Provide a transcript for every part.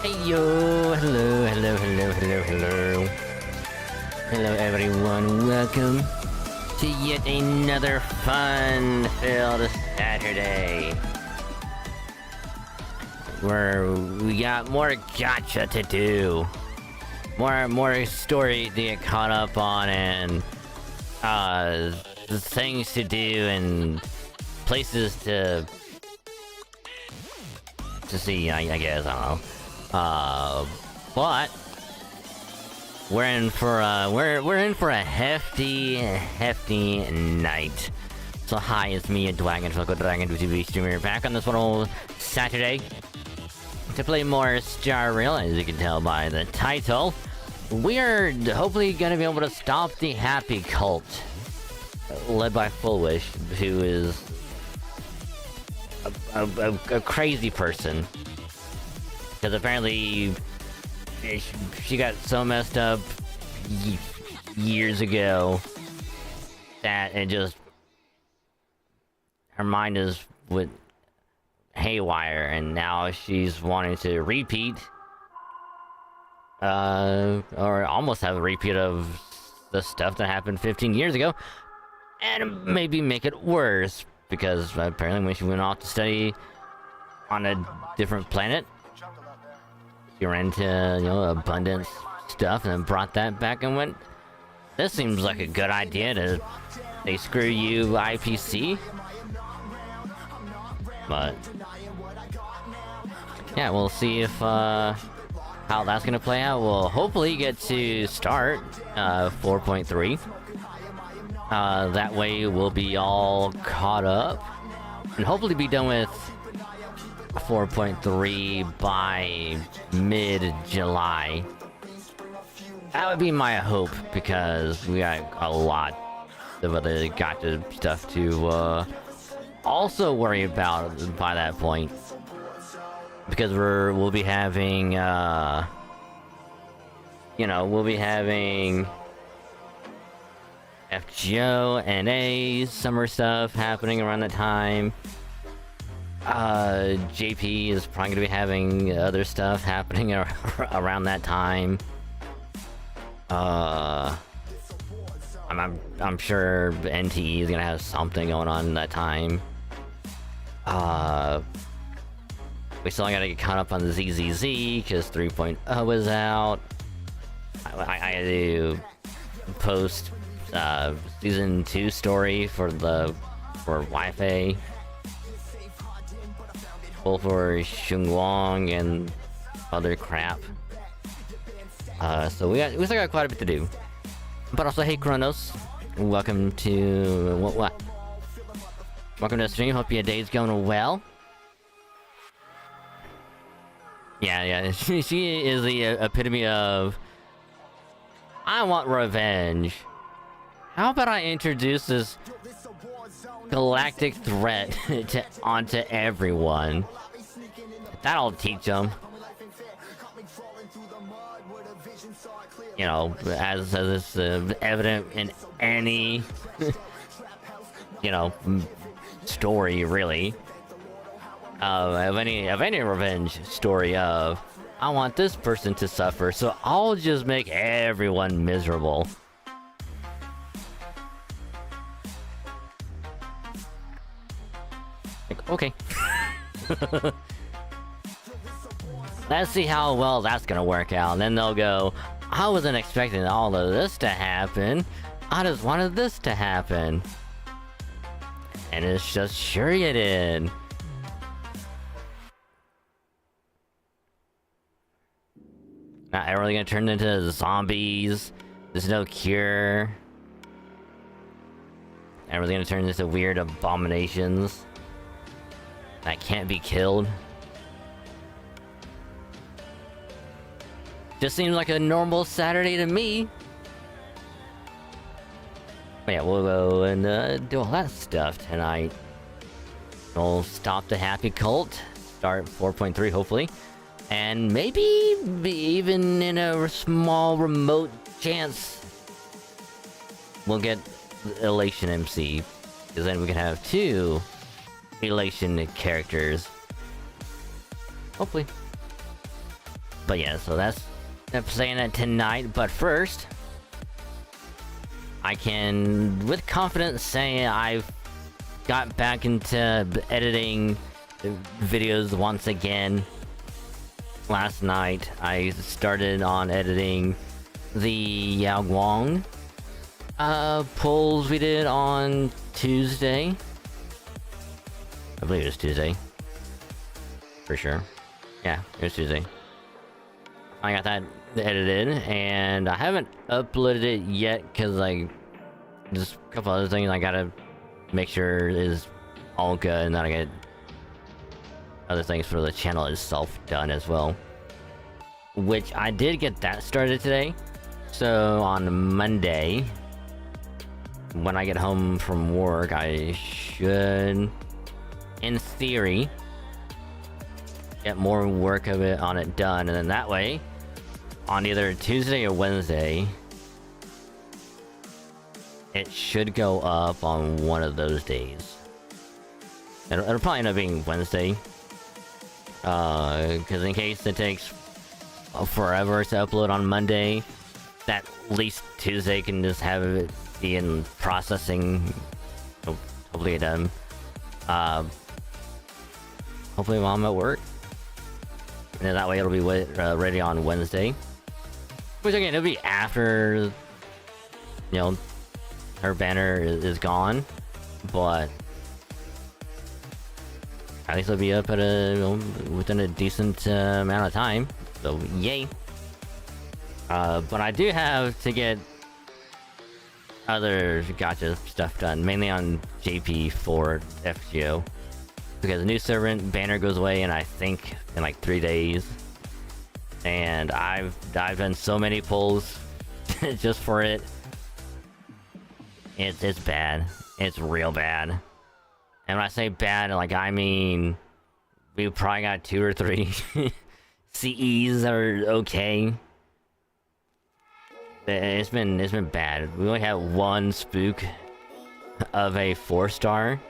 Hey yo, hello. Hello everyone, welcome to yet another fun-filled Saturday. Where we got more gacha to do. More story to get caught up on and things to do and places to see, I guess, I don't know. But we're in for a hefty night. So hi, it's me, Dragon TV streamer, back on this one old Saturday to play more Star Rail. As you can tell by the title, we are hopefully gonna be able to stop the Happy Cult, led by Full Wish, who is a crazy person. Because apparently she got so messed up years ago that it just, her mind is with haywire, and now she's wanting to repeat or almost have a repeat of the stuff that happened 15 years ago, and maybe make it worse, because apparently when she went off to study on a different planet, she ran into, abundance stuff and then brought that back and went, this seems like a good idea to say screw you IPC. But yeah, we'll see if how that's gonna play out. We'll hopefully get to start 4.3. That way we'll be all caught up and hopefully be done with 4.3 by mid-July. That would be my hope, because we got a lot of other gacha stuff to also worry about by that point. Because we'll be having we'll be having FGO, NA, summer stuff happening around that time. JP is probably gonna be having other stuff happening around that time. I'm sure NTE is gonna have something going on that time. We still gotta get caught up on the ZZZ because 3.0 is out. I had to post season 2 story for Wi-Fi. For Shungwang and other crap. So we still got quite a bit to do. But also, hey Kronos, welcome to welcome to the stream. Hope your day's going well. Yeah, she is the epitome of I want revenge. How about I introduce this galactic threat onto everyone? That'll teach them. As is evident in any, story really. Of any revenge story of, I want this person to suffer, so I'll just make everyone miserable. Okay. Let's see how well that's gonna work out. And then they'll go, I wasn't expecting all of this to happen. I just wanted this to happen. And it's just sure you did. Now everyone's gonna turn into zombies. There's no cure. Everyone's gonna turn into weird abominations that can't be killed. Just seems like a normal Saturday to me. But yeah, we'll go and do all that stuff tonight. We'll stop the Happy Cult, start 4.3 hopefully, and maybe even in a small remote chance we'll get Elation MC, because then we can have 2 Elation characters. Hopefully. But yeah, so I'm saying that tonight. But first, I can with confidence say I've got back into editing videos once again. Last night I started on editing the Yaoguang polls we did on Tuesday. I believe it was Tuesday. For sure. Yeah, it was Tuesday. I got that edited, and I haven't uploaded it yet because just a couple other things I gotta make sure is all good, and then I get other things for the channel itself done as well. Which I did get that started today. So on Monday, when I get home from work, I should, in theory, get more work of it on it done, and then that way, on either Tuesday or Wednesday, it should go up on one of those days. It'll probably end up being Wednesday, because in case it takes forever to upload on Monday, that at least Tuesday can just have it be in processing. Hopefully done. Hopefully while I'm at work. And then that way it'll be ready on Wednesday. Which again, it'll be after, her banner is gone. But at least it'll be up at within a decent amount of time. So yay. But I do have to get other gacha stuff done, mainly on JP for FGO. Because the new servant banner goes away, and I think in like 3 days. And I've done so many pulls just for it. It's bad. It's real bad. And when I say bad, I mean we probably got 2 or 3 CEs that are okay. It's been bad. We only have 1 spook of a 4-star.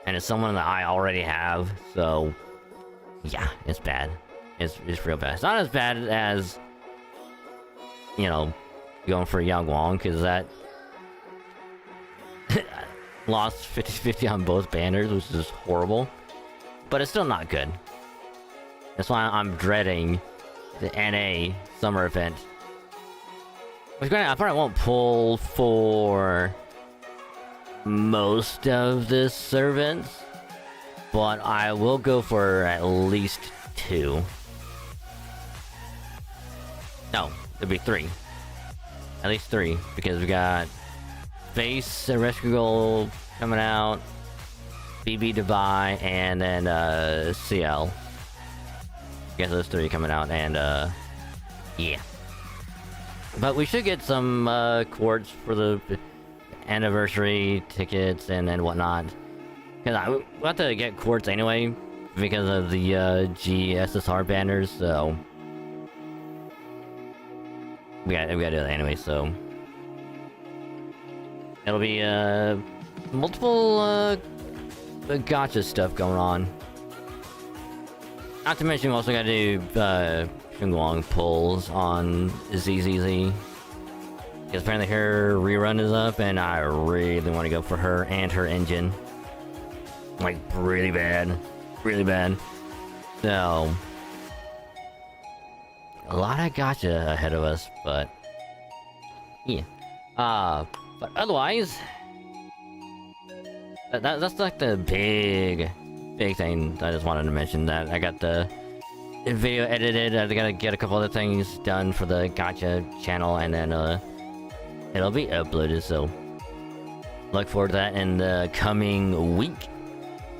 And it's someone that I already have, so yeah, it's bad. It's real bad. It's not as bad as, going for Yaoguang, because that lost 50-50 on both banners, which is horrible. But it's still not good. That's why I'm dreading the NA summer event. I probably won't pull for most of the servants, but I will go for at least 2. No, it'll be 3. At least 3, because we got Base Rescue Goal coming out, BB Dubai, and then CL. I guess those 3 coming out, and yeah. But we should get some quartz for the anniversary tickets and whatnot. Because we'll have to get quartz anyway, because of the GSSR banners, so we gotta do that anyway, so it'll be multiple gacha stuff going on. Not to mention we also gotta do Xinguang pulls on ZZZ. Because apparently her rerun is up, and I really want to go for her and her engine. Like, really bad. Really bad. So, a lot of gacha ahead of us, but yeah. But otherwise, that's like the big thing I just wanted to mention. That I got the video edited. I gotta get a couple other things done for the gacha channel, and then it'll be uploaded, so look forward to that in the coming week.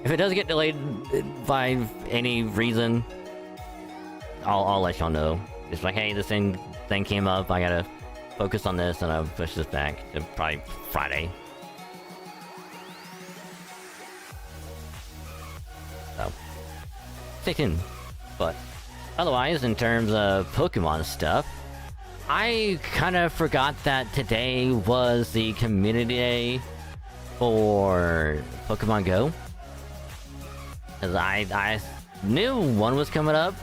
If it does get delayed by any reason, I'll let y'all know. It's like, hey, this thing came up, I gotta focus on this, and I'll push this back to probably Friday. So, stay tuned. But otherwise, in terms of Pokemon stuff, I kind of forgot that today was the community day for Pokemon Go. Because I knew one was coming up,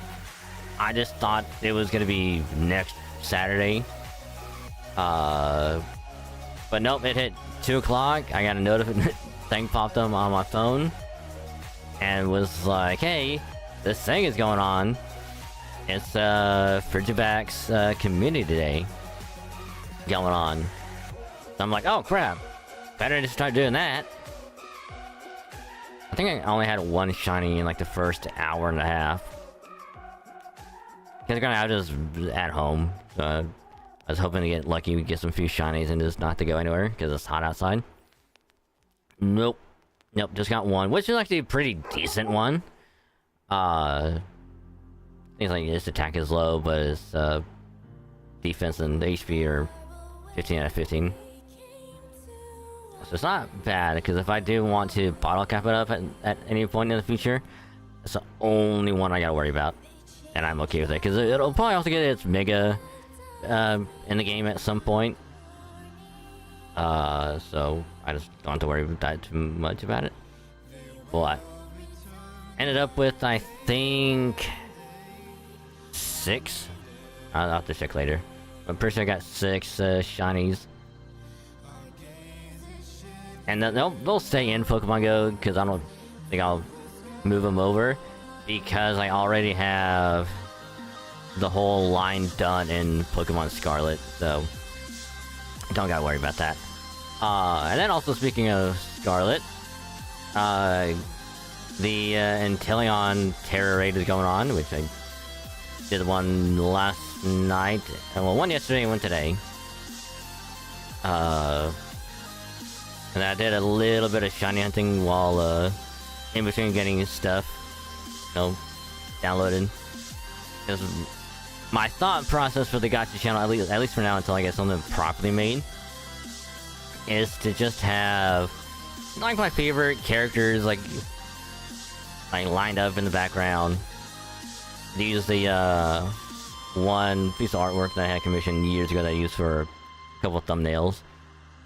I just thought it was gonna be next Saturday. But nope, it hit 2 o'clock. I got a notification thing popped up on my phone, and was like, "Hey, this thing is going on. It's Frigiback's Community Day going on." So I'm like, "Oh crap! Better just start doing that." I think I only had one shiny in like the first hour and a half. Because I was just at home. So I was hoping to get lucky, get some few shinies and just not to go anywhere because it's hot outside. Nope. Nope, just got one, which is actually a pretty decent one. Seems like its attack is low, but its defense and HP are 15 out of 15. So it's not bad, because if I do want to bottle cap it up at any point in the future, it's the only one I gotta worry about. And I'm okay with it, because it'll probably also get its Mega in the game at some point. So I just don't have to worry that too much about it. But ended up with, I think, 6. I'll have to check later. I'm pretty sure I got 6 shinies. And they'll stay in Pokemon Go, because I don't think I'll move them over, because I already have the whole line done in Pokemon Scarlet, so don't gotta worry about that. And then also, speaking of Scarlet, the Inteleon Terror Raid is going on, which I did one last night, well, one yesterday and one today. And I did a little bit of shiny hunting while in between getting stuff, downloaded. Because my thought process for the Gacha channel, at least for now until I get something properly made, is to just have like my favorite characters like lined up in the background. Use the one piece of artwork that I had commissioned years ago that I used for a couple of thumbnails,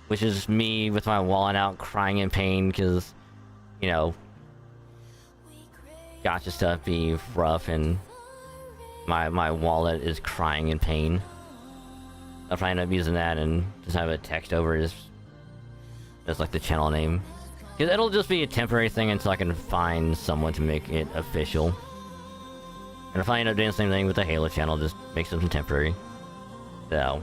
which is me with my wallet out crying in pain because, Gacha stuff be rough and my wallet is crying in pain. I'll probably end up using that and just have it text over as like the channel name. Because it'll just be a temporary thing until I can find someone to make it official. And if I end up doing the same thing with the Halo channel, just make something temporary. So,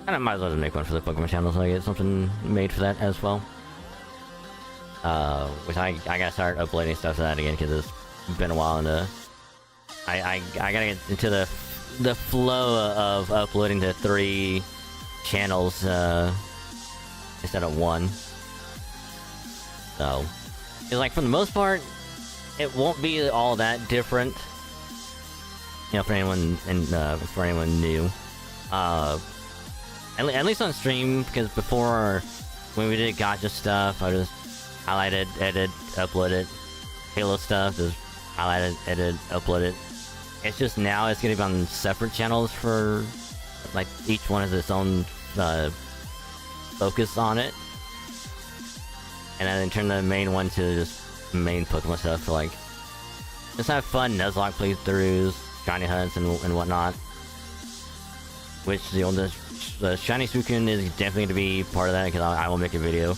and I might as well just make one for the Pokemon channel so I get something made for that as well. Which I gotta start uploading stuff to that again because it's been a while, and I gotta get into the flow of uploading to 3 channels instead of 1. So, it's like for the most part, it won't be all that different. For anyone new. At least on stream, because before, when we did Gacha stuff, I just highlighted, edit, upload it. Halo stuff, just highlighted, edit, upload it. It's just now it's gonna be on separate channels for, like, each one has its own focus on it. And then turn the main one to just main Pokemon stuff for, like, just have fun Nuzlocke playthroughs, shiny hunts, and whatnot. Which the shiny Suicune is definitely going to be part of that, because I will make a video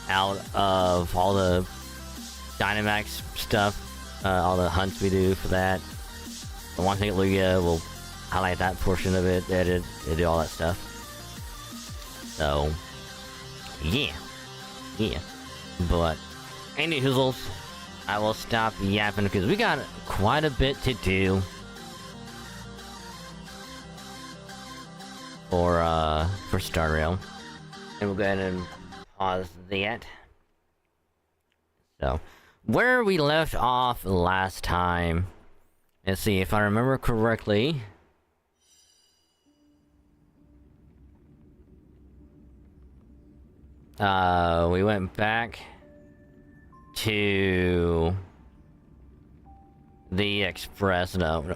out of all the Dynamax stuff, all the hunts we do for that. The one thing at Lugia, we'll highlight that portion of it, edit, do all that stuff. So, yeah. But, any hoozles, I will stop yapping because we got quite a bit to do. For Star Rail. And we'll go ahead and pause that. So, where we left off last time, let's see if I remember correctly. We went back to the Express. No.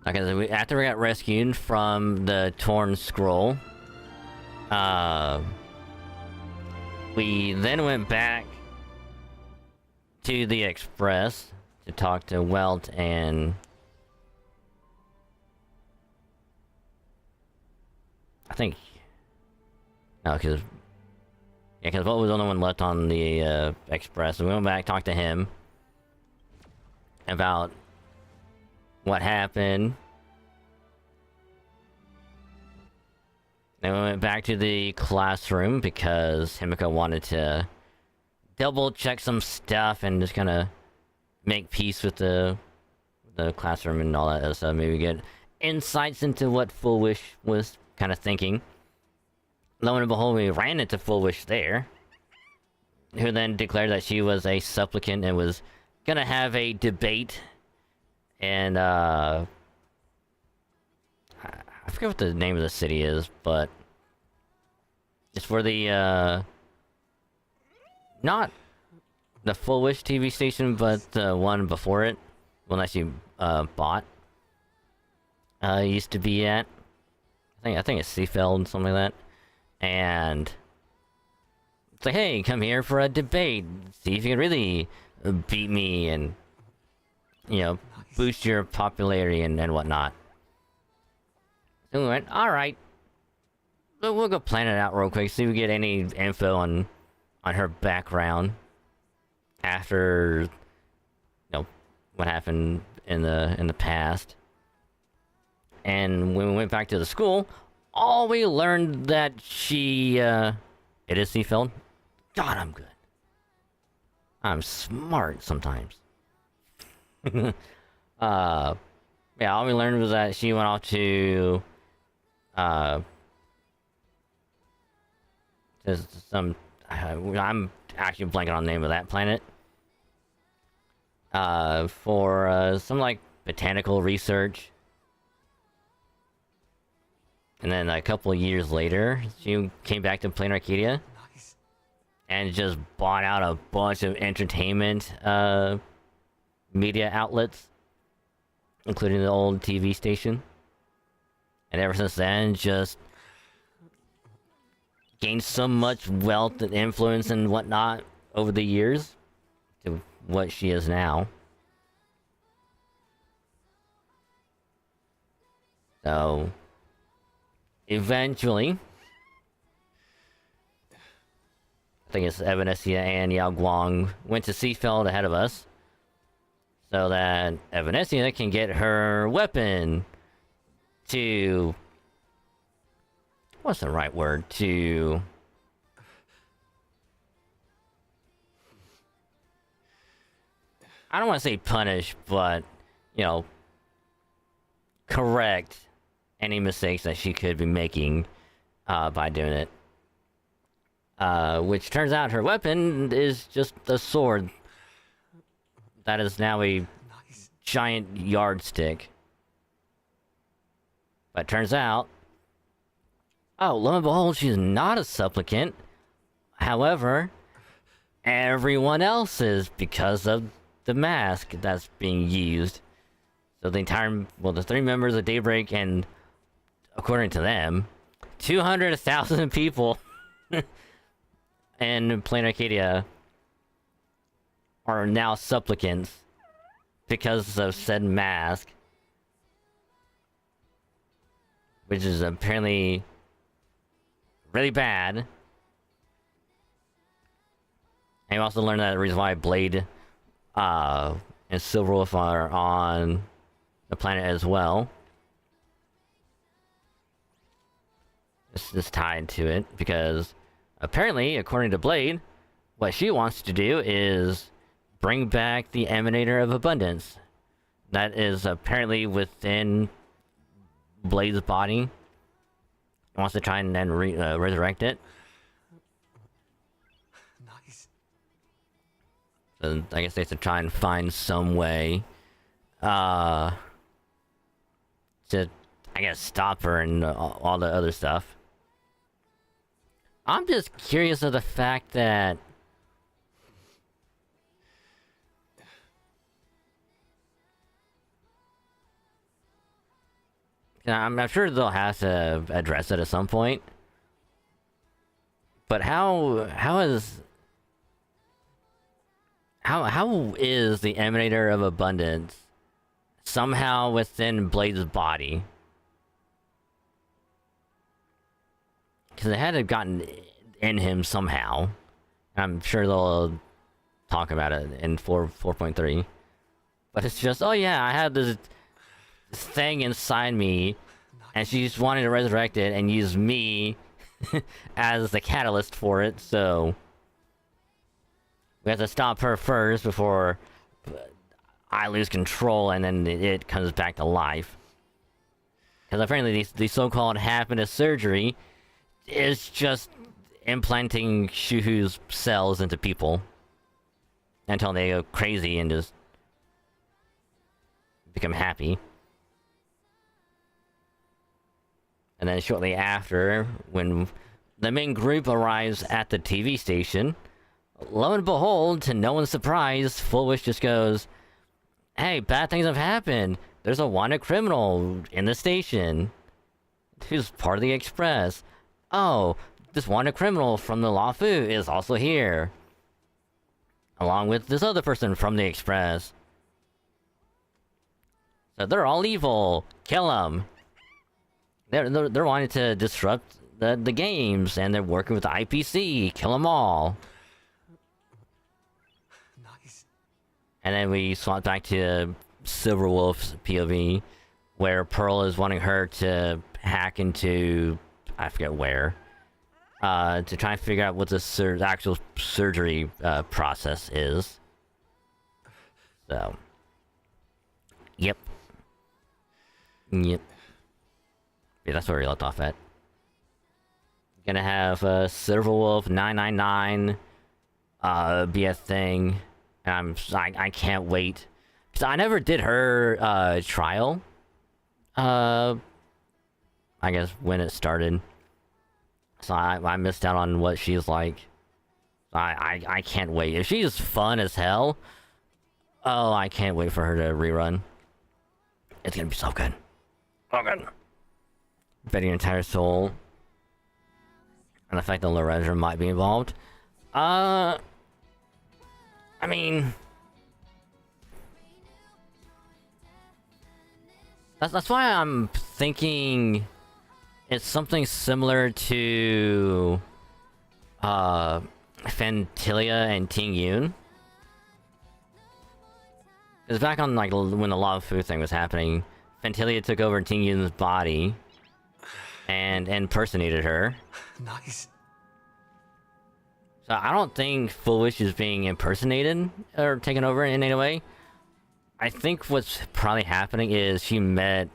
Okay, so after we got rescued from the Torn Scroll, we then went back to the Express to talk to Welt and I think no, because Welt was the only one left on the Express. So we went back, talked to him about what happened. Then we went back to the classroom because Himiko wanted to double check some stuff and just kind of make peace with the classroom and all that other stuff. Maybe get insights into what Full Wish was kind of thinking. Lo and behold, we ran into Full Wish there, who then declared that she was a supplicant and was gonna have a debate. And I forget what the name of the city is, but it's for the not the Full Wish TV station, but the one before it, one that she bought. Used to be at. I think it's Seafeld, something like that. And it's like, hey, come here for a debate. See if you can really beat me and, you know, boost your popularity and whatnot. So we went, alright. We'll go plan it out real quick, see if we get any info on her background after, you know, what happened in the past. And when we went back to the school, all we learned that she, it is Seafeld. God, I'm good. I'm smart sometimes. Yeah, all we learned was that she went off to, just some, I'm actually blanking on the name of that planet. For, some, like, botanical research. And then a couple of years later, she came back to Planarcadia. Nice. And just bought out a bunch of entertainment media outlets, including the old TV station. And ever since then, just gained so much wealth and influence and whatnot over the years to what she is now. So eventually, I think it's Evanescia and Yao Guang went to Seafeld ahead of us, so that Evanescia can get her weapon to... what's the right word? To... I don't want to say punish, but, you know, correct any mistakes that she could be making by doing it. Which turns out her weapon is just a sword that is now a giant yardstick. But turns out, oh, lo and behold, she's not a supplicant. However, everyone else is because of the mask that's being used. So the entire, well, the three members of Daybreak and, according to them, 200,000 people in Planarcadia are now supplicants because of said mask. Which is apparently really bad. And we also learned that the reason why Blade and Silverwolf are on the planet as well. This is tied to it because apparently, according to Blade, what she wants to do is bring back the Emanator of Abundance. That is apparently within Blade's body. He wants to try and then resurrect it. Nice. So I guess they have to try and find some way to, I guess, stop her and all the other stuff. I'm just curious of the fact that I'm sure they'll have to address it at some point. But how is the Emanator of Abundance somehow within Blade's body? Because it had to have gotten in him somehow. I'm sure they'll talk about it in 4.3. But it's just, oh yeah, I had this thing inside me, and she's wanting to resurrect it and use me as the catalyst for it, so we have to stop her first before I lose control and then it comes back to life. Because apparently the so-called happiness surgery is just implanting Shuhu's cells into people until they go crazy and just become happy. And then shortly after, when the main group arrives at the TV station, lo and behold, to no one's surprise, Full Wish just goes, "Hey, bad things have happened. There's a wanted criminal in the station who's part of the Express. Oh, this wanted criminal from the Lafu is also here, along with this other person from the Express. So they're all evil. Kill them. They're wanting to disrupt the games, and they're working with the IPC. Kill them all." Nice. And then we swap back to Silverwolf's POV, where Pearl is wanting her to hack into, I forget where, to try and figure out what the actual surgery process is. So, yep. Yeah, that's where we left off at. Gonna have Silverwolf 999 be a thing, and I can't wait, because I never did her trial. I guess when it started, so I missed out on what she's like. I can't wait. If she's fun as hell, oh, I can't wait for her to rerun. It's gonna be so good. So good. Betting your entire soul. And the fact that Loretta might be involved. I mean, that's why I'm thinking it's something similar to Fantilia and Ting Yun. Because back on like when the Law of Fu thing was happening, Fantilia took over Ting Yun's body and impersonated her. Nice. So I don't think Full Wish is being impersonated or taken over in any way. I think what's probably happening is she met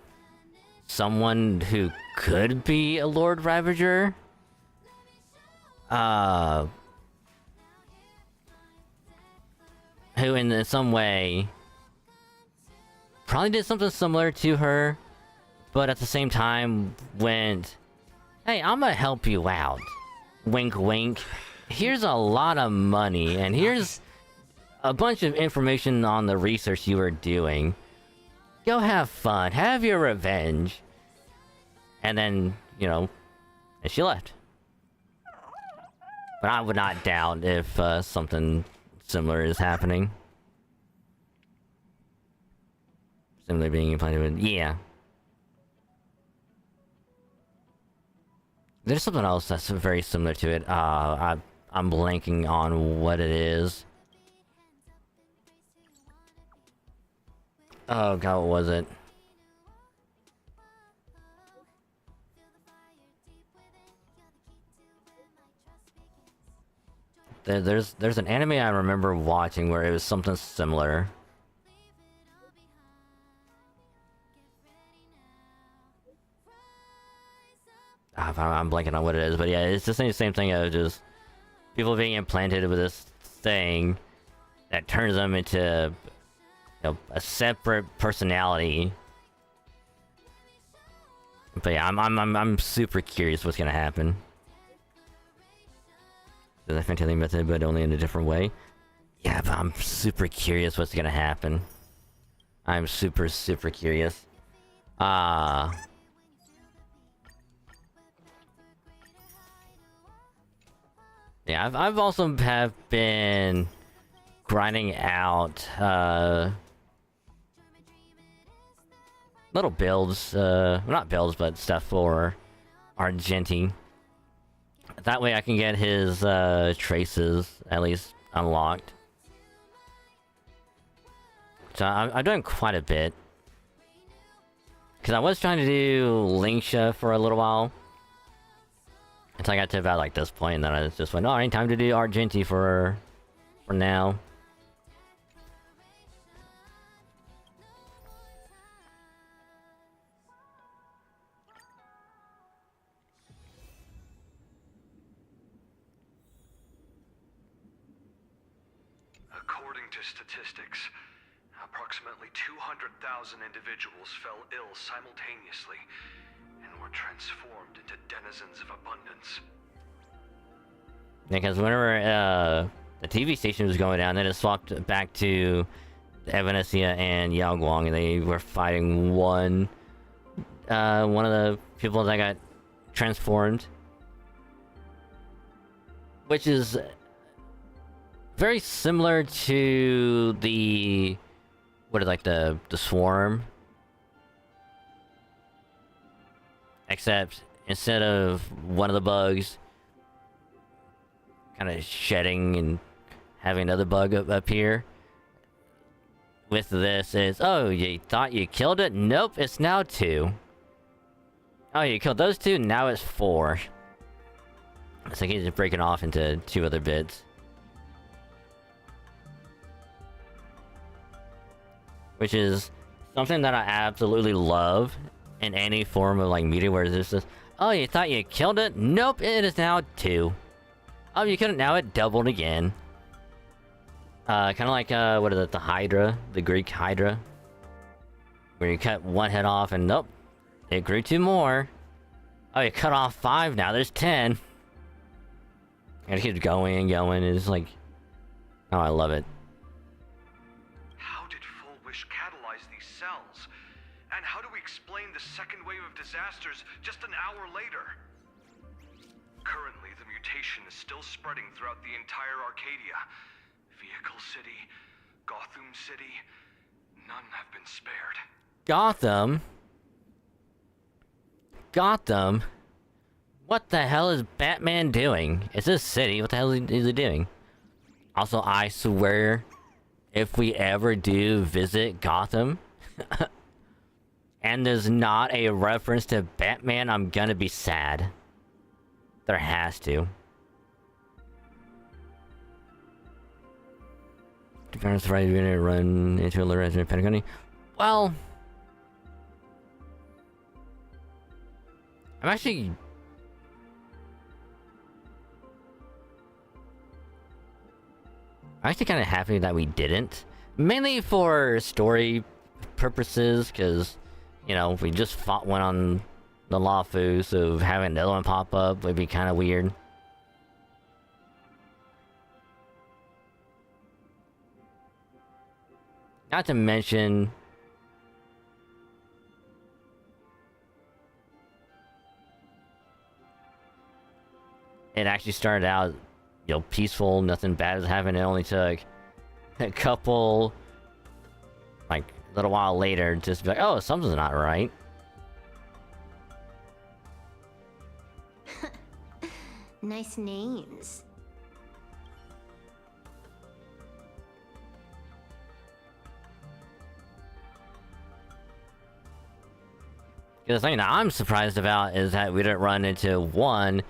someone who could be a Lord Ravager. Who in some way probably did something similar to her, but at the same time went, "Hey, I'm gonna help you out. Wink, wink. Here's a lot of money, and here's a bunch of information on the research you were doing. Go have fun. Have your revenge." And then, you know, and she left. But I would not doubt if something similar is happening. Similarly being implanted with... Yeah. There's something else that's very similar to it. I'm blanking on what it is. Oh god, what was it? There's an anime I remember watching where it was something similar. I'm blanking on what it is, but yeah, it's just the same thing of just people being implanted with this thing that turns them into, you know, a separate personality. But yeah, I'm super curious what's gonna happen. The Fantillion method, but only in a different way. Yeah, but I'm super curious what's gonna happen. I'm super curious. Yeah, I've also have been grinding out little builds, well, not builds, but stuff for Argenti. That way I can get his traces at least unlocked. So I'm doing quite a bit. Because I was trying to do Linksha for a little while. Until I got to about like this point, and then I just went, oh, I need time to do Argenti for now. According to statistics, approximately 200,000 individuals fell ill simultaneously and were transformed into denizens of abundance. Because whenever the TV station was going down, then it swapped back to Evanesia and Yao Guang, and they were fighting one of the people that got transformed, which is very similar to the the swarm, except instead of one of the bugs kind of shedding and having another bug appear, with this is, oh, you thought you killed it? Nope, it's now 2. Oh, you killed those 2? Now it's 4. It's like he's just breaking off into 2 other bits. Which is something that I absolutely love in any form of like media, where it's just, oh, you thought you killed it? Nope, it is now 2. Oh, you couldn't, now it doubled again. Kind of like, what is it, the Hydra? The Greek Hydra? Where you cut one head off and nope, it grew 2 more. Oh, you cut off 5, now there's 10. And it keeps going and going, it's like, oh, I love it. How did Full Wish catalyze these cells? And how do we explain the second wave of disasters just an hour later? Currently, the mutation is still spreading throughout the entire Arcadia. Vehicle City, Gotham City, none have been spared. Gotham? Gotham? What the hell is Batman doing? It's this city, what the hell is he doing? Also, I swear, if we ever do visit Gotham, and there's not a reference to Batman, I'm gonna be sad. There has to. Defenders right to run into a resident Pentagon. Well, I'm actually kind of happy that we didn't. Mainly for story purposes, because, you know, we just fought one on the Lafu, so having another one pop up would be kind of weird. Not to mention, it actually started out, you know, peaceful, nothing bad was happening. It only took a couple, like, a little while later, just to be like, oh, something's not right. Nice names. The thing that I'm surprised about is that we didn't run into one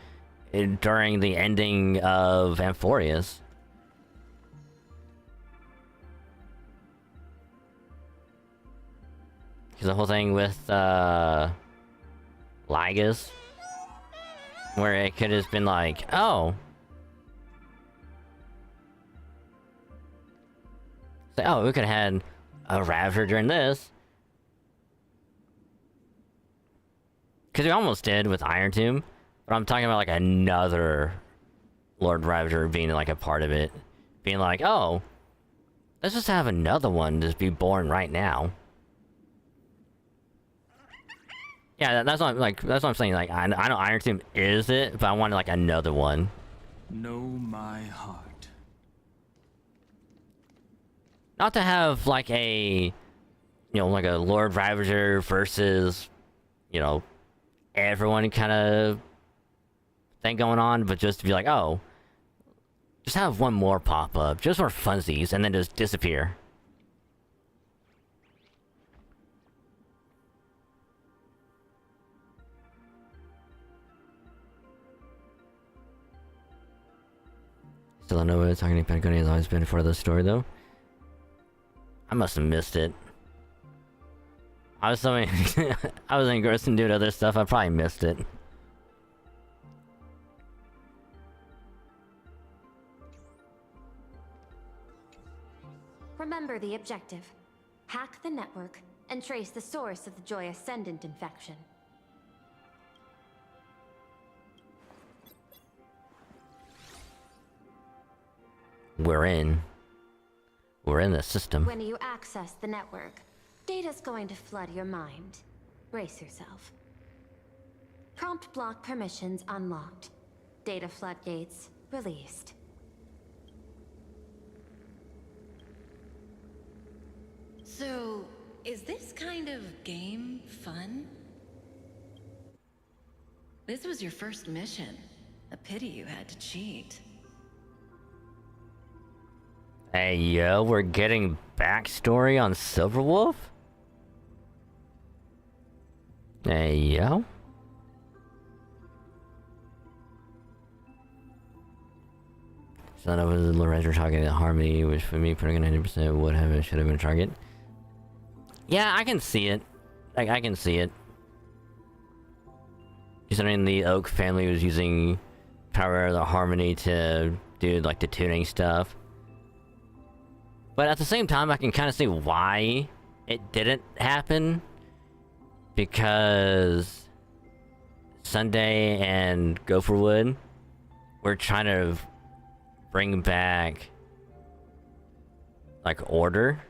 during the ending of Amphorius. Because the whole thing with Lygus, where it could have been like, oh, say, oh, we could have had a Ravager during this. Because we almost did with Iron Tomb, but I'm talking about like another Lord Ravager being like a part of it. Being like, oh, let's just have another one just be born right now. Yeah, that's what I'm saying. Like, I know Iron Tomb is it, but I wanted like another one. Know my heart. Not to have like a, like a Lord Ravager versus, everyone kind of thing going on, but just to be like, oh, just have one more pop up, just for funsies, and then just disappear. Still don't know what talking to Pentagon has always been for the story, though. I must have missed it. I was I was engrossed in doing other stuff. I probably missed it. Remember the objective. Hack the network and trace the source of the Joy Ascendant infection. We're in the system. When you access the network, data's going to flood your mind. Brace yourself. Prompt block permissions unlocked. Data floodgates released. So, is this kind of game fun? This was your first mission. A pity you had to cheat. Hey yo, we're getting backstory on Silverwolf? Hey yo. Son of a Lorenzo target at Harmony, which for me putting a 90% would have and should have been a target. Yeah, I can see it. Like, I can see it. Considering the Oak family was using power of the Harmony to do like the tuning stuff. But at the same time, I can kind of see why it didn't happen. Because Sunday and Gopherwood were trying to bring back like order.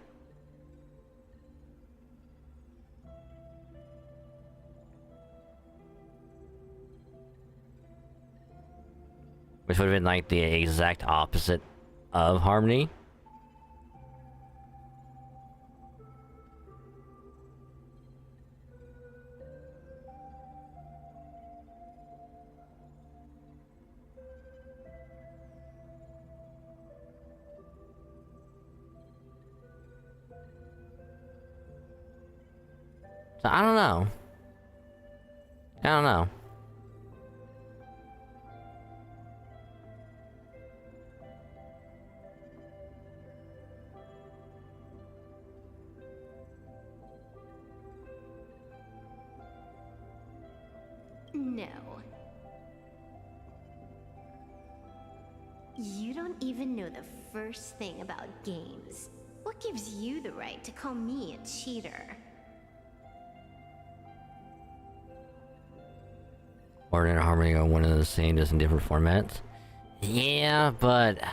Which would have been like the exact opposite of Harmony. So I don't know. I don't know. No. You don't even know the first thing about games. What gives you the right to call me a cheater? Order and Harmony are one and the same, just in different formats. Yeah, but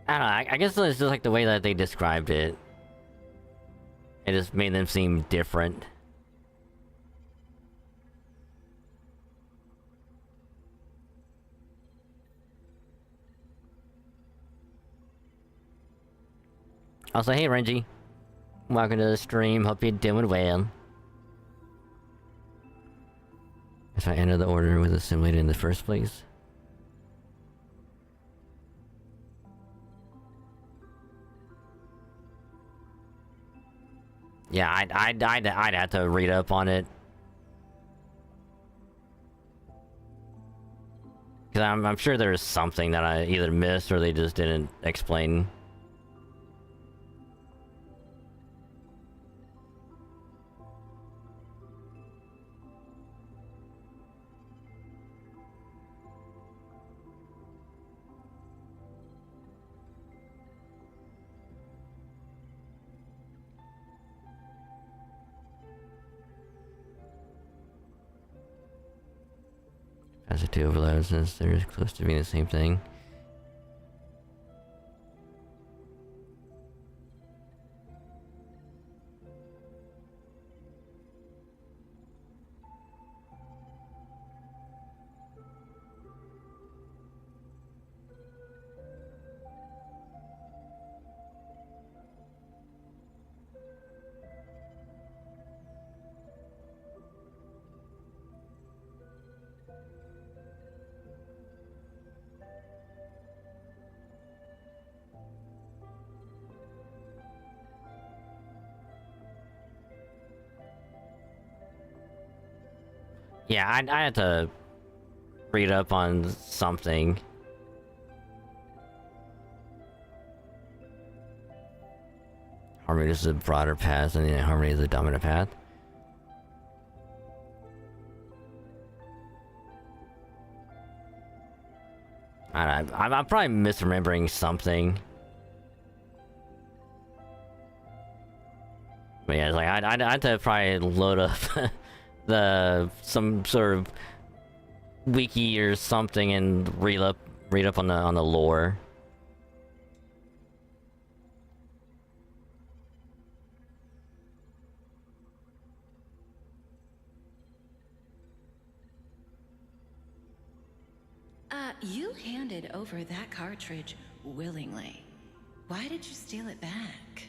I don't know. I guess it's just like the way that they described it. It just made them seem different. Also, hey Renji. Welcome to the stream. Hope you're doing well. If I enter the order was assimilated in the first place. Yeah, I'd have to read up on it. Cause I'm sure there's something that I either missed or they just didn't explain. As the two overlaps, since they're close to being the same thing. Yeah, I had to read up on something. Harmony is a broader path, and harmony is a dominant path. I'm probably misremembering something. But yeah, it's like I'd have to probably load up some sort of wiki or something and read up on the lore. You handed over that cartridge willingly. Why did you steal it back?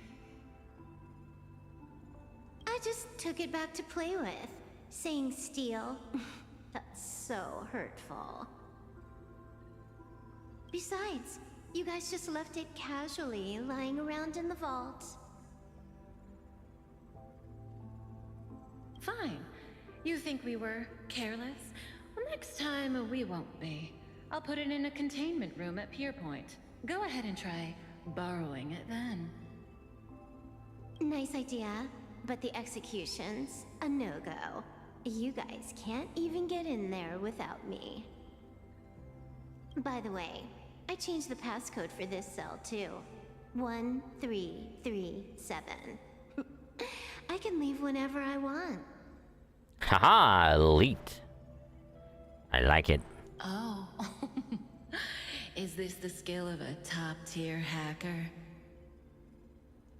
I just took it back to play with. Saying steal. That's so hurtful. Besides, you guys just left it casually lying around in the vault. Fine. You think we were careless? Well, next time we won't be. I'll put it in a containment room at Pier Point. Go ahead and try borrowing it then. Nice idea, but the execution's a no-go. You guys can't even get in there without me. By the way, I changed the passcode for this cell too. 1337. I can leave whenever I want. Haha, elite. I like it. Oh. Is this the skill of a top-tier hacker?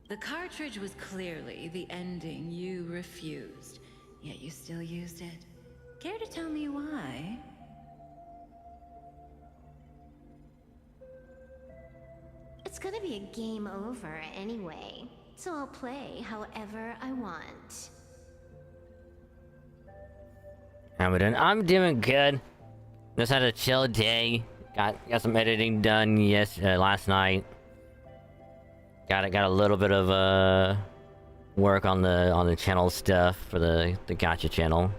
The cartridge was clearly the ending you refused, yet you still used it. Care to tell me why? It's gonna be a game over anyway, so I'll play however I want. I'm doing good. Just had a chill day. Got some editing done last night. Got a little bit of work on the channel stuff for the Gacha channel.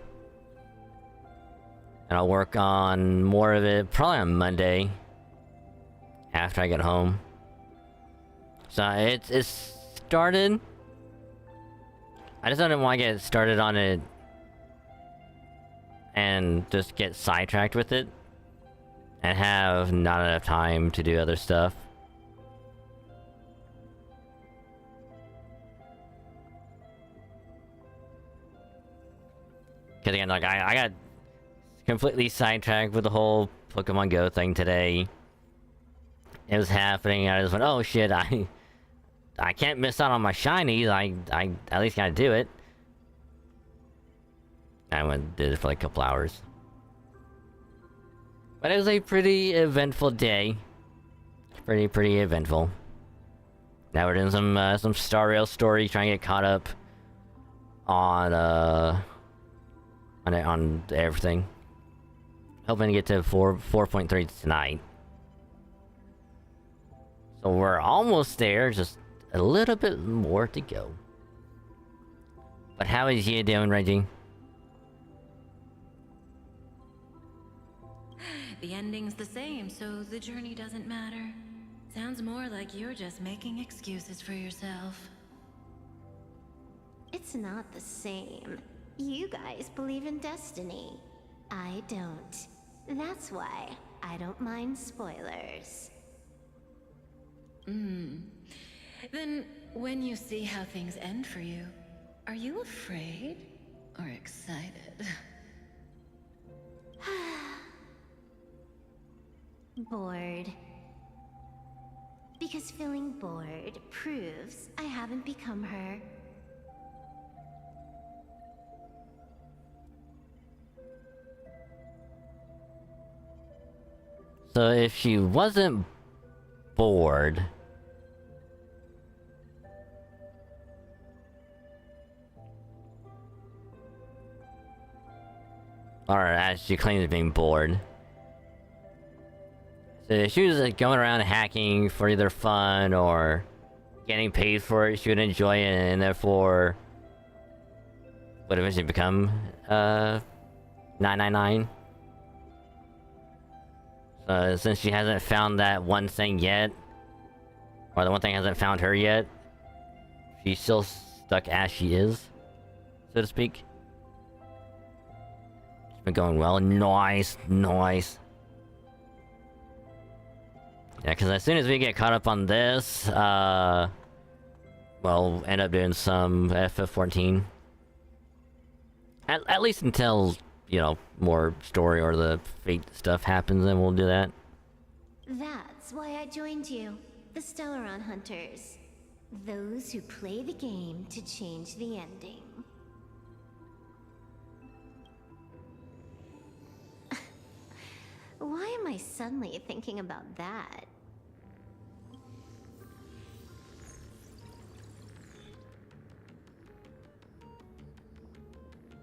And I'll work on more of it probably on Monday after I get home. So it's started. I just don't want to get started on it and just get sidetracked with it and have not enough time to do other stuff. Because again, like I got completely sidetracked with the whole Pokemon Go thing today. It was happening, I just went, oh shit, I can't miss out on my shinies, I at least gotta do it. I went and did it for like a couple hours. But it was a pretty eventful day. Pretty eventful. Now we're doing some Star Rail story, trying to get caught up on everything. Hoping to get to 4.3 tonight. So we're almost there, just a little bit more to go. But how is you doing, Reggie? The ending's the same, so the journey doesn't matter. Sounds more like you're just making excuses for yourself. It's not the same. You guys believe in destiny. I don't. That's why I don't mind spoilers. Then, when you see how things end for you, are you afraid or excited? Bored. Because feeling bored proves I haven't become her. So if she wasn't bored, or as she claims being bored, so if she was like, going around hacking for either fun or getting paid for it, she would enjoy it and therefore would eventually become 999. Since she hasn't found that one thing yet, or the one thing hasn't found her yet, she's still stuck as she is, so to speak. It's been going well. Nice, nice. Yeah, because as soon as we get caught up on this, well, we'll end up doing some FF14. At least until, you know, more story or the fate stuff happens, then we'll do that. That's why I joined you, the Stellaron Hunters. Those who play the game to change the ending. Why am I suddenly thinking about that?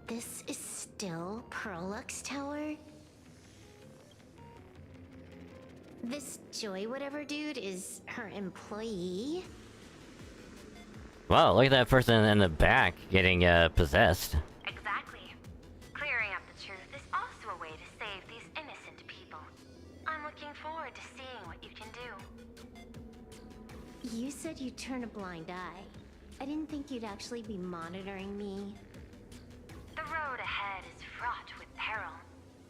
This is still Perlux Tower? This Joy whatever dude is her employee? Wow, look at that person in the back getting possessed. Exactly. Clearing up the truth is also a way to save these innocent people. I'm looking forward to seeing what you can do. You said you'd turn a blind eye. I didn't think you'd actually be monitoring me. The road ahead is fraught with peril.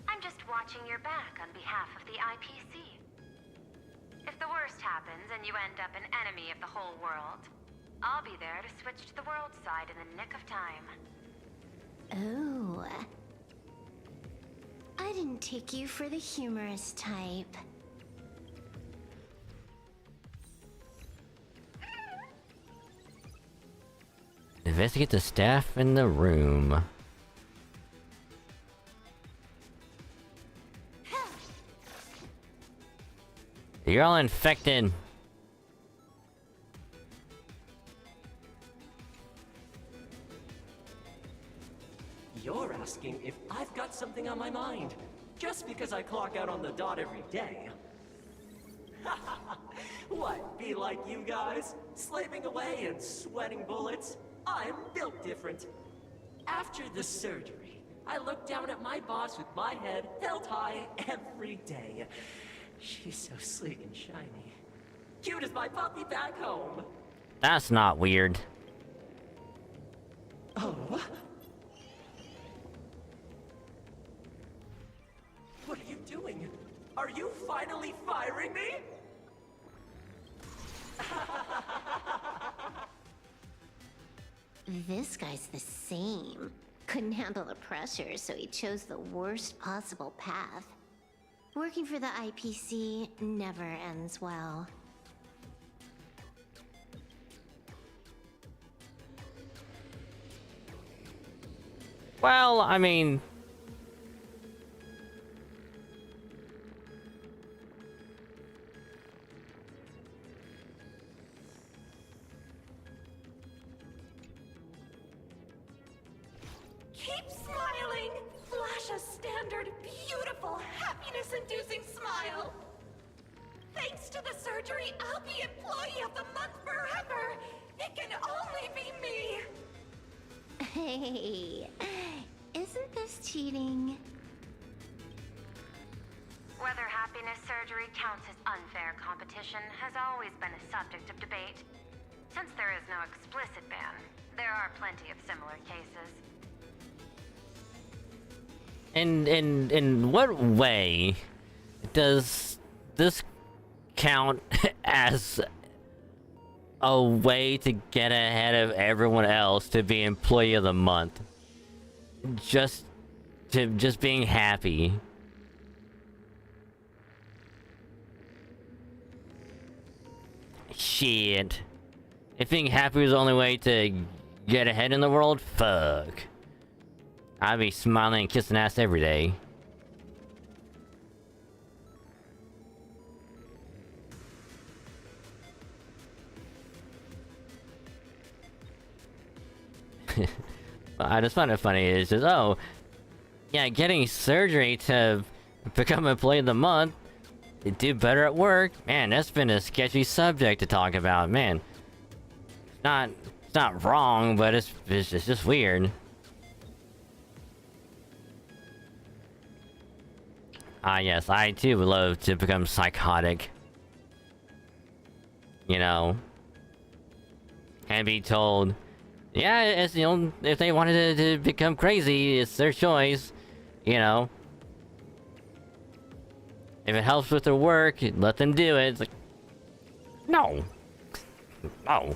I'm just watching your back on behalf of the IPC. If the worst happens and you end up an enemy of the whole world, I'll be there to switch to the world side in the nick of time. Oh. I didn't take you for the humorous type. Investigate the staff in the room. You're all infected. You're asking if I've got something on my mind, just because I clock out on the dot every day. What, be like you guys? Slaving away and sweating bullets? I'm built different. After the surgery, I look down at my boss with my head held high every day. She's so sleek and shiny. Cute as my puppy back home. That's not weird. Oh? What are you doing? Are you finally firing me? This guy's the same. Couldn't handle the pressure, so he chose the worst possible path. Working for the IPC never ends well. Well, I mean... Keep smiling! Flash a standard, beautiful, happiness-inducing smile! Thanks to the surgery, I'll be Employee of the Month forever! It can only be me! Hey, isn't this cheating? Whether happiness surgery counts as unfair competition has always been a subject of debate. Since there is no explicit ban, there are plenty of similar cases. In what way does this count as a way to get ahead of everyone else to be Employee of the Month? Just being happy. Shit. If being happy was the only way to get ahead in the world, fuck. I'd be smiling and kissing ass every day. I just find it funny. It's just, oh, yeah, getting surgery to become Employee of the Month, you do better at work. Man, that's been a sketchy subject to talk about. Man, it's not wrong, but it's just weird. Ah, yes, I too would love to become psychotic. You know, and be told, yeah, it's, you know, if they wanted to become crazy, it's their choice. You know, if it helps with their work, let them do it. It's like, no, no.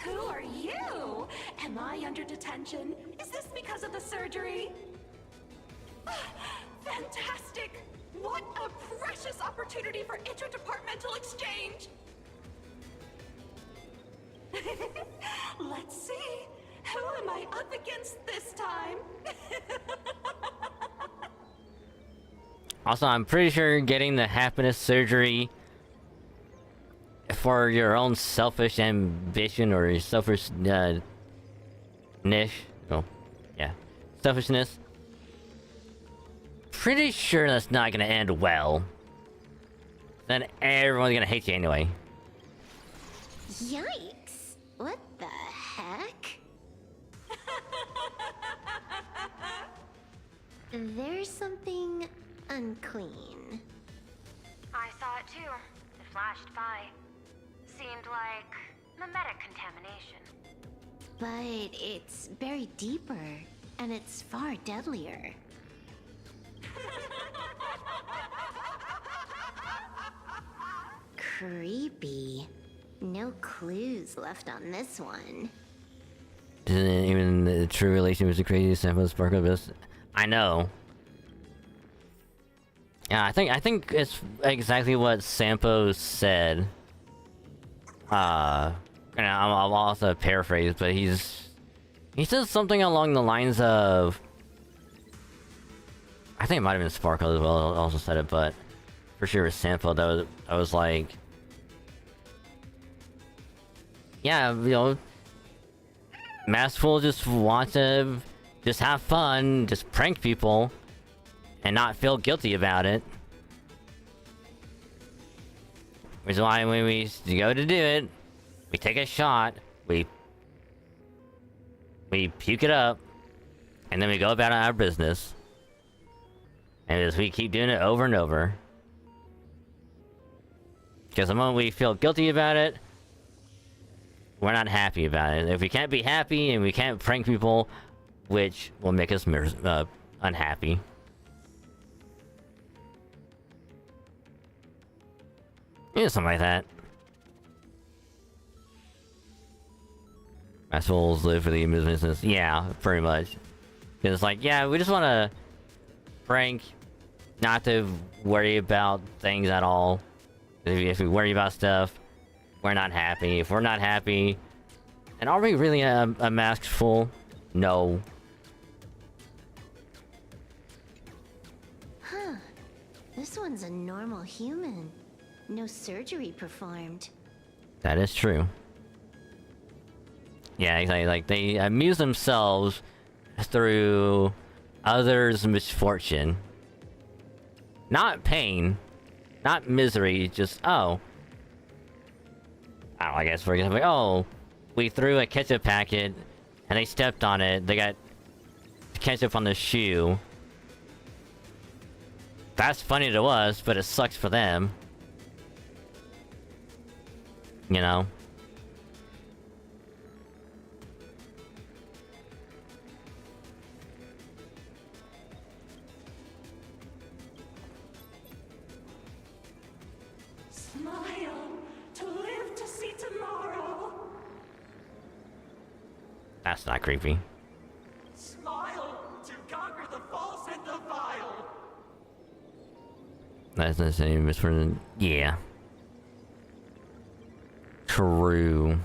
Who are you? Am I under detention? Is this because of the surgery? Fantastic! What a precious opportunity for interdepartmental exchange! Let's see. Who am I up against this time? Also, I'm pretty sure getting the happiness surgery for your own selfish ambition or selfish niche. Oh, yeah, selfishness. Pretty sure that's not gonna end well. Then everyone's gonna hate you anyway. Yikes! What the heck? There's something unclean. I saw it too. It flashed by. Seemed like mimetic contamination. But it's buried deeper, and it's far deadlier. Creepy. No clues left on this one. Isn't even the true relation was the craziest sample sparkle best. I know. Yeah, I think it's exactly what Sampo said. And I'll also paraphrase, but he says something along the lines of, I think it might have been Sparkle as well. Also said it, but for sure it was Sampo. I was like, yeah, you know, Maskful just want to just have fun, just prank people, and not feel guilty about it. Which is why when we go to do it, we take a shot, we puke it up, and then we go about our business. And as we keep doing it over and over. Because the moment we feel guilty about it, we're not happy about it. If we can't be happy and we can't prank people, which will make us unhappy. Yeah, something like that. Assholes live for the amusement. Yeah, pretty much. Because it's like, yeah, we just want to prank, not to worry about things at all. If we worry about stuff, we're not happy. If we're not happy, and are we really a mask full? No. Huh. This one's a normal human. No surgery performed. That is true. Yeah, exactly. Like, they amuse themselves through others' misfortune. Not pain. Not misery. Just, oh. I don't know, I guess for example, oh, we threw a ketchup packet, and they stepped on it. They got ketchup on the shoe. That's funny to us, but it sucks for them. You know? Smile to live to see tomorrow. That's not creepy. Smile to conquer the false and the vile. That's the same as for... Yeah. True.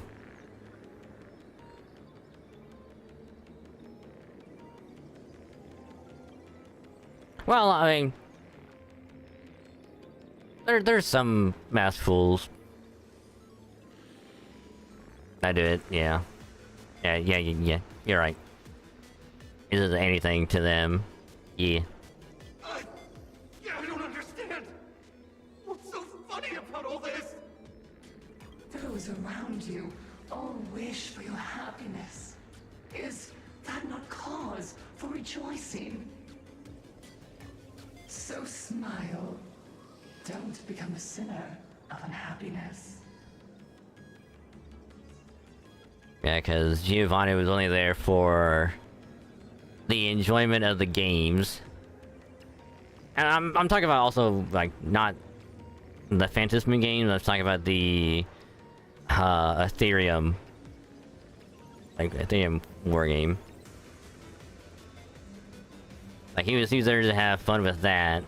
Well, I mean... There's some mask fools. I do it, yeah. Yeah, you're right. It isn't anything to them. Yeah. I don't understand. What's so funny about all this? Those around you all wish for your happiness. Is that not cause for rejoicing? So smile. Don't become a sinner of unhappiness. Yeah, because Giovanni was only there for the enjoyment of the games. And I'm talking about also, like, not the Phantasm games, I'm talking about the Ethereum. Like, Ethereum war game. Like, he was there to have fun with that.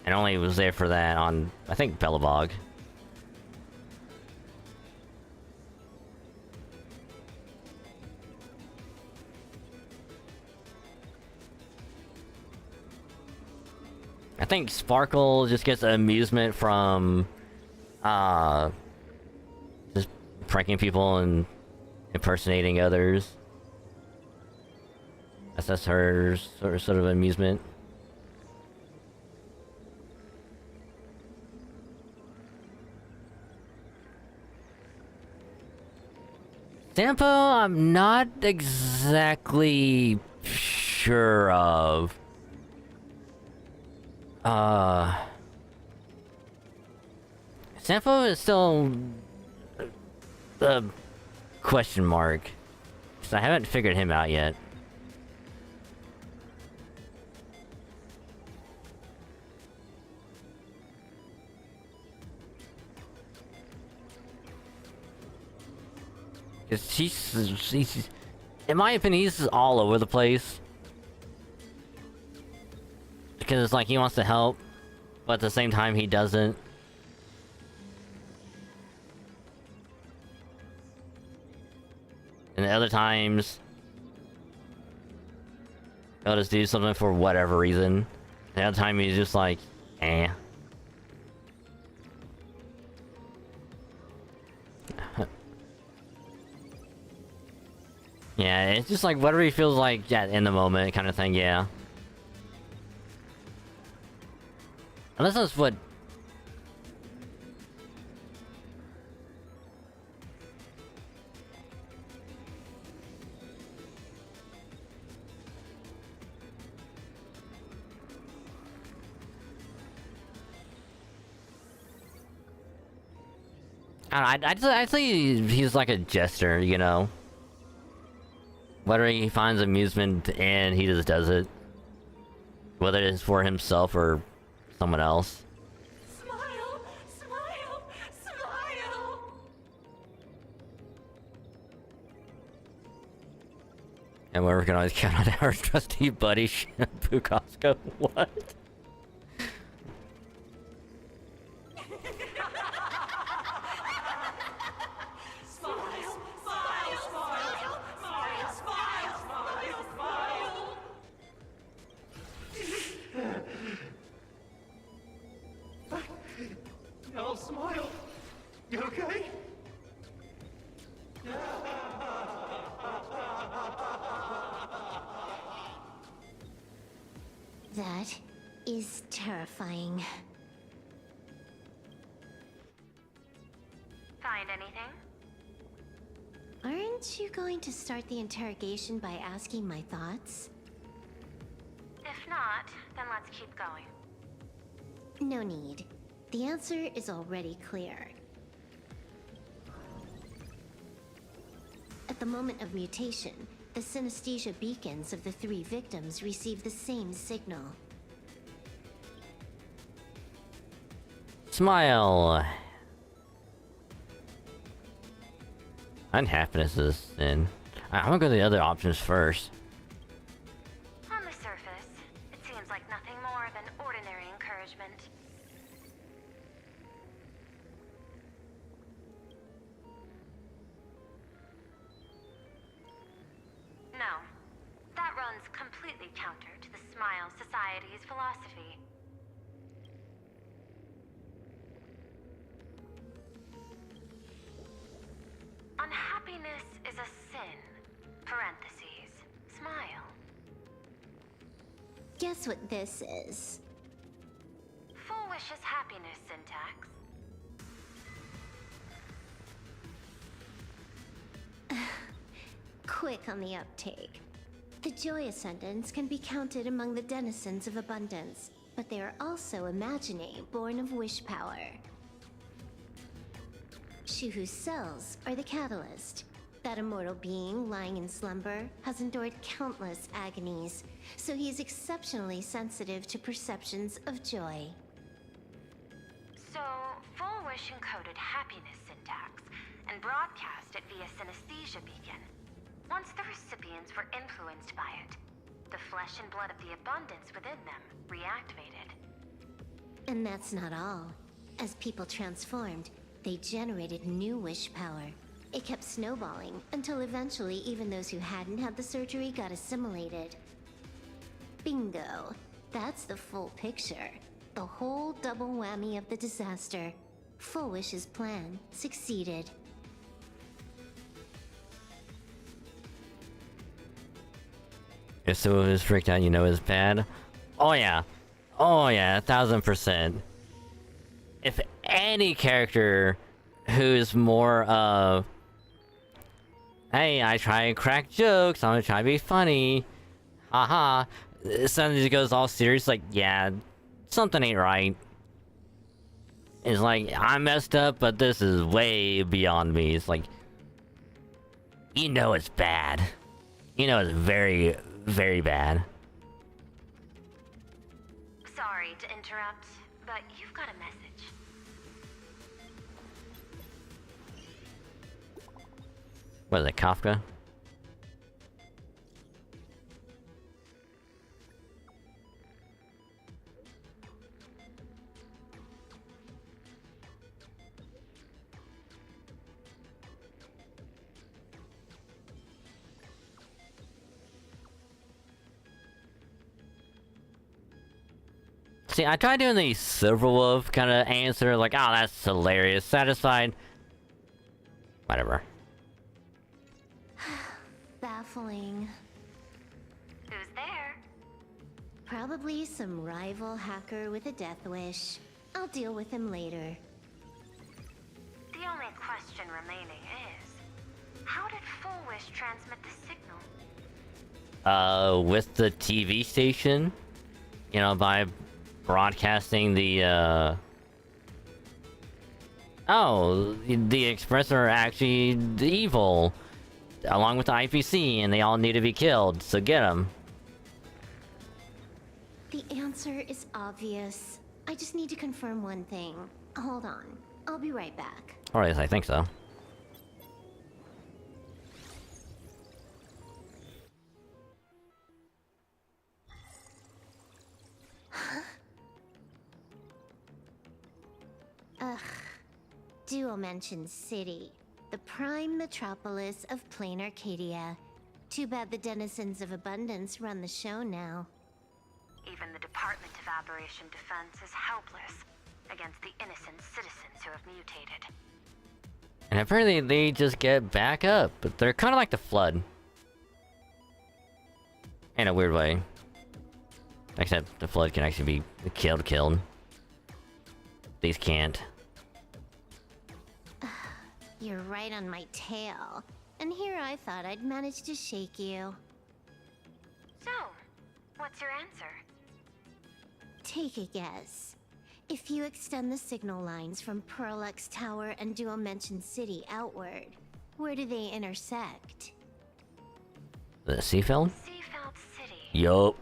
And only was there for that on, I think, Belobog. I think Sparkle just gets amusement from, just pranking people and impersonating others. That's her sort of amusement. Sampo, I'm not exactly sure of. Sampo is still a question mark. 'Cause I haven't figured him out yet. Cause he's, in my opinion, he's all over the place. Because it's like he wants to help, but at the same time he doesn't. And other times, he'll just do something for whatever reason. The other time he's just like, eh. Yeah, it's just like whatever he feels like, yeah, in the moment kind of thing, yeah. Unless that's what... I don't know, I'd say he's like a jester, you know? Whether he finds amusement and he just does it. Whether it's for himself or someone else. Smile! Smile! Smile! And we can always count on our trusty buddy, Shampoo Costco. What? No, smile. You okay? That is terrifying. Find anything? Aren't you going to start the interrogation by asking my thoughts? If not, then let's keep going. No need. The answer is already clear. At the moment of mutation, the synesthesia beacons of the 3 victims receive the same signal. Smile. Unhappiness is in. I'm gonna go to the other options first. On the surface, it seems like nothing more than ordinary encouragement. No, that runs completely counter to the Smile Society's philosophy. Unhappiness is a sin. Parentheses. Smile. Guess what this is? Full wish is happiness syntax. quick on the uptake. The Joy Ascendants can be counted among the denizens of abundance, but they are also imaginae born of wish power. Shuhu's cells are the catalyst. That immortal being lying in slumber has endured countless agonies, so he is exceptionally sensitive to perceptions of joy. So, Full Wish encoded happiness syntax and broadcast it via synesthesia beacon. Once the recipients were influenced by it, the flesh and blood of the abundance within them reactivated. And that's not all. As people transformed, they generated new wish power. It kept snowballing until eventually even those who hadn't had the surgery got assimilated. Bingo. That's the full picture. The whole double whammy of the disaster. Full Wish's plan succeeded. If someone is freaked out, you know it's bad. Oh yeah. Oh yeah, 1000%. If any character who's more of, hey, I try and crack jokes, I'm gonna try to be funny, haha, suddenly goes all serious, like, yeah, something ain't right. It's like, I messed up, but this is way beyond me. It's like, you know it's bad. You know it's very, very bad. Sorry to interrupt, but you've got a message. What is it, Kafka? See, I tried doing the Silverwolf kind of answer, like, oh, that's hilarious, satisfied. Whatever. Baffling. Who's there? Probably some rival hacker with a death wish. I'll deal with him later. The only question remaining is, how did Full Wish transmit the signal? With the TV station, you know, by broadcasting the, oh, the Express are actually evil, along with the IPC, and they all need to be killed, so get them. The answer is obvious. I just need to confirm one thing. Hold on. I'll be right back. Or at least I think so. Ugh. Duo mentioned City, the prime metropolis of Planarcadia. Too bad the denizens of abundance run the show now. Even the Department of Aberration Defense is helpless against the innocent citizens who have mutated. And apparently they just get back up, but they're kind of like the Flood. In a weird way. Except the Flood can actually be killed. These can't. You're right on my tail. And here I thought I'd manage to shake you. So, what's your answer? Take a guess. If you extend the signal lines from Pearl X Tower and Duo Mention City outward, where do they intersect? The Seafeld? Seafeld City. Yup.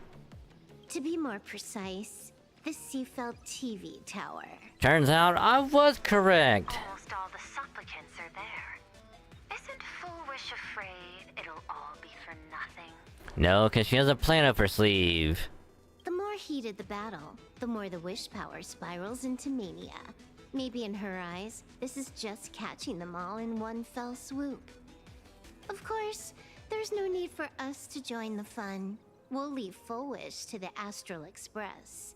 To be more precise, the Seafeld TV Tower. Turns out I was correct. Almost all the supplicants are there. Isn't Full Wish afraid it'll all be for nothing? No, because she has a plan up her sleeve. The more heated the battle, the more the wish power spirals into mania. Maybe in her eyes, this is just catching them all in one fell swoop. Of course, there's no need for us to join the fun. We'll leave Full Wish to the Astral Express.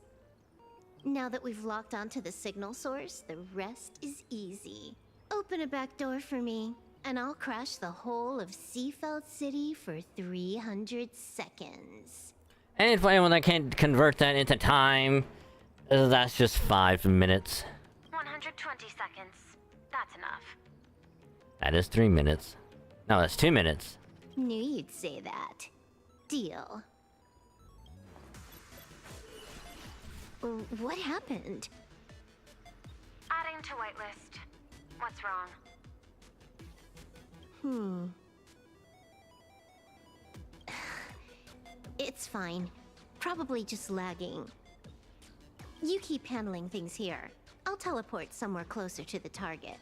Now that we've locked onto the signal source, the rest is easy. Open a back door for me, and I'll crash the whole of Seafeld City for 300 seconds. And for anyone that can't convert that into time, that's just 5 minutes. 120 seconds. That's enough. That is 3 minutes. No, that's 2 minutes. Knew you'd say that. Deal. What happened? Adding to whitelist. What's wrong? It's fine. Probably just lagging. You keep handling things here. I'll teleport somewhere closer to the target.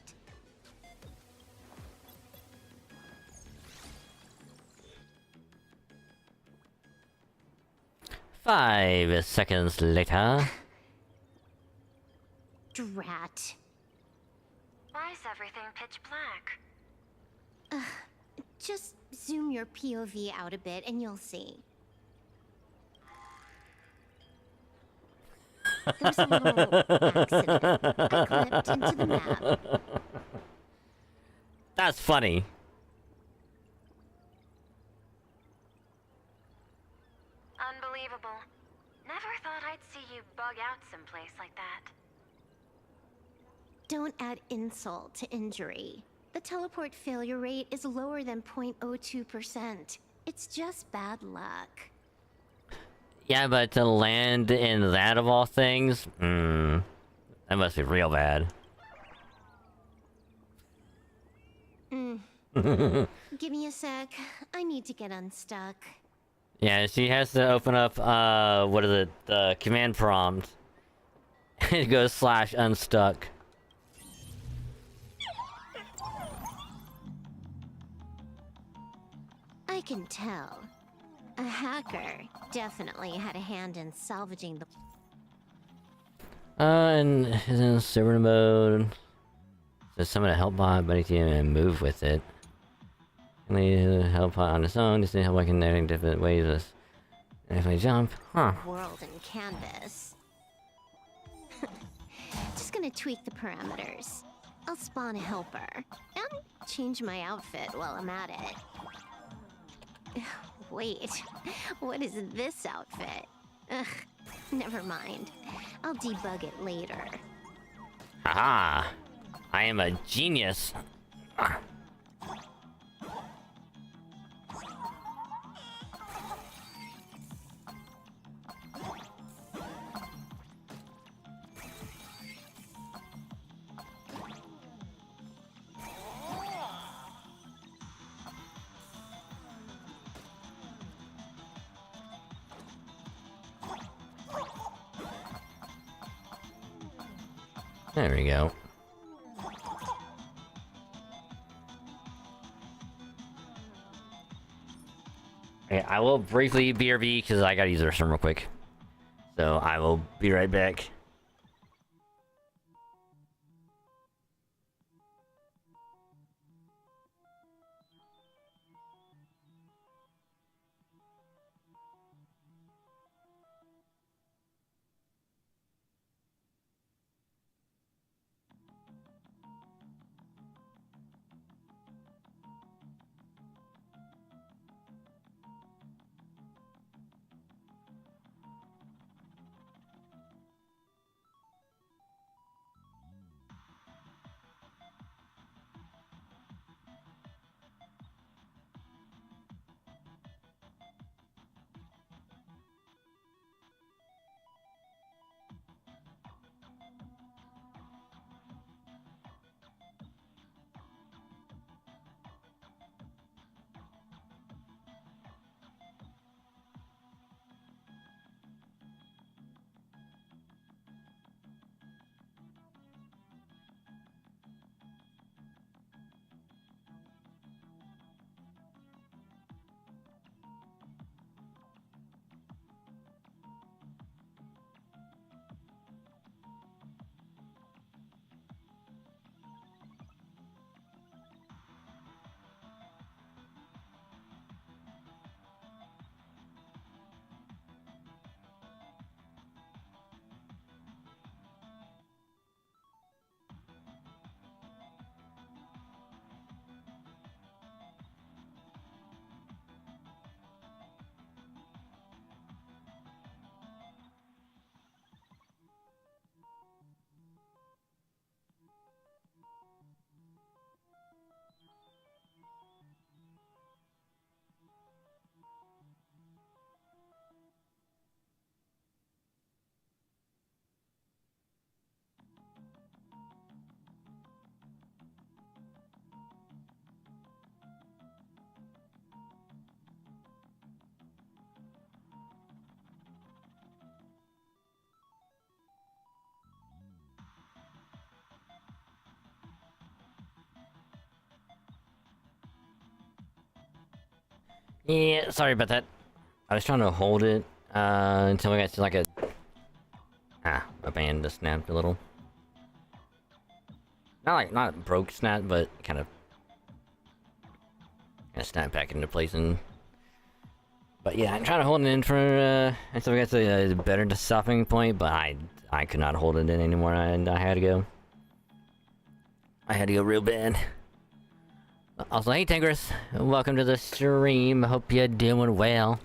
Five seconds later. Drat. Why is everything pitch black? Just zoom your POV out a bit and you'll see. There's a little accident. I clipped into the map. That's funny. Unbelievable. Never thought I'd see you bug out someplace like that. Don't add insult to injury. The teleport failure rate is lower than 0.02%. It's just bad luck. Yeah, but to land in that of all things, that must be real bad. Give me a sec. I need to get unstuck. Yeah, she has to open up, what is it, the command prompt. It goes /unstuck. I can tell. A hacker definitely had a hand in salvaging the... And is in server mode. Says summon a help bot, but he can move with it. Only help bot on its own, just help I can in different ways. And if I jump, huh. World and canvas. Just gonna tweak the parameters. I'll spawn a helper. And change my outfit while I'm at it. Wait, what is this outfit? Ugh, never mind. I'll debug it later. Haha! I am a genius! There we go. Okay, I will briefly BRB because I gotta use the restroom real quick. So I will be right back. Yeah, sorry about that. I was trying to hold it until I got to like a... Ah, my band just snapped a little. Not broke snap, but kind of snapped back into place. And but yeah, I'm trying to hold it in for until we got to a better stopping point, but I could not hold it in anymore, and I had to go. I had to go real bad. Also, hey Tigris, welcome to the stream. Hope you're doing well.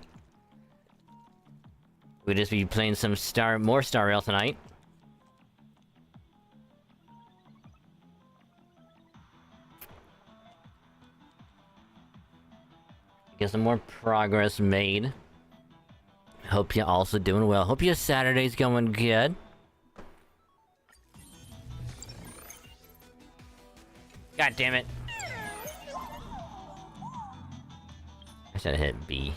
We'll just be playing some more Star Rail tonight. Get some more progress made. Hope you're also doing well. Hope your Saturday's going good. God damn it. I should have hit B.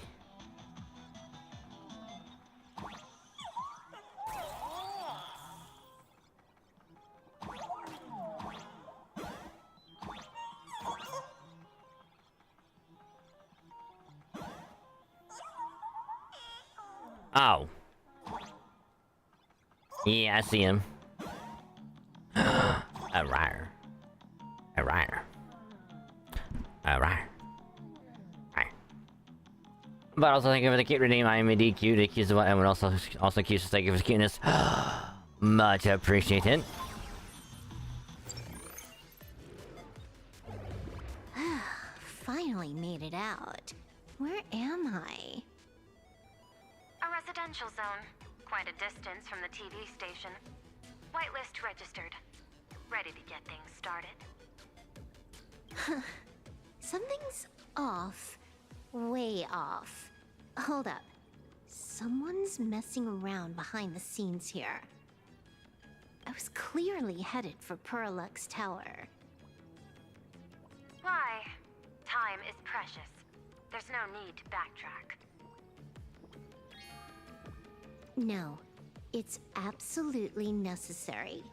Oh. Yeah, I see him. Alright. Alright. Alright. But also thank you for the cute redeem. I am indeed cute. It cute, and also cute. So thank you for the cuteness. Much appreciated. Finally made it out. Where am I? A residential zone. Quite a distance from the TV station. Whitelist registered. Ready to get things started. Something's off. Way off. Hold up. Someone's messing around behind the scenes here. I was clearly headed for Perlux Tower. Why? Time is precious. There's no need to backtrack. No, it's absolutely necessary.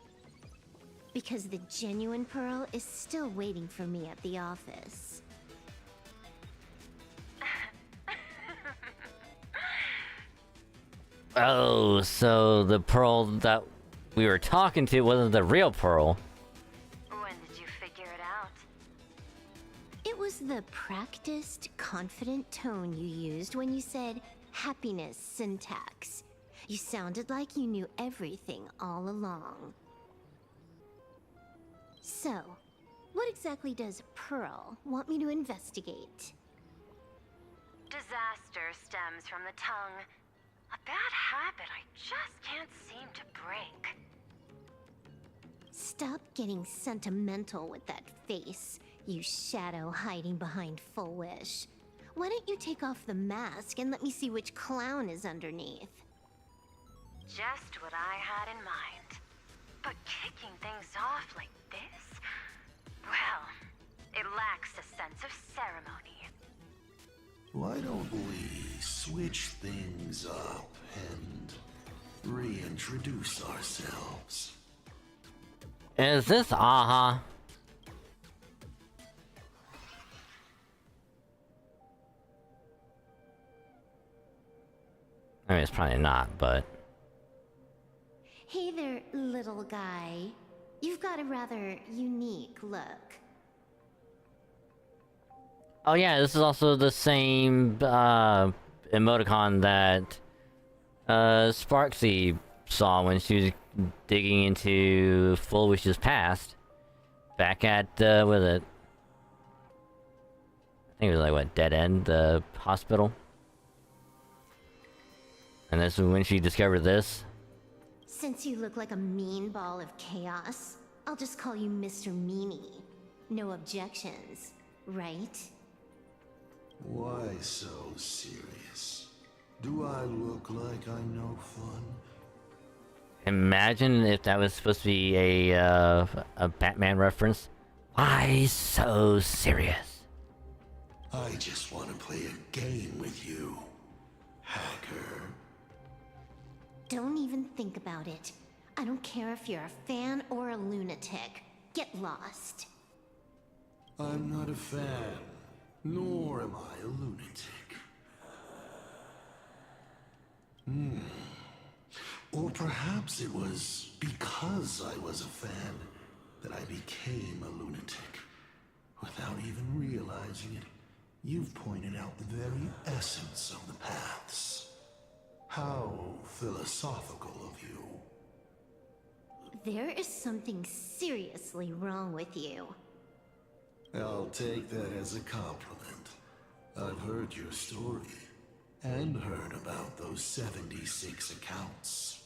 Because the genuine Pearl is still waiting for me at the office. Oh, so the Pearl that we were talking to wasn't the real Pearl. When did you figure it out? It was the practiced, confident tone you used when you said happiness syntax. You sounded like you knew everything all along. So, what exactly does Pearl want me to investigate? Disaster stems from the tongue. A bad habit I just can't seem to break. Stop getting sentimental with that face, you shadow hiding behind Full Wish. Why don't you take off the mask and let me see which clown is underneath? Just what I had in mind. But kicking things off like this? Well, it lacks a sense of ceremony. Why don't we switch things up and reintroduce ourselves? Is this Aha? I mean, it's probably not, but... Hey there, little guy. You've got a rather unique look. Oh yeah, this is also the same emoticon that Sparksy saw when she was digging into Full Wish's past. Back at with it. I think it was like what, Dead End, the hospital. And this is when she discovered this. Since you look like a mean ball of chaos, I'll just call you Mr. Meanie. No objections, right? Why so serious? Do I look like I'm no fun? Imagine if that was supposed to be a Batman reference. Why so serious? I just want to play a game with you, hacker. Don't even think about it. I don't care if you're a fan or a lunatic. Get lost. I'm not a fan, nor am I a lunatic. Or perhaps it was because I was a fan that I became a lunatic. Without even realizing it, you've pointed out the very essence of the paths. How philosophical of you. There is something seriously wrong with you. I'll take that as a compliment. I've heard your story, and heard about those 76 accounts.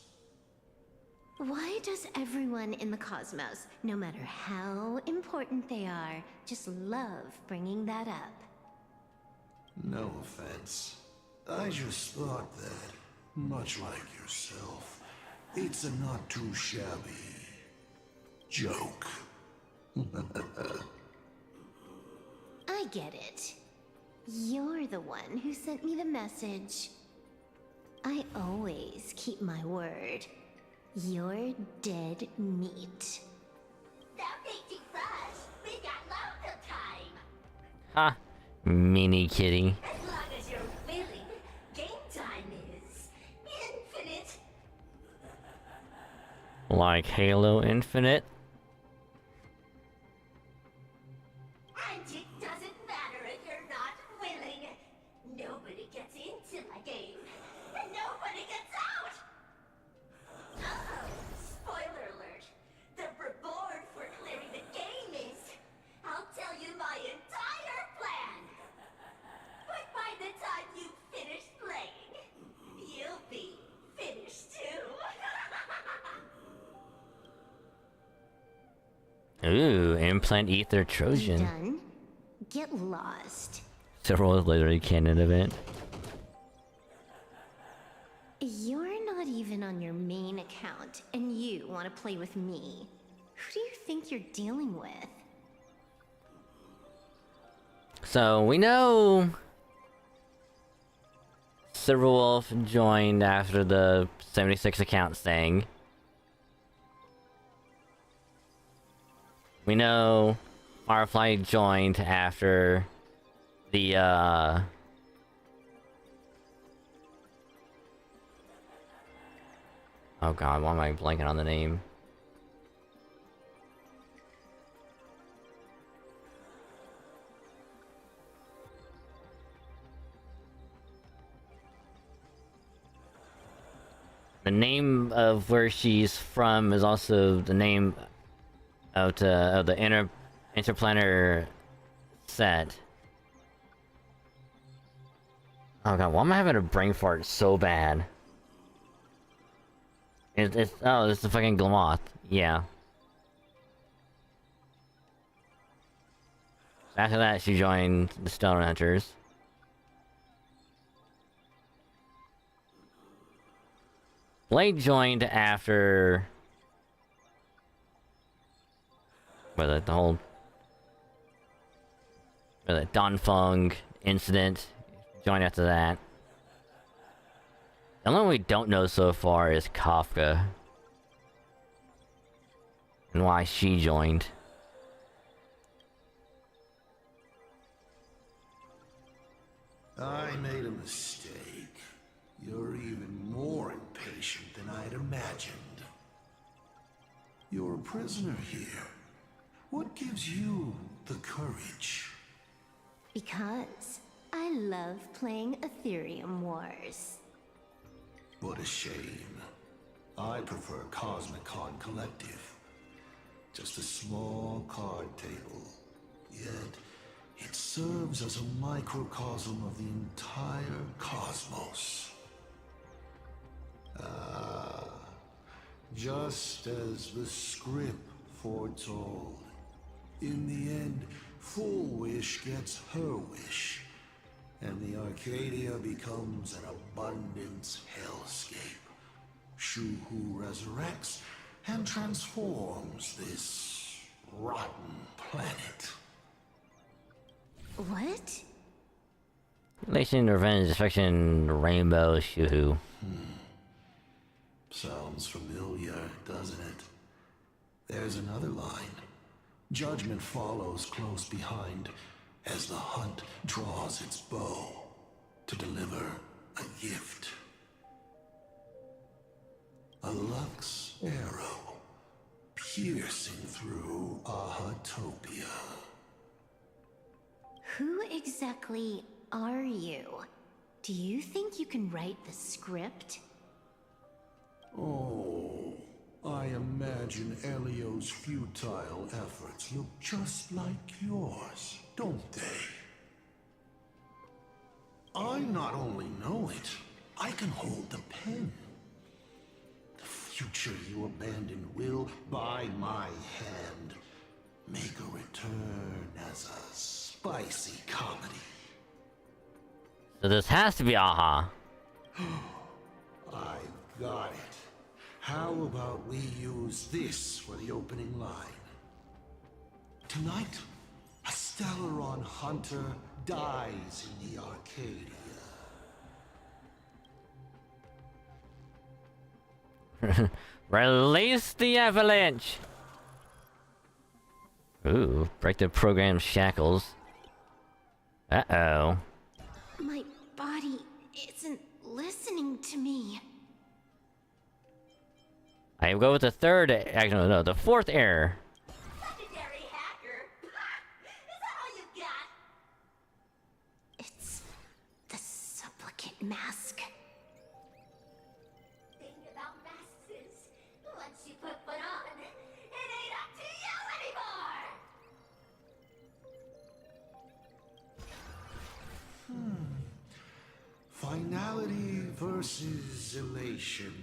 Why does everyone in the cosmos, no matter how important they are, just love bringing that up? No offense. I just thought that, much like yourself, it's a not too shabby joke. I get it. You're the one who sent me the message. I always keep my word. You're dead meat. Stop making fuss. We got loads of time. Ha! Mini kitty. As long as you're willing, game time is infinite. Like Halo Infinite? And it doesn't matter if you're not willing. Nobody gets into my game, and nobody gets out. Uh-oh, spoiler alert. The reward for clearing the game is, I'll tell you my entire plan. But by the time you finish playing, you'll be finished too. Ooh, implant ether Trojan. Done? Get lost. Several literary canon event. You're not even on your main account, and you want to play with me. Who do you think you're dealing with? So we know Silverwolf joined after the 76 accounts thing. We know Firefly joined after the oh god, why am I blanking on the name? The name of where she's from is also the name of the interplanar set. Oh god, why am I having a brain fart so bad? It's the fucking Glamoth. Yeah. After that, she joined the Stone Hunters. Blade joined after the whole Donfeng incident. Joined after that. The only one we don't know so far is Kafka. And why she joined. I made a mistake. You're even more impatient than I'd imagined. You're a prisoner here. What gives you the courage? Because I love playing Ethereum Wars. What a shame. I prefer Cosmic Con Collective. Just a small card table. Yet, it serves as a microcosm of the entire cosmos. Just as the script foretold. In the end, Full Wish gets her wish, and the Arcadia becomes an abundance hellscape. Shu-Hu resurrects and transforms this rotten planet. What? Elation Revenge Affection Rainbow Shu-Hu. Sounds familiar, doesn't it? There's another line. Judgment follows close behind as the hunt draws its bow to deliver a gift. A Lux arrow, piercing through Ahatopia. Who exactly are you? Do you think you can write the script? Oh, I imagine Elio's futile efforts look just like yours, don't they? I not only know it, I can hold the pen. The future you abandoned will, by my hand, make a return as a spicy comedy. So this has to be Aha. I've got it. How about we use this for the opening line? Tonight, a Stellaron hunter dies in the Arcadia. Release the avalanche! Ooh, break the program's shackles. Uh-oh. My body isn't listening to me. I go with the third, actually no, the fourth error. Legendary hacker? Is that all you got? It's the supplicant mask. Thing about masks is, once you put one on, it ain't up to you anymore! Finality versus elation.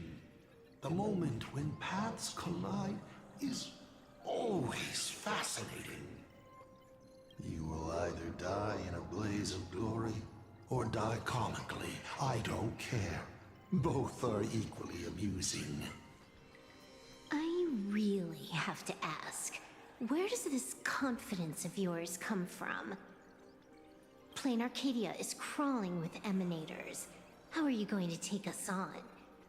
The moment when paths collide is always fascinating. You will either die in a blaze of glory or die comically. I don't care. Both are equally amusing. I really have to ask, where does this confidence of yours come from? Planarcadia is crawling with emanators. How are you going to take us on?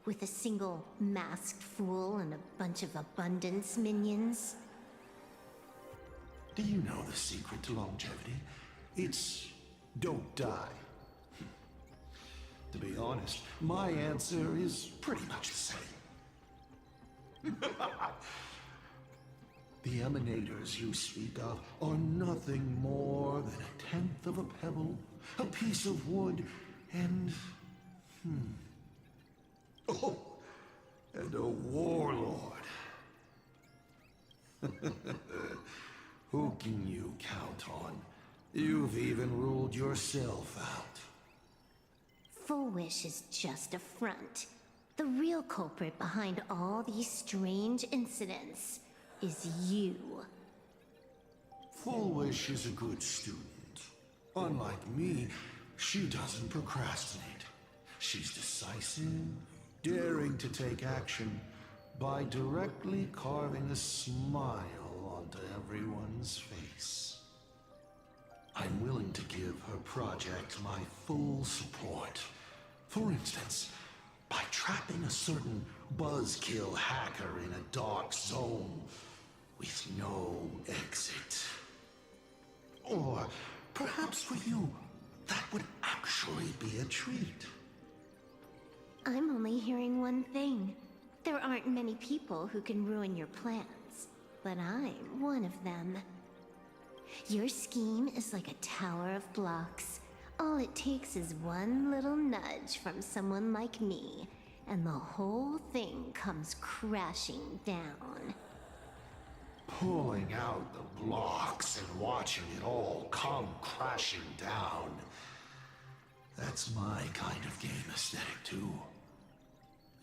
With a single masked fool and a bunch of abundance minions? Do you know the secret to longevity? It's don't die. To be honest, my answer is pretty much the same. The emanators you speak of are nothing more than a tenth of a pebble, a piece of wood, and... Oh, and a warlord. Who can you count on? You've even ruled yourself out. Full Wish is just a front. The real culprit behind all these strange incidents is you. Full Wish is a good student. Unlike me, she doesn't procrastinate. She's decisive, daring to take action by directly carving a smile onto everyone's face. I'm willing to give her project my full support. For instance, by trapping a certain buzzkill hacker in a dark zone with no exit. Or perhaps for you, that would actually be a treat. I'm only hearing one thing. There aren't many people who can ruin your plans, but I'm one of them. Your scheme is like a tower of blocks. All it takes is one little nudge from someone like me, and the whole thing comes crashing down. Pulling out the blocks and watching it all come crashing down. That's my kind of game aesthetic, too.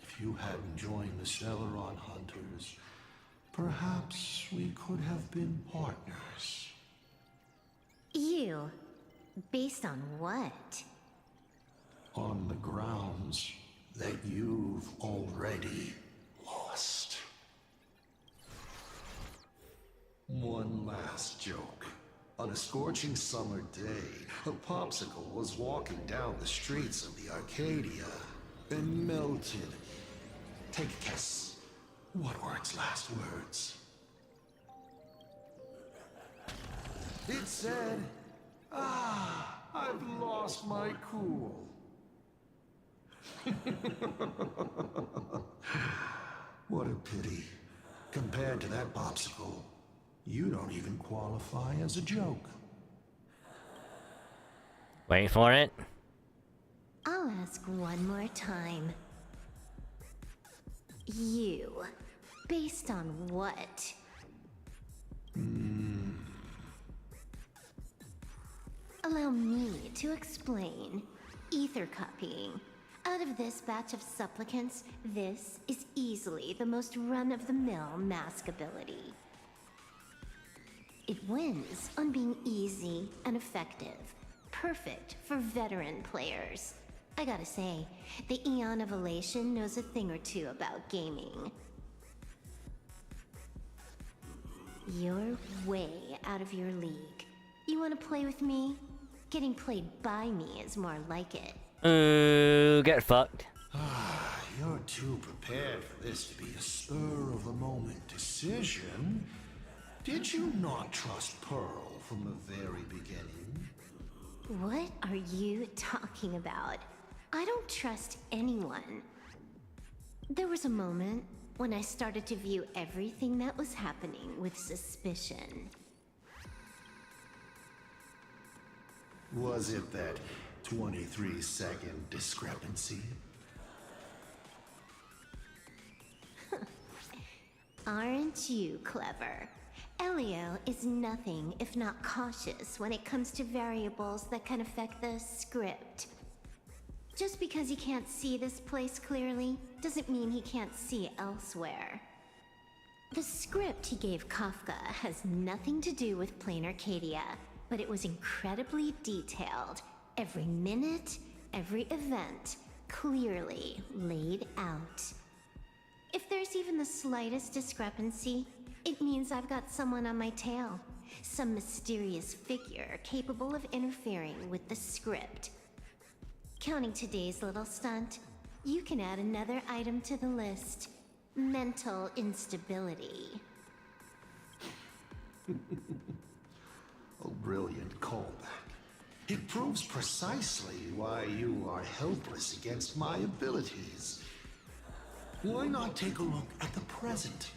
If you hadn't joined the Stellaron Hunters, perhaps we could have been partners. You? Based on what? On the grounds that you've already lost. One last joke. On a scorching summer day, a popsicle was walking down the streets of the Arcadia and melted. Take a guess. What were its last words? It said, "Ah, I've lost my cool." What a pity. Compared to that popsicle, you don't even qualify as a joke. Wait for it. I'll ask one more time. You, based on what? Allow me to explain. Ether copying. Out of this batch of supplicants, this is easily the most run-of-the-mill mask ability. It wins on being easy and effective. Perfect for veteran players. I gotta say, the Eon of Elation knows a thing or two about gaming. You're way out of your league. You wanna play with me? Getting played by me is more like it. Get fucked. You're too prepared for this to be a spur-of-the-moment decision. Did you not trust Pearl from the very beginning? What are you talking about? I don't trust anyone. There was a moment when I started to view everything that was happening with suspicion. Was it that 23-second discrepancy? Aren't you clever? Elio is nothing if not cautious when it comes to variables that can affect the script. Just because he can't see this place clearly, doesn't mean he can't see elsewhere. The script he gave Kafka has nothing to do with Planarcadia, but it was incredibly detailed. Every minute, every event, clearly laid out. If there's even the slightest discrepancy, it means I've got someone on my tail. Some mysterious figure capable of interfering with the script. Counting today's little stunt, you can add another item to the list. Mental instability. A brilliant callback. It proves precisely why you are helpless against my abilities. Why not take a look at the present?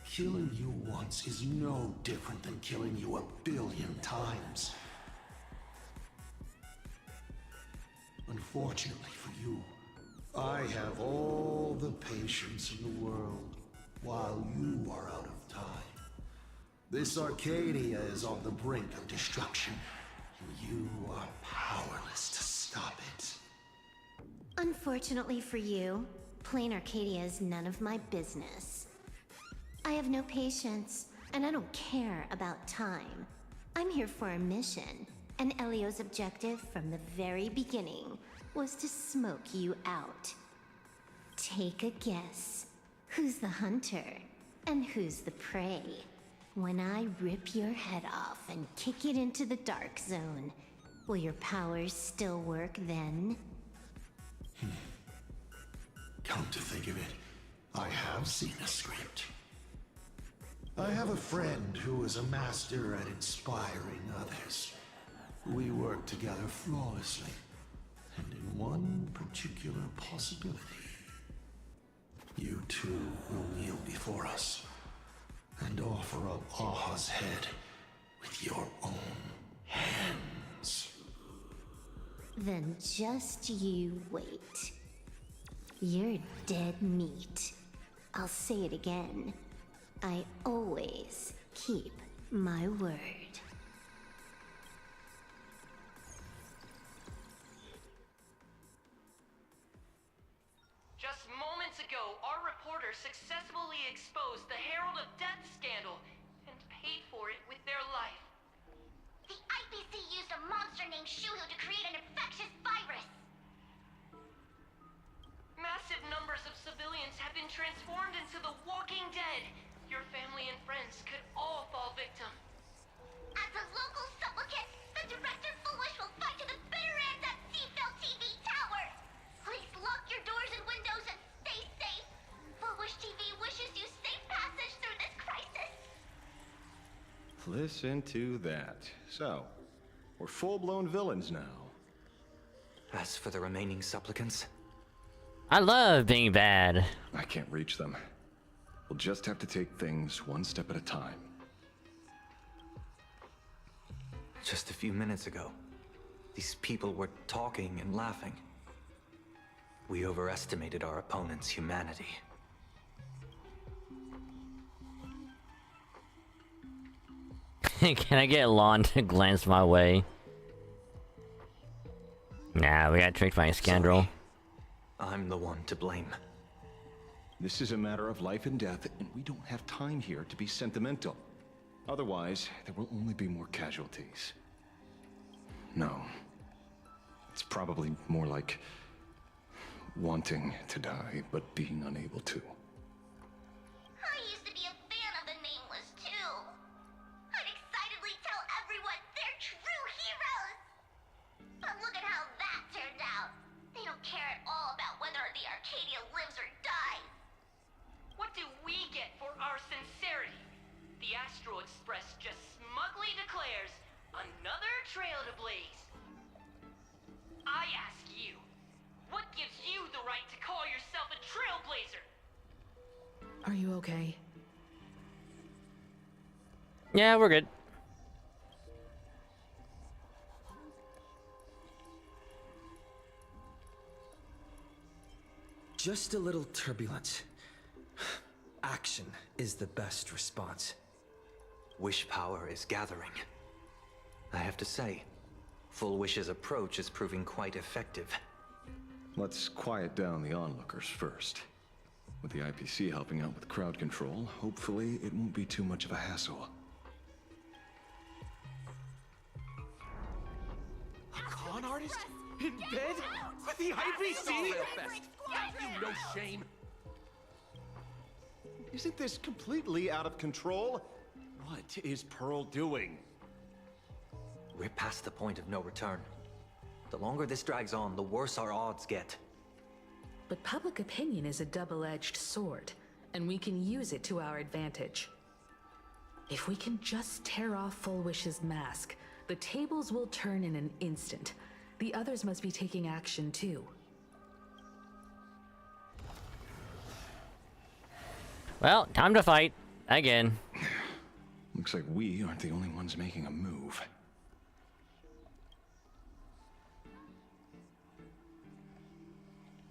Killing you once is no different than killing you 1 billion times. Unfortunately for you, I have all the patience in the world, while you are out of time. This Arcadia is on the brink of destruction, and you are powerless to stop it. Unfortunately for you, Planarcadia is none of my business. I have no patience, and I don't care about time. I'm here for a mission, and Elio's objective from the very beginning was to smoke you out. Take a guess. Who's the hunter, and who's the prey? When I rip your head off and kick it into the dark zone, will your powers still work then? Come to think of it, I have seen a script. I have a friend who is a master at inspiring others. We work together flawlessly, and in one particular possibility. You two will kneel before us, and offer up Aha's head with your own hands. Then just you wait. You're dead meat. I'll say it again. I always keep my word. Just moments ago, our reporter successfully exposed the Herald of Death scandal and paid for it with their life. The IPC used a monster named Shuhu to create an infectious virus. Massive numbers of civilians have been transformed into the Walking Dead. Your family and friends could all fall victim. As a local supplicant, the Director Foolish will fight to the bitter end at Seafell TV Tower. Please lock your doors and windows and stay safe. Foolish TV wishes you safe passage through this crisis. Listen to that. So, we're full-blown villains now. As for the remaining supplicants, I love being bad. I can't reach them. We'll just have to take things one step at a time. Just a few minutes ago, these people were talking and laughing. We overestimated our opponent's humanity. Can I get Lon to glance my way? Nah, we got tricked by a scoundrel. Sorry. I'm the one to blame. This is a matter of life and death, and we don't have time here to be sentimental. Otherwise, there will only be more casualties. No. It's probably more like wanting to die, but being unable to. I used to be a fan of the Nameless, too. I'd excitedly tell everyone they're true heroes. But look at how that turned out. They don't care at all about whether the Arcadia lives or dies. What do we get for our sincerity? The Astral Express just smugly declares another trail to blaze. I ask you, what gives you the right to call yourself a trailblazer? Are you okay? Yeah, we're good. Just a little turbulence. Action is the best response. Wish power is gathering. I have to say, Full Wish's approach is proving quite effective. Let's quiet down the onlookers first. With the IPC helping out with crowd control, hopefully it won't be too much of a hassle. A con artist? In bed? With the IPC? You no shame. Isn't this completely out of control? What is Pearl doing? We're past the point of no return. The longer this drags on, the worse our odds get. But public opinion is a double-edged sword, and we can use it to our advantage. If we can just tear off Full Wish's mask, the tables will turn in an instant. The others must be taking action too. Well, time to fight. Again. Looks like we aren't the only ones making a move.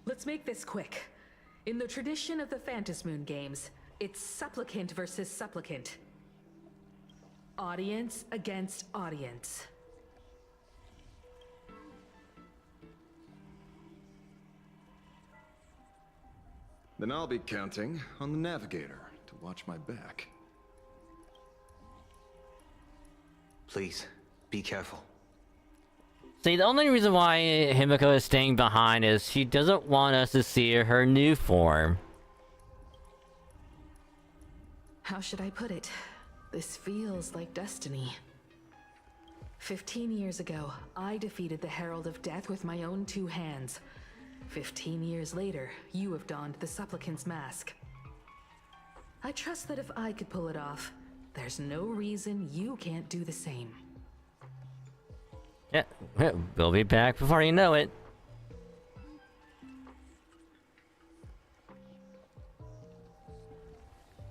Let's make this quick. In the tradition of the Phantasm Moon games, it's supplicant versus supplicant. Audience against audience. Then I'll be counting on the navigator to watch my back. Please, be careful. See, the only reason why Himiko is staying behind is she doesn't want us to see her new form. How should I put it? This feels like destiny. 15 years ago, I defeated the Herald of Death with my own two hands. 15 years later, you have donned the supplicant's mask. I trust that if I could pull it off, there's no reason you can't do the same. Yeah, we'll be back before you know it.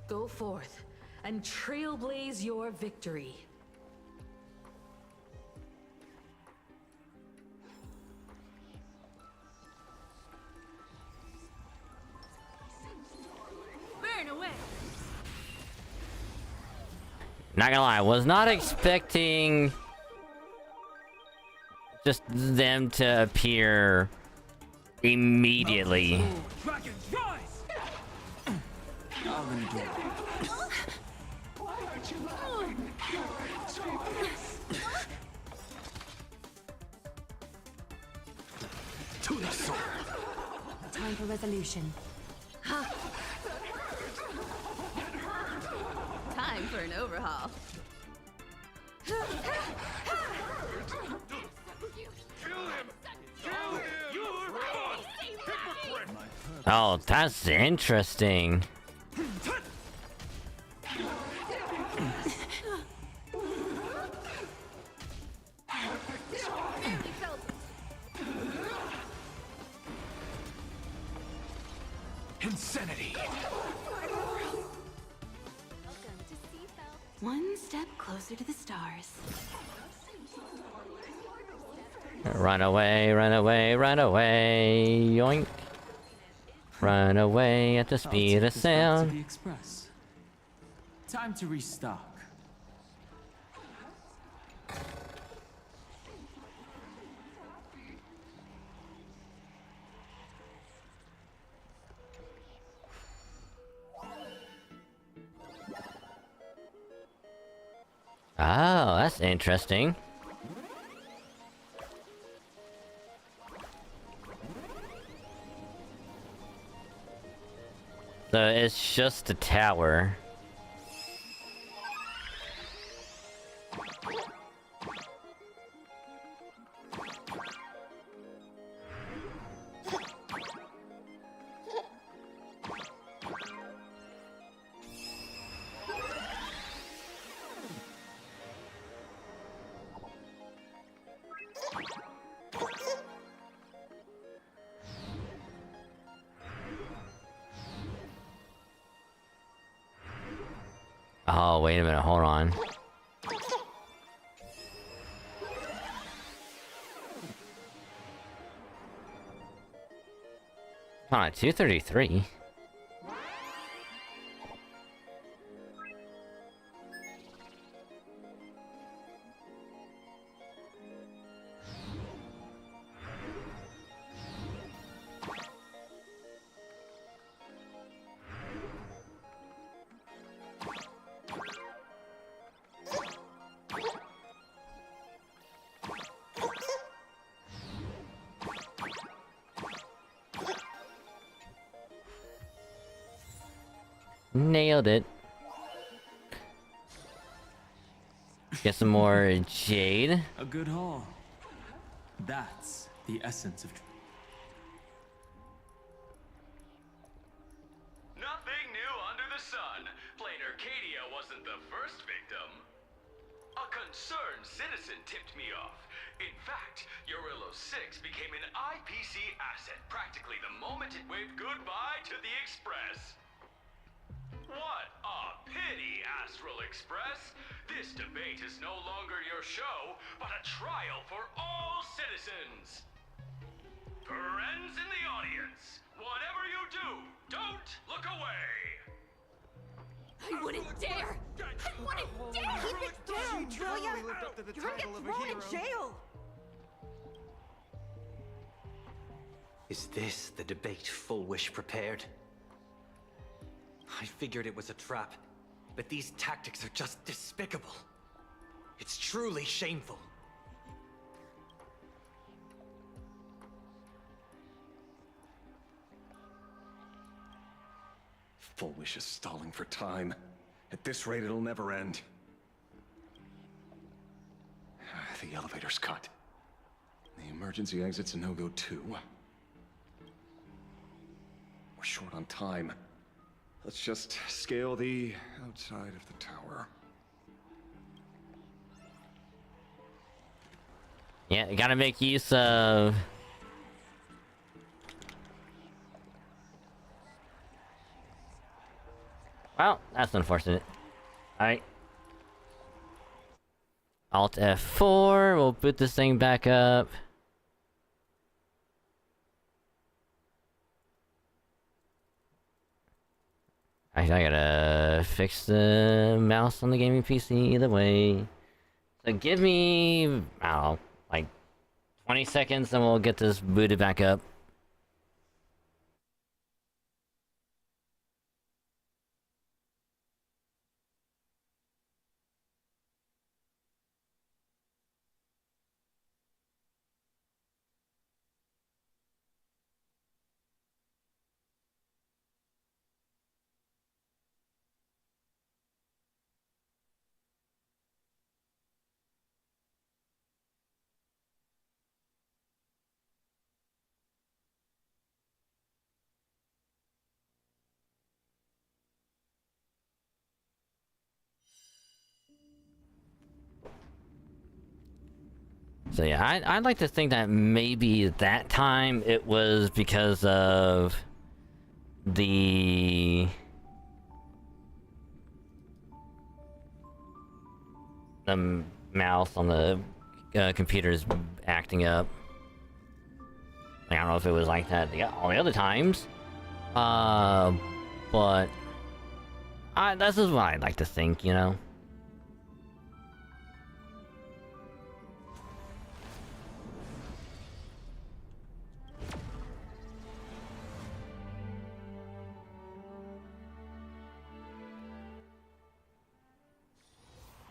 Go forth and trailblaze your victory. Burn away. Not gonna lie, I was not expecting just them to appear immediately. Dragon's rise! Why aren't you laughing? To the sword! Time for resolution. Time for an overhaul. Oh, that's interesting. Insanity! One step closer to the stars. Run away, run away, run away, yoink. Run away at the speed of To sound. the express. Time to restock. Oh, that's interesting. So it's just a tower. Oh, wait a minute, hold on. Hold on, 233? Nailed it. Get some more jade. A good haul. That's the essence of. Nothing new under the sun. Planarcadia wasn't the first victim. A concerned citizen tipped me off. In fact, Eurillo 6 became an IPC asset practically the moment it waved goodbye to the Express. What a pity, Astral Express! This debate is no longer your show, but a trial for all citizens! Friends in the audience, whatever you do, don't look away! I wouldn't dare! I wouldn't dare! Keep it down, Julia! You're gonna get thrown in jail! Is this the debate Full Wish prepared? I figured it was a trap, but these tactics are just despicable. It's truly shameful. Full Wish is stalling for time. At this rate, it'll never end. The elevator's cut. The emergency exit's a no-go too. We're short on time. Let's just scale the outside of the tower. Yeah, gotta make use of... Well, that's unfortunate. Alright. Alt F4, we'll boot this thing back up. I gotta fix the mouse on the gaming PC either way. So give me, I don't know, like 20 seconds and we'll get this booted back up. So yeah, I'd like to think that maybe that time it was because of the mouse on the computer's acting up. I don't know if it was like that all the other times. But this is what I like to think, you know.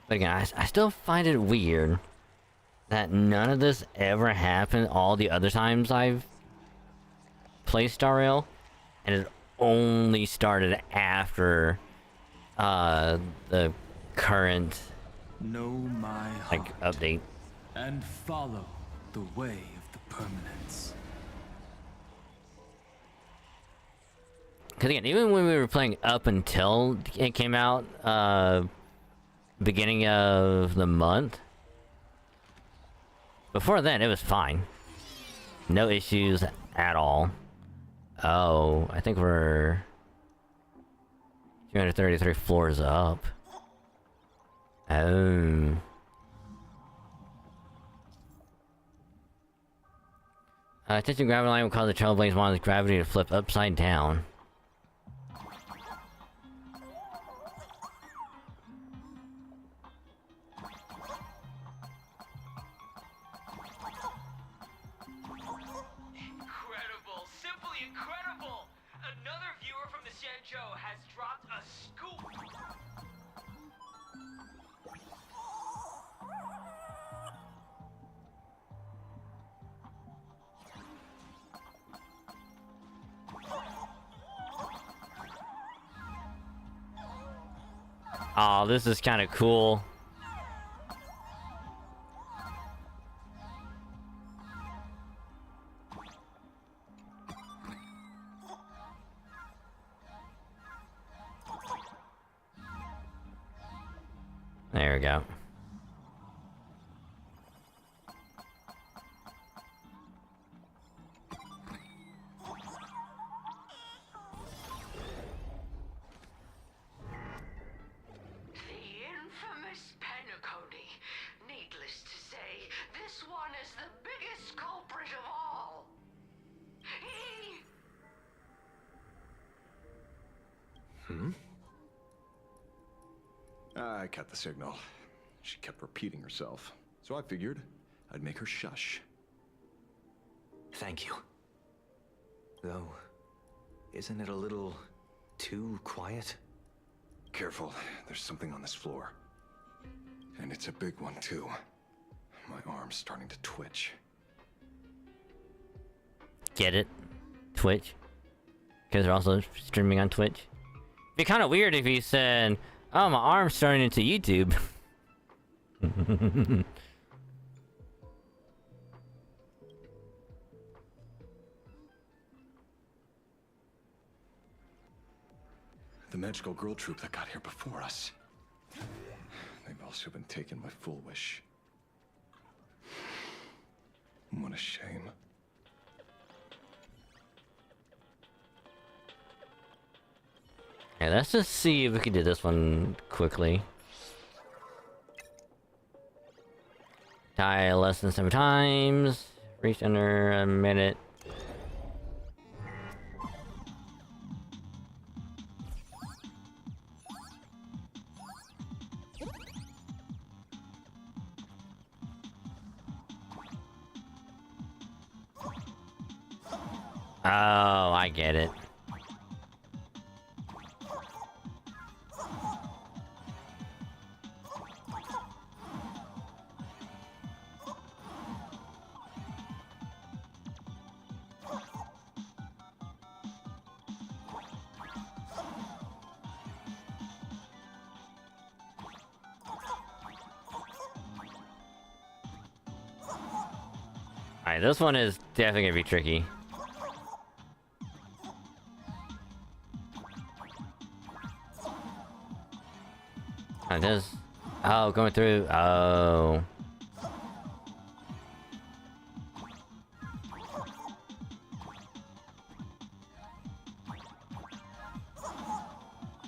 But again, I still find it weird that none of this ever happened all the other times I've played Star Rail, and it only started after the current know my like update. And follow the way of the permanence. Because again, even when we were playing up until it came out, beginning of the month, before then it was fine. No issues at all. Oh, I think we're 233 floors up. Oh. Touching gravity line will cause the Trailblaze model's gravity to flip upside down. Incredible! Simply incredible! Another viewer from the Shenzhou has dropped a scoop! Oh, this is kind of cool. There we go. Needless to say, this one is the biggest culprit of all. I cut the signal. She kept repeating herself, so I figured I'd make her shush. Thank you. Though, isn't it a little too quiet? Careful, there's something on this floor. And it's a big one, too. My arm's starting to twitch. Get it? Twitch? Because they're also streaming on Twitch? It'd be kind of weird if you said, oh, my arm's starting into YouTube. The magical girl troop that got here before us. They've also been taken by Full Wish. What a shame. Okay, let's just see if we can do this one quickly. Die less than 7 times. Reach under a minute. Oh, I get it. Alright, this one is definitely gonna be tricky. Oh, this. Oh, going through. Oh.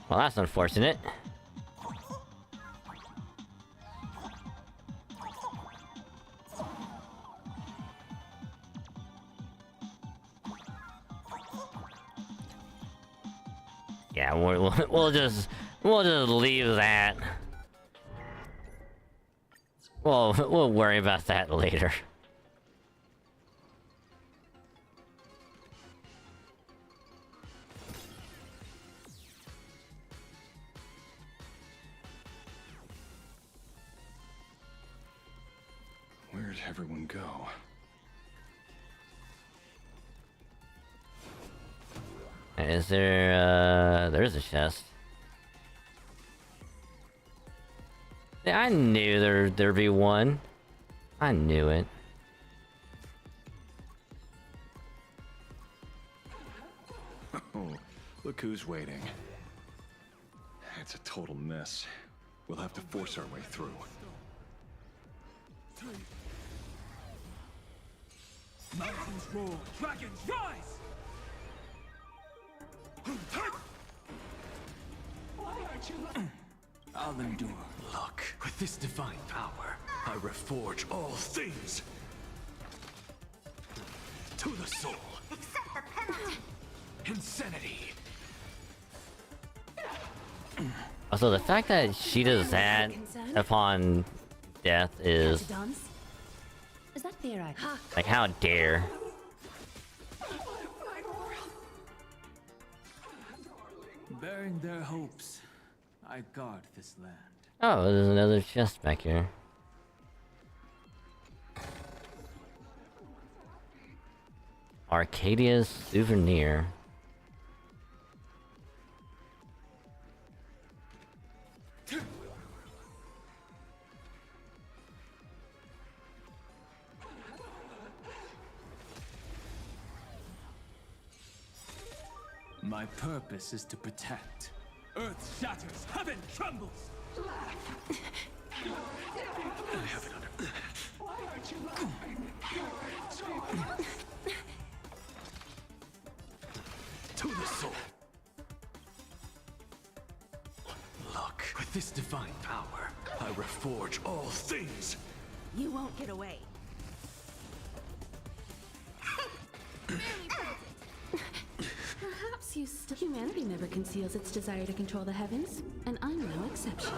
Well, that's unfortunate. Yeah, we'll just leave that. We'll worry about that later. Where'd everyone go? Is there, there's a chest. Yeah, I knew there'd be one. I knew it. Oh, look who's waiting. It's a total mess. We'll have to force our way through. Mountains roar, dragons rise! I'll endure. Look, with this divine power, I reforge all things. To the soul. Accept the penalty. Insanity. Also, the fact that she does that upon death is Is that fair? like, how dare? Bearing their hopes, I guard this land. Oh, there's another chest back here. Arcadia's souvenir. My purpose is to protect. Earth shatters, heaven trembles! I have it under. Why aren't you laughing? To the soul. Look, with this divine power, I reforge all things. You won't get away. Perhaps you still. Humanity never conceals its desire to control the heavens, and I'm no exception.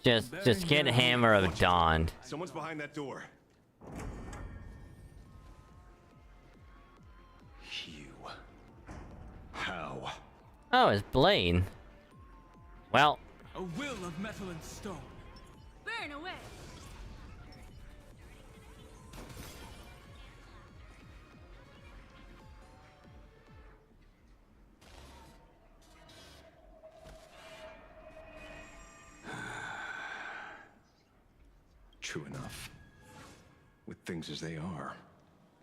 Just get Hammer of Dawn. Someone's behind that door. You. How? Oh, it's Blaine. Well, A will of metal and stone. Burn away! True enough. With things as they are,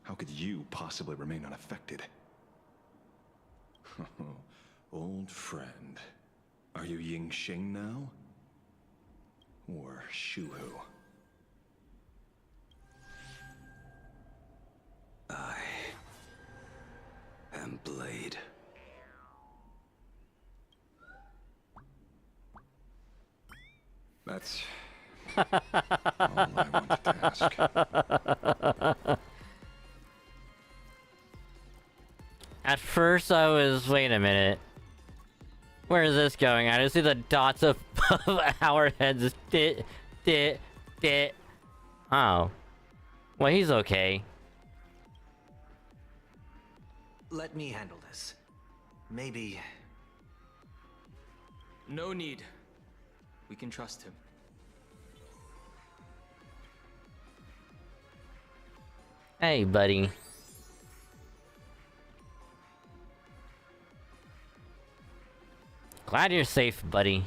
how could you possibly remain unaffected? Old friend. Are you Ying Xing now? Or Shuhu? I am Blade. That's all I wanted to ask. at first I was, wait a minute. Where is this going? I just see the dots of our heads. Oh. Well, he's okay. Let me handle this. Maybe... No need. We can trust him. Hey, buddy. Glad you're safe, buddy.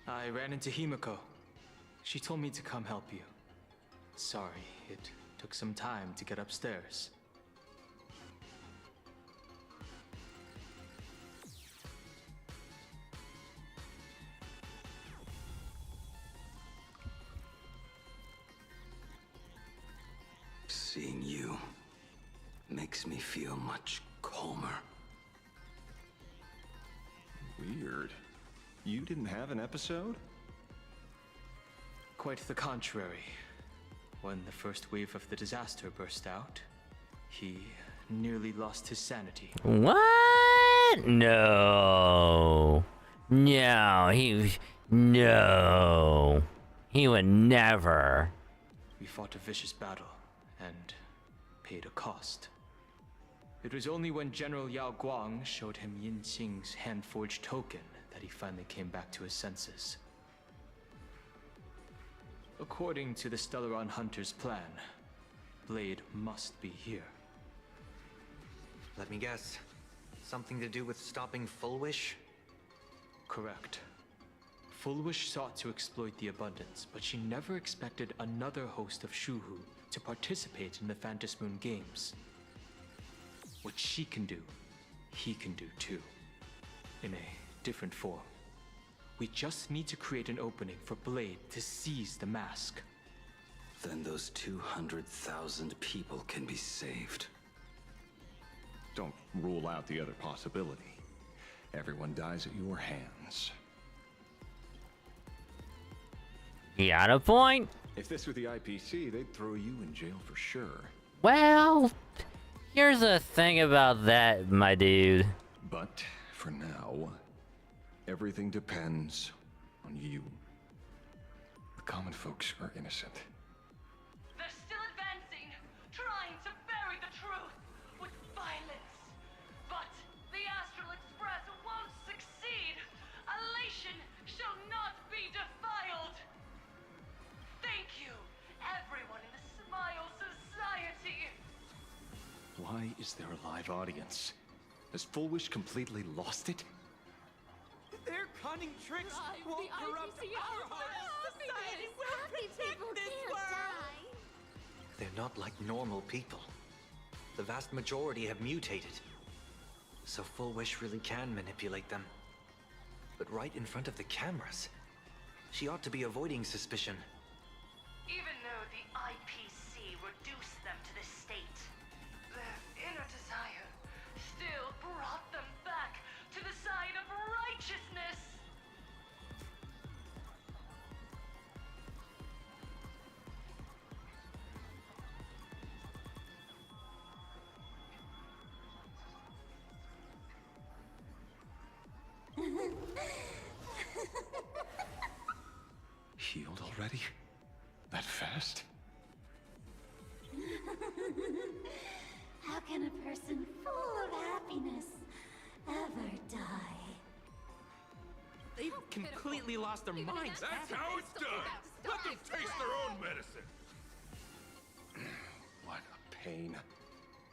I ran into Himiko. She told me to come help you. Sorry, it took some time to get upstairs. Seeing you makes me feel much calmer. Weird. You didn't have an episode? Quite the contrary. When the first wave of the disaster burst out, he nearly lost his sanity. What? No. No, he would never. We fought a vicious battle and paid a cost. It was only when General Yao Guang showed him Yin Qing's hand-forged token that he finally came back to his senses. According to the Stellaron Hunter's plan, Blade must be here. Let me guess. Something to do with stopping Full Wish? Correct. Full Wish sought to exploit the abundance, but she never expected another host of Shuhu to participate in the Phantom Moon Games. What she can do, he can do too. In a different form. We just need to create an opening for Blade to seize the mask. Then those 200,000 people can be saved. Don't rule out the other possibility. Everyone dies at your hands. You got a point. If this were the IPC, they'd throw you in jail for sure. Well, here's the thing about that, my dude. But for now, everything depends on you. The common folks are innocent. They're still advancing, trying to bury the truth with violence. But the Astral Express won't succeed. Elation shall not be defiled. Thank you, everyone in the Smile Society. Why is there a live audience? Has Full Wish completely lost it? Their cunning tricks won't corrupt our hearts. Society will protect this world. They're not like normal people. The vast majority have mutated. So Full Wish really can manipulate them. But right in front of the cameras, she ought to be avoiding suspicion. Even though the IPC reduced them to this state, their inner desire still brought them back to the side of righteousness. Healed already? That fast? How can a person full of happiness ever die? They've completely lost their minds. That's how it's done. Let them taste their own medicine. What a pain.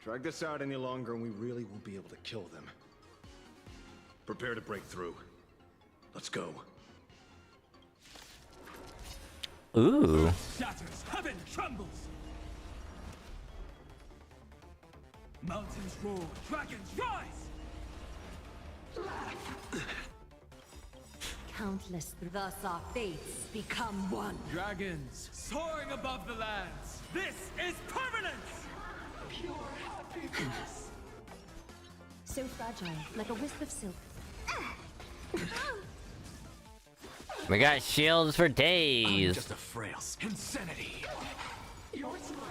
Drag this out any longer and we really won't be able to kill them. Prepare to break through. Let's go. Ooh. Earth shatters, heaven trembles. Mountains roar, dragons rise. Countless, thus our fates become one. Dragons soaring above the lands. This is permanence. Pure happiness. So fragile, like a wisp of silk. We got shields for days. Just a frail insanity.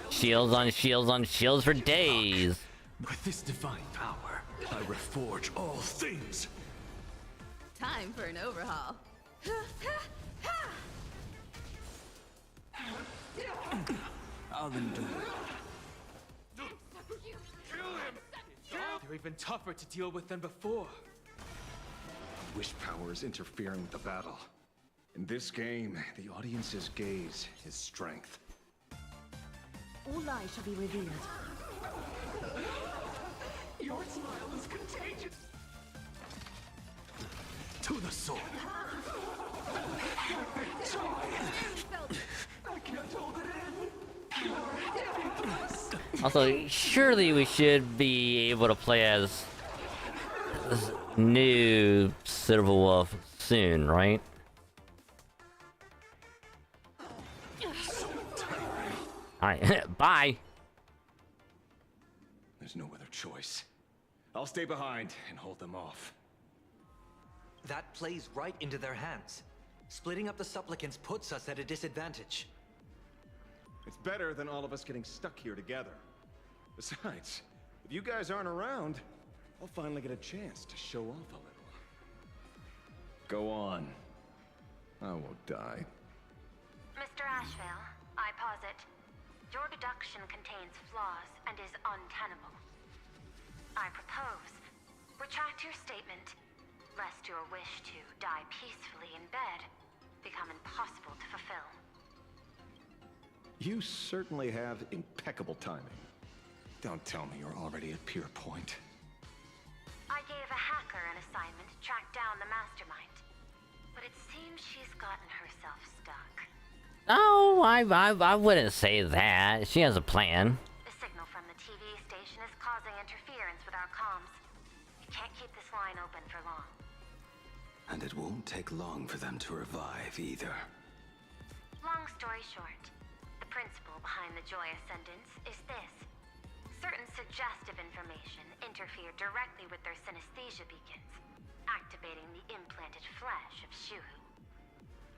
Shields on shields on shields for days. With this divine power, I reforge all things. Time for an overhaul. I'll endure. They're even tougher to deal with than before. Wish power is interfering with the battle. In this game, the audience's gaze is strength. All lies shall be revealed. Your smile is contagious. To the sword. I can't hold it in. Pure happiness. Also, surely we should be able to play as this new Silver Wolf soon, right? Alright, bye! There's no other choice. I'll stay behind and hold them off. That plays right into their hands. Splitting up the supplicants puts us at a disadvantage. It's better than all of us getting stuck here together. Besides, If you guys aren't around, I'll finally get a chance to show off a little. Go on. I won't die. Mr. Ashvale, I posit, your deduction contains flaws and is untenable. I propose, retract your statement, lest your wish to die peacefully in bed become impossible to fulfill. You certainly have impeccable timing. Don't tell me you're already at Pier Point. I gave a hacker an assignment to track down the mastermind, but it seems she's gotten herself stuck. Oh, I wouldn't say that. She has a plan. The signal from the TV station is causing interference with our comms. You can't keep this line open for long. And it won't take long for them to revive either. Long story short, the principle behind the Joy Ascendance is this. Certain suggestive information interfered directly with their synesthesia beacons, activating the implanted flesh of Shuhu.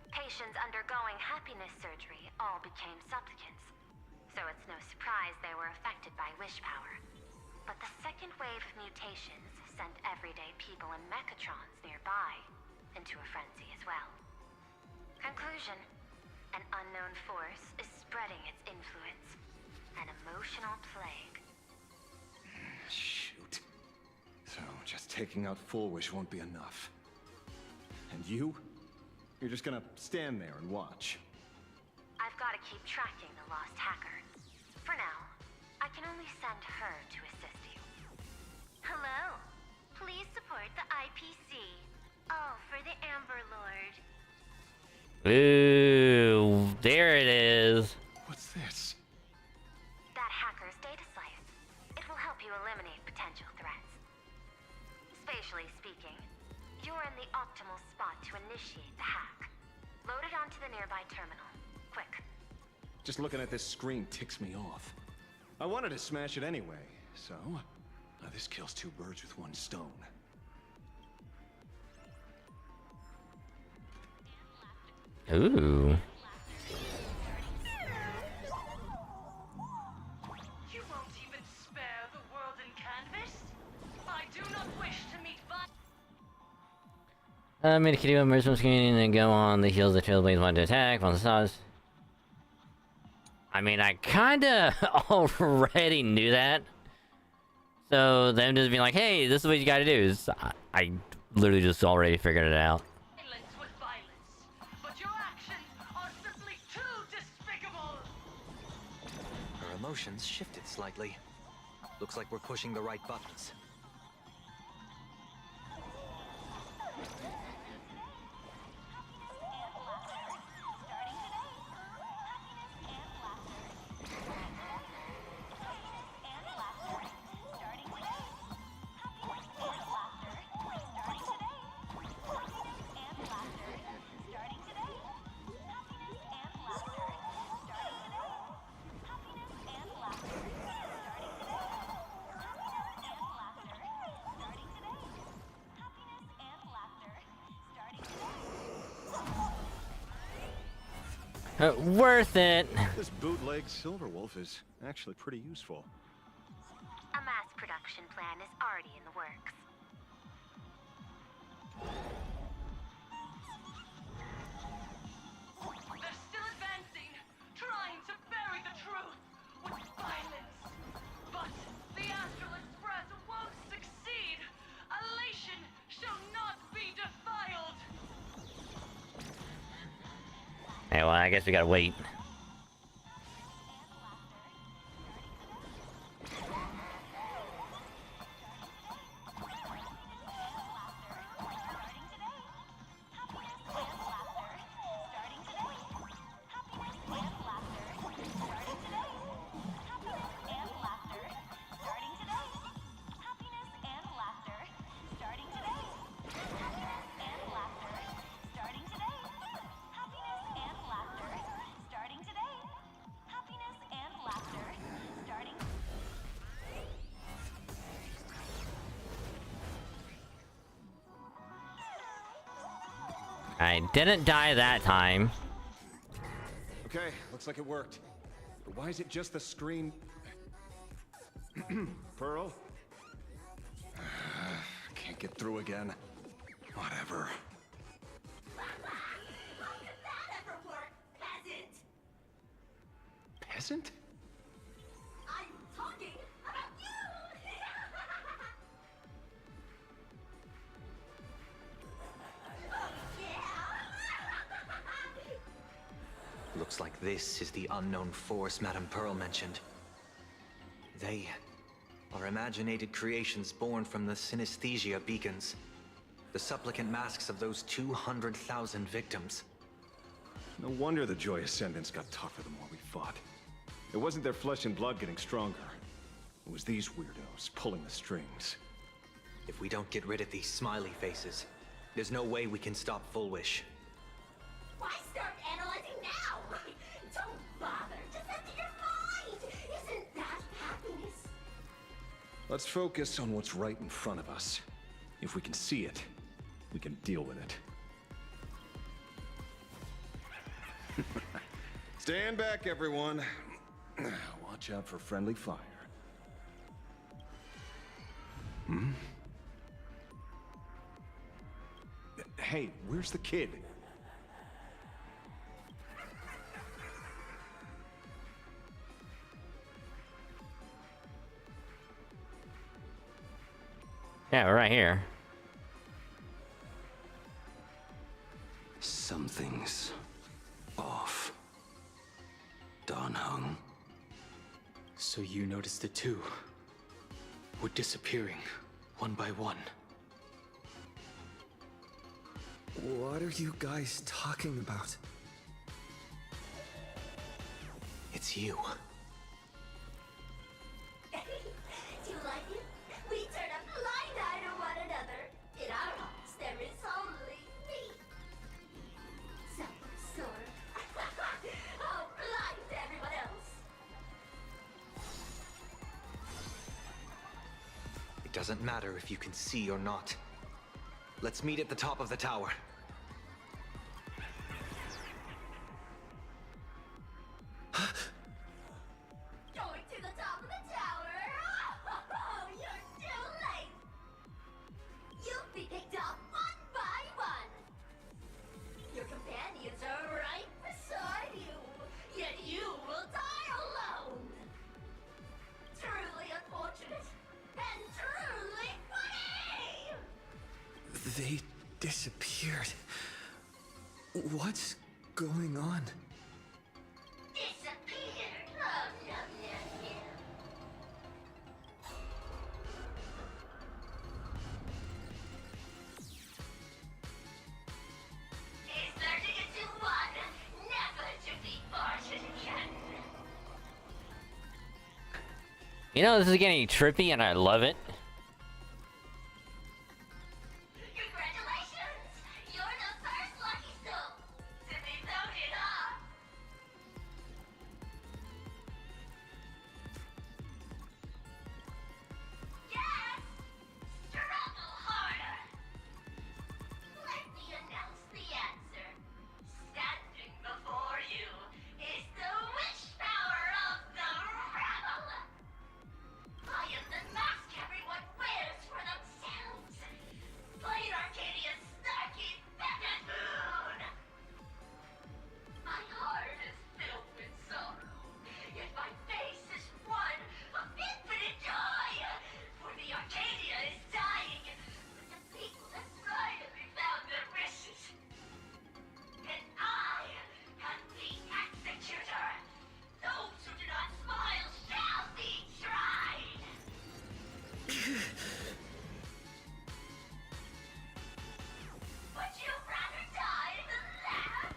Patients undergoing happiness surgery all became supplicants, so it's no surprise they were affected by wish power. But the second wave of mutations sent everyday people and mechatrons nearby into a frenzy as well. Conclusion: an unknown force is spreading its influence, an emotional plague. Shoot. So, just taking out Full Wish won't be enough. And you? You're just gonna stand there and watch. I've got to keep tracking the lost hacker. For now, I can only send her to assist you. Hello. Please support the IPC. All for the Amber Lord. Ooh, there it is. What's this? That hacker's data slice. It will help you eliminate potential threats. Spatially speaking, you're in the optimal spot to initiate the hack. Load it onto the nearby terminal. Quick. Just looking at this screen ticks me off. I wanted to smash it anyway, so... Now this kills two birds with one stone. Ooh. You won't even spare the world in canvas? I do not wish to meet Made a kitty emergency screen and go on the heels of the Trailblades wanted to attack on the sides. I mean, I kinda already knew that. So them just being like, hey, this is what you gotta do. I literally just already figured it out. violence with violence, but your actions are simply too despicable! Her emotions shifted slightly. Looks like we're pushing the right buttons. Worth it. This bootleg Silverwolf is actually pretty useful. A mass production plan is already in the works. They're still advancing, trying to bury the truth with violence. But the Astral Express won't succeed. Elation shall not be defiled. Hey, well, I guess we gotta wait. I didn't die that time. Okay, looks like it worked. But why is it just the screen? Pearl? Can't get through again. Whatever. How could that ever work, peasant? Peasant? I'm talking about you! Looks like this is the unknown force Madame Pearl mentioned. They are imaginated creations born from the synesthesia beacons. The supplicant masks of those 200,000 victims. No wonder the Joy Ascendants got tougher the more we fought. It wasn't their flesh and blood getting stronger. It was these weirdos pulling the strings. If we don't get rid of these smiley faces, there's no way we can stop Full Wish. Why start analyzing now? Don't bother. Just enter your mind. Isn't that happiness? Let's focus on what's right in front of us. If we can see it, we can deal with it. Stand back, everyone. Watch out for friendly fire. Hmm? Hey, where's the kid? Yeah, we're right here. Something's off. Dan Heng. So you noticed it too. We're disappearing, one by one. What are you guys talking about? It's you. Do you like it? We turn a blind eye to one another. In our hearts, there is only me. Self-absorbed. Oh, blind to everyone else. It doesn't matter if you can see or not. Let's meet at the top of the tower. Going to the top of the tower. Oh, you're too late. You'll be picked off one by one. Your companions are right beside you, yet you will die alone. Truly unfortunate and truly funny. They disappeared. What's going on? Disappeared. Oh, yum, yum, yum. He's learning into one, never to be parted again. You know, this is getting trippy and I love it. Congratulations! You're the first lucky soul to be voted off. Yes! Struggle harder. Let me announce the answer. Standing before you is the wish power of the rebel. I am the mask everyone wears for themselves. Planarcadia's snarky beckon moon. My heart is filled with sorrow, yet my face is one of infinite joy. For the Arcadia is dying, but the people that strive have found their wishes. And I am the executor. Those who do not smile shall be tried. Would you rather die than laugh?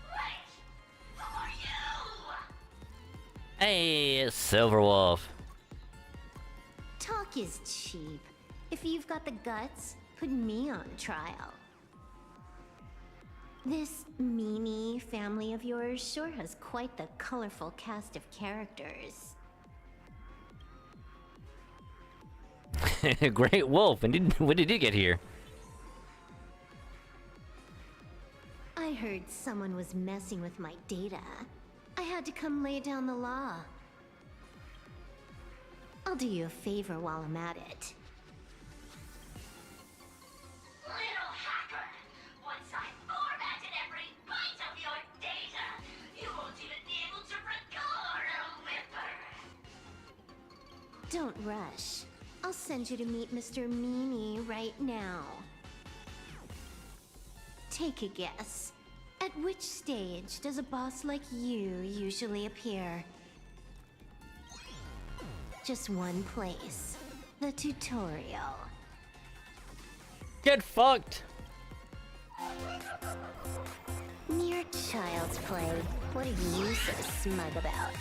Wait! Who are you? Hey, Silverwolf. Talk is cheap. If you've got the guts, put me on trial. This meanie family of yours sure has quite the colorful cast of characters. Great Wolf, and when did you get here? I heard someone was messing with my data. I had to come lay down the law. I'll do you a favor while I'm at it. Little hacker! Once I formatted every byte of your data, you won't even be able to record a whimper! Don't rush. I'll send you to meet Mr. Meanie right now. Take a guess. At which stage does a boss like you usually appear? Just one place. The tutorial. Get fucked! Mere child's play. What are you so smug about?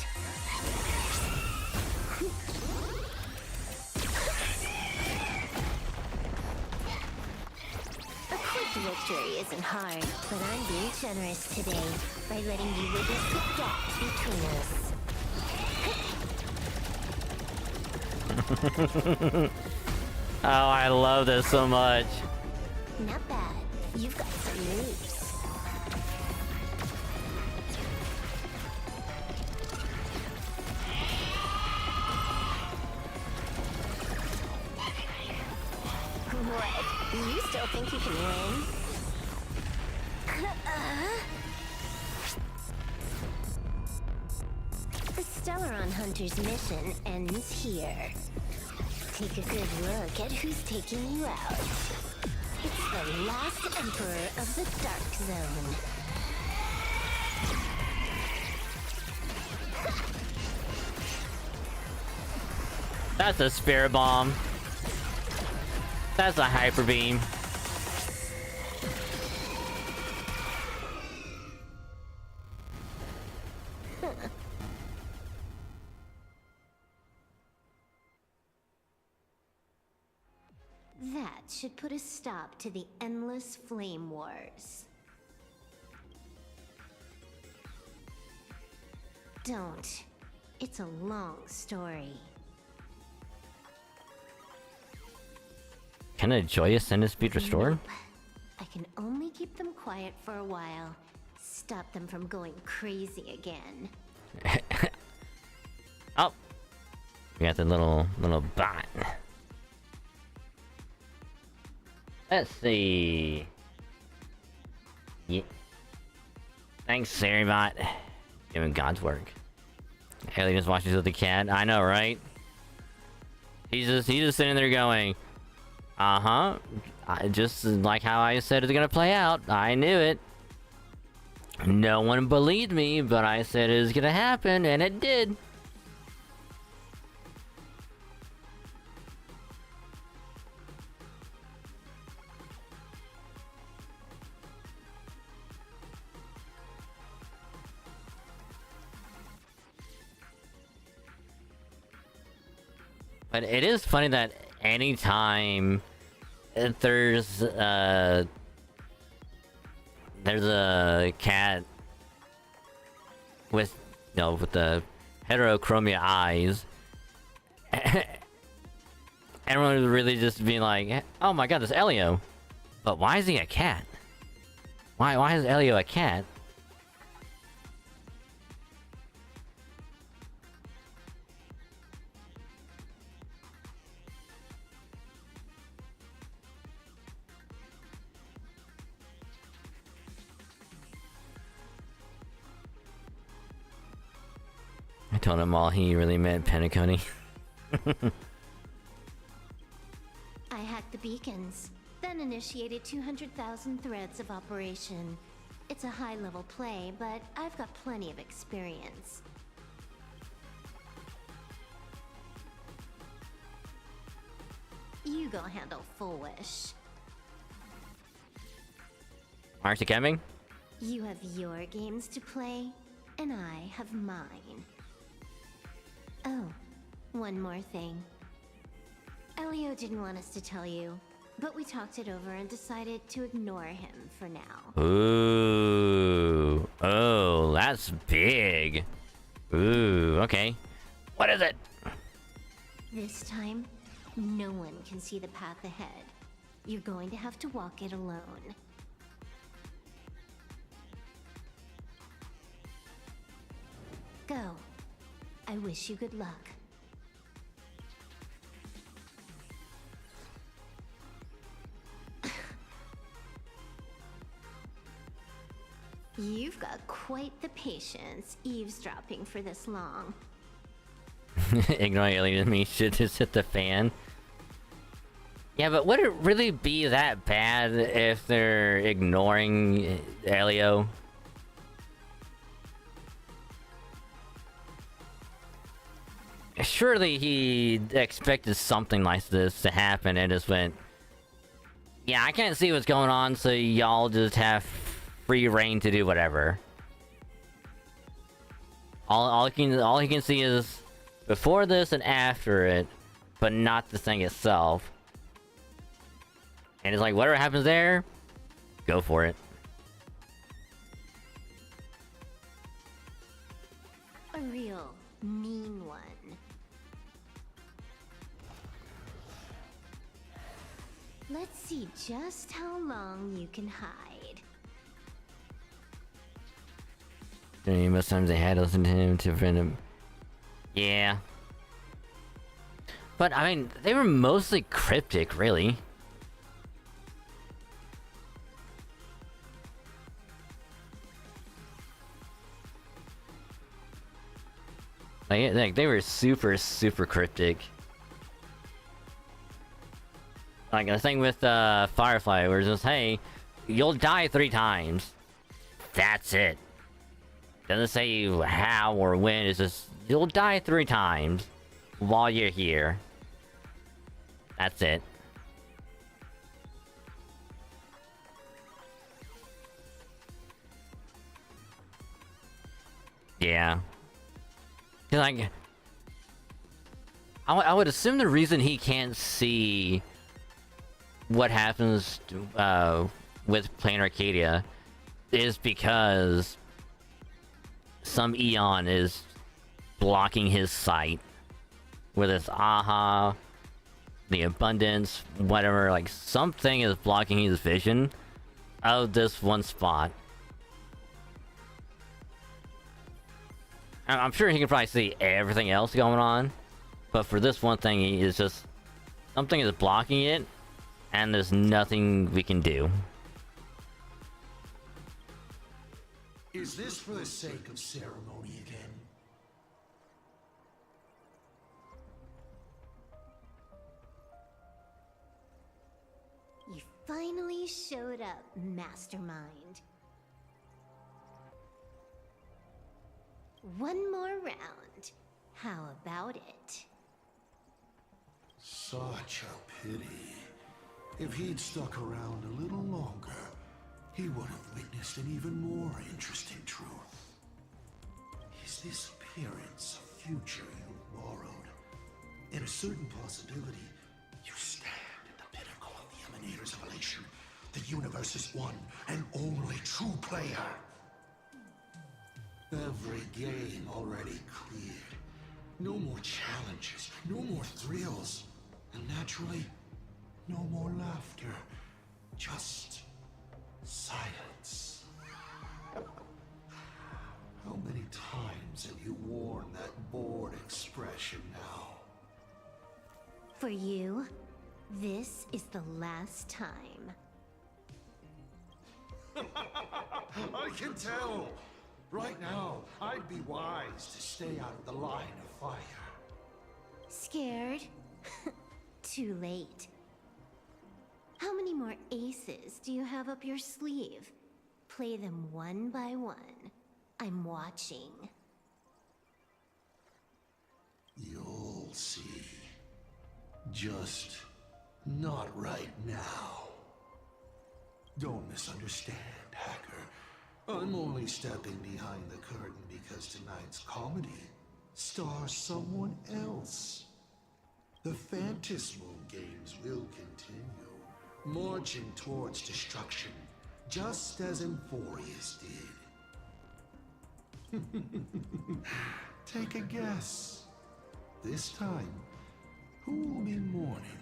A quick victory isn't hard, but I'm being generous today by letting you witness the gap between us. Oh, I love this so much. Not bad. You've got some moves. What? You still think you can win? The Stellaron Hunter's mission ends here. Take a good look at who's taking you out. It's the last Emperor of the Dark Zone. That's a Spirit Bomb. That's a Hyper Beam. That should put a stop to the endless flame wars. Don't. It's a long story. Can a joyous sentence be restored? Nope. I can only keep them quiet for a while. Stop them from going crazy again. Oh, we got the little bot. Let's see. Yeah. Thanks, Sarybot. Doing God's work. Haley just watches with the cat. I know, right? He's just sitting there going, just like how I said it's gonna play out. I knew it. No one believed me, but I said it was gonna happen, and it did. But it is funny that anytime there's a cat with, you know, with the heterochromia eyes, everyone would really just be like, "Oh my god, this Elio!" But why is he a cat? Why is Elio a cat? I told him all he really meant Penacony. I hacked the beacons, then initiated 200,000 threads of operation. It's a high-level play, but I've got plenty of experience. You go handle Full Wish. Aren't you coming? You have your games to play, and I have mine. Oh, one more thing. Elio didn't want us to tell you, but we talked it over and decided to ignore him for now. Ooh. Oh, that's big. Ooh, okay. What is it? This time, No one can see the path ahead. You're going to have to walk it alone. Go. I wish you good luck. You've got quite the patience eavesdropping for this long. Ignoring alien me should just hit the fan. Yeah, but would it really be that bad if they're ignoring Elio? Surely he expected something like this to happen and just went, yeah, I can't see what's going on, so y'all just have free reign to do whatever. All he can see is before this and after it, but not the thing itself. And it's like, whatever happens there, go for it. A real mean one. Let's see just how long you can hide. Most times they had to listen to him to prevent him. Yeah. But, I mean, they were mostly cryptic, really. Like, they were super, super cryptic. Like, the thing with Firefly, where it's just, hey, you'll die 3 times. That's it. Doesn't say how or when, it's just, you'll die 3 times while you're here. That's it. Yeah. Like, I would assume the reason he can't see what happens with Planarcadia is because some Eon is blocking his sight with its aha, the abundance, whatever, like something is blocking his vision of this one spot. I'm sure he can probably see everything else going on, but for this one thing, he is just something is blocking it, and there's nothing we can do. Is this for the sake of ceremony again? You finally showed up, Mastermind. One more round. How about it? Such a pity. If he'd stuck around a little longer, he would have witnessed an even more interesting truth. His disappearance a future you borrowed? In a certain possibility, you stand at the pinnacle of the emanators of Elation, the universe's one and only true player. Every game already cleared. No more challenges, no more thrills, and naturally, no more laughter. Just silence. How many times have you worn that bored expression now? For you, this is the last time. I can tell! Right now, I'd be wise to stay out of the line of fire. Scared? Too late. How many more aces do you have up your sleeve? Play them one by one. I'm watching. You'll see. Just not right now. Don't misunderstand, Hacker. I'm only stepping behind the curtain because tonight's comedy stars someone else. The Phantasmal games will continue, marching towards destruction, just as Emphorius did. Take a guess. This time, Who'll be mourning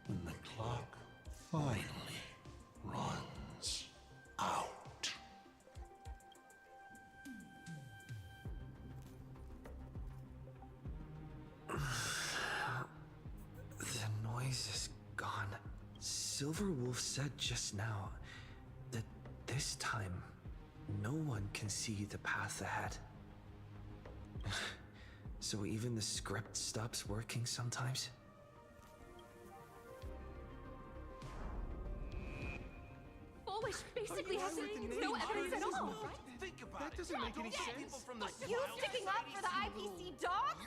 when the clock finally runs out? The noise is gone. Silverwolf said just now that this time no one can see the path ahead. So even the script stops working sometimes? Foolish basically has no evidence at all. Think about it. That doesn't make any sense. You sticking up for the IPC dogs?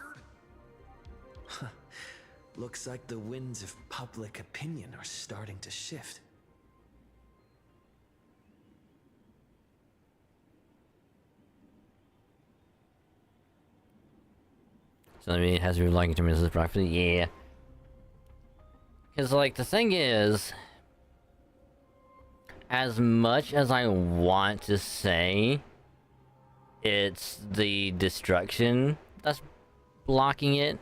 Looks like the winds of public opinion are starting to shift. So I mean, it has to be like in terms of property, yeah. Because like the thing is, as much as I want to say it's the destruction that's blocking it,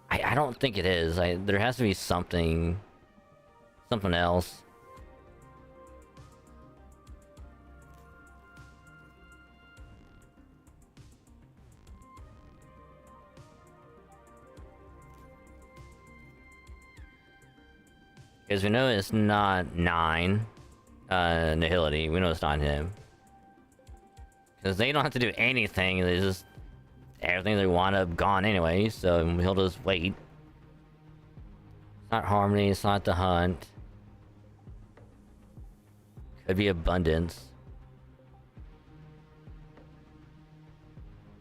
I don't think it is. There has to be something else. Because we know it's not 9, Nihility. We know it's not him. Because they don't have to do anything. They just... everything they want up gone anyway, so he'll just wait. It's not Harmony, it's not the Hunt. Could be Abundance.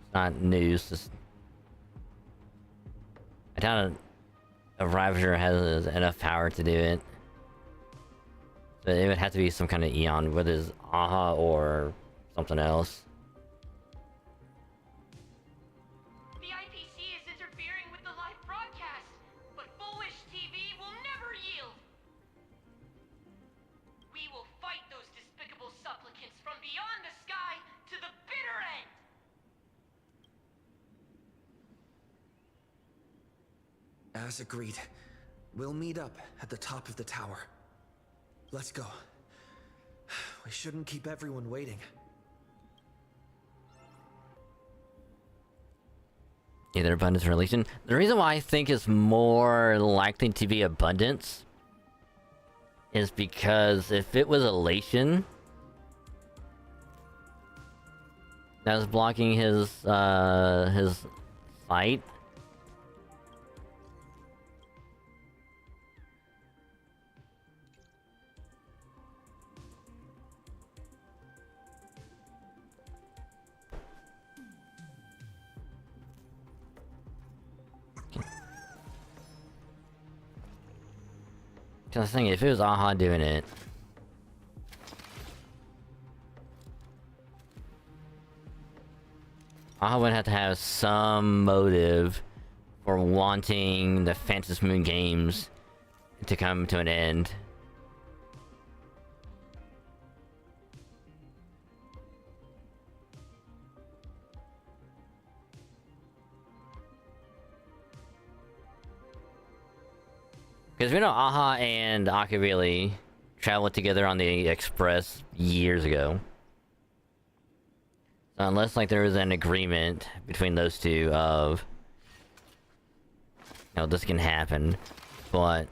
It's not News. Just... I doubt a Ravager has enough power to do it. So it would have to be some kind of Eon, whether it's Aha or something else. The IPC is interfering with the live broadcast, but Full Wish TV will never yield. We will fight those despicable supplicants from beyond the sky to the bitter end. As agreed, we'll meet up at the top of the tower. Let's go. We shouldn't keep everyone waiting. Either Abundance or Elation. The reason why I think it's more likely to be Abundance is because if it was Elation that was blocking his sight, because I was thinking if it was Aha doing it, Aha would have to have some motive for wanting the Phantom Moon games to come to an end. Because we know Aha and Akavili traveled together on the Express years ago. So unless like there was an agreement between those two of, you know, this can happen, but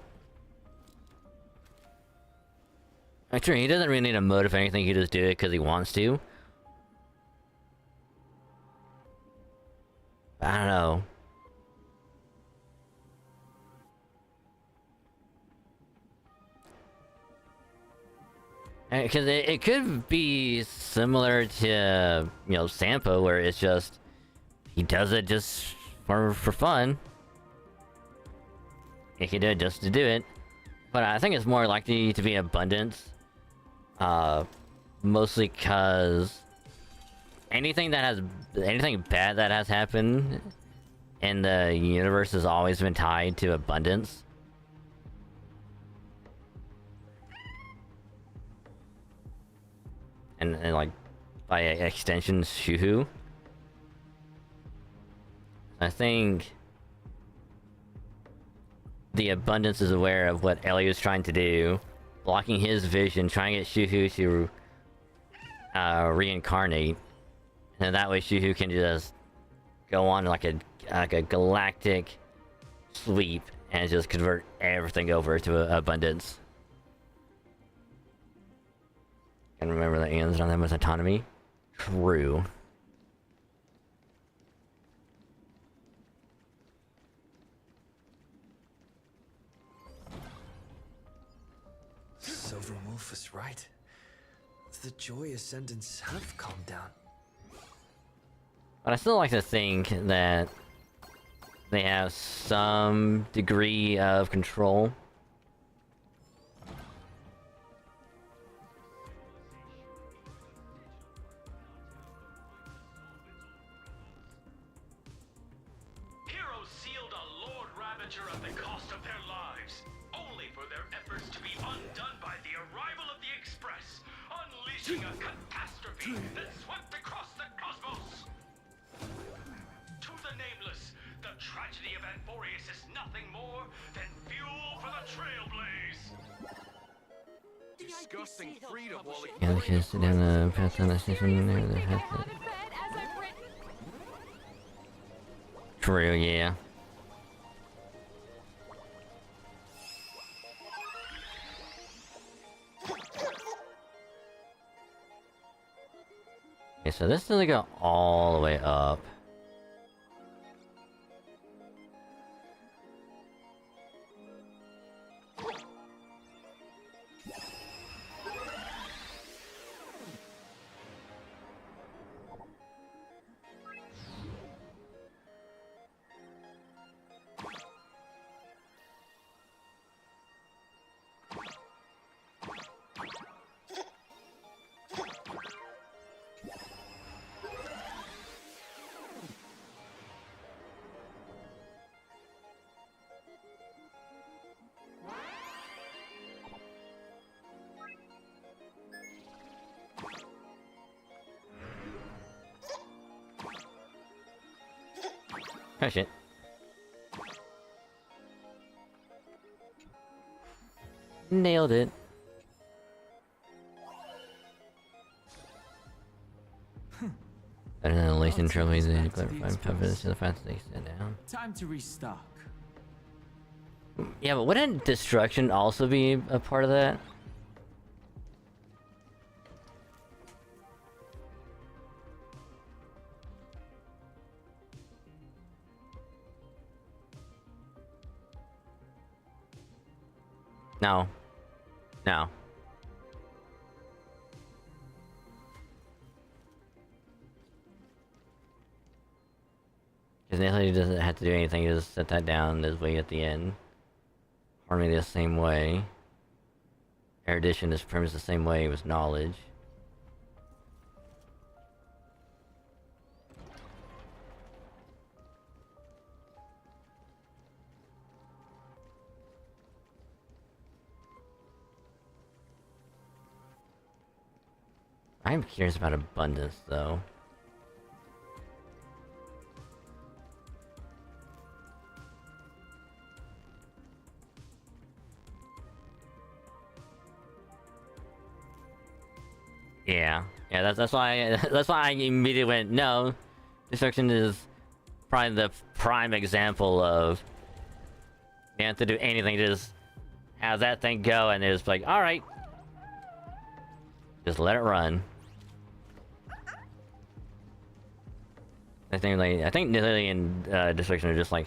actually he doesn't really need a motive or anything. He just do it because he wants to. I don't know. Because it could be similar to, you know, Sampo, where it's just he does it just for fun. He can do it just to do it, but I think it's more likely to be Abundance, mostly because anything bad that has happened in the universe has always been tied to Abundance. And like, by extension, Shuhu. I think the Abundance is aware of what Ellie is trying to do, blocking his vision, trying to get Shuhu to reincarnate, and that way Shuhu can just go on like a galactic sweep and just convert everything over to Abundance. And remember that aliens don't have much autonomy? True. Silverwolf is right. The Joy Ascendants have calmed down. But I still like to think that they have some degree of control. Heroes sealed a Lord Ravager at the cost of their lives, only for their efforts to be undone by the arrival of the Express, unleashing a catastrophe that swept across the cosmos. To the Nameless, the tragedy of Anforius is nothing more than fuel for the Trailblaze. Disgusting freedom while Yeah, the kids sit down the path on the station there. True, yeah. Okay, so this doesn't go all the way up. Oh shit. Nailed it. Better than Elation trophies, they clarify purpose to the fact that they sit down. Time to restock. Yeah, but wouldn't destruction also be a part of that? No. No. Because Nathalie doesn't have to do anything, you just set that down this way at the end. Harmony the same way. Erudition is pretty much the same way with knowledge. I'm curious about abundance, though. Yeah, that's why I immediately went, no. Destruction is probably the prime example of you don't have to do anything, just have that thing go, and it's like, all right, just let it run. I think Lily and Destruction are just like,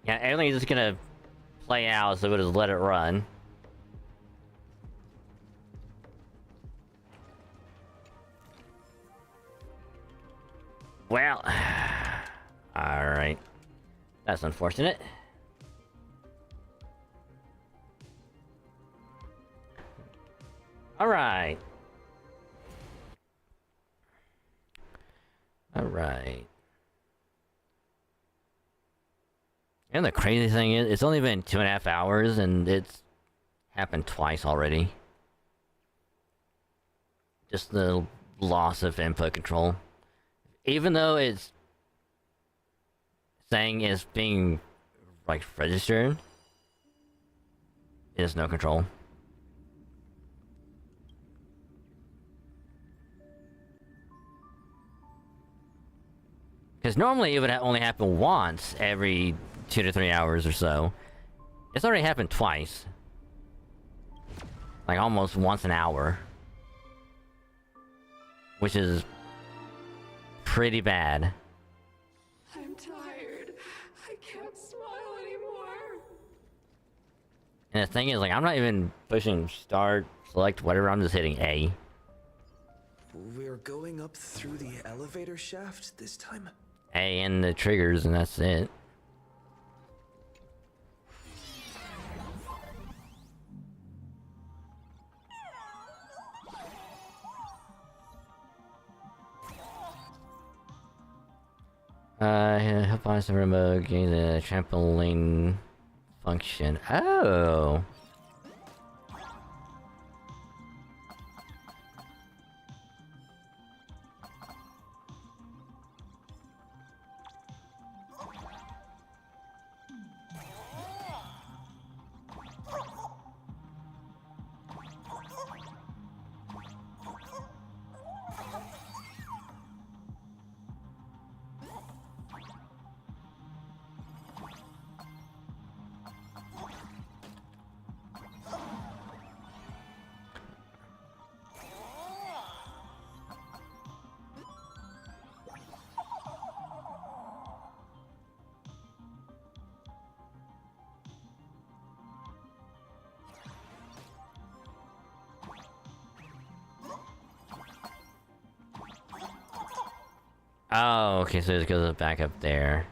yeah, everything's just gonna play out, so we'll just let it run. Well, alright. That's unfortunate. Alright. Alright. And the crazy thing is, it's only been 2.5 hours and it's happened twice already. Just the loss of input control. Even though it's saying it's being, like, registered, is no control. Because normally it would only happen once every 2 to 3 hours or so. It's already happened twice. Like almost once an hour. Which is pretty bad. I'm tired. I can't smile anymore. And the thing is, like, I'm not even pushing start, select, whatever, I'm just hitting A. We're going up through the elevator shaft this time? A and the triggers, and that's it. Help us remote gain the trampoline function. Oh. Oh, okay, so it goes back up there.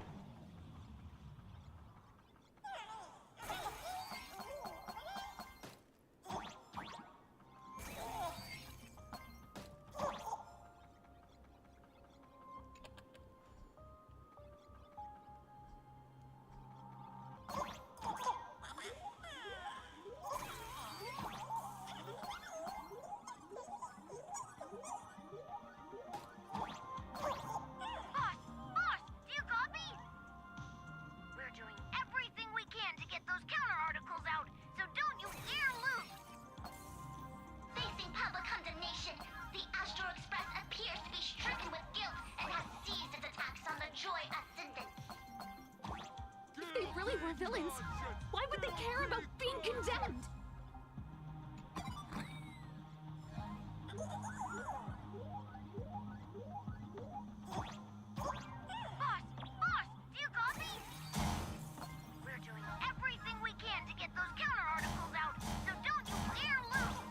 Villains. Why would they care about being condemned? Boss, do you copy? We're doing everything we can to get those counter articles out, so don't you dare lose!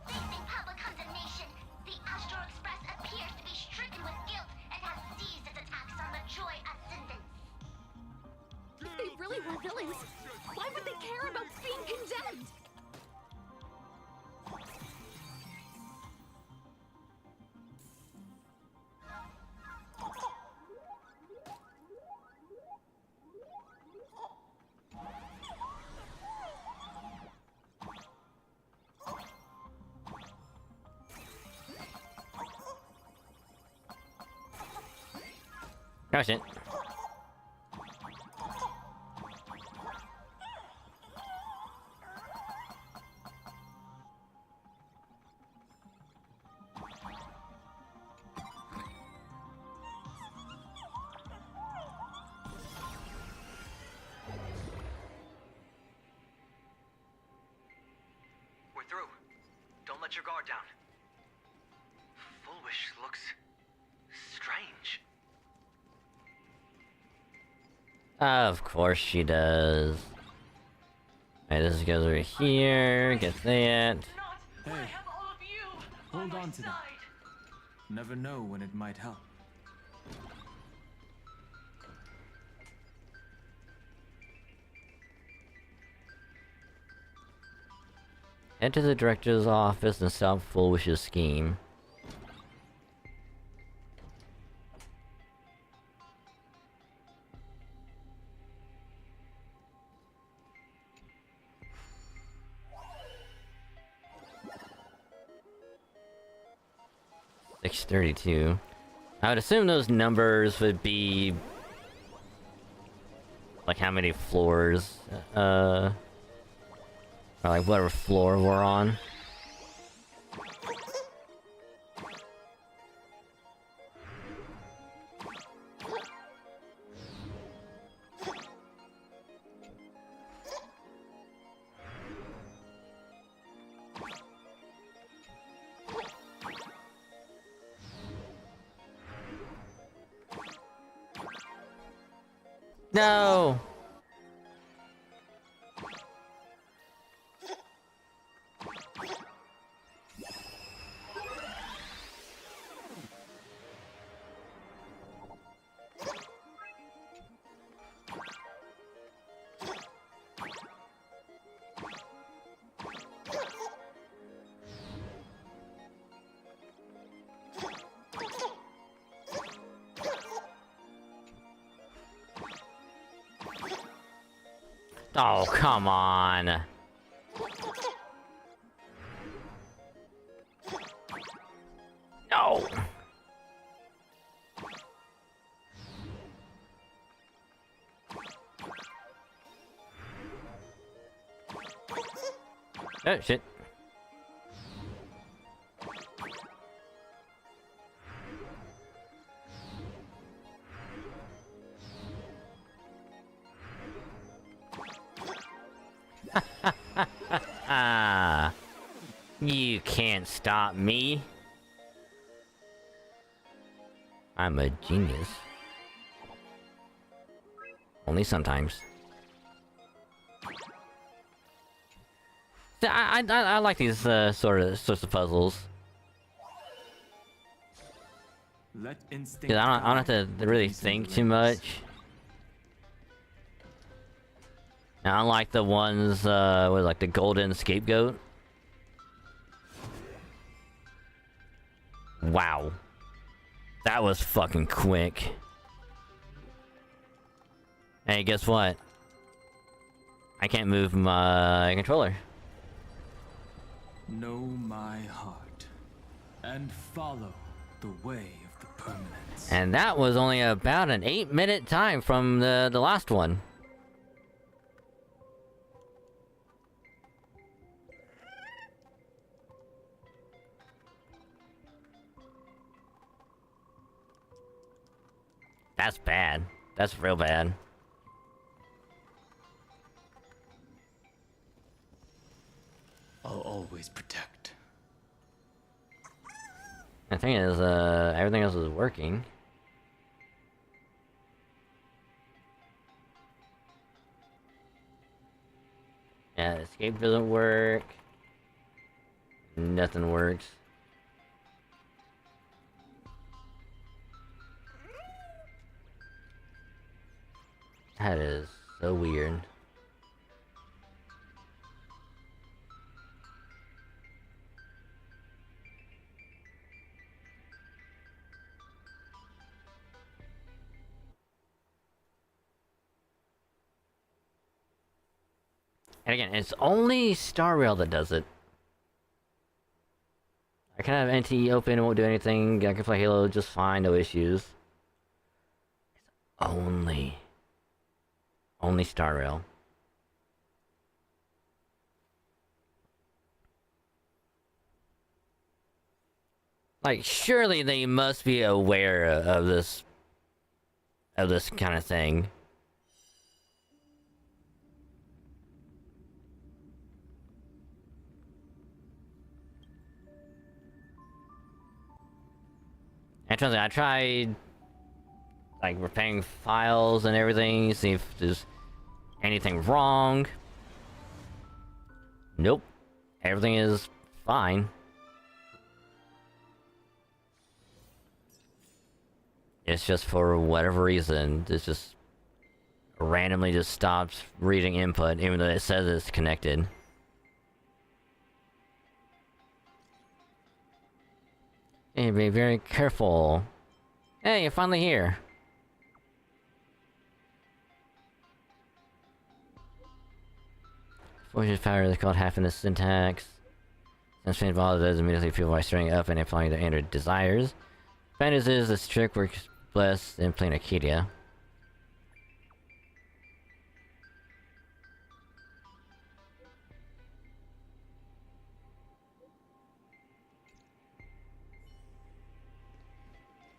Facing public condemnation, the Astro Express appears to be stricken with guilt and has seized its attacks on the Joy Ascendant. If they really were villains, why would they care about being condemned? Oh shit. We're through. Don't let your guard down. Foolish looks strange. Of course she does. Alright, this goes over here, get that. Hey, hold on to that. Never know when it might help. Head to the director's office and stop Foolish's scheme. $632. I would assume those numbers would be like how many floors. Or like whatever floor we're on. No! Oh, come on. No. Oh, shit. You can't stop me. I'm a genius. Only sometimes. I like these sorts of puzzles. Let instinct. 'Cause I don't have to really think too much. And unlike the ones with like the golden scapegoat. Wow. That was fucking quick. Hey, guess what? I can't move my controller. Know my heart and follow the way of the permanence. And that was only about an 8-minute time from the last one. That's bad. That's real bad. I'll always protect. The thing is, everything else is working. Yeah, escape doesn't work. Nothing works. That is so weird. And again, it's only Star Rail that does it. I can have NT open, it won't do anything. I can play Halo just fine, no issues. It's only Star Rail. Like, surely they must be aware of this kind of thing. And trust me, I tried like repairing files and everything, see if there's anything wrong. Nope. Everything is fine. It's just for whatever reason, it's just randomly just stops reading input, even though it says it's connected. Hey, be very careful. Hey, you're finally here. Forge's power is called half in the syntax. Since Finn Ball does immediately feel by stirring up and applying their inner desires. Fantasy is this trick works best in Planarcadia.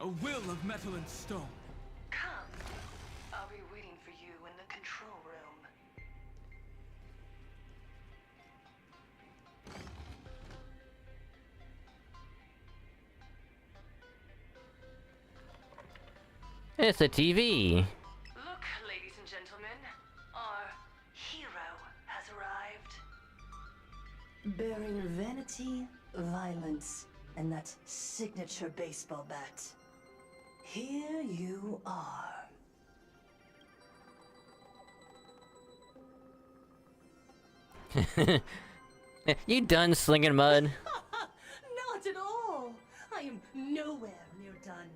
A will of metal and stone. Come. I'll be waiting for you in the control room. It's a TV. Look, ladies and gentlemen, our hero has arrived. Bearing vanity, violence, and that signature baseball bat. Here you are. You done slinging mud? Not at all. I am nowhere near done.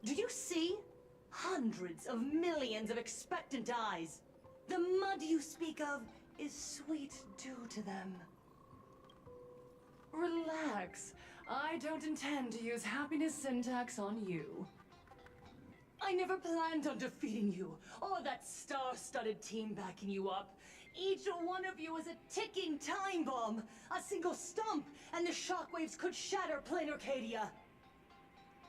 Do you see? Hundreds of millions of expectant eyes. The mud you speak of is sweet due to them. Relax. I don't intend to use happiness syntax on you. I never planned on defeating you, or that star-studded team backing you up. Each one of you is a ticking time bomb. A single stump, and the shockwaves could shatter Planarcadia.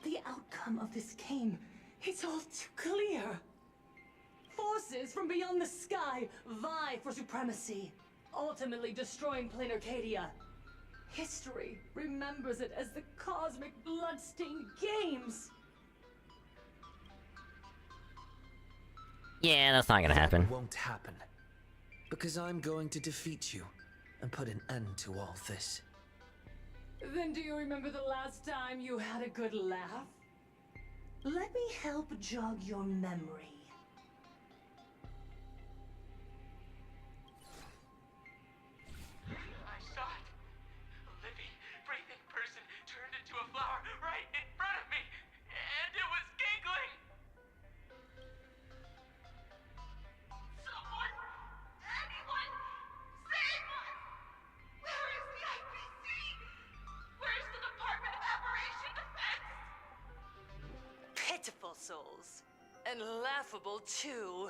The outcome of this game, it's all too clear. Forces from beyond the sky vie for supremacy, ultimately destroying Planarcadia. History remembers it as the cosmic bloodstained games. Yeah, that's not gonna happen. That won't happen. Because I'm going to defeat you and put an end to all this. Then do you remember the last time you had a good laugh? Let me help jog your memory. I saw it. A living, breathing person turned into a flower right in front of me, and it was giggling. Someone, anyone, save us! Where is the IPC? Where's the Department of Operation Defense? Pitiful souls. And laughable, too.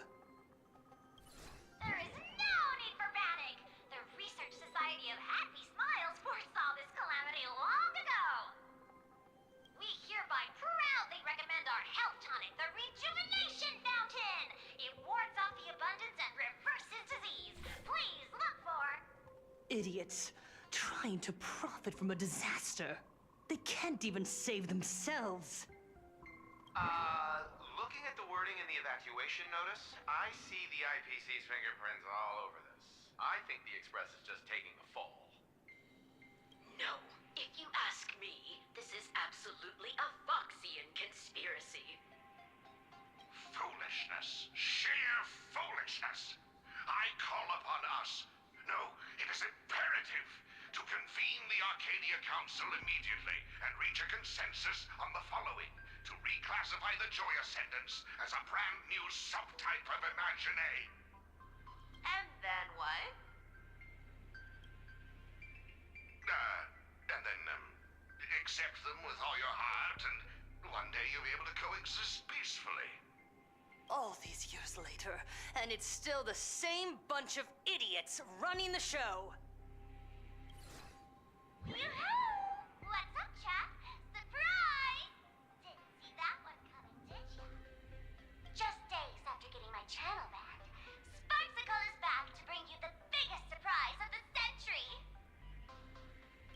There is no need for panic! The Research Society of Happy Smiles foresaw this calamity long ago! We hereby proudly recommend our health tonic, the Rejuvenation Fountain! It wards off the abundance and reverses disease. Please look for... Idiots. Trying to profit from a disaster. They can't even save themselves. Looking at the wording in the evacuation notice, I see the IPC's fingerprints all over this. I think the Express is just taking a fall. No, if you ask me, this is absolutely a Foxian conspiracy. Foolishness. Sheer foolishness. I call upon us. No, it is imperative to convene the Arcadia Council immediately and reach a consensus on the following. To reclassify the Joy Ascendants as a brand new subtype of Imagine. And then what? And then, accept them with all your heart, and one day you'll be able to coexist peacefully. All these years later, and it's still the same bunch of idiots running the show. Woohoo! What's up, chap? Surprise! Didn't see that one coming, did ya? Just days after getting my channel banned, Sparksicle is back to bring you the biggest surprise of the century!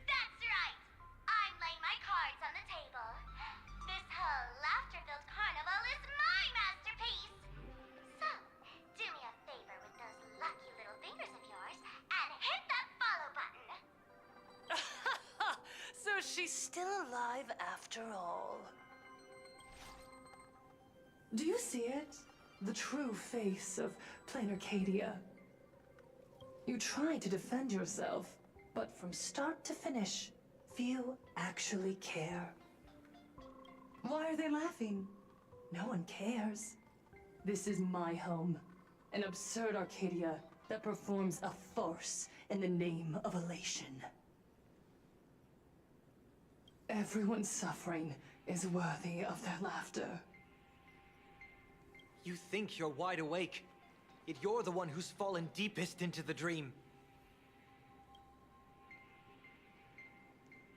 That's right! I'm laying my cards on the table. This whole laughter-filled carnival is my masterpiece! So, do me a favor with those lucky little fingers of yours and hit that follow button! So she's still alive after all. Do you see it? The true face of Planarcadia. You try to defend yourself, but from start to finish, few actually care. Why are they laughing? No one cares. This is my home. An absurd Arcadia that performs a farce in the name of elation. Everyone's suffering is worthy of their laughter. You think you're wide awake, yet you're the one who's fallen deepest into the dream.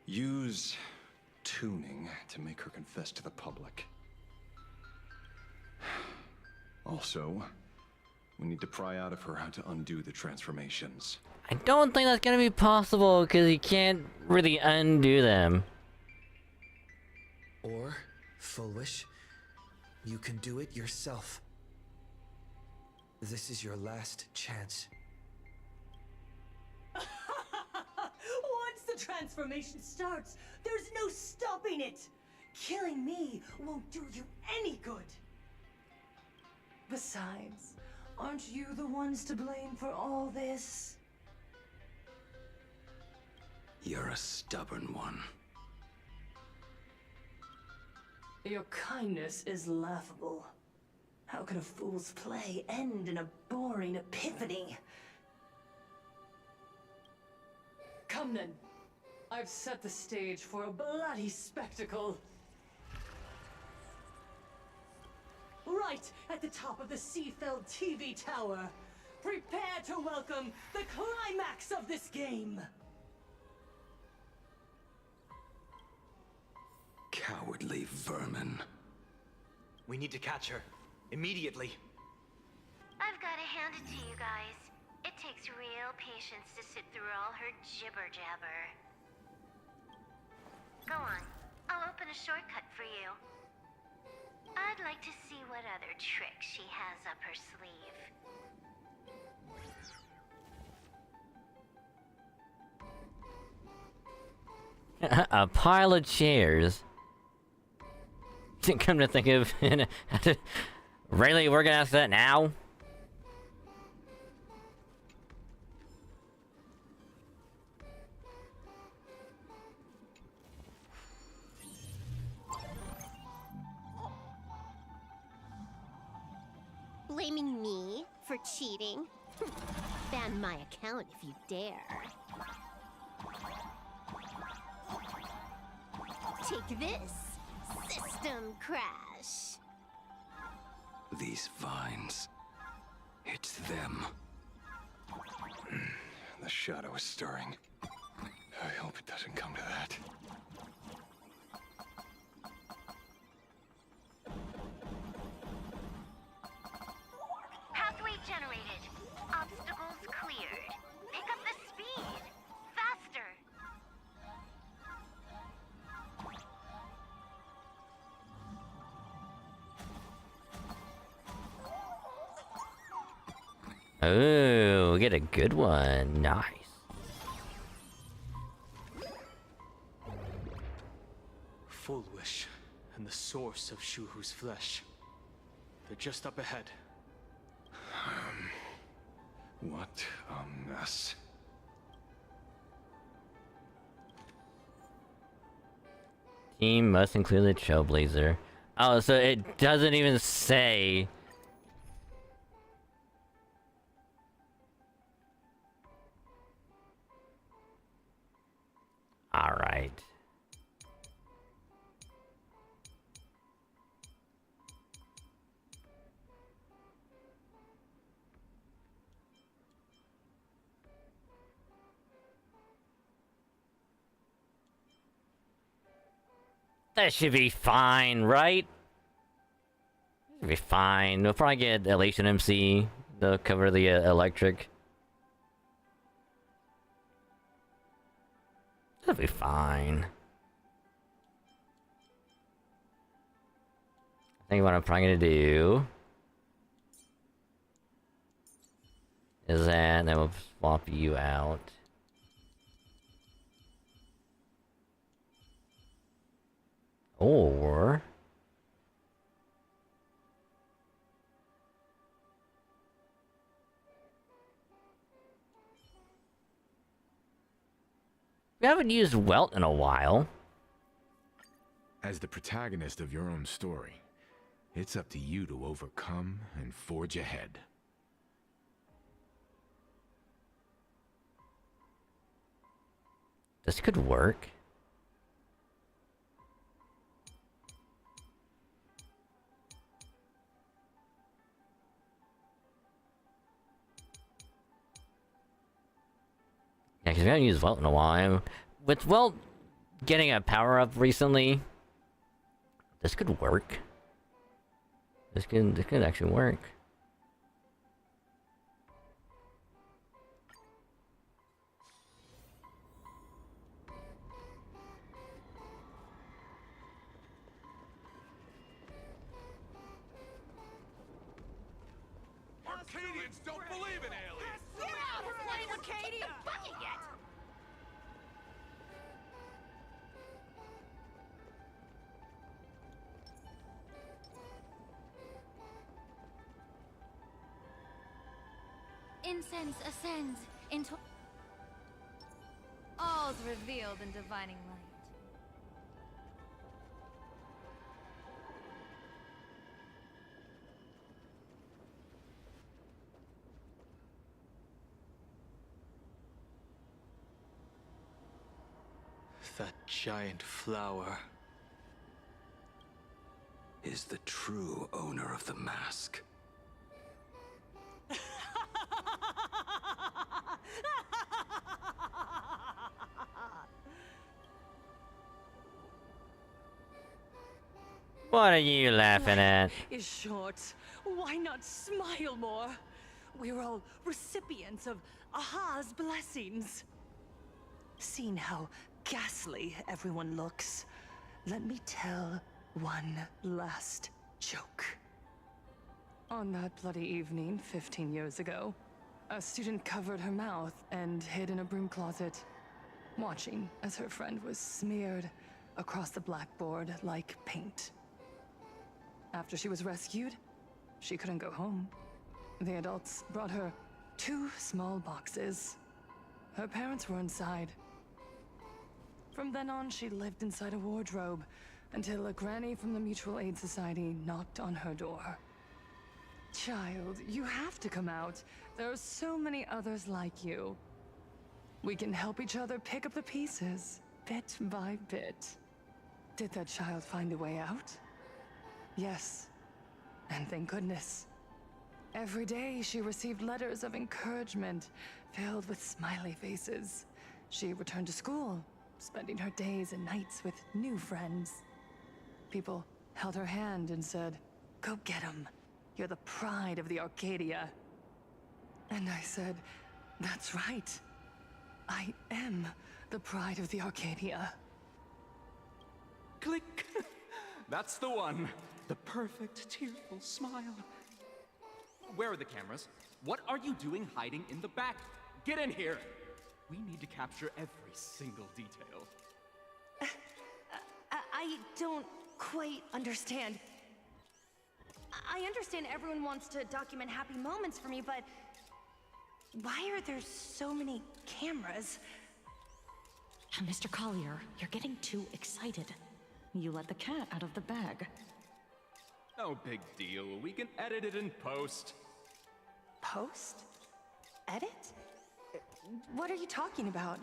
Use tuning to make her confess to the public. Also, we need to pry out of her how to undo the transformations. I don't think that's gonna be possible, because you can't really undo them. Or, Full Wish, you can do it yourself. This is your last chance. Once the transformation starts, there's no stopping it. Killing me won't do you any good. Besides, aren't you the ones to blame for all this? You're a stubborn one. Your kindness is laughable. How can a fool's play end in a boring epiphany? Come then. I've set the stage for a bloody spectacle. Right at the top of the Seafeld TV tower. Prepare to welcome the climax of this game. Cowardly vermin. We need to catch her. Immediately. I've got to hand it to you guys. It takes real patience to sit through all her jibber-jabber. Go on. I'll open a shortcut for you. I'd like to see what other tricks she has up her sleeve. A pile of chairs. Come to think of it, really, we're gonna ask that now? Blaming me for cheating? Ban my account if you dare. Take this, system crash. These vines. It's them. The shadow is stirring. I hope it doesn't come to that. Pathway generated. Obstacles cleared. Pick up the speed. Faster. Oh, get a good one. Nice. Full Wish and the source of Shuhu's flesh. They're just up ahead. What a mess. Team must include the Trailblazer. Oh, so it doesn't even say. Alright. That should be fine, right? Should be fine. We'll probably get Elation MC to cover the electric. That'll be fine. I think what I'm probably gonna do is that, and then we'll swap you out. Or we haven't used Welt in a while. As the protagonist of your own story, it's up to you to overcome and forge ahead. This could work. Yeah, because we haven't used Welt in a while. With Welt getting a power-up recently. This could work. This could actually work. Arcadians don't believe in aliens! Get out of Planarcadia! Bucket yet! Incense ascends into... All's revealed in divining light. That giant flower is the true owner of the mask. What are you laughing at? Is short. Why not smile more? We're all recipients of Aha's blessings. Seeing how ghastly everyone looks, let me tell one last joke. On that bloody evening 15 years ago, a student covered her mouth and hid in a broom closet, watching as her friend was smeared across the blackboard like paint. After she was rescued, she couldn't go home. The adults brought her 2 small boxes. Her parents were inside. From then on, she lived inside a wardrobe until a granny from the Mutual Aid Society knocked on her door. Child, you have to come out. There are so many others like you. We can help each other pick up the pieces, bit by bit. Did that child find a way out? Yes, and thank goodness. Every day she received letters of encouragement filled with smiley faces. She returned to school, spending her days and nights with new friends. People held her hand and said, "Go get 'em. You're the pride of the Arcadia." And I said, "That's right. I am the pride of the Arcadia." Click! That's the one. The perfect, tearful smile. Where are the cameras? What are you doing hiding in the back? Get in here! We need to capture every single detail. I don't quite understand. I understand everyone wants to document happy moments for me, but why are there so many cameras? Mr. Collier, you're getting too excited. You let the cat out of the bag. No big deal. We can edit it in post. Post? Edit? What are you talking about?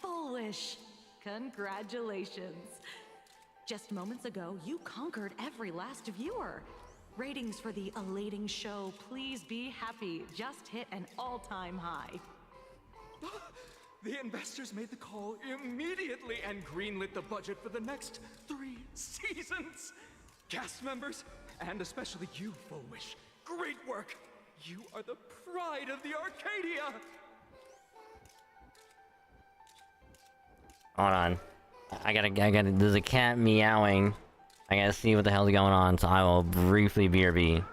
Foolish. Congratulations. Just moments ago, you conquered every last viewer. Ratings for the elating show, Please Be Happy, just hit an all-time high. The investors made the call immediately and greenlit the budget for the next 3 seasons. Cast members, and especially you, Full Wish, great work. You are the pride of the Arcadia. Hold on. I gotta, there's a cat meowing. I gotta see what the hell's going on, so I will briefly BRB.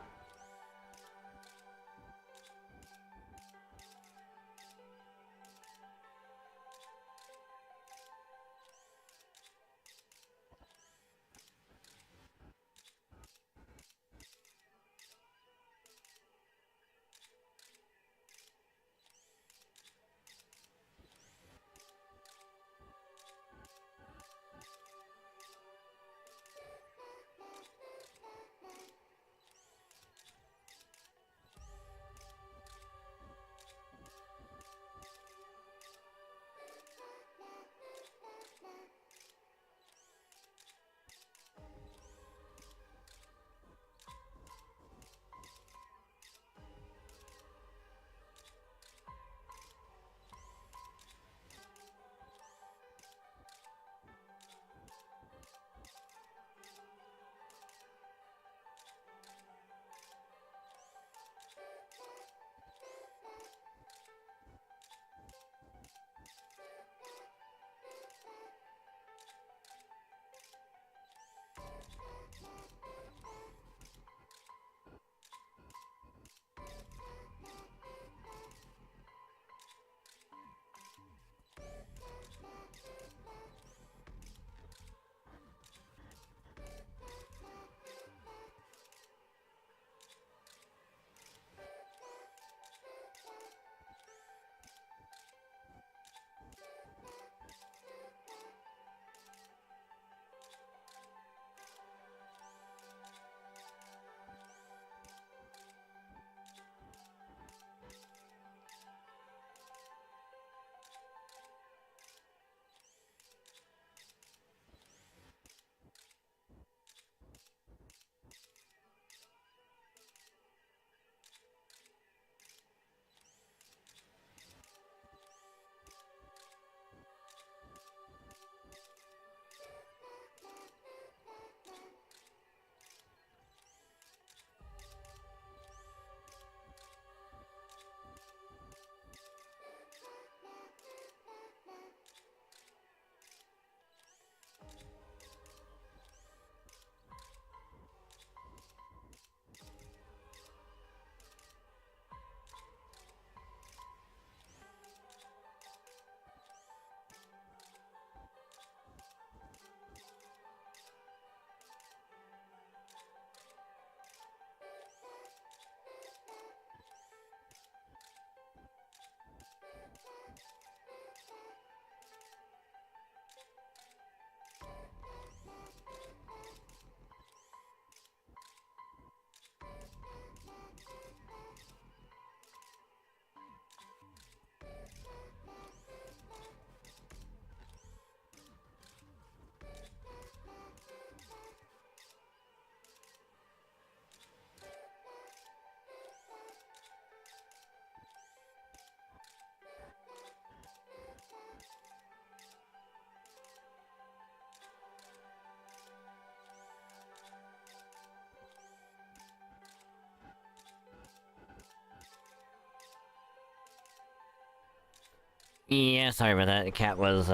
Yeah, sorry about that. The cat was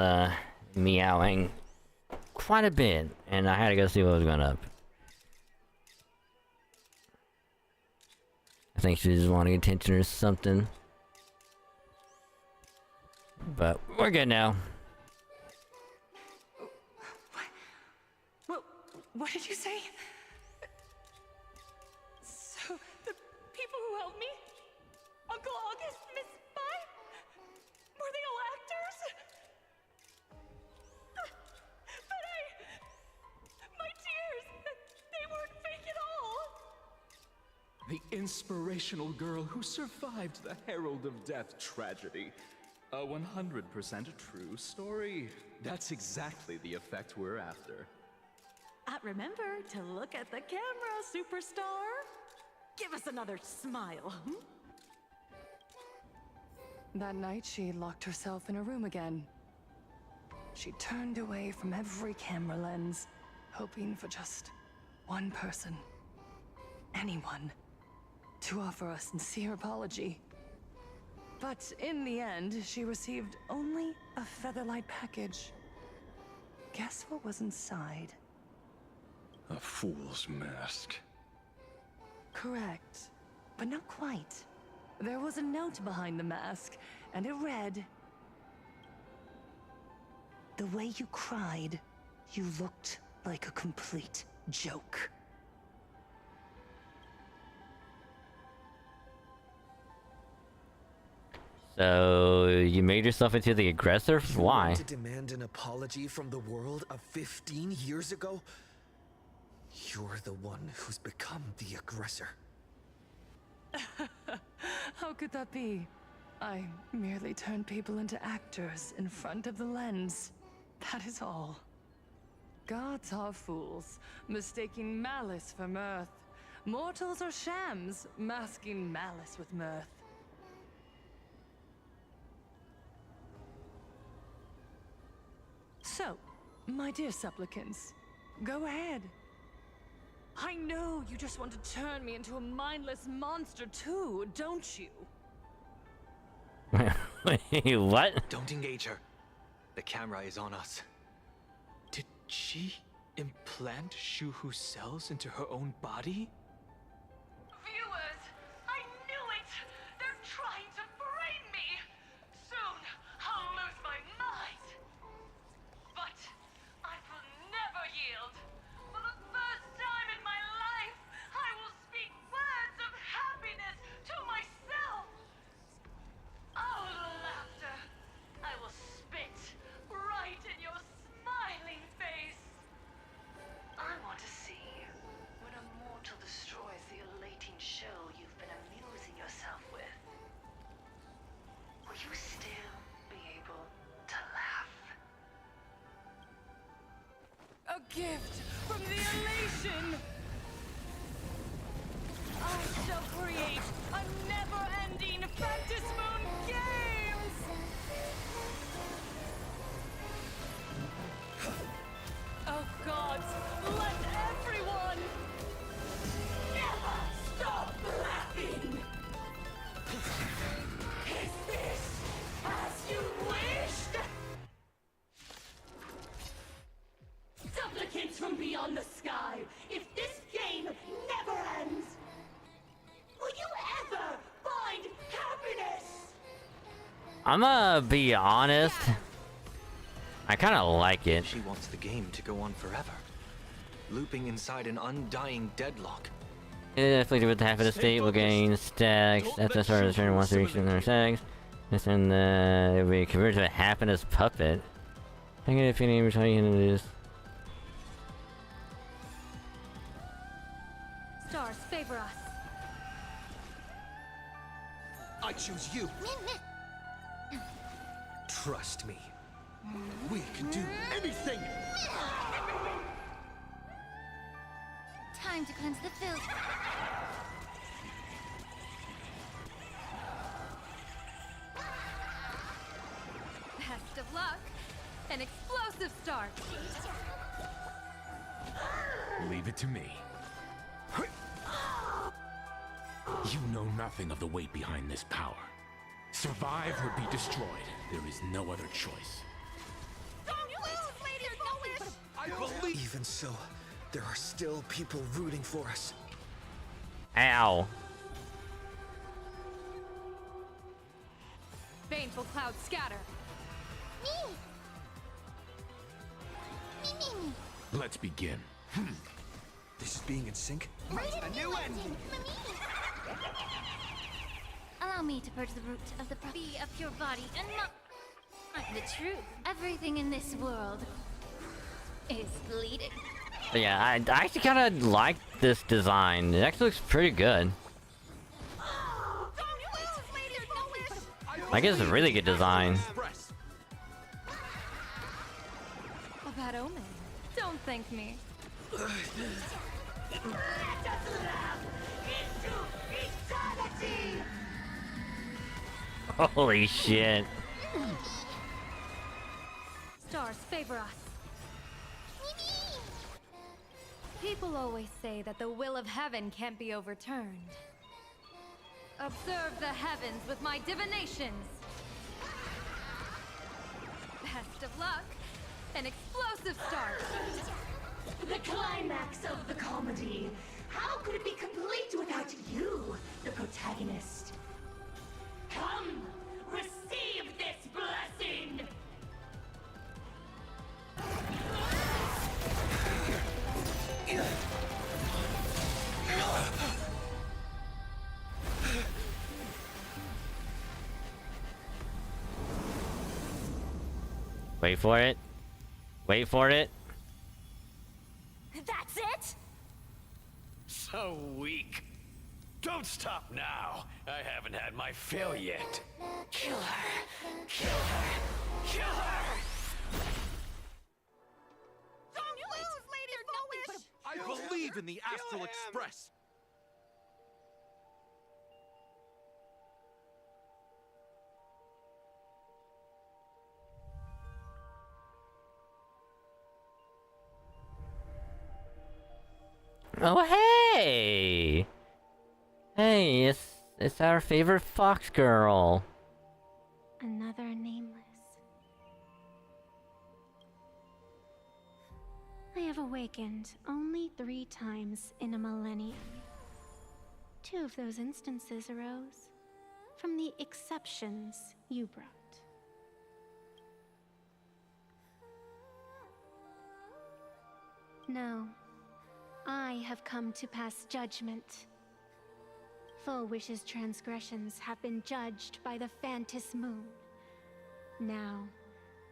meowing quite a bit, and I had to go see what was going up. I think she was wanting attention or something. But we're good now. What did you say? So, the people who helped me? Uncle August, Miss Spy? Were they all actors? But my tears, they weren't fake at all. The inspirational girl who survived the Herald of Death tragedy. A 100% true story. That's exactly the effect we're after. Remember to look at the camera, superstar. Give us another smile. That night, she locked herself in a room again. She turned away from every camera lens, hoping for just one person, anyone, to offer a sincere apology. But in the end, she received only a Featherlight package. Guess what was inside? A fool's mask. Correct, but not quite. There was a note behind the mask, and it read, "The way you cried, you looked like a complete joke." So you made yourself into the aggressor? Why? To demand an apology from the world of 15 years ago? You're the one who's become the aggressor. How could that be? I merely turned people into actors in front of the lens. That is all. Gods are fools, mistaking malice for mirth. Mortals are shams, masking malice with mirth. So, my dear supplicants, go ahead. I know you just want to turn me into a mindless monster too, don't you? Wait, what? Don't engage her. The camera is on us. Did she implant Shuhu's cells into her own body? Viewers, I knew it! They're trying to frame me! Soon, I'll lose my mind! But I will never yield! For the first time in my life, I will speak words of happiness to myself! Oh, laughter! I will spit right in your smiling face! I want to see when a mortal destroys the elating show you've been amusing yourself with. Will you still be able to laugh? A gift from the elation! I shall create a never-ending Fantasmoon Games! Oh gods, let everyone Never stop laughing! Is this as you wished? Supplicants from beyond the sky, if this game never ends, will you ever find happiness? I'm gonna be honest. I kind of like it. She wants the game to go on forever. Looping inside an undying deadlock. Afflicted with half of the state will gain stacks. After the start of the turn, once to reach another stacks. This and it will be converted to a happiness puppet. I get if any how you can do this. Stars favor us. I choose you. Trust me. We can do anything! Time to cleanse the filth. Best of luck. An explosive start. Leave it to me. You know nothing of the weight behind this power. Survive or be destroyed. There is no other choice. I believe. Even so, there are still people rooting for us. Ow. Baneful clouds scatter. Let's begin. This is being in sync? A new ending. Allow me to purge the root of the be of your body and the truth. Everything in this world is bleeding. But yeah, I actually kind of like this design. It actually looks pretty good. I guess it's a really good design. A bad omen. Don't thank me. Holy shit. Stars favor us. People always say that the will of heaven can't be overturned. Observe the heavens with my divinations. Best of luck. An explosive start. The climax of the comedy. How could it be complete without you, the protagonist? Come, receive this blessing! Wait for it. Wait for it. That's it? So weak. Don't stop now. I haven't had my fill yet. Kill her! Kill her! Kill her! I believe in the Astral Express. Oh hey! Hey, it's our favorite fox girl. Another nameless. I have awakened only 3 times in a millennium. 2 of those instances arose from the exceptions you brought. No, I have come to pass judgment. Full Wish's transgressions have been judged by the Phantom Moon. Now,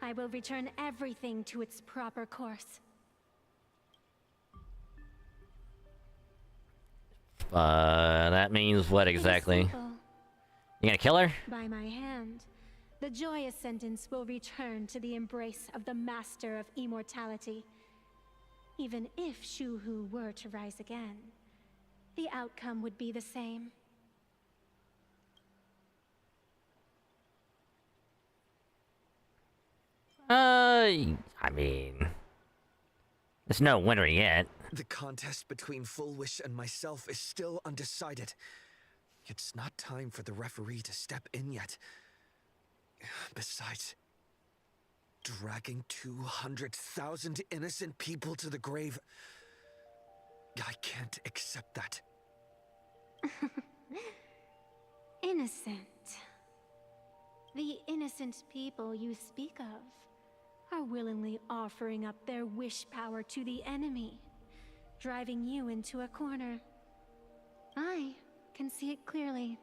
I will return everything to its proper course. That means what exactly? It is simple. You gonna kill her? By my hand, the joyous sentence will return to the embrace of the Master of Immortality. Even if Shuhu were to rise again, the outcome would be the same. I mean, there's no winner yet. The contest between Full Wish and myself is still undecided. It's not time for the referee to step in yet. Besides, dragging 200,000 innocent people to the grave, I can't accept that. Innocent. The innocent people you speak of are willingly offering up their wish power to the enemy, driving you into a corner. I can see it clearly.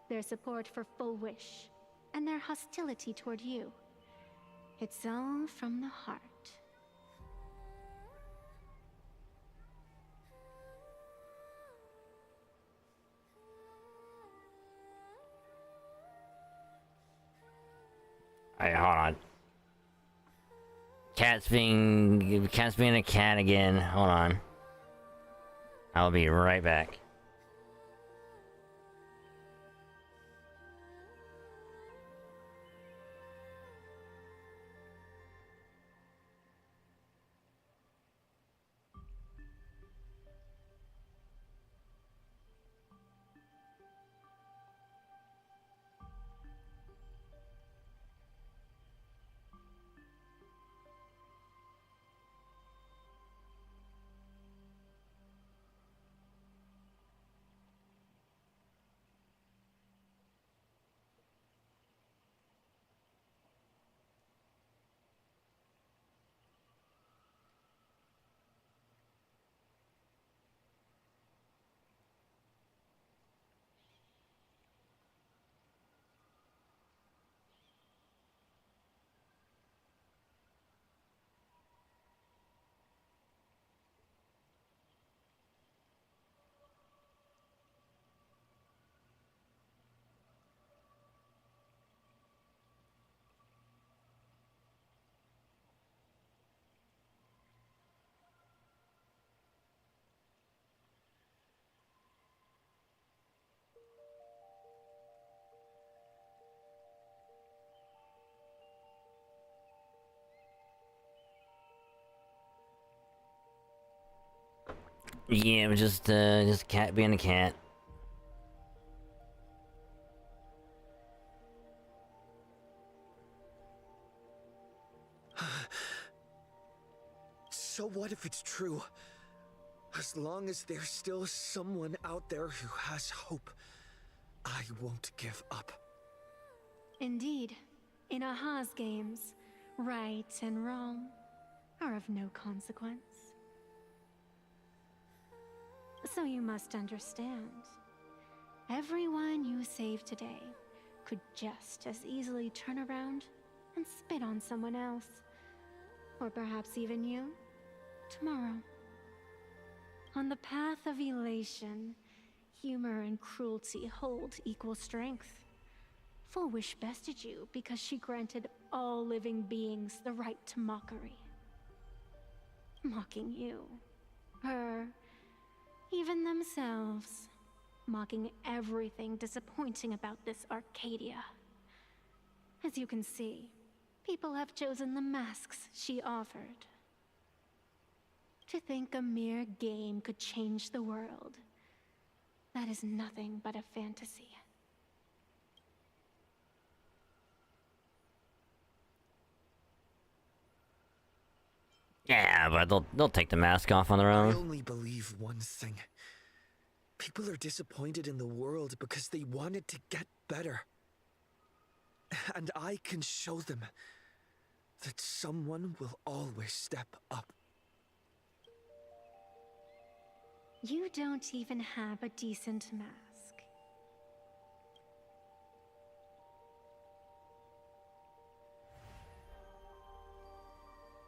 Their support for Full Wish, and their hostility toward you. It's all from the heart. Alright, hold on. Cat's being a cat again. Hold on. I'll be right back. Yeah, just cat being a cat. So what if it's true? As long as there's still someone out there who has hope, I won't give up. Indeed, in Aha's games, right and wrong are of no consequence. So you must understand, everyone you save today could just as easily turn around and spit on someone else. Or perhaps even you, tomorrow. On the path of elation, humor and cruelty hold equal strength. Full Wish bested you because she granted all living beings the right to mockery. Mocking you, her, even themselves. Mocking everything disappointing about this Arcadia. As you can see, people have chosen the masks she offered. To think a mere game could change the world, that is nothing but a fantasy. Yeah, but they'll take the mask off on their I own. only believe one thing. People are disappointed in the world because they wanted to get better. And I can show them that someone will always step up. You don't even have a decent mask.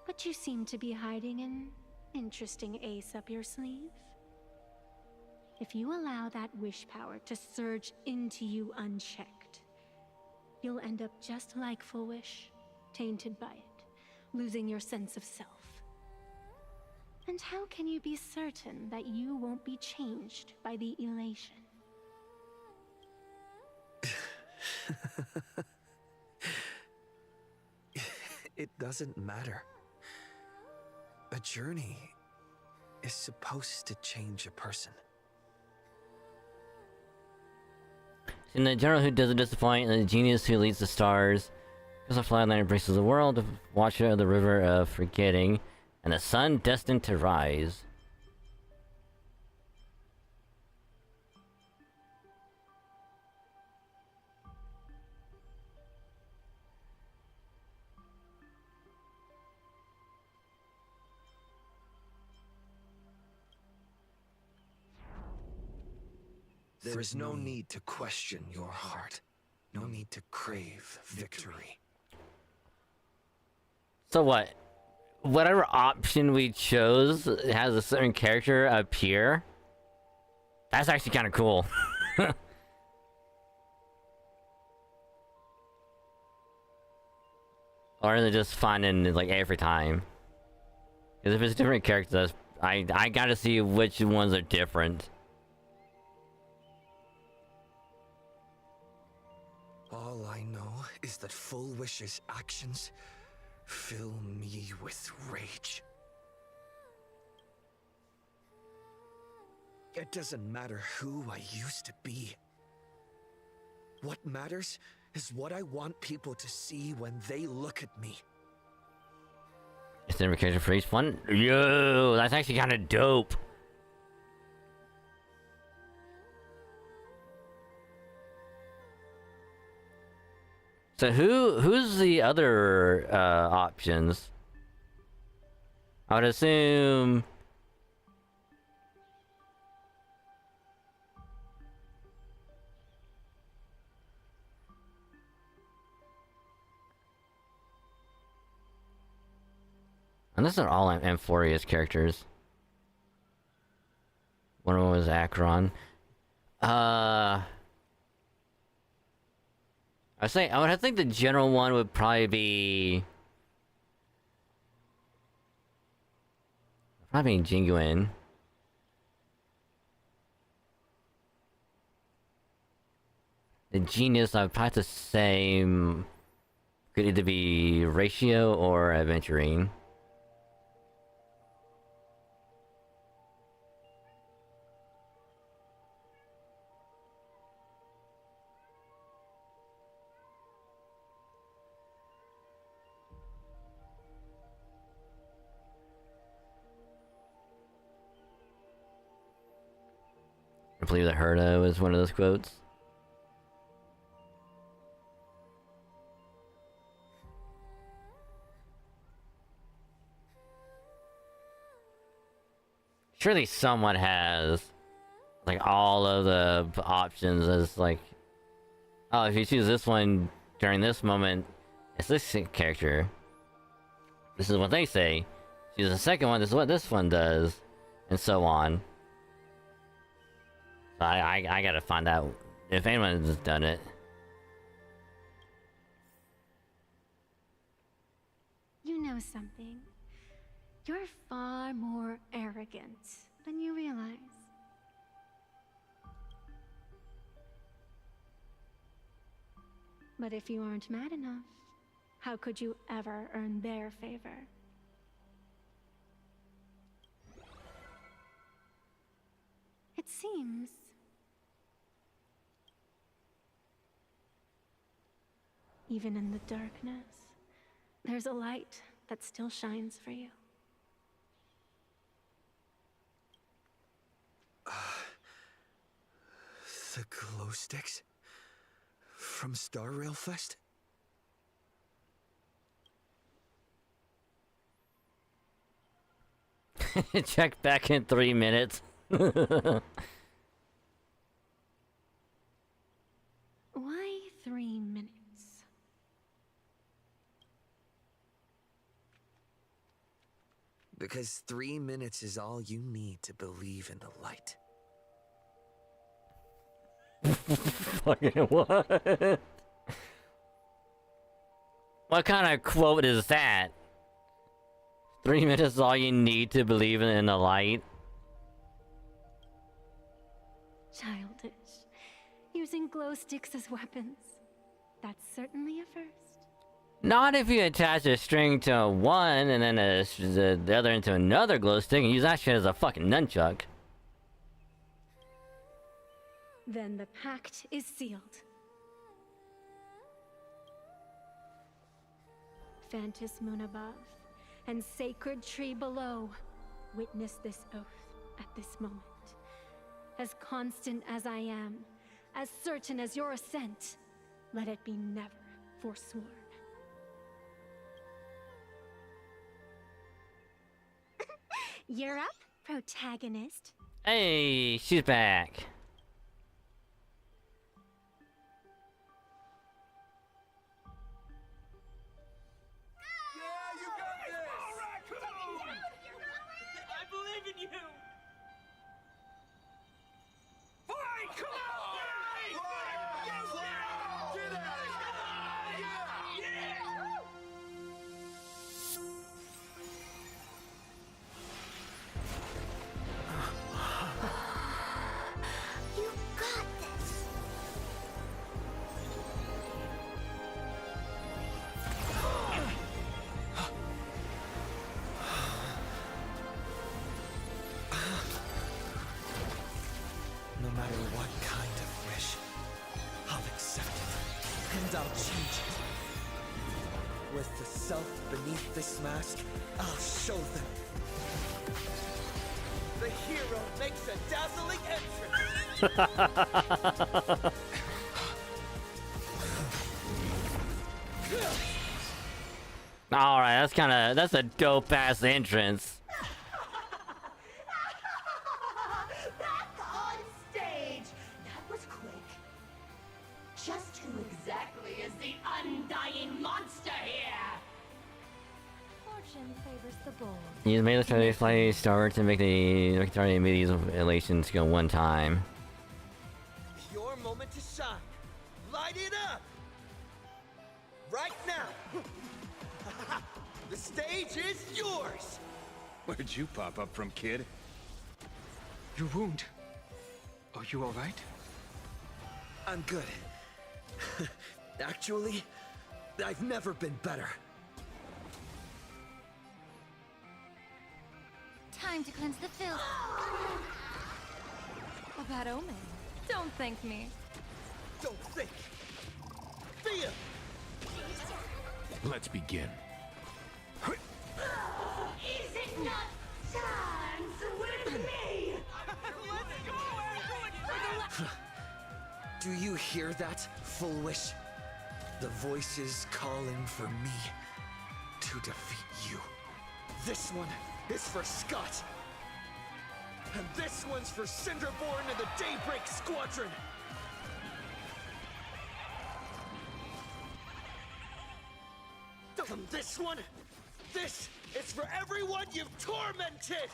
But you seem to be hiding an interesting ace up your sleeve. If you allow that wish power to surge into you unchecked, you'll end up just like Full Wish, tainted by it, losing your sense of self. And how can you be certain that you won't be changed by the elation? It doesn't matter. A journey is supposed to change a person. In the general who doesn't disappoint, and the genius who leads the stars. Because the flatland embraces the world, the watcher of the river of forgetting, and the sun destined to rise. There is no need to question your heart. No need to crave victory. So what? Whatever option we chose has a certain character appear? That's actually kind of cool. Or is it just fun and like every time? Because if it's different characters, I gotta see which ones are different. All I know is that Full Wish's actions fill me with rage. It doesn't matter who I used to be. What matters is what I want people to see when they look at me. Is there a character for each one? Yo, that's actually kind of dope. So who's the other options? I would assume. And these are all Amphoria's characters. One of them was Akron. I would think the general one would probably be Jinguin. The genius, I'd probably have to say, could either be Ratio or Aventurine. I believe the Herdo is one of those quotes. Surely someone has like all of the options as like, oh, if you choose this one during this moment, it's this character. This is what they say. Choose the second one, this is what this one does, and so on. So I gotta find out if anyone has done it. You know something? You're far more arrogant than you realize. But if you aren't mad enough, how could you ever earn their favor? It seems even in the darkness, there's a light that still shines for you. The glow sticks? From Star Rail Fest? Check back in 3 minutes. Why 3 minutes? Because 3 minutes is all you need to believe in the light. Fucking what? What kind of quote is that? 3 minutes is all you need to believe in the light? Childish. Using glow sticks as weapons. That's certainly a first. Not if you attach a string to one and then the other into another glow stick and use that shit as a fucking nunchuck. Then the pact is sealed. Fantas Moon above and sacred tree below, witness this oath at this moment. As constant as I am, as certain as your assent, let it be never forsworn. You're up, protagonist. Hey, she's back. No matter what kind of wish, I'll accept it, and I'll change it. With the self beneath this mask, I'll show them. The hero makes a dazzling entrance! Alright, that's a dope ass entrance. Back on stage! That was quick. Just who exactly is the undying monster here? Fortune favors the bold. Use made the fly start to make the target immediate elation to go one time. Your moment to shine. Light it up! Right now! The stage is yours! Where'd you pop up from, kid? Your wound. Are you alright? I'm good. Actually, I've never been better. Time to cleanse the filth. A bad omen. Don't thank me. Don't think. Feel. Let's begin. Is it not time to win me? Let's go, everyone! Do you hear that, Full Wish? The voices calling for me to defeat you. This one is for Scott. And this one's for Cinderborn and the Daybreak Squadron. And this one, this is for everyone you've tormented.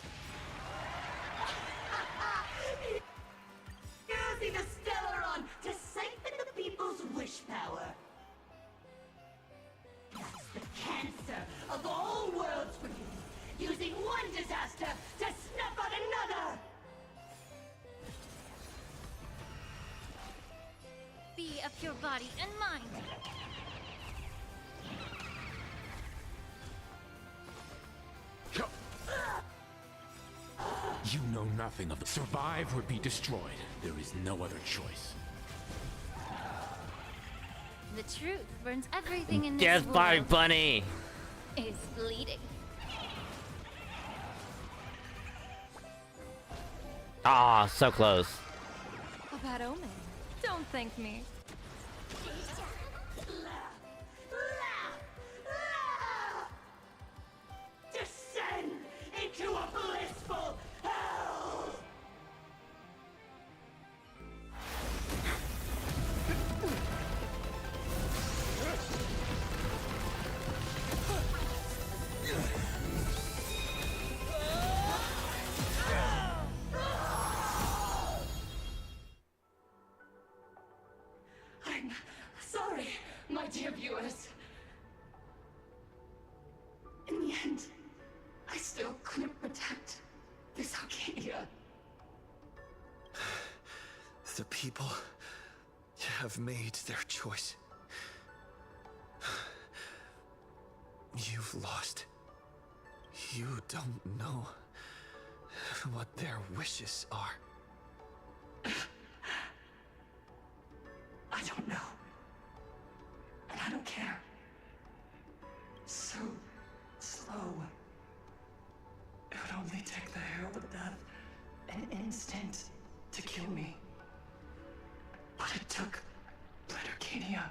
Using the Stellaron to siphon the people's wish power. That's the cancer of all worlds for you. Using one disaster to snuff out another. Be of your body and mind. You know nothing of it. Survive or be destroyed. There is no other choice. The truth burns everything in this Death by world. Bunny. Is bleeding. Ah, so close. A bad omen. Don't thank me. Descend into a blissful hell! I'm sorry, my dear viewers. In the end, I still couldn't protect this Arcadia. The people have made their choice. You've lost. You don't know what their wishes are. I don't know. And I don't care. So slow. It would only take the herald of death an instant to kill me. But it took Planarcadia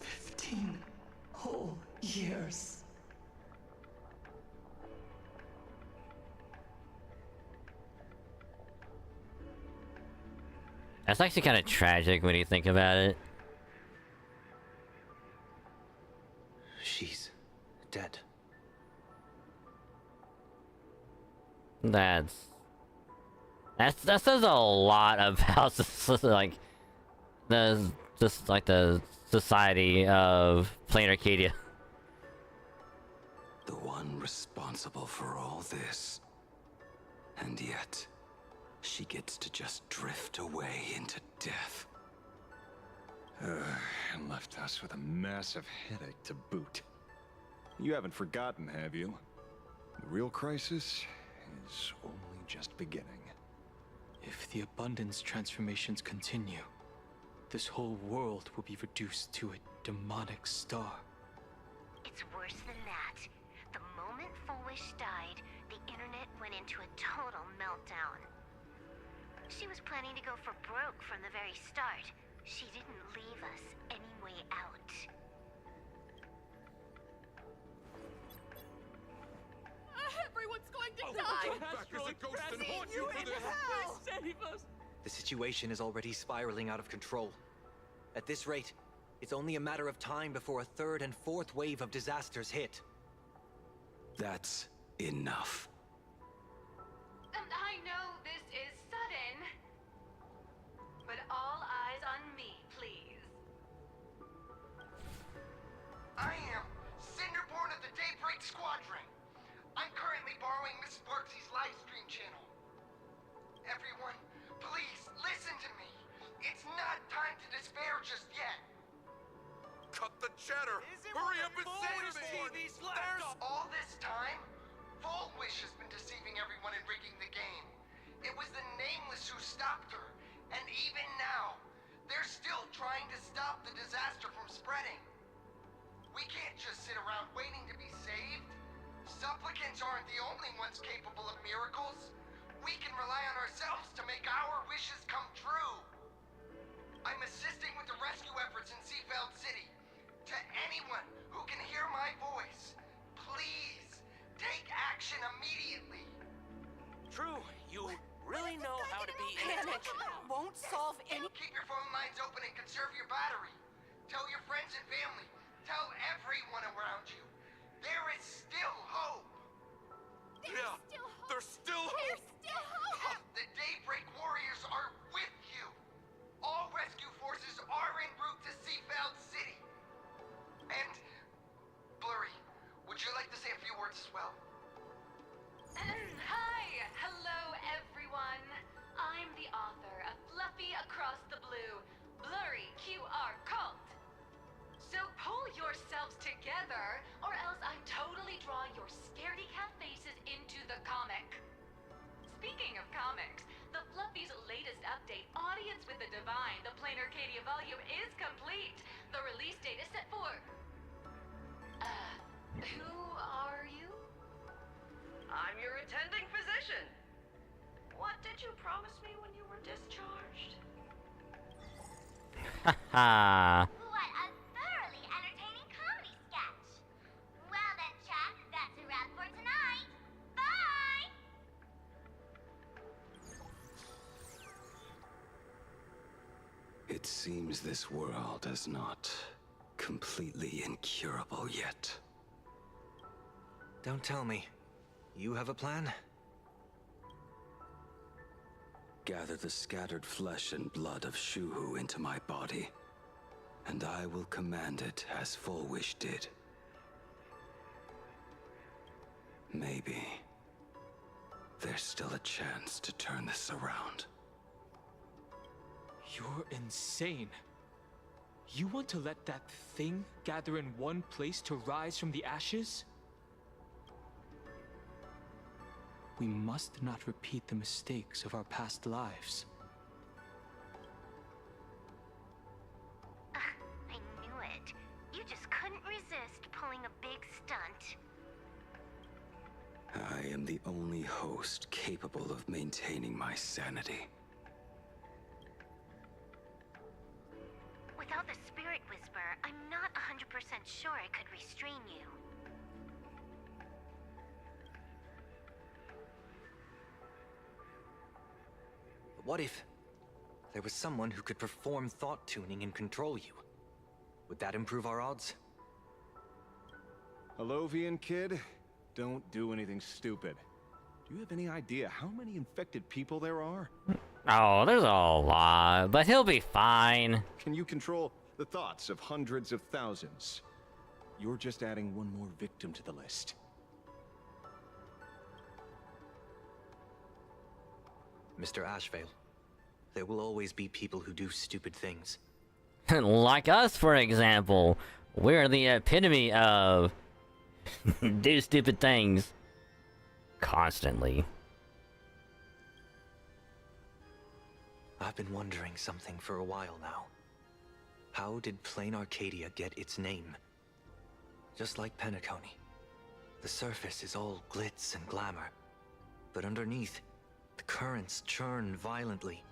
15 whole years. That's actually kind of tragic when you think about it. She's dead. That says a lot about like the society of Planarcadia. The one responsible for all this. And yet, she gets to just drift away into death. And left us with a massive headache to boot. You haven't forgotten, have you? The real crisis is only just beginning. If the abundance transformations continue, this whole world will be reduced to a demonic star. It's worse than that. The moment Fullwish died, the internet went into a total meltdown. She was planning to go for broke from the very start. She didn't leave us any way out. Everyone's going to die! Back as a ghost and haunt you for this! Please save us! The situation is already spiraling out of control. At this rate, it's only a matter of time before a third and fourth wave of disasters hit. That's enough. And I know this is sudden, but all eyes on me, please. I am Cinderborn of the Daybreak Squadron. I'm currently borrowing Mrs. Parksy's live stream channel. Everyone, please listen to me. It's not time to despair just yet. Cut the chatter! Hurry up and say me! There's all this time, Fullwish has been deceiving everyone and rigging the game. It was the Nameless who stopped her, and even now, they're still trying to stop the disaster from spreading. We can't just sit around waiting to be saved. Supplicants aren't the only ones capable of miracles. We can rely on ourselves to make our wishes come true. I'm assisting with the rescue efforts in Seafeld City. To anyone who can hear my voice, please take action immediately. True, you really know how to be Panic won't solve any. Keep your phone lines open and conserve your battery. Tell your friends and family. Tell everyone around you. There is still hope. There's still hope. The Daybreak Warriors are with you. All rescue forces are en route to Seafeld City. And, Blurry, would you like to say a few words as well? Hi! Hello, everyone! I'm the author of Fluffy Across the Blue, Blurry QR Cult. So pull yourselves together, or else I totally draw your scaredy cat faces into the comic. Speaking of comics, the Fluffy's latest update, Audience with the Divine, the Planarcadia volume, is complete. The release date is set for... who are you? I'm your attending physician. What did you promise me when you were discharged? Haha. What a thoroughly entertaining comedy sketch! Well then, Jack, that's a wrap for tonight. Bye! It seems this world is not completely incurable yet. Don't tell me. You have a plan? Gather the scattered flesh and blood of Shuhu into my body, and I will command it as Full Wish did. Maybe there's still a chance to turn this around. You're insane. You want to let that thing gather in one place to rise from the ashes? We must not repeat the mistakes of our past lives. I knew it. You just couldn't resist pulling a big stunt. I am the only host capable of maintaining my sanity. Without the Spirit Whisper, I'm not 100% sure I could restrain you. What if there was someone who could perform thought tuning and control you? Would that improve our odds? Alovian kid, don't do anything stupid. Do you have any idea how many infected people there are? Oh, there's a lot, but he'll be fine. Can you control the thoughts of hundreds of thousands? You're just adding one more victim to the list. Mr. Ashvale, there will always be people who do stupid things. Like us, for example. We're the epitome of do stupid things constantly. I've been wondering something for a while now. How did Planarcadia get its name? Just like Penacony, the surface is all glitz and glamour, but underneath, the currents churn violently.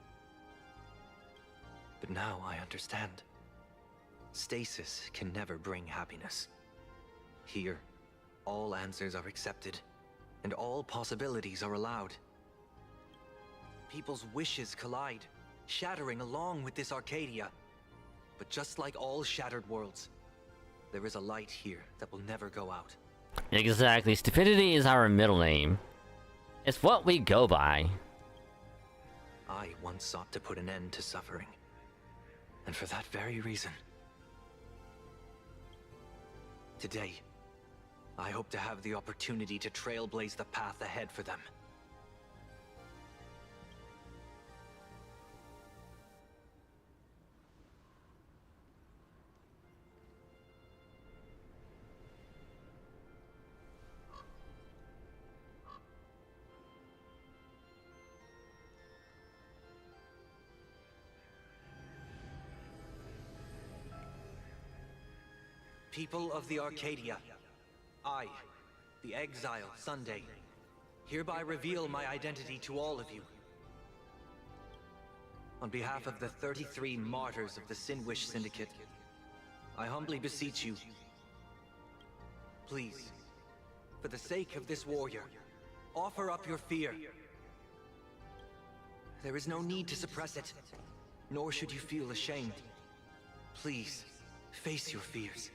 But now I understand. Stasis can never bring happiness. Here, all answers are accepted, and all possibilities are allowed. People's wishes collide, shattering along with this Arcadia. But just like all shattered worlds, there is a light here that will never go out. Exactly. Stupidity is our middle name. It's what we go by. I once sought to put an end to suffering. And for that very reason, today, I hope to have the opportunity to trailblaze the path ahead for them. People of the Arcadia, I, the Exile Sunday, hereby reveal my identity to all of you. On behalf of the 33 martyrs of the Sinwish Syndicate, I humbly beseech you, please, for the sake of this warrior, offer up your fear. There is no need to suppress it, nor should you feel ashamed. Please, face your fears,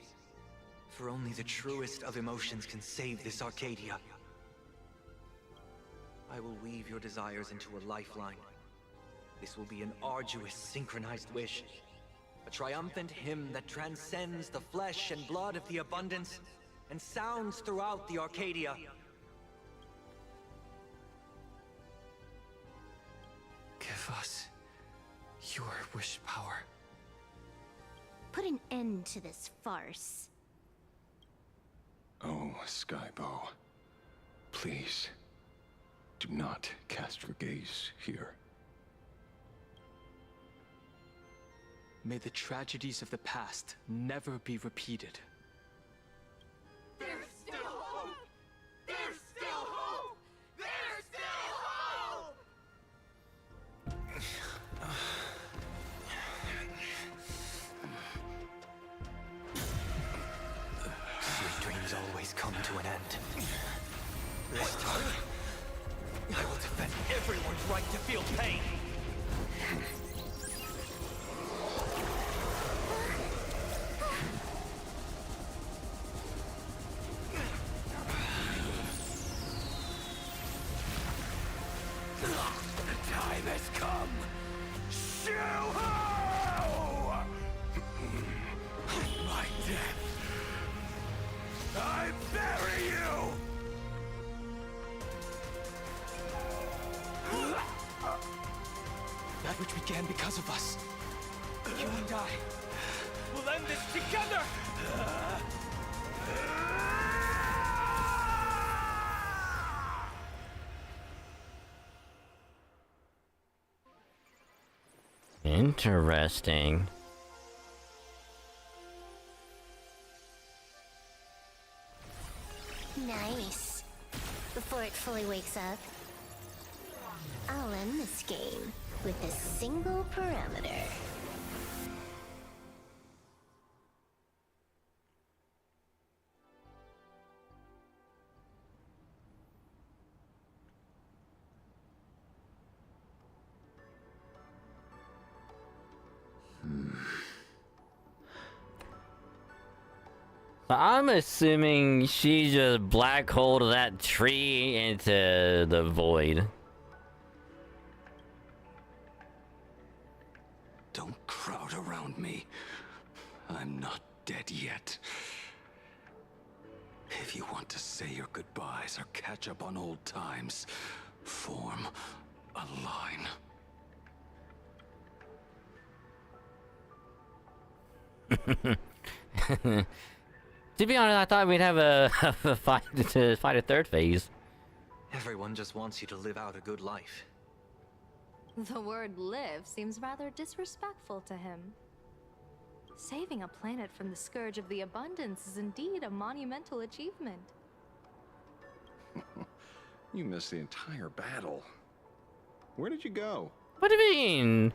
for only the truest of emotions can save this Arcadia. I will weave your desires into a lifeline. This will be an arduous, synchronized wish. A triumphant hymn that transcends the flesh and blood of the abundance and sounds throughout the Arcadia. Give us your wish power. Put an end to this farce. Oh, Skybow. Please, do not cast your gaze here. May the tragedies of the past never be repeated. There's still hope! There's still hope! There's still hope! Your dreams always come to an end. This time, I will defend everyone's right to feel pain. The time has come. Shoo-ho! My death. I bury you! That which began because of us. You and I. We'll end this together! Interesting. Nice. Before it fully wakes up, I'll end this game with a single parameter. So I'm assuming she just black holed that tree into the void. Don't crowd around me. I'm not dead yet. If you want to say your goodbyes or catch up on old times, form a line. To be honest, I thought we'd have a fight to fight a third phase. Everyone just wants you to live out a good life. The word live seems rather disrespectful to him. Saving a planet from the scourge of the abundance is indeed a monumental achievement. You missed the entire battle. Where did you go? What do you mean?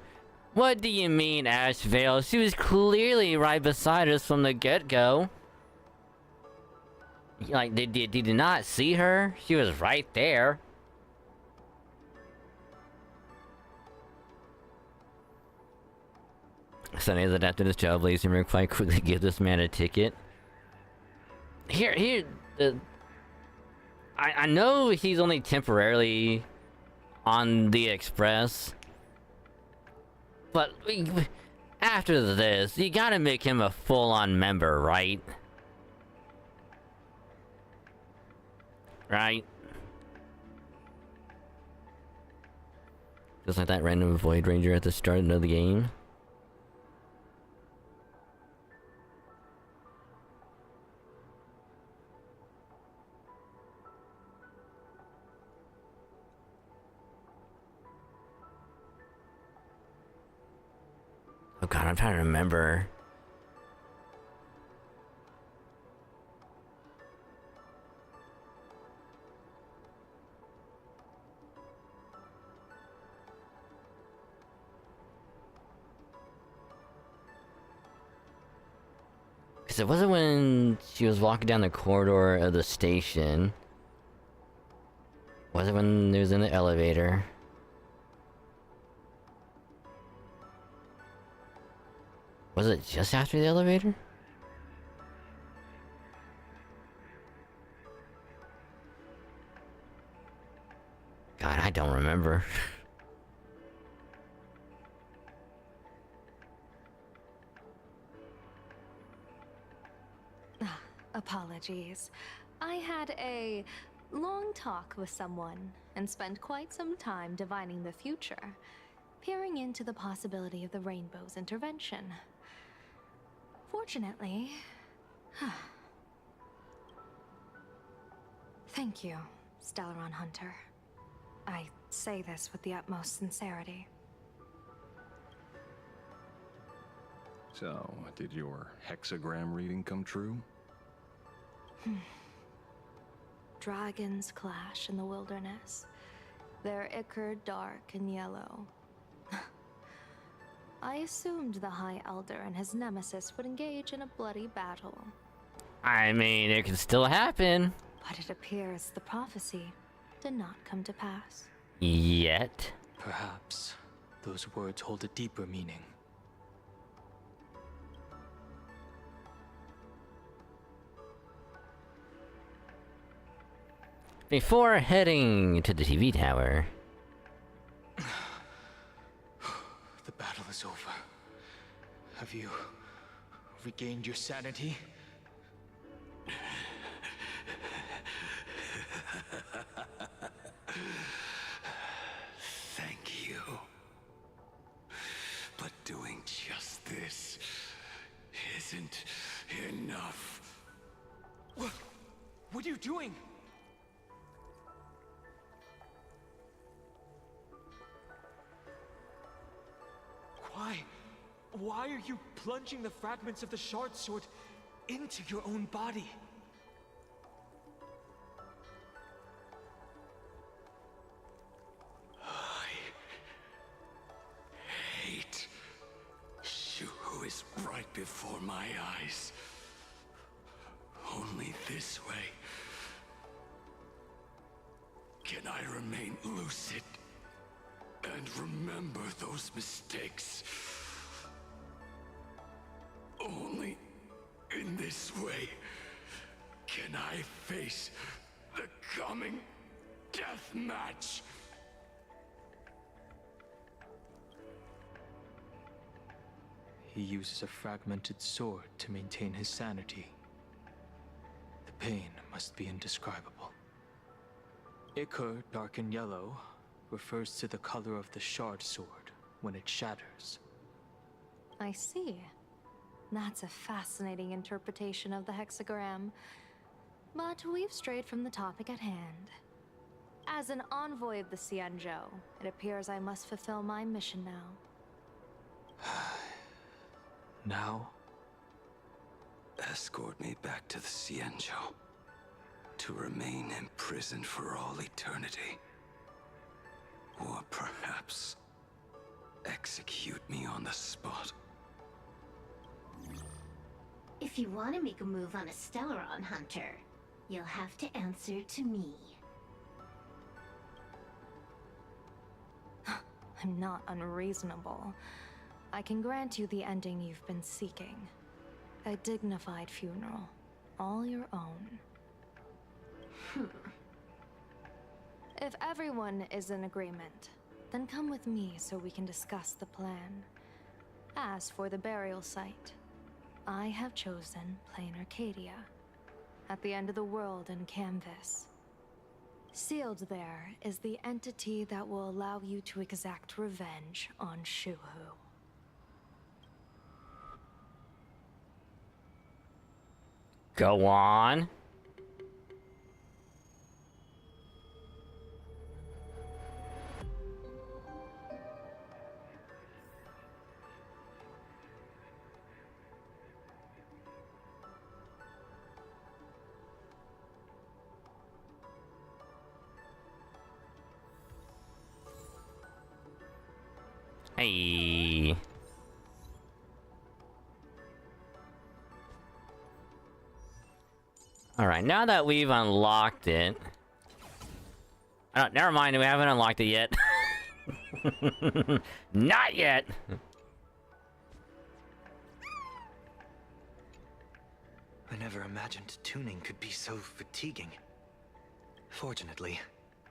What do you mean, Ashvale? She was clearly right beside us from the get-go. Like, did you not see her? She was right there. Sunny has adapted his trailblazing rig fight. Quickly give this man a ticket. I know he's only temporarily on the Express, but after this, you gotta make him a full-on member, right? Right? Just like that random Void Ranger at the start of the game. Oh god, I'm trying to remember. because it wasn't when she was walking down the corridor of the station. Was it when it was in the elevator? Was it just after the elevator? God, I don't remember. Apologies. I had a long talk with someone and spent quite some time divining the future, peering into the possibility of the Rainbow's intervention. Fortunately... Thank you, Stellaron Hunter. I say this with the utmost sincerity. So, did your hexagram reading come true? Dragons clash in the wilderness. Their ichor dark and yellow. I assumed the High Elder and his nemesis would engage in a bloody battle. I mean, it can still happen. But it appears the prophecy did not come to pass. Yet. Perhaps those words hold a deeper meaning. Before heading to the TV tower. The battle is over. Have you regained your sanity? Thank you. But doing just this isn't enough. What are you doing? Why are you plunging the fragments of the shard sword into your own body? I hate Shuhu is right before my eyes. Only this way can I remain lucid and remember those mistakes. Only in this way can I face the coming death match. He uses a fragmented sword to maintain his sanity. The pain must be indescribable. Ichor, dark and yellow, refers to the color of the shard sword when it shatters. I see. That's a fascinating interpretation of the hexagram. But we've strayed from the topic at hand. As an envoy of the Xianzhou, it appears I must fulfill my mission now. Now? Escort me back to the Xianzhou. To remain imprisoned for all eternity. Or perhaps execute me on the spot. If you want to make a move on a Stellaron Hunter, you'll have to answer to me. I'm not unreasonable. I can grant you the ending you've been seeking. A dignified funeral, all your own. If everyone is in agreement, then come with me so we can discuss the plan. As for the burial site, I have chosen Planarcadia, at the end of the world in Canvas. Sealed there is the entity that will allow you to exact revenge on Shuhu. Go on. Hey. Alright, now that we've unlocked it... Oh, never mind, we haven't unlocked it yet. Not yet! I never imagined tuning could be so fatiguing. Fortunately,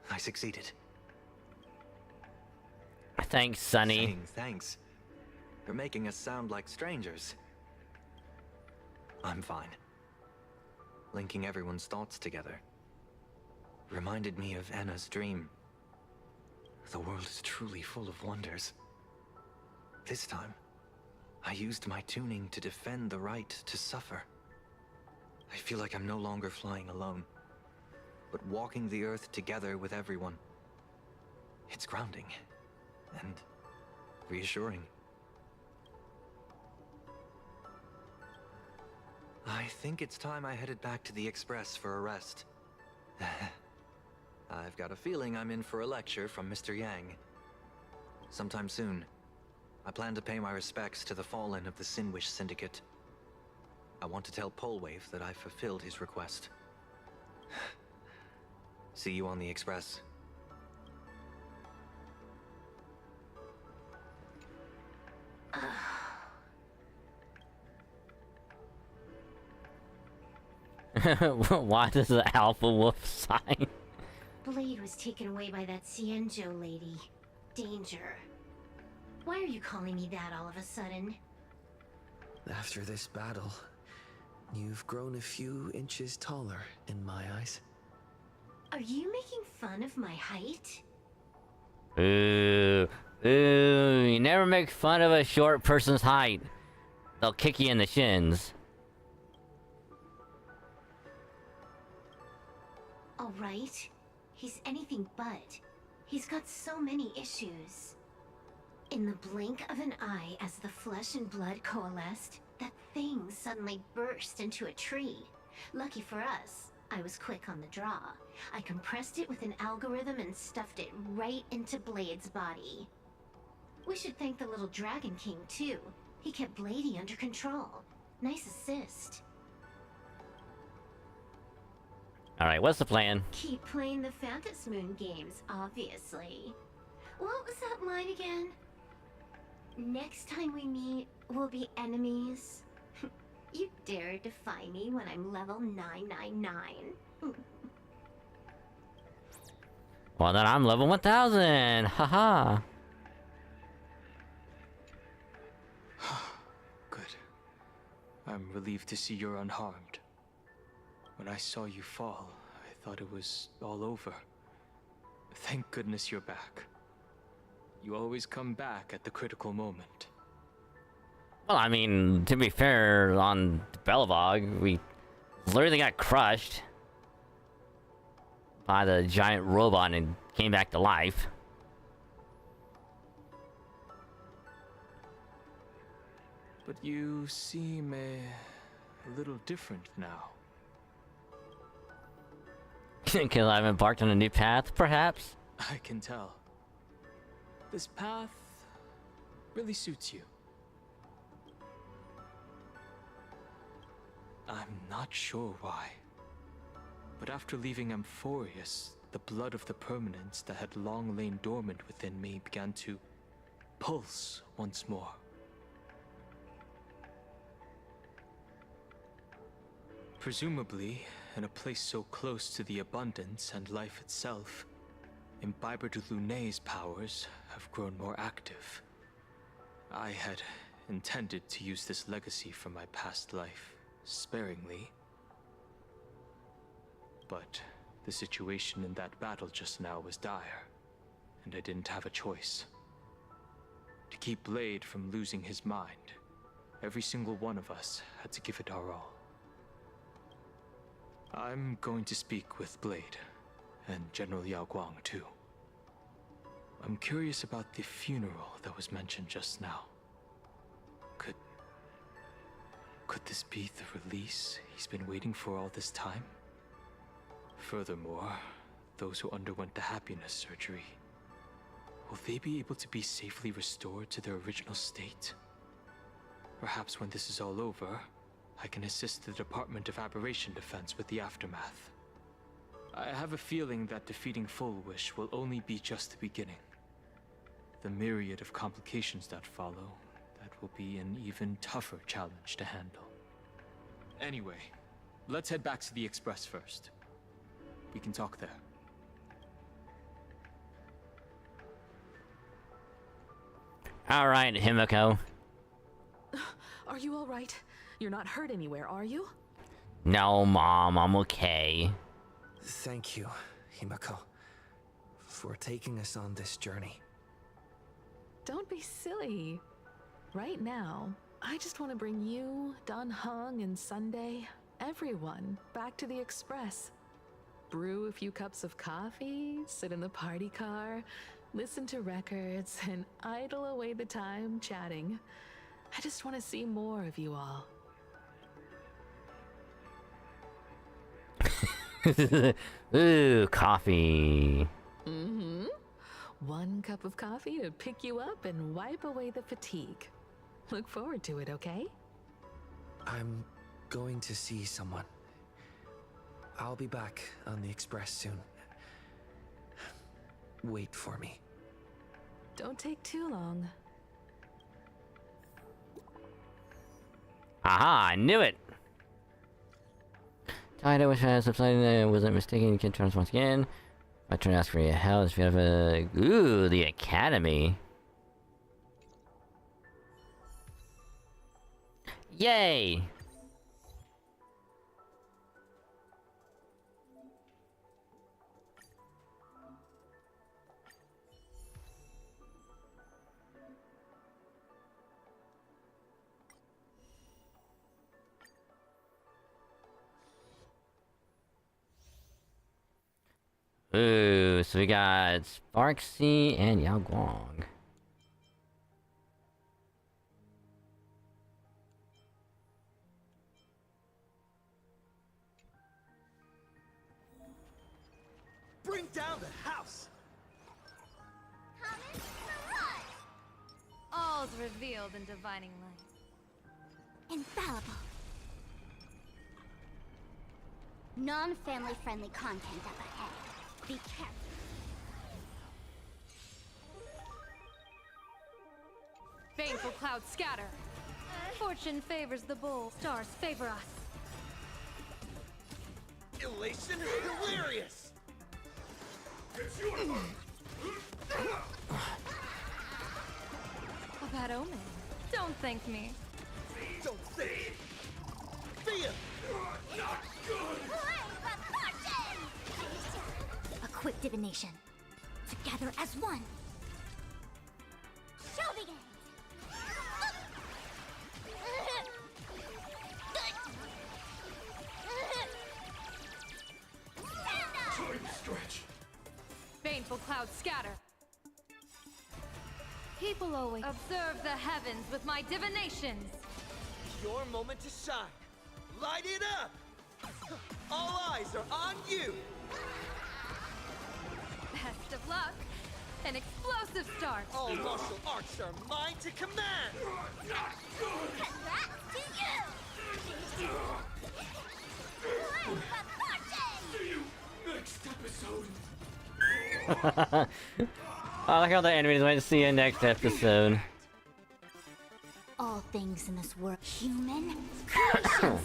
I succeeded. Thanks, Sonny. Saying thanks. You're making us sound like strangers. I'm fine. Linking everyone's thoughts together reminded me of Anna's dream. The world is truly full of wonders. This time, I used my tuning to defend the right to suffer. I feel like I'm no longer flying alone, but walking the earth together with everyone. It's grounding and reassuring. I think it's time I headed back to the Express for a rest. I've got a feeling I'm in for a lecture from Mr. Yang. Sometime soon, I plan to pay my respects to the fallen of the Sinwish Syndicate. I want to tell Polwave that I fulfilled his request. See you on the Express. Why does the alpha wolf sign? Blade was taken away by that Cienjo lady. Danger. Why are you calling me that all of a sudden? After this battle, you've grown a few inches taller in my eyes. Are you making fun of my height? Ooh, you never make fun of a short person's height. They'll kick you in the shins. Alright. He's anything but. He's got so many issues. In the blink of an eye, as the flesh and blood coalesced, that thing suddenly burst into a tree. Lucky for us, I was quick on the draw. I compressed it with an algorithm and stuffed it right into Blade's body. We should thank the little Dragon King, too. He kept Bladey under control. Nice assist. Alright, what's the plan? Keep playing the Phantom Moon games, obviously. What was that line again? Next time we meet, we'll be enemies. You dare defy me when I'm level 999. Well, then I'm level 1000. Haha. Good. I'm relieved to see you're unharmed. When I saw you fall, I thought it was all over. Thank goodness you're back. You always come back at the critical moment. Well, I mean, to be fair, on Belvog, we literally got crushed by the giant robot and came back to life. But you seem a little different now. Because I've embarked on a new path, perhaps? I can tell. This path really suits you. I'm not sure why, but after leaving Amphorius, the blood of the permanence that had long lain dormant within me began to pulse once more. Presumably, in a place so close to the abundance and life itself, Imbiber de Lunay's powers have grown more active. I had intended to use this legacy from my past life sparingly, but the situation in that battle just now was dire, and I didn't have a choice. To keep Blade from losing his mind, every single one of us had to give it our all. I'm going to speak with Blade, and General Yao Guang too. I'm curious about the funeral that was mentioned just now. Could this be the release he's been waiting for all this time? Furthermore, those who underwent the happiness surgery, will they be able to be safely restored to their original state? Perhaps when this is all over, I can assist the Department of Aberration Defense with the aftermath. I have a feeling that defeating Full Wish will only be just the beginning. The myriad of complications that follow, that will be an even tougher challenge to handle. Anyway, let's head back to the Express first. We can talk there. Alright, Himiko. Are you all right? You're not hurt anywhere, are you? No, Mom, I'm okay. Thank you, Himiko, for taking us on this journey. Don't be silly. Right now, I just want to bring you, Don Hung, and Sunday, everyone, back to the Express. Brew a few cups of coffee, sit in the party car, listen to records, and idle away the time chatting. I just want to see more of you all. Ooh, coffee. Mm-hmm. One cup of coffee to pick you up and wipe away the fatigue. Look forward to it, okay? I'm going to see someone. I'll be back on the Express soon. Wait for me. Don't take too long. Aha, I knew it! Tied, I wish I had subsided that I wasn't mistaken. You can turn us once again. I turn to ask for your help. If you have a... Ooh, the Academy. Yay! Ooh, so we got Sparksy and Yao Guang. Bring down the house! All's revealed in divining light. Infallible. Non-family friendly content up ahead. Be careful. Baneful clouds scatter. Fortune favors the bold. Stars favor us. Elation hilarious! A bad omen. Don't thank me. Don't think! Fear! Not good! A quick divination. Together as one. Show begins. Time stretch. Baneful clouds scatter. People always observe the heavens with my divinations. Your moment to shine. Light it up! All eyes are on you! Best of luck. An explosive start. All martial arts are mine to command! Congrats to you! See you next episode! I like how the enemies went to see you next episode. All things in this world human creations.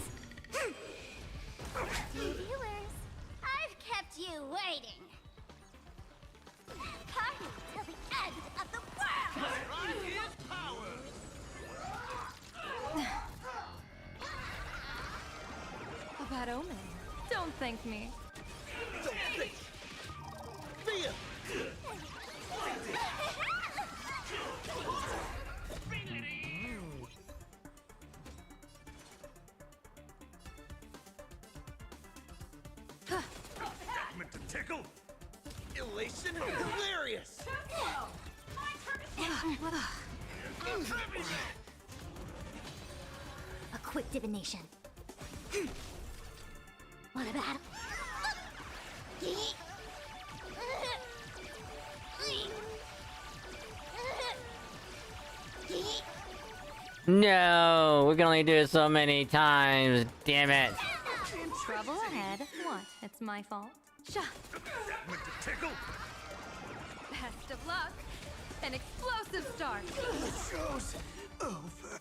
Dear viewers, I've kept you waiting. Party till the end of the world. A bad omen. Don't thank me. Don't think! Fear! Meant to tickle? Elation hilarious! A quick divination. What a battle. No, we can only do it so many times. Damn it. Trouble ahead. What? It's my fault? Sha. Went to tickle. Best of luck. An explosive start. Show's over.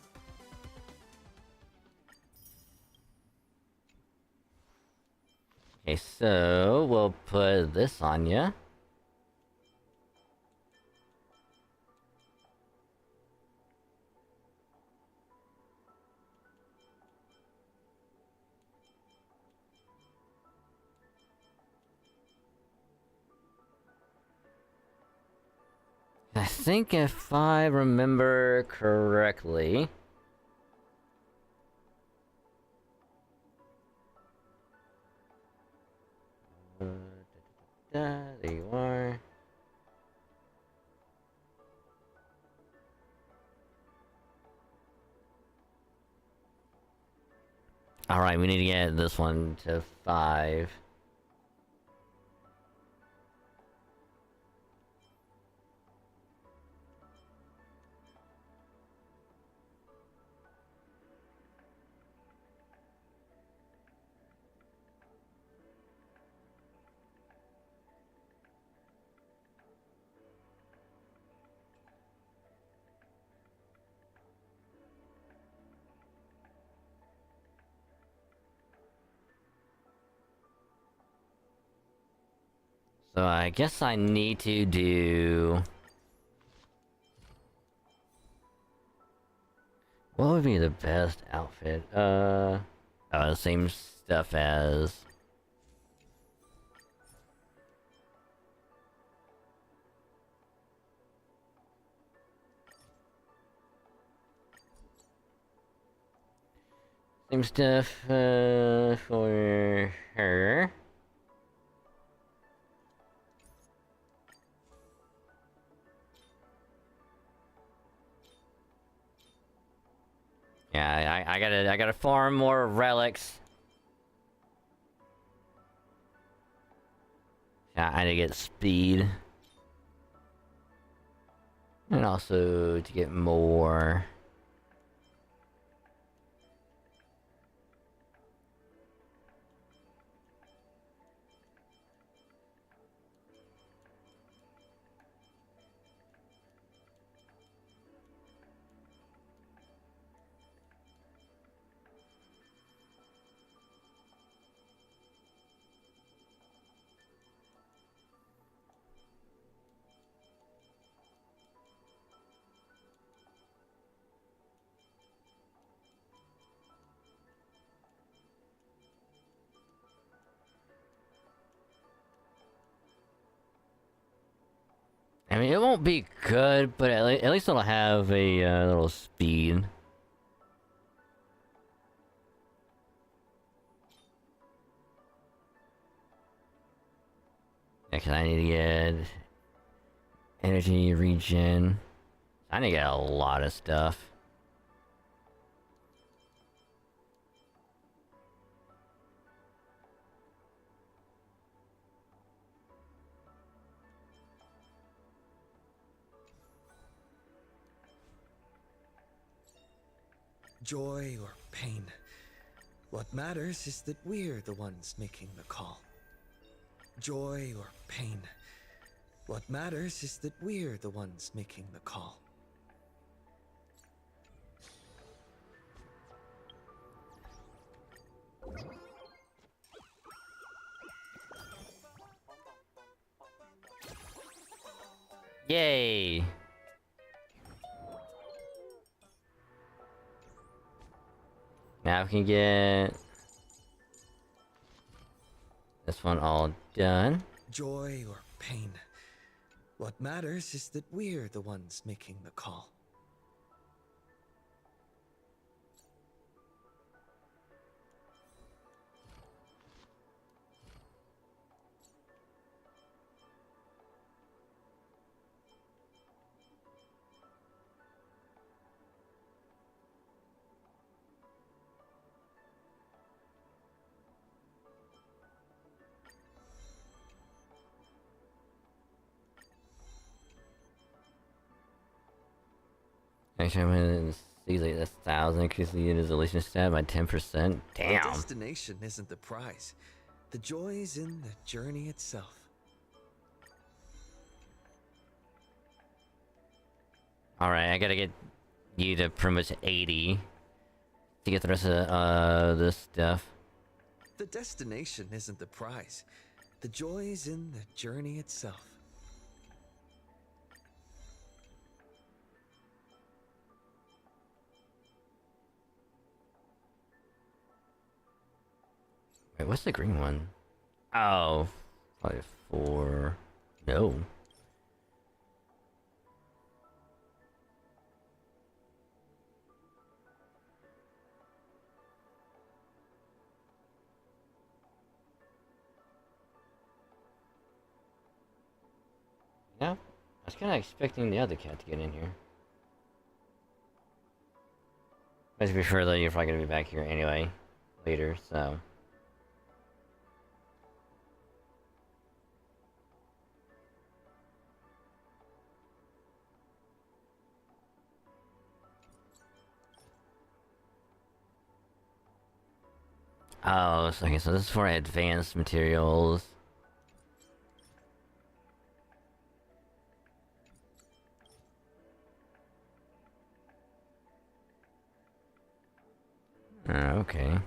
Okay, so we'll put this on ya. I think if I remember correctly... there you are. Alright, we need to get this one to 5. So I guess I need to do... what would be the best outfit? Same stuff as... same stuff, for her. Yeah, I gotta farm more relics. Yeah, I need to get speed. And also to get more... I mean, it won't be good, but at least it'll have a little speed. Yeah, 'cause I need to get energy regen. I need to get a lot of stuff. Joy or pain. What matters is that we're the ones making the call. Joy or pain. What matters is that we're the ones making the call. Yay! Now we can get this one all done. Joy or pain. What matters is that we're the ones making the call. Actually, I'm gonna Easily 1,000 increase the unit's elation stat by 10%. The Damn. destination isn't the prize. The joy's in the journey itself. Alright, I gotta get you to pretty much 80 to get the rest of this stuff. The destination isn't the prize. The joy's in the journey itself. Wait, what's the green one? Oh, probably 4. No. Yeah, I was kind of expecting the other cat to get in here. But to be fair though, you're probably gonna be back here anyway, later, so. Oh, so, okay, so this is for advanced materials. Okay.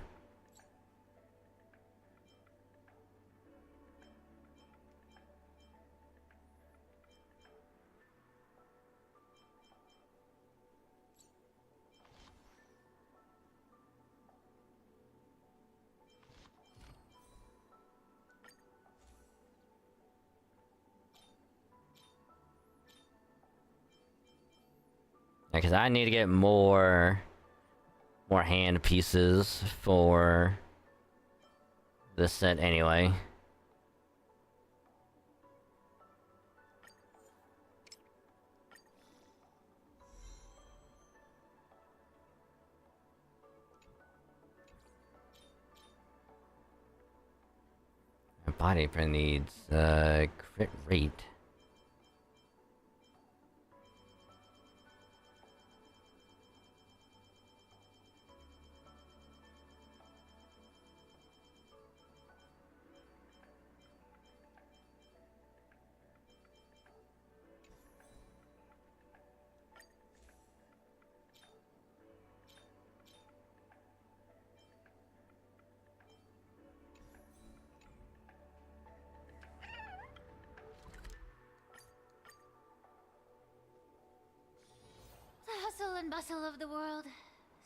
Because I need to get more hand pieces for this set anyway. My body print needs crit rate. The hustle and bustle of the world.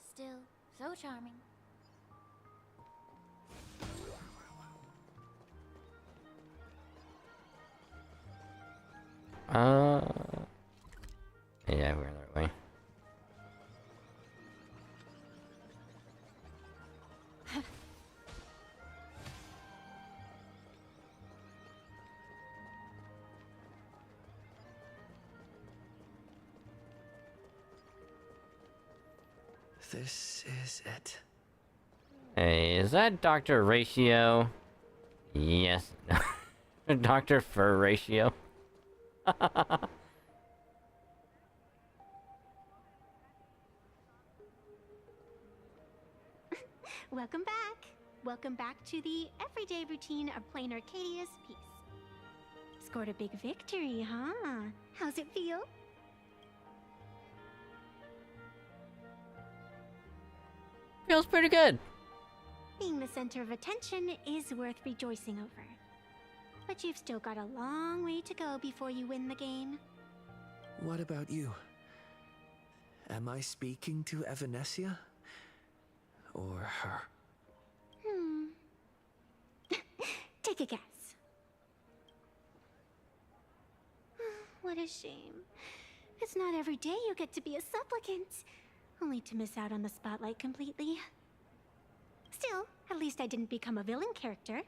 Still so charming. Yeah, we're that way. This is it. Hey, is that Dr. Ratio? Yes. Dr. Fur Ratio. Welcome back. Welcome back to the everyday routine of Planarcadia's piece. Scored a big victory, huh? How's it feel? Feels pretty good. Being the center of attention is worth rejoicing over. But you've still got a long way to go before you win the game. What about you? Am I speaking to Evanescia? Or her? Take a guess. What a shame. It's not every day you get to be a supplicant, only to miss out on the spotlight completely. Still, at least I didn't become a villain character.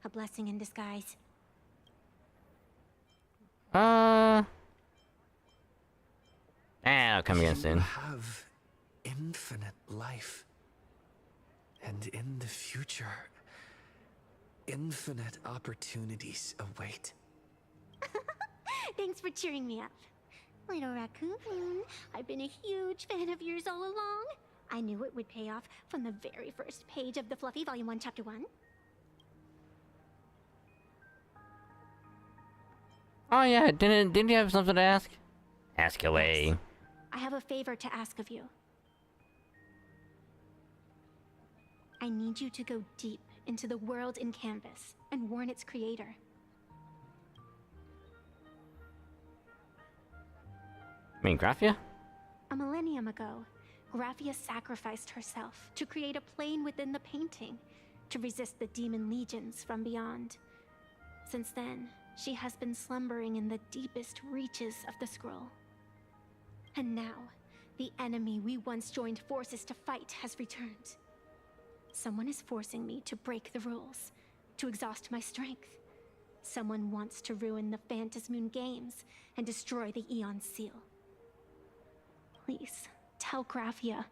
A blessing in disguise. I'll come again You soon. have infinite life. And in the future, infinite opportunities await. Thanks for cheering me up. Little raccoon, I've been a huge fan of yours all along. I knew it would pay off from the very first page of the Fluffy Volume 1, Chapter 1. Oh yeah, didn't you have something to ask? Ask away. Yes. I have a favor to ask of you. I need you to go deep into the world in Canvas and warn its creator. I mean, Graphia? A millennium ago, Graphia sacrificed herself to create a plane within the painting to resist the demon legions from beyond. Since then, she has been slumbering in the deepest reaches of the scroll. And now, the enemy we once joined forces to fight has returned. Someone is forcing me to break the rules, to exhaust my strength. Someone wants to ruin the Phantasmoon Games and destroy the Eon Seal. Please, tell Graphia.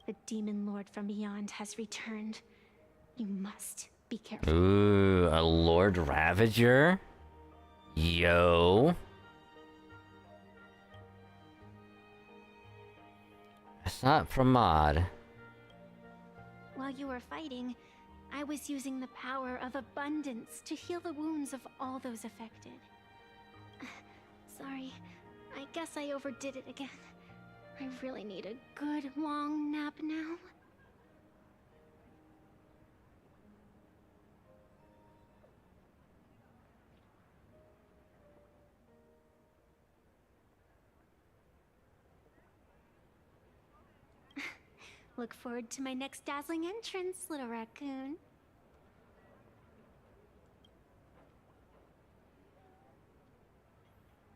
The Demon Lord from beyond has returned. You must be careful. Ooh, a Lord Ravager? Yo. It's not Pramod. While you were fighting, I was using the power of abundance to heal the wounds of all those affected. Sorry, I guess I overdid it again. I really need a good long nap now. Look forward to my next dazzling entrance, little raccoon.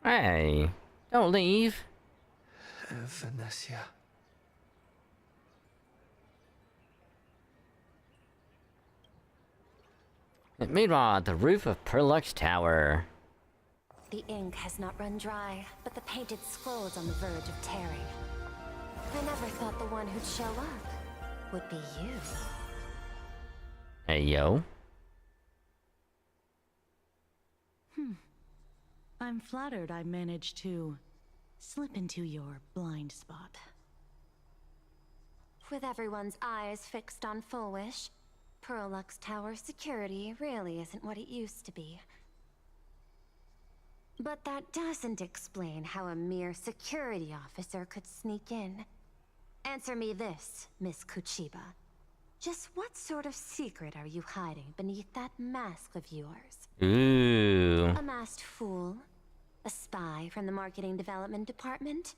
Hey, don't leave. Vanessa. Meanwhile, at the roof of Perlux Tower. The ink has not run dry, but the painted scroll's on the verge of tearing. I never thought the one who'd show up would be you. Hey, yo. I'm flattered I managed to slip into your blind spot. With everyone's eyes fixed on Full Wish, Perlux Tower security really isn't what it used to be. But that doesn't explain how a mere security officer could sneak in. Answer me this, Miss Kuchiba. Just what sort of secret are you hiding beneath that mask of yours? Ooh. A masked fool? A spy from the Marketing Development Department?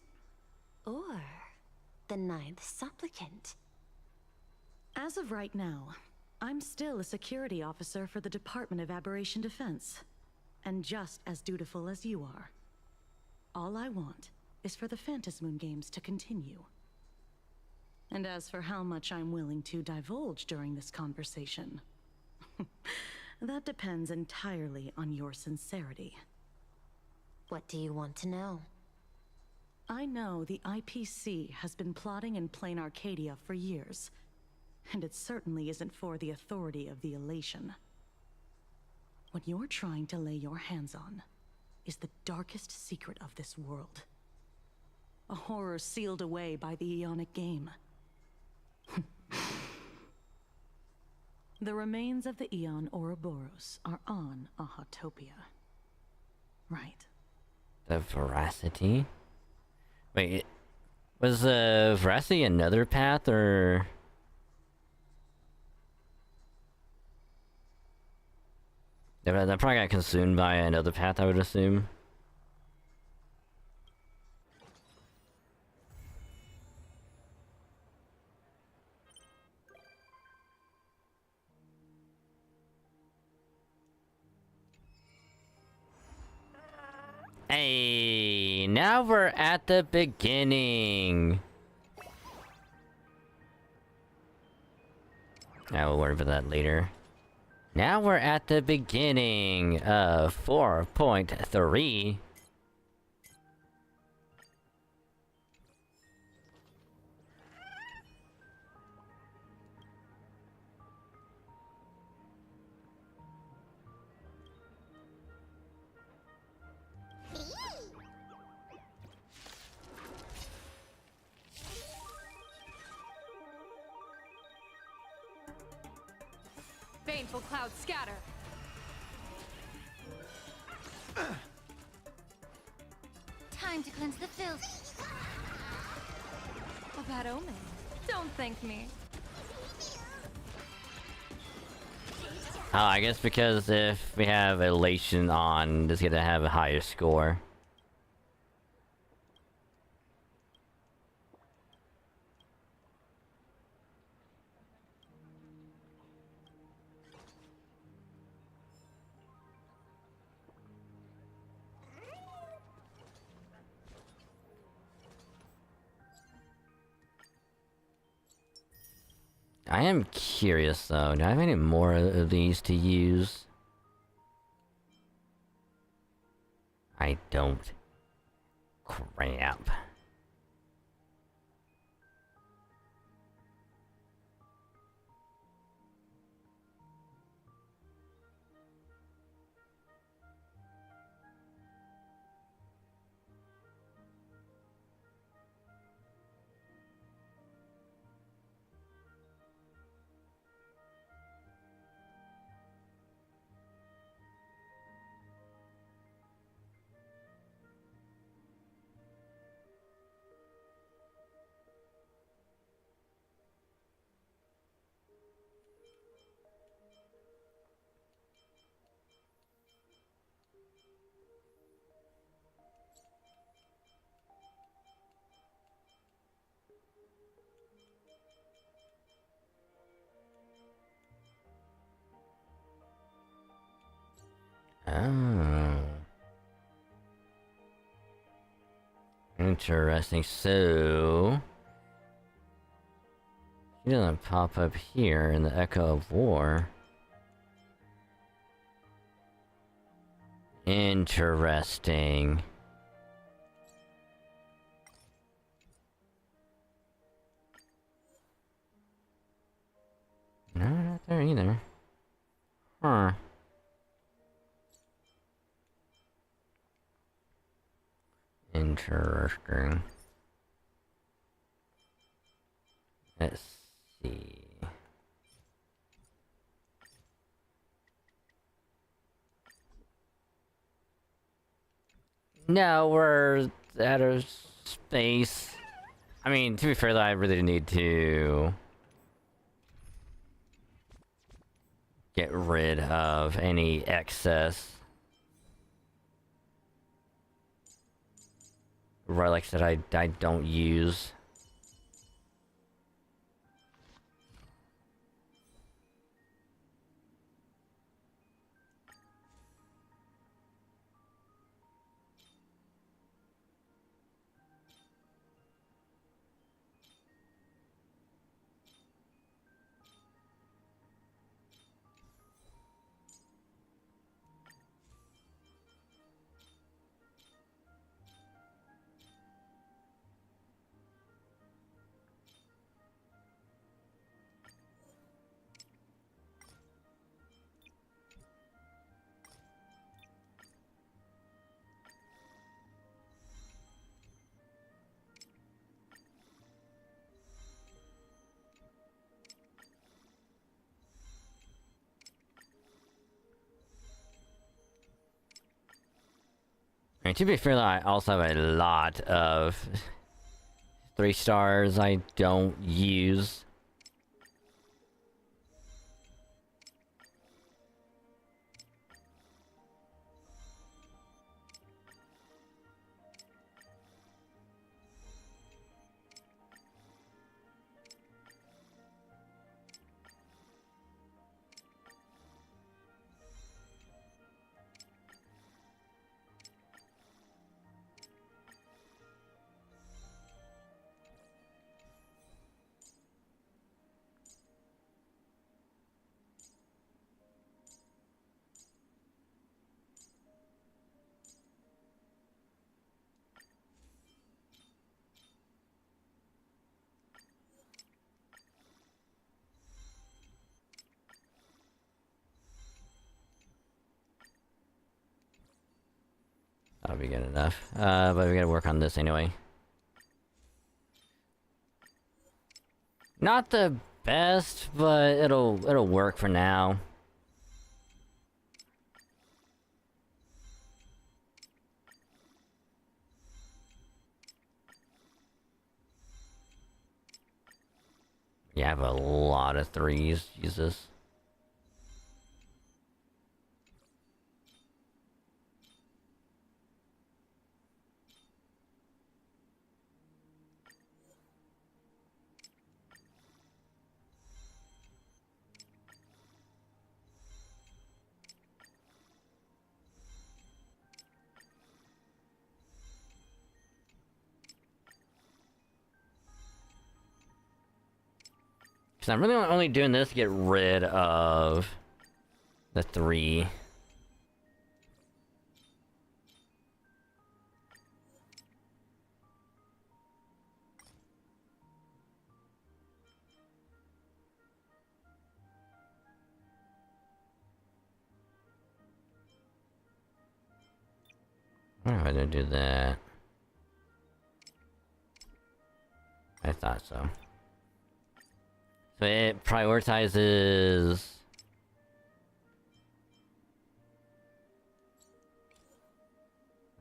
Or the Ninth Supplicant? As of right now, I'm still a security officer for the Department of Aberration Defense, and just as dutiful as you are. All I want is for the Phantasmoon Games to continue. And as for how much I'm willing to divulge during this conversation, that depends entirely on your sincerity. What do you want to know? I know the IPC has been plotting in Planarcadia for years, and it certainly isn't for the authority of the Elation. What you're trying to lay your hands on is the darkest secret of this world. A horror sealed away by the Eonic Game. The remains of the Eon Ouroboros are on Ahatopia. Right. The Veracity? Wait, was Veracity another path, or...? That probably got consumed by another path, I would assume. Hey, now we're at the beginning. We'll worry about that later. Now we're at the beginning of 4.3. rainful clouds scatter. Time to cleanse the filth. A bad omen. Don't thank me. Oh, I guess because if we have Elation on, it's gonna have a higher score. I am curious though, do I have any more of these to use? I don't. Crap. Oh. Interesting. So he doesn't pop up here in the Echo of War. Interesting. No, not there either. Huh. Interesting. Let's see. No, we're out of space. I mean, to be fair though, I really need to get rid of any excess relics that I don't use. I mean, to be fair, I also have a lot of 3 stars I don't use. That'll be good enough. But we gotta work on this anyway. Not the best, but it'll work for now. Yeah, I have a lot of 3s. Jesus. Because I'm really only doing this to get rid of the 3. Why would I do that? I thought so. So it prioritizes...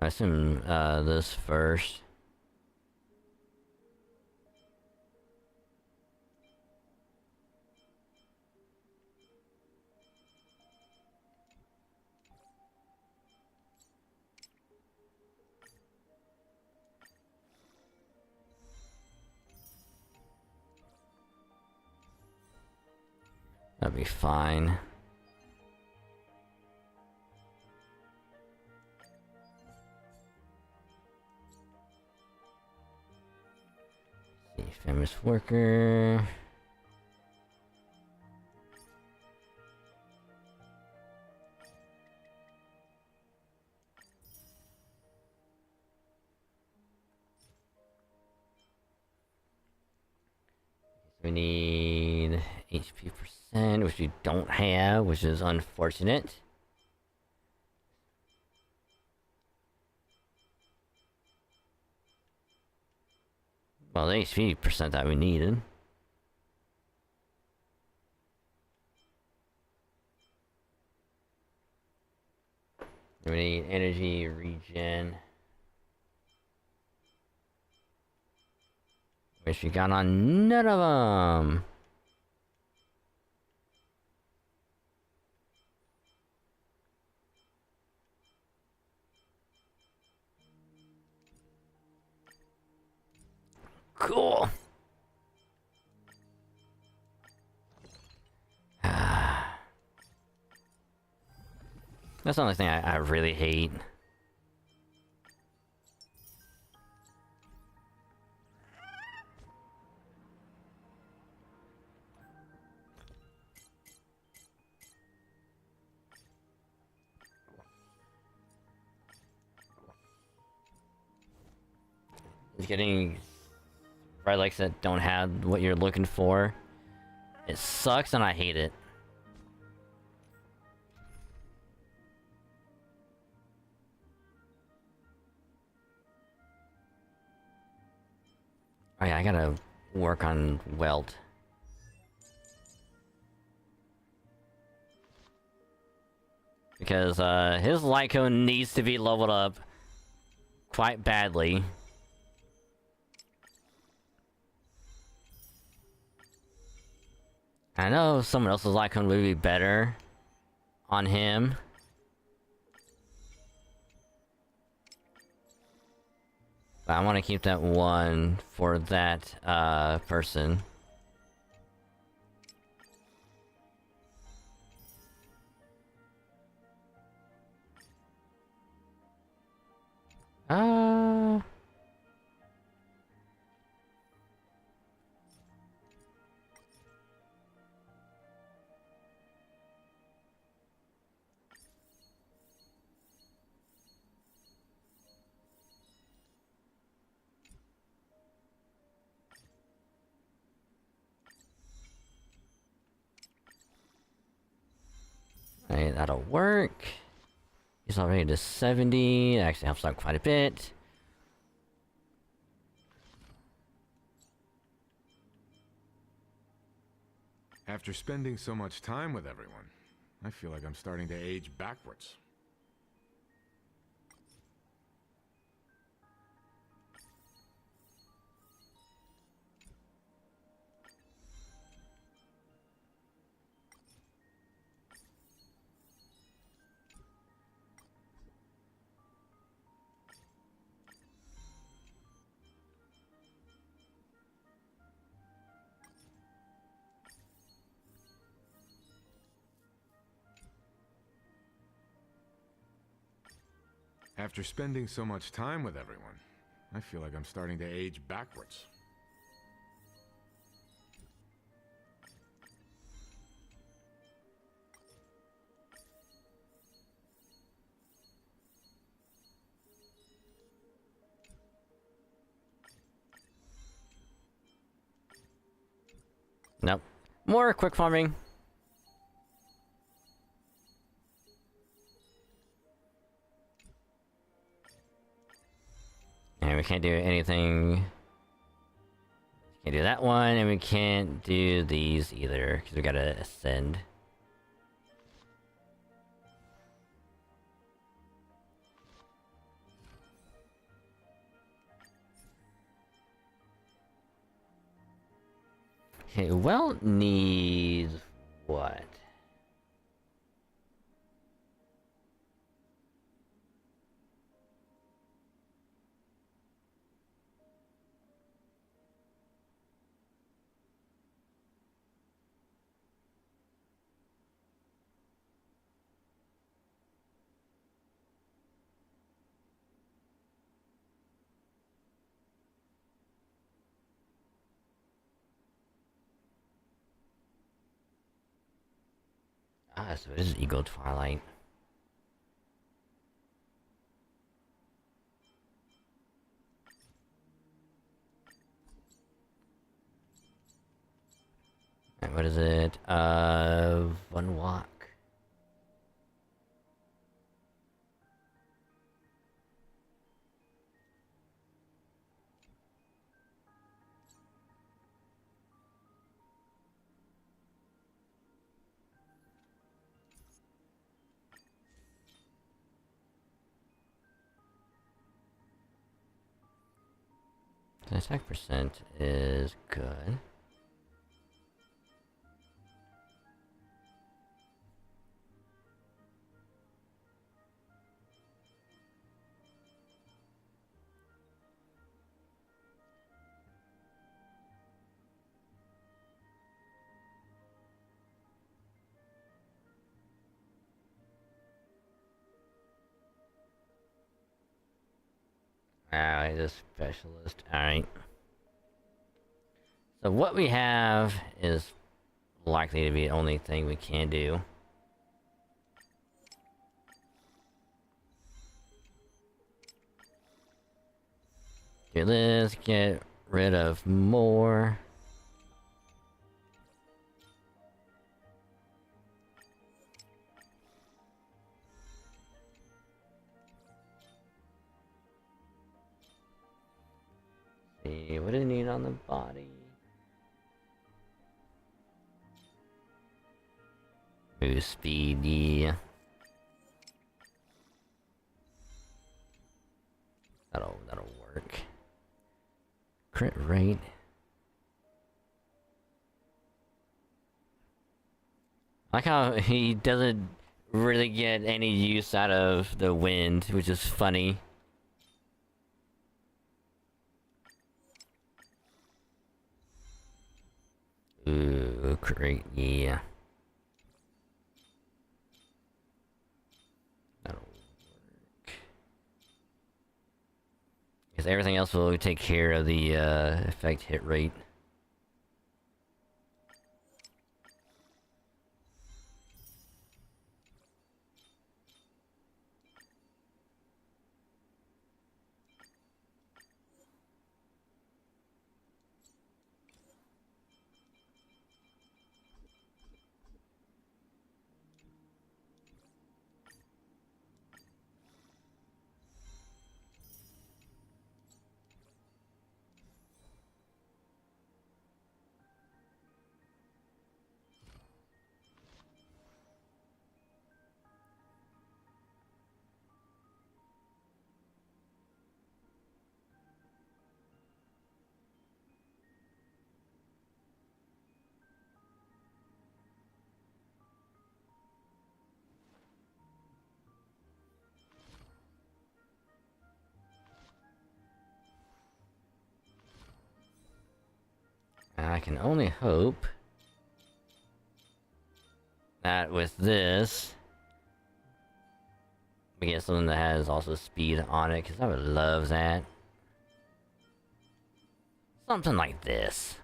I assume this first. That'd be fine. Let's see, famous worker. We need HP percent, which we don't have, which is unfortunate. Well, the HP percent that we needed. We need energy regen. Which we got on none of them. Cool. That's the only thing I really hate. It's getting relics that don't have what you're looking for. It sucks and I hate it. Oh yeah, I gotta work on Welt. Because his Lyco needs to be leveled up quite badly. I know someone else's Lyco would be better on him. But I want to keep that one for that person. Alright, that'll work. He's already to 70. That actually helps out quite a bit. After spending so much time with everyone, I feel like I'm starting to age backwards. After spending so much time with everyone, I feel like I'm starting to age backwards. Nope. More quick farming. And we can't do anything. Can't do that one, and we can't do these either, because we gotta ascend. Okay, well needs what? Ah, so it is Eagle Twilight. Alright, what is it? One walk. The attack percent is good. Alright, the specialist. Alright. So what we have is likely to be the only thing we can do. Do this, get rid of more. See, what do you need on the body? Boost speed, yeah. That'll work. Crit rate. I like how he doesn't really get any use out of the wind, which is funny. Ooh, crit, yeah. That'll work. Because everything else will take care of the effect hit rate. I can only hope that with this, We get something that has also speed on it, because I would love that. Something like this.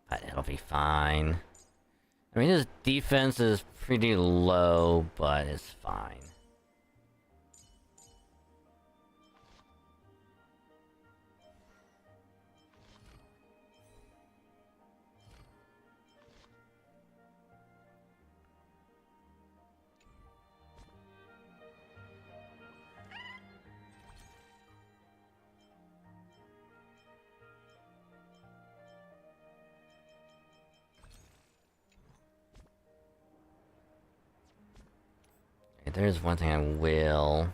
But it'll be fine. I mean, his defense is pretty low, but it's fine. There's one thing I will.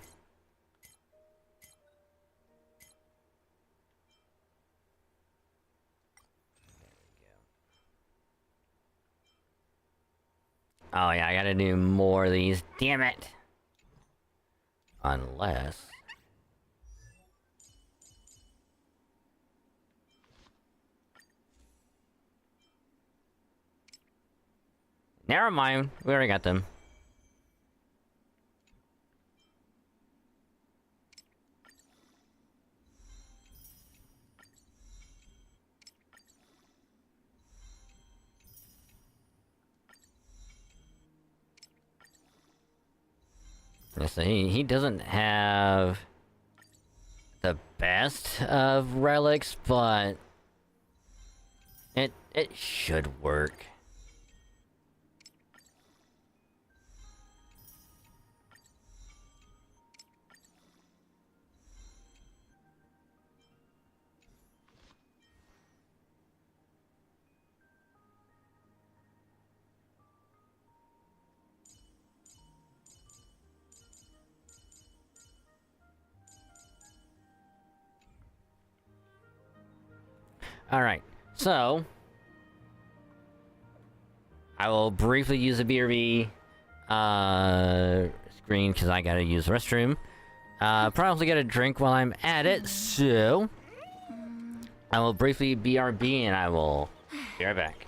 Oh yeah, I gotta do more of these. Damn it! Unless... Never mind, we already got them. So he doesn't have the best of relics, but it should work. Alright, so I will briefly use the BRB screen because I gotta use the restroom. Probably get a drink while I'm at it, so I will briefly BRB and I will be right back.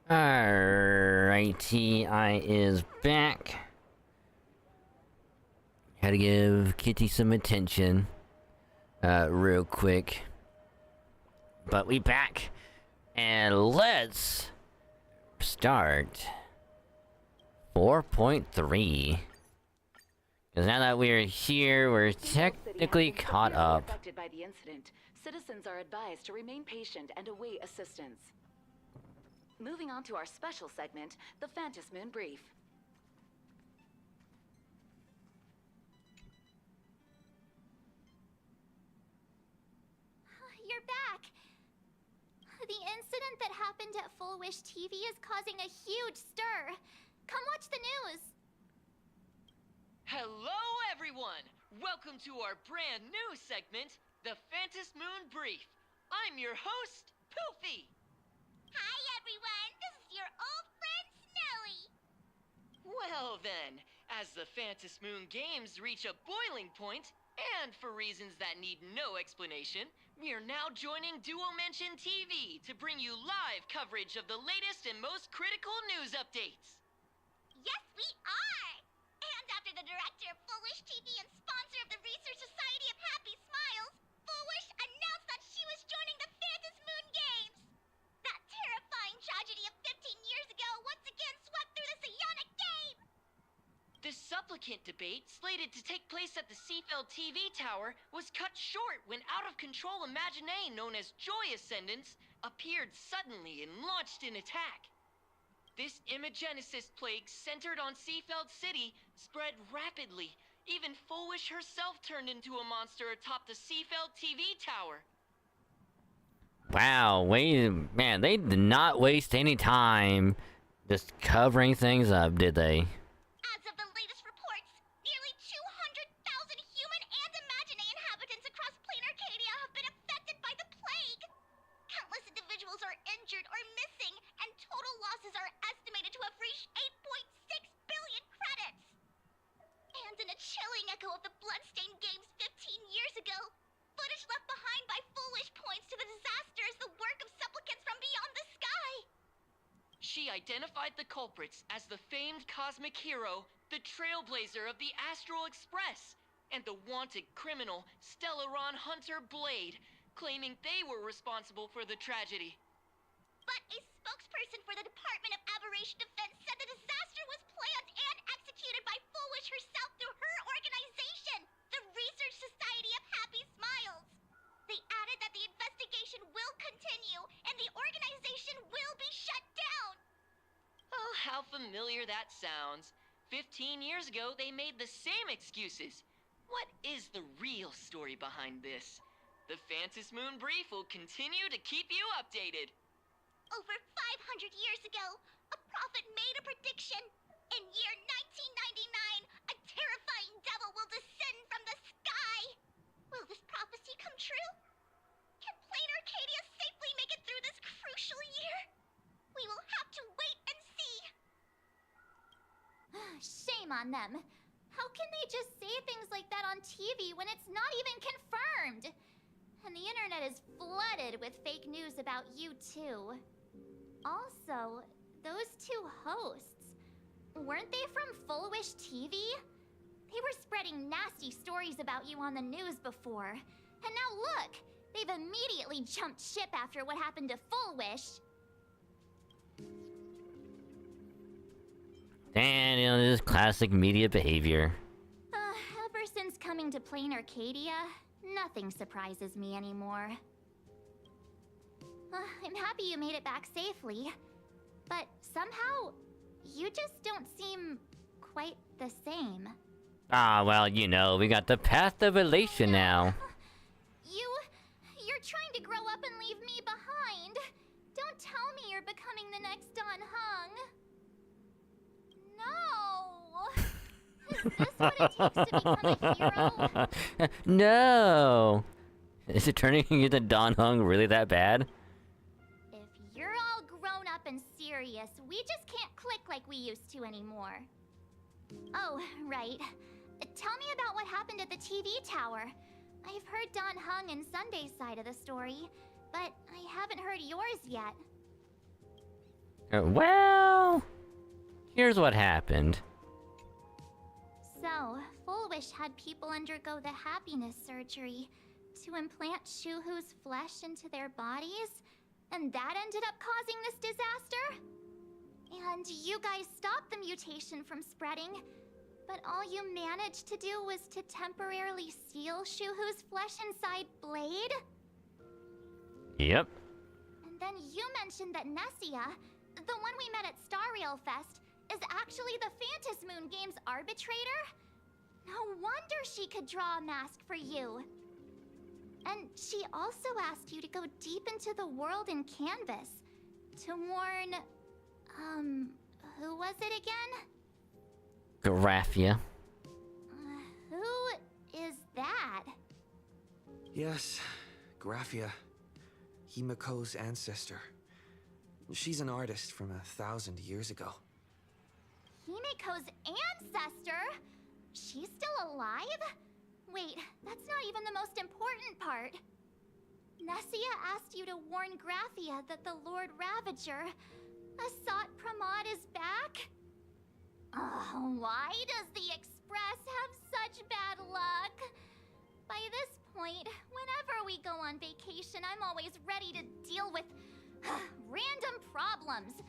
Alrighty, I is back. Had to give Kitty some attention, real quick. But we back, and let's start 4.3. Because now that we're here, we're technically caught up. Affected by the incident, citizens are advised to remain patient and await assistance. Moving on to our special segment, the Phantom Moon Brief. You're back! The incident that happened at Full Wish TV is causing a huge stir. Come watch the news! Hello, everyone! Welcome to our brand new segment, the Phantom Moon Brief. I'm your host, Poofy. Hi, everyone! This is your old friend, Snowy! Well then, as the Phantom Moon games reach a boiling point, and for reasons that need no explanation, we are now joining Duo Mention TV to bring you live coverage of the latest and most critical news updates. Yes, we are! And after the director of Full Wish TV and sponsor of the Research Society of Happy Smiles, Full Wish announced that she was joining the Phantom Moon Games! That terrifying tragedy of 15 years ago once again swept through the psionic game! The supplicant debate slated to take place at the Seafeld TV tower was cut short when out-of-control Imaginee known as Joy Ascendants appeared suddenly and launched an attack. This Imagenesis plague centered on Seafeld City spread rapidly. Even Foolish herself turned into a monster atop the Seafeld TV tower. Wow, man, they did not waste any time just covering things up, did they? As of the latest reports, nearly 200,000 human and Imaginee inhabitants across Planarcadia have been affected by the plague. Countless individuals are injured or missing, and total losses are estimated to have reached 8.6 billion credits. And in a chilling echo of the Bloodstained Games 15 years ago, footage left behind by Foolish points to the disaster as the work of supplicants from beyond the sky. She identified the culprits as the famed cosmic hero, the trailblazer of the Astral Express, and the wanted criminal, Stellaron Hunter Blade, claiming they were responsible for the tragedy. But a spokesperson for the Department of Aberration Defense said the disaster was planned and executed by Foolish herself through her organization, the Research Society of Happy Smiles. They added that the investigation will continue and the organization will be shut down. Oh, how familiar that sounds. 15 years ago, they made the same excuses. What is the real story behind this? The Phantom Moon Brief will continue to keep you updated. Over 500 years ago, a prophet made a prediction. In year 1999, a terrifying devil will descend from the sky. Will this prophecy come true? Can Planarcadia safely make it through this crucial year? We will have to wait and see. Shame on them. How can they just say things like that on TV when it's not even confirmed? And the internet is flooded with fake news about you too. Also, those two hosts, weren't they from Foolish TV? They were spreading nasty stories about you on the news before. And now look, they've immediately jumped ship after what happened to Foolish. And, you know, this is classic media behavior. Ever since coming to Planarcadia, nothing surprises me anymore. I'm happy you made it back safely, but somehow, you just don't seem quite the same. Ah, well, you know, we got the path of elation now. You're trying to grow up and leave me behind. Don't tell me you're becoming the next Don Hung. No! Is this what it takes to become a hero? No! Is it turning into Don Hung really that bad? If you're all grown up and serious, we just can't click like we used to anymore. Oh, right. Tell me about what happened at the TV tower. I've heard Don Hung and Sunday's side of the story, but I haven't heard yours yet. Well, here's what happened. So, Foolish had people undergo the happiness surgery to implant Shuhu's flesh into their bodies, and that ended up causing this disaster? And you guys stopped the mutation from spreading, but all you managed to do was to temporarily seal Shuhu's flesh inside Blade? Yep. And then you mentioned that Nessia, the one we met at Star Rail Fest, is actually the Phantom Moon Games arbitrator? No wonder she could draw a mask for you. And she also asked you to go deep into the world in Canvas to warn... who was it again? Graphia. Who is that? Yes, Graphia. Himiko's ancestor. She's an artist from 1,000 years ago. Himiko's ancestor? She's still alive? Wait, that's not even the most important part. Nessia asked you to warn Graphia that the Lord Ravager, Asat Pramod, is back? Why does the Express have such bad luck? By this point, whenever we go on vacation, I'm always ready to deal with random problems.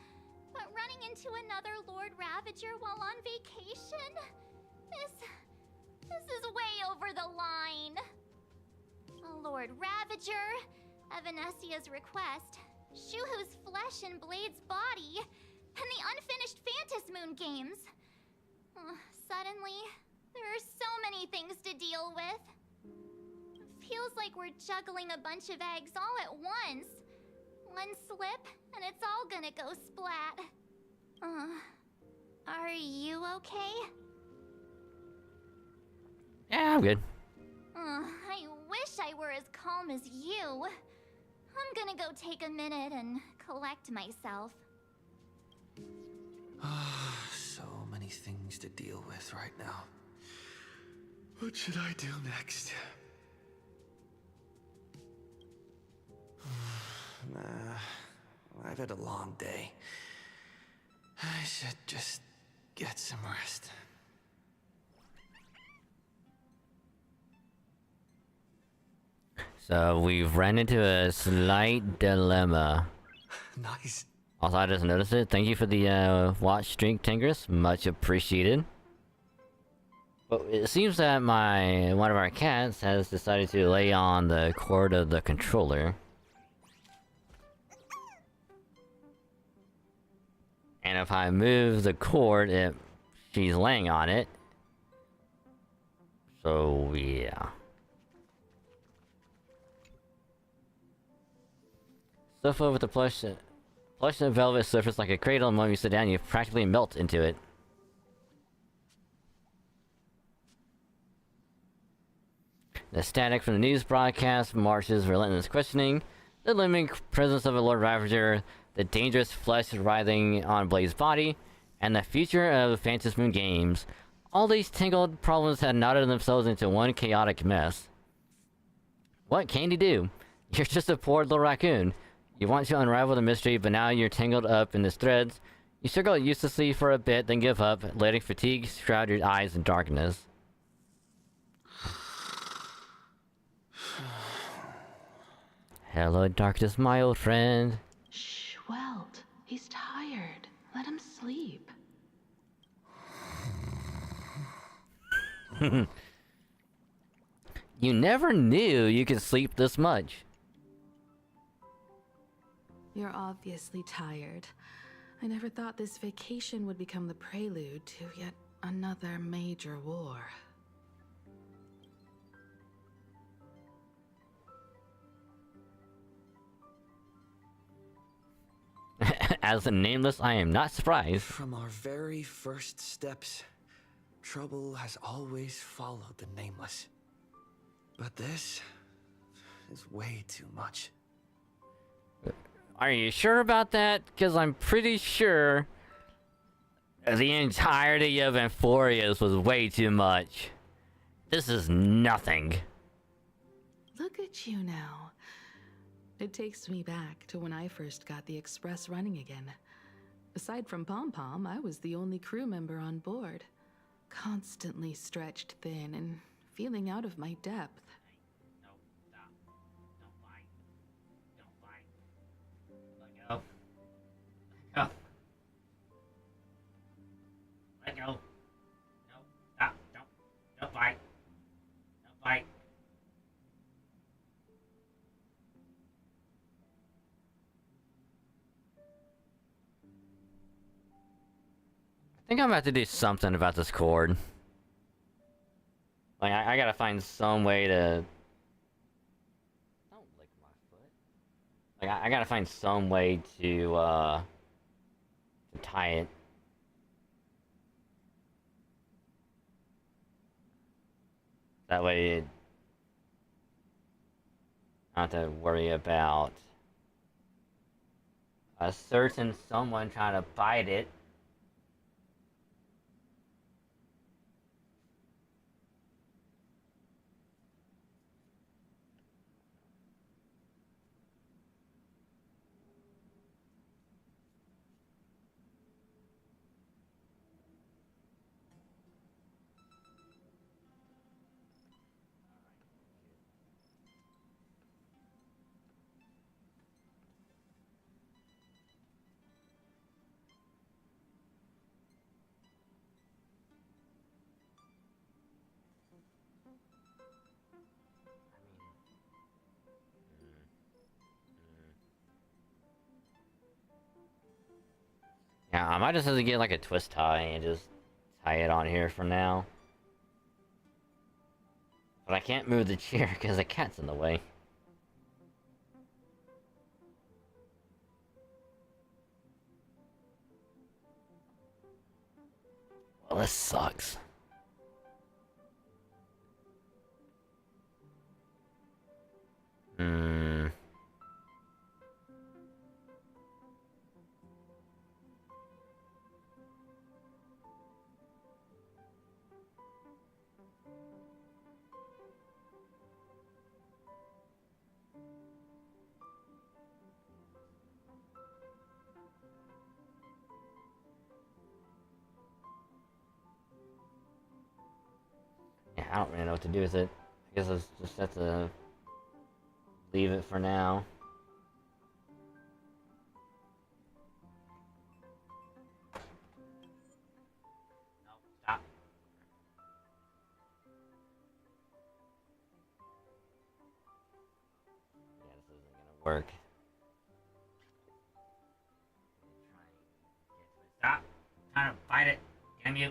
But running into another Lord Ravager while on vacation? This is way over the line. Lord Ravager, at Venesia's request, Shuhu's flesh and Blade's body, and the unfinished Phantas Moon games. Suddenly, there are so many things to deal with. Feels like we're juggling a bunch of eggs all at once. One slip, and it's all gonna go splat. Are you okay? Yeah, I'm good. I wish I were as calm as you. I'm gonna go take a minute and collect myself. So many things to deal with right now. What should I do next? I've had a long day. I should just get some rest. So we've ran into a slight dilemma. Nice. Also, I just noticed it. Thank you for the watch streak, Tingris. Much appreciated. But it seems that one of our cats has decided to lay on the cord of the controller. And if I move the cord, she's laying on it. So yeah. Sofa with the plush and velvet surface like a cradle, and when you sit down, you practically melt into it. The static from the news broadcast marches relentless questioning, the looming presence of a Lord Ravager, the dangerous flesh writhing on Blade's body, and the future of Phantas Moon games. All these tangled problems had knotted themselves into one chaotic mess. What can you do? You're just a poor little raccoon. You want to unravel the mystery, but now you're tangled up in its threads. You struggle uselessly for a bit, then give up, letting fatigue shroud your eyes in darkness. Hello, darkness, my old friend. Shh, Welt. He's tired. Let him sleep. You never knew you could sleep this much. You're obviously tired. I never thought this vacation would become the prelude to yet another major war. As a nameless, I am not surprised. From our very first steps, trouble has always followed the nameless. But this is way too much. Are you sure about that? Because I'm pretty sure the entirety of Amphorius was way too much. This is nothing. Look at you now. It takes me back to when I first got the Express running again. Aside from Pom Pom, I was the only crew member on board. Constantly stretched thin and feeling out of my depth. Go. Let go. No. Stop. Don't fight. Don't fight. I think I'm about to do something about this cord. Like, I gotta find some way to... Don't lick my foot. Like, I gotta find some way to tie it. That way, I don't have to worry about a certain someone trying to bite it. Yeah, I might just have to get like a twist tie and just tie it on here for now. But I can't move the chair because the cat's in the way. Well, this sucks. Hmm. Yeah, I don't really know what to do with it. I guess I just have to leave it for now. No, stop. Yeah, this isn't gonna work. Stop! I'm trying to fight it. Damn you.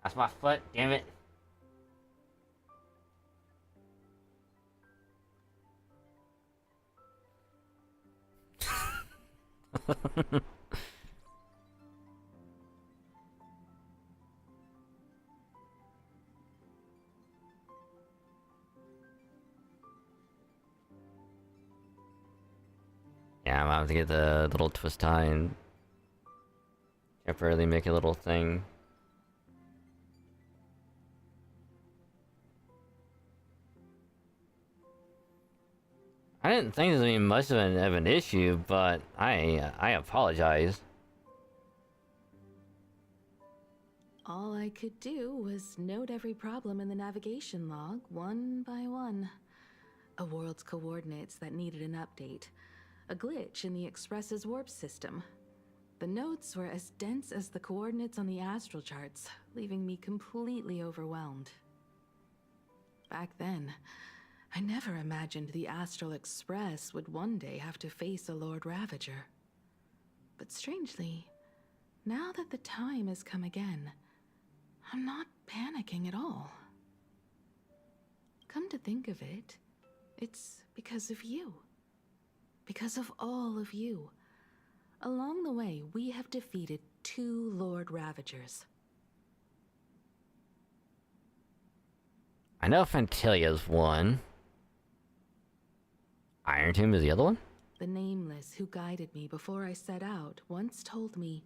That's my foot, damn it. Yeah, I'm gonna have to get the little twist tie and temporarily make a little thing. I didn't think this would be much of an issue, but I apologize. All I could do was note every problem in the navigation log, one by one. A world's coordinates that needed an update. A glitch in the Express's warp system. The notes were as dense as the coordinates on the astral charts, leaving me completely overwhelmed. Back then, I never imagined the Astral Express would one day have to face a Lord Ravager. But strangely, now that the time has come again, I'm not panicking at all. Come to think of it, it's because of you. Because of all of you. Along the way, we have defeated 2 Lord Ravagers. I know Fantilia's one. Iron Tomb is the other one? The Nameless who guided me before I set out once told me,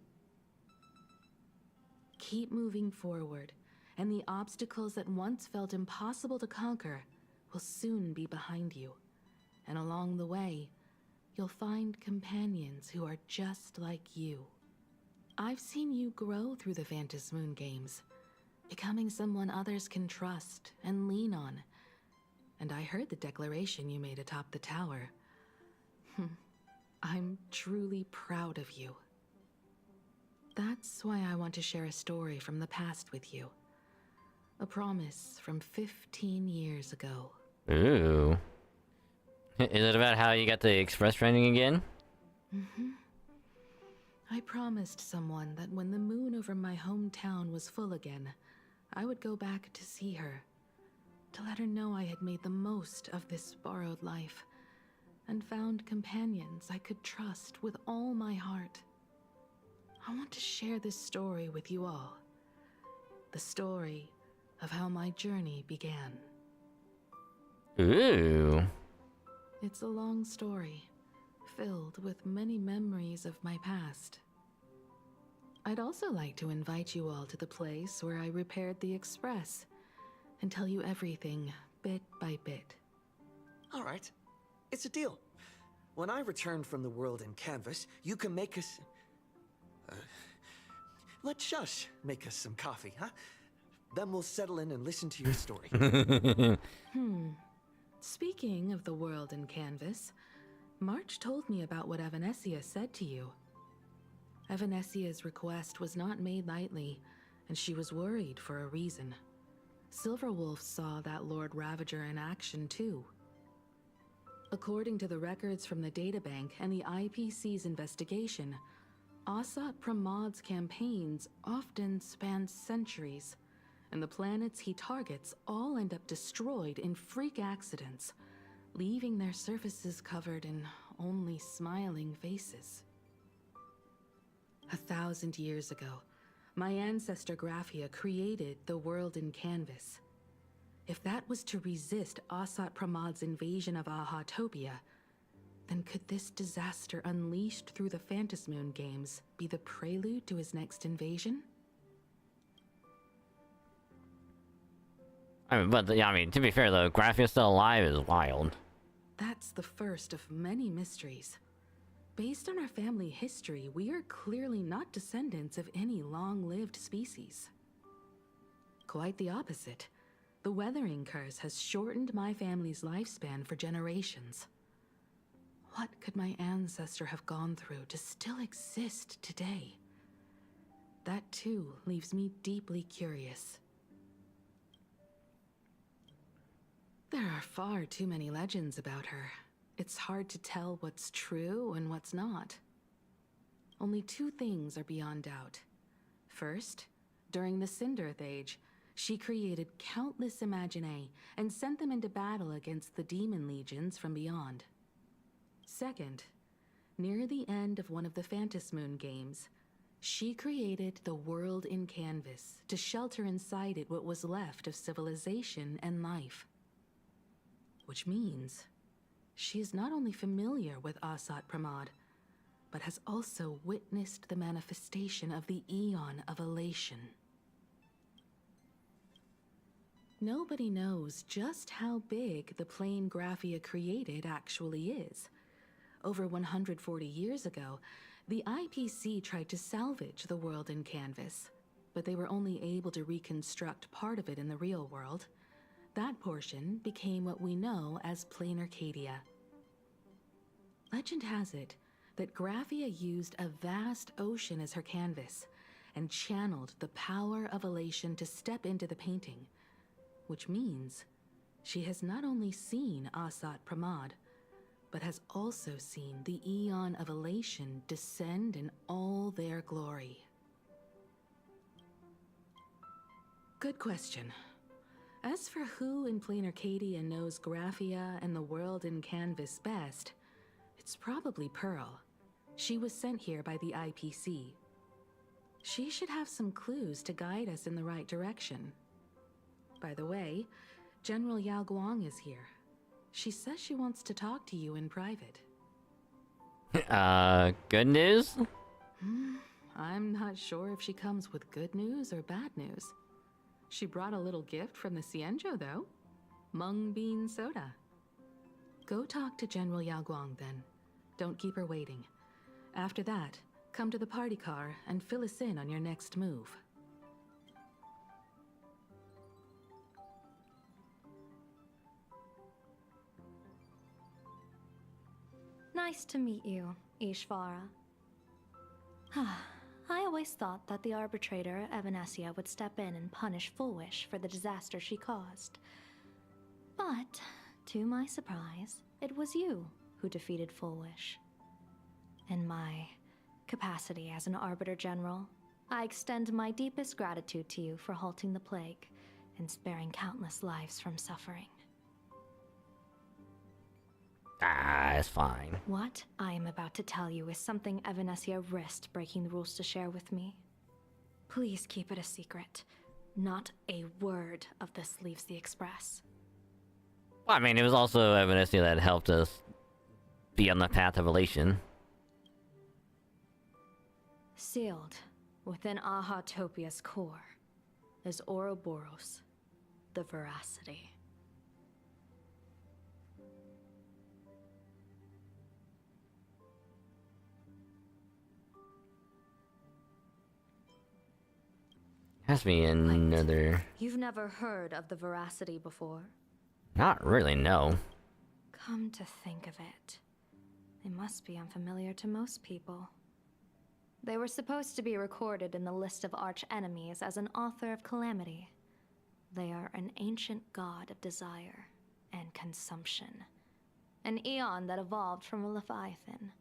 keep moving forward, and the obstacles that once felt impossible to conquer will soon be behind you. And along the way, you'll find companions who are just like you. I've seen you grow through the Phantom Moon games, becoming someone others can trust and lean on. And I heard the declaration you made atop the tower. I'm truly proud of you. That's why I want to share a story from the past with you. A promise from 15 years ago. Ooh. Is it about how you got the express training again? I promised someone that when the moon over my hometown was full again, I would go back to see her. To let her know I had made the most of this borrowed life, and found companions I could trust with all my heart. I want to share this story with you all. The story of how my journey began. Ooh. It's a long story, filled with many memories of my past. I'd also like to invite you all to the place where I repaired the Express, and tell you everything, bit by bit. All right. It's a deal. When I return from the world in Canvas, you can make us... let Shush make us some coffee, huh? Then we'll settle in and listen to your story. Speaking of the world in Canvas, March told me about what Evanesia said to you. Evanesia's request was not made lightly, and she was worried for a reason. Silverwolf saw that Lord Ravager in action too. According to the records from the databank and the IPC's investigation, Asat Pramod's campaigns often span centuries, and the planets he targets all end up destroyed in freak accidents, leaving their surfaces covered in only smiling faces. 1,000 years ago, my ancestor Graphia created the world in canvas. If that was to resist Asat Pramod's invasion of Ahatopia, then could this disaster unleashed through the Phantasmoon games be the prelude to his next invasion? I mean, but yeah, I mean, to be fair though, Graphia still alive is wild. That's the first of many mysteries. Based on our family history, we are clearly not descendants of any long-lived species. Quite the opposite. The weathering curse has shortened my family's lifespan for generations. What could my ancestor have gone through to still exist today? That too leaves me deeply curious. There are far too many legends about her. It's hard to tell what's true and what's not. Only two things are beyond doubt. First, during the Cinderth Age, she created countless Imaginae and sent them into battle against the demon legions from beyond. Second, near the end of one of the Phantasmoon games, she created the world in canvas to shelter inside it what was left of civilization and life. Which means she is not only familiar with Asat Pramod, but has also witnessed the manifestation of the Eon of Elation. Nobody knows just how big the plane Graphia created actually is. Over 140 years ago, the IPC tried to salvage the world in canvas, but they were only able to reconstruct part of it in the real world. That portion became what we know as Planarcadia. Legend has it that Graphia used a vast ocean as her canvas and channeled the power of elation to step into the painting, which means she has not only seen Asat Pramod, but has also seen the Eon of Elation descend in all their glory. Good question. As for who in Planarcadia knows Graphia and the world in canvas best, it's probably Pearl. She was sent here by the IPC. She should have some clues to guide us in the right direction. By the way, General Yao Guang is here. She says she wants to talk to you in private. Good news? I'm not sure if she comes with good news or bad news. She brought a little gift from the Cienjo, though. Mung bean soda. Go talk to General Yao Guang, then. Don't keep her waiting. After that, come to the party car and fill us in on your next move. Nice to meet you, Ishvara. I always thought that the arbitrator, Evanesia, would step in and punish Fullwish for the disaster she caused. But, to my surprise, it was you who defeated Fullwish. In my capacity as an Arbiter General, I extend my deepest gratitude to you for halting the plague and sparing countless lives from suffering. It's fine. What I am about to tell you is something Evanesia risked breaking the rules to share with me. Please keep it a secret. Not a word of this leaves the Express. Well, I mean, it was also Evanesia that helped us be on the path of elation. Sealed within Ahatopia's core is Ouroboros, the Veracity. Has to be another... You've never heard of the Veracity before? Not really, no. Come to think of it, they must be unfamiliar to most people. They were supposed to be recorded in the list of arch-enemies as an author of calamity. They are an ancient god of desire and consumption, an eon that evolved from a leviathan.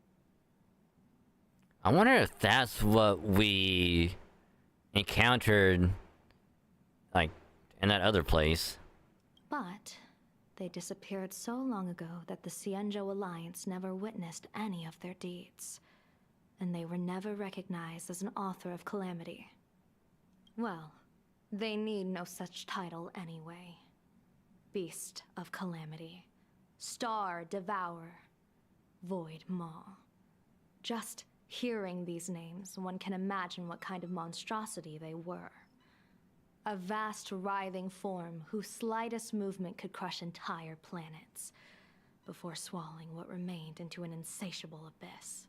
I wonder if that's what we encountered, like, in that other place. But they disappeared so long ago that the Xianzhou Alliance never witnessed any of their deeds, and they were never recognized as an author of calamity. Well, they need no such title anyway. Beast of Calamity, Star Devourer, Void Maw. Just hearing these names, one can imagine what kind of monstrosity they were. A vast, writhing form whose slightest movement could crush entire planets, before swallowing what remained into an insatiable abyss.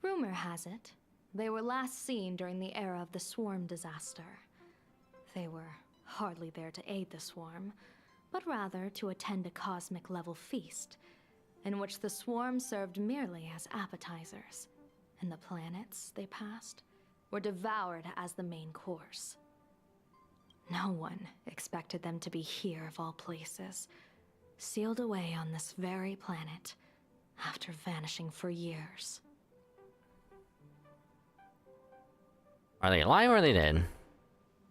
Rumor has it, they were last seen during the era of the Swarm disaster. They were hardly there to aid the Swarm, but rather to attend a cosmic-level feast, in which the Swarm served merely as appetizers, and the planets they passed were devoured as the main course. No one expected them to be here of all places, sealed away on this very planet, after vanishing for years. Are they alive or are they dead?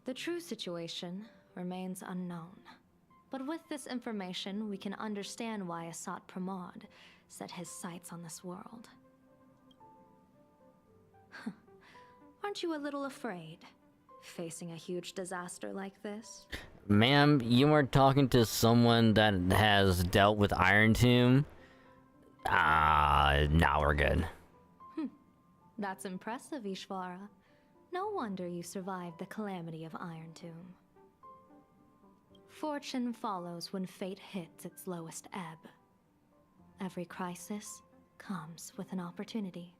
The true situation remains unknown. But with this information, we can understand why Asat Pramod set his sights on this world. Aren't you a little afraid, facing a huge disaster like this? Ma'am, you were talking to someone that has dealt with Iron Tomb? Nah, we're good. That's impressive, Ishvara. No wonder you survived the calamity of Iron Tomb. Fortune follows when fate hits its lowest ebb. Every crisis comes with an opportunity.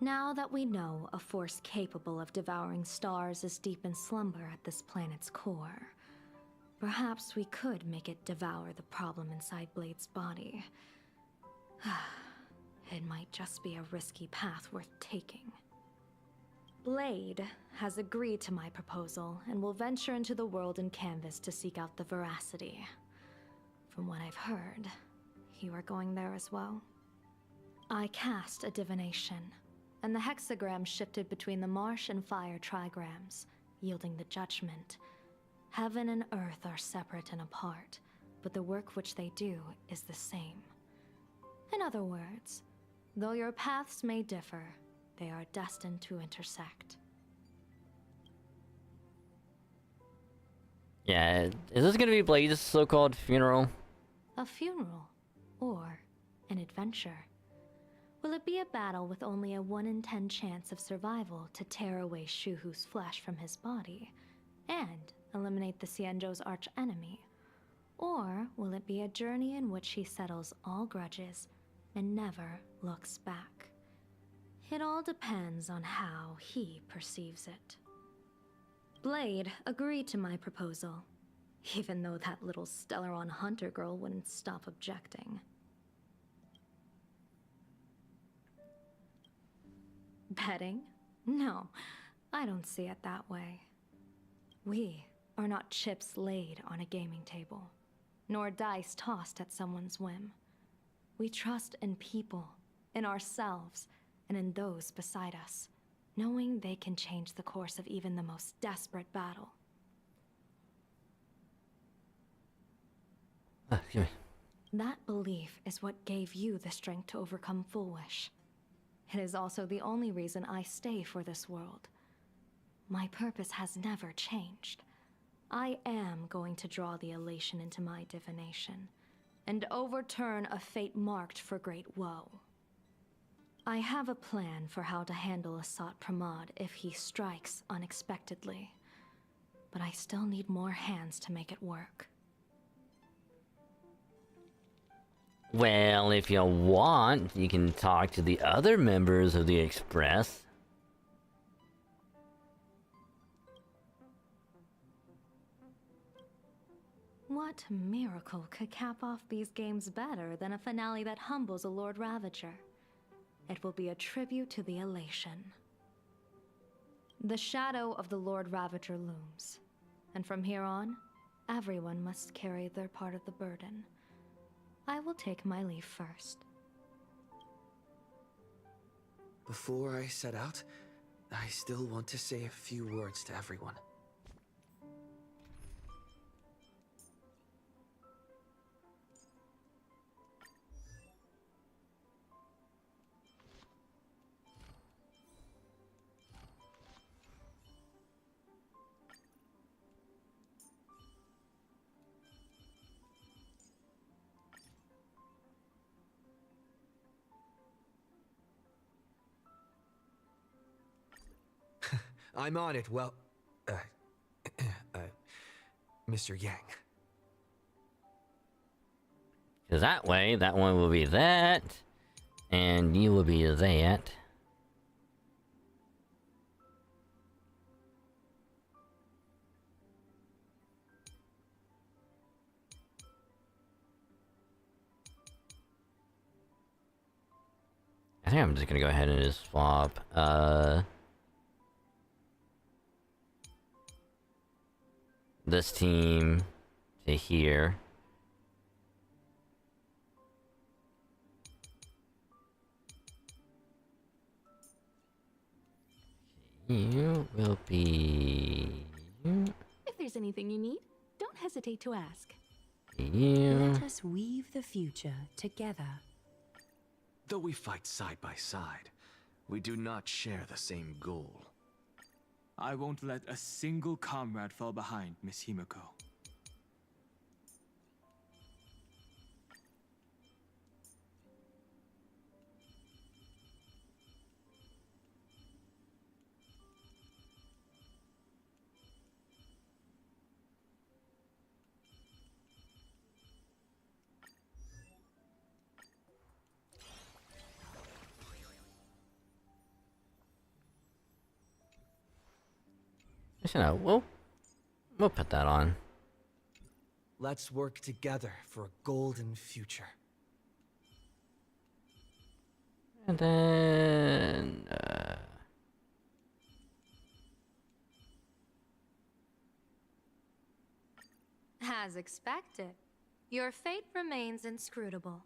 Now that we know a force capable of devouring stars is deep in slumber at this planet's core, perhaps we could make it devour the problem inside Blade's body. It might just be a risky path worth taking. Blade has agreed to my proposal and will venture into the world in canvas to seek out the veracity. From what I've heard, you are going there as well. I cast a divination, and the hexagram shifted between the marsh and fire trigrams, yielding the judgment. Heaven and earth are separate and apart, but the work which they do is the same. In other words, though your paths may differ, they are destined to intersect. Yeah, is this gonna be Blade's so-called funeral? A funeral, or an adventure. Will it be a battle with only a 1 in 10 chance of survival to tear away Shuhu's flesh from his body, and eliminate the Xianzhou's arch-enemy? Or will it be a journey in which he settles all grudges and never looks back? It all depends on how he perceives it. Blade agreed to my proposal, even though that little Stellaron hunter girl wouldn't stop objecting. Betting? No, I don't see it that way. We are not chips laid on a gaming table, nor dice tossed at someone's whim. We trust in people, in ourselves, and in those beside us, knowing they can change the course of even the most desperate battle. Excuse me. That belief is what gave you the strength to overcome Foolish. It is also the only reason I stay for this world. My purpose has never changed. I am going to draw the elation into my divination, and overturn a fate marked for great woe. I have a plan for how to handle Asat Pramod if he strikes unexpectedly, but I still need more hands to make it work. Well, if you want, you can talk to the other members of the Express. What miracle could cap off these games better than a finale that humbles a Lord Ravager? It will be a tribute to the elation. The shadow of the Lord Ravager looms, and from here on, everyone must carry their part of the burden. I will take my leave first. Before I set out, I still want to say a few words to everyone. I'm on it, well... Mr. Yang. Because that way, that one will be that, and you will be that. I think I'm just gonna go ahead and just swap, this team to here. You will be... If there's anything you need, don't hesitate to ask. You... Let us weave the future together. Though we fight side by side, we do not share the same goal. I won't let a single comrade fall behind, Miss Himiko. You know, we'll put that on. Let's work together for a golden future. And then... As expected, your fate remains inscrutable.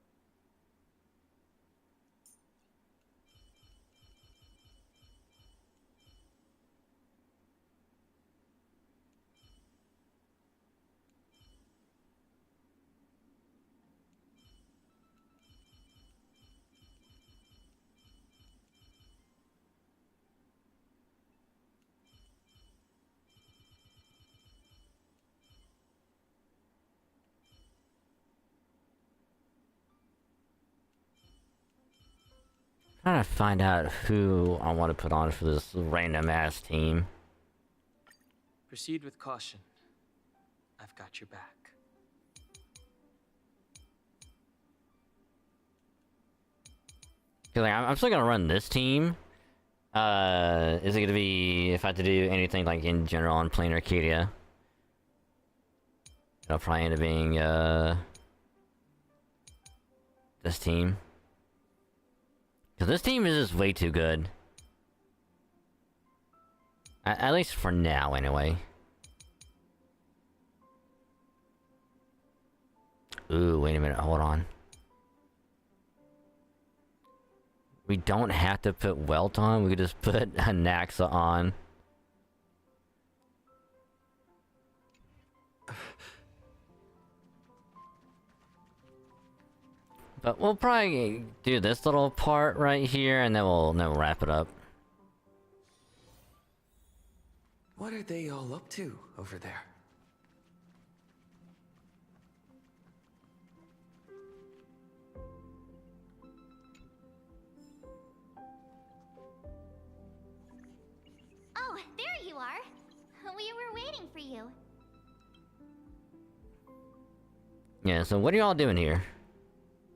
Trying to find out who I want to put on for this random ass team. Proceed with caution. I've got your back. Like, I'm still gonna run this team. Is it gonna be if I have to do anything like in general on Planarcadia? It'll probably end up being this team. Cause this team is just way too good. At least for now, anyway. Ooh, wait a minute, hold on. We don't have to put Welt on, we could just put Anaxa on. But we'll probably do this little part right here, and then we'll wrap it up. What are they all up to over there? Oh, there you are. We were waiting for you. Yeah, so what are y'all doing here?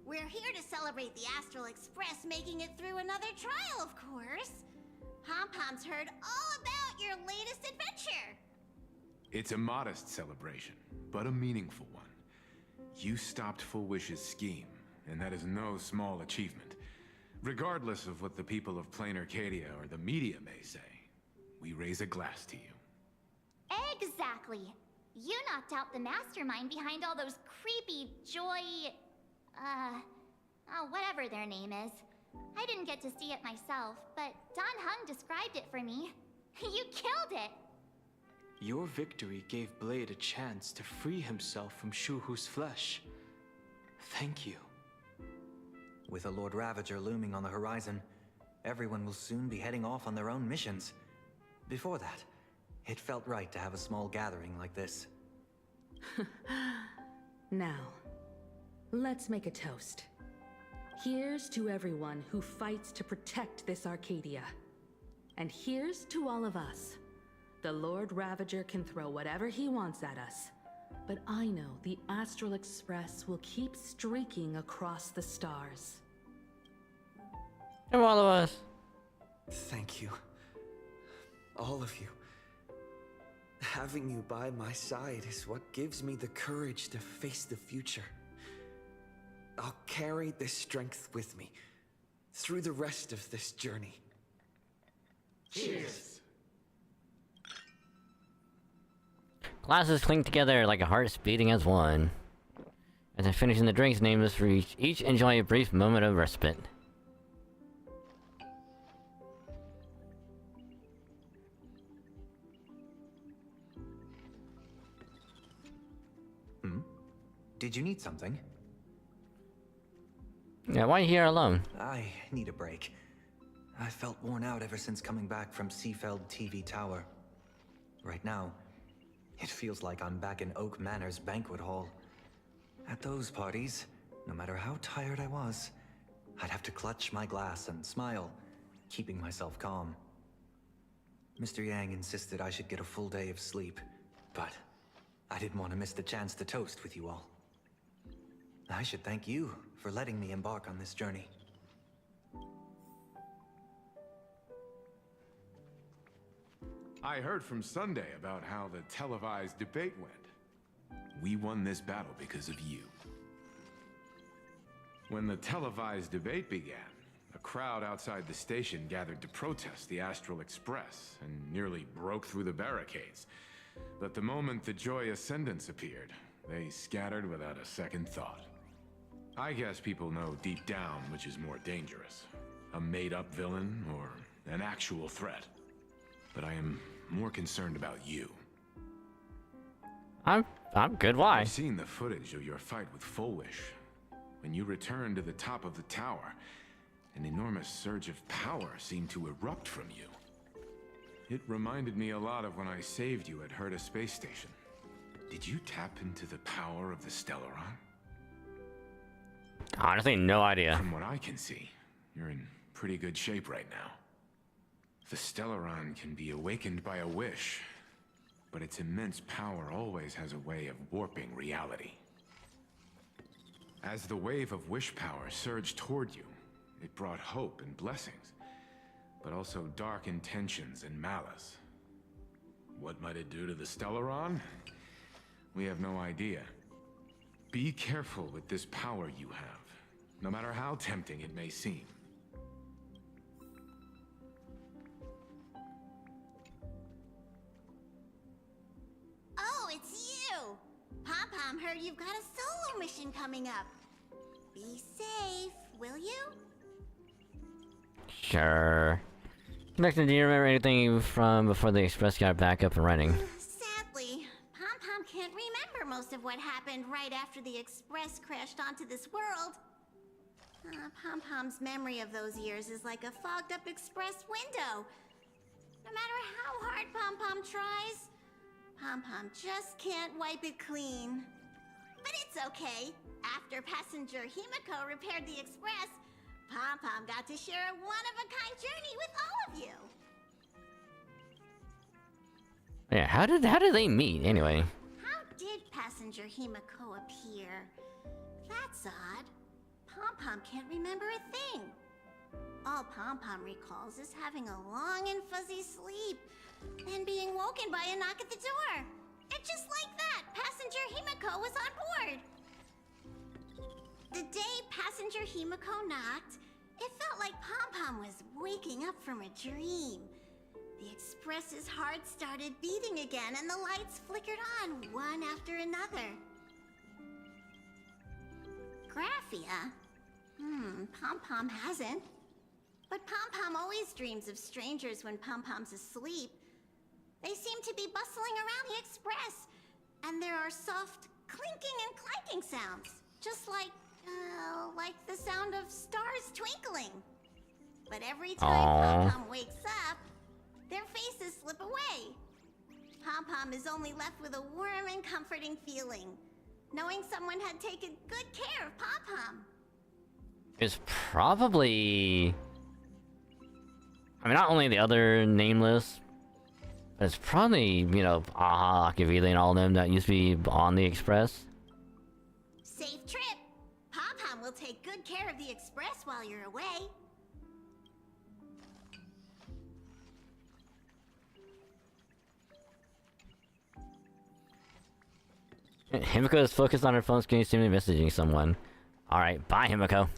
We're here to celebrate the Astral Express making it through another trial, of course. Pom-Pom's heard all about your latest adventure. It's a modest celebration, but a meaningful one. You stopped Full Wish's scheme, and that is no small achievement. Regardless of what the people of Planarcadia or the media may say, we raise a glass to you. Exactly. You knocked out the mastermind behind all those creepy joy... whatever their name is. I didn't get to see it myself, but Don Hung described it for me. You killed it! Your victory gave Blade a chance to free himself from Shuhu's flesh. Thank you. With a Lord Ravager looming on the horizon, everyone will soon be heading off on their own missions. Before that, it felt right to have a small gathering like this. Now, let's make a toast. Here's to everyone who fights to protect this Arcadia. And here's to all of us. The Lord Ravager can throw whatever he wants at us. But I know the Astral Express will keep streaking across the stars. And all of us. Thank you. All of you. Having you by my side is what gives me the courage to face the future. I'll carry this strength with me through the rest of this journey. Cheers. Glasses clink together like a heart beating as one. As I finish the drinks, nameless for each enjoy a brief moment of respite. Did you need something? Yeah, why are you here alone? I need a break. I felt worn out ever since coming back from Seafeld TV Tower. Right now, it feels like I'm back in Oak Manor's banquet hall. At those parties, no matter how tired I was, I'd have to clutch my glass and smile, keeping myself calm. Mr. Yang insisted I should get a full day of sleep, but I didn't want to miss the chance to toast with you all. I should thank you for letting me embark on this journey. I heard from Sunday about how the televised debate went. We won this battle because of you. When the televised debate began, a crowd outside the station gathered to protest the Astral Express and nearly broke through the barricades. But the moment the Joy Ascendants appeared, they scattered without a second thought. I guess people know deep down which is more dangerous, a made-up villain or an actual threat. But I am more concerned about you. I'm good, why? I've seen the footage of your fight with Fullwish. When you returned to the top of the tower, an enormous surge of power seemed to erupt from you. It reminded me a lot of when I saved you at Herta Space Station. Did you tap into the power of the Stellaron? Honestly, no idea. From what I can see, you're in pretty good shape right now. The Stellaron can be awakened by a wish, but its immense power always has a way of warping reality. As the wave of wish power surged toward you, it brought hope and blessings, but also dark intentions and malice. What might it do to the Stellaron? We have no idea. Be careful with this power you have, no matter how tempting it may seem. Oh, it's you! Pom-Pom heard you've got a solo mission coming up. Be safe, will you? Sure. Connection, do you remember anything from before the Express got back up and running? Sadly, Pom-Pom can't remember most of what happened right after the Express crashed onto this world. Pom-Pom's memory of those years is like a fogged-up Express window. No matter how hard Pom-Pom tries, Pom-Pom just can't wipe it clean. But it's okay. After passenger Himiko repaired the Express, Pom-Pom got to share a one-of-a-kind journey with all of you. Yeah, how did they meet anyway? How did passenger Himiko appear? That's odd. Pom-Pom can't remember a thing. All Pom-Pom recalls is having a long and fuzzy sleep, then being woken by a knock at the door. And just like that, passenger Himiko was on board. The day passenger Himiko knocked, it felt like Pom-Pom was waking up from a dream. The Express's heart started beating again and the lights flickered on one after another. Graphia? Pom-Pom hasn't. But Pom-Pom always dreams of strangers when Pom-Pom's asleep. They seem to be bustling around the Express, and there are soft clinking and clanking sounds, just like the sound of stars twinkling. But every time Pom-Pom wakes up, their faces slip away. Pom-Pom is only left with a warm and comforting feeling, knowing someone had taken good care of Pom-Pom. It's probably... I mean, not only the other nameless, but it's probably, you know, Aha, Akavili, and all them that used to be on the Express. Safe trip! Pom-Pom will take good care of the Express while you're away. Himiko is focused on her phone screen, seemingly messaging someone. Alright, bye Himiko.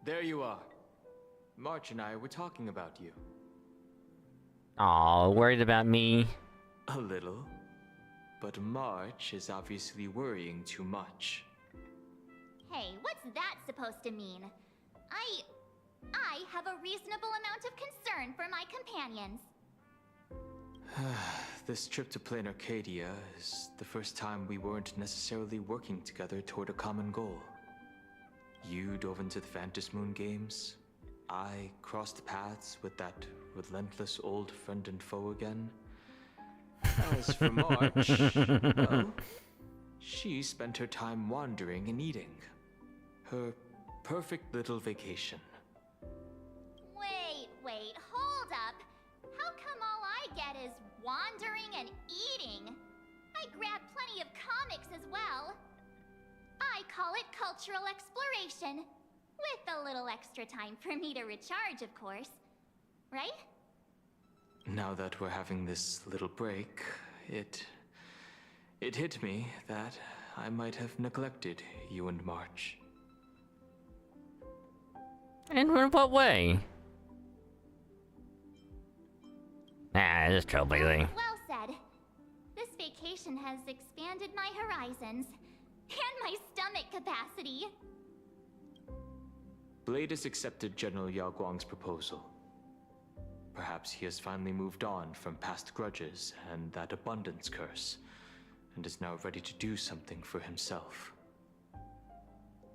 There you are. March and I were talking about you. Aw, worried about me? A little. But March is obviously worrying too much. Hey, what's that supposed to mean? I have a reasonable amount of concern for my companions. This trip to Planarcadia is the first time we weren't necessarily working together toward a common goal. You dove into the Phantom Moon games. I crossed paths with that relentless old friend and foe again. As for March, well, she spent her time wandering and eating. Her perfect little vacation. Wait, hold up. How come all I get is wandering and eating? I grabbed plenty of comics as well. I call it cultural exploration. With a little extra time for me to recharge, of course. Right? Now that we're having this little break, it hit me that I might have neglected you and March. In what way? Nah, just trailblazing. Well said. This vacation has expanded my horizons. And my stomach capacity. Blade has accepted General Yao Guang's proposal. Perhaps he has finally moved on from past grudges and that abundance curse, and is now ready to do something for himself.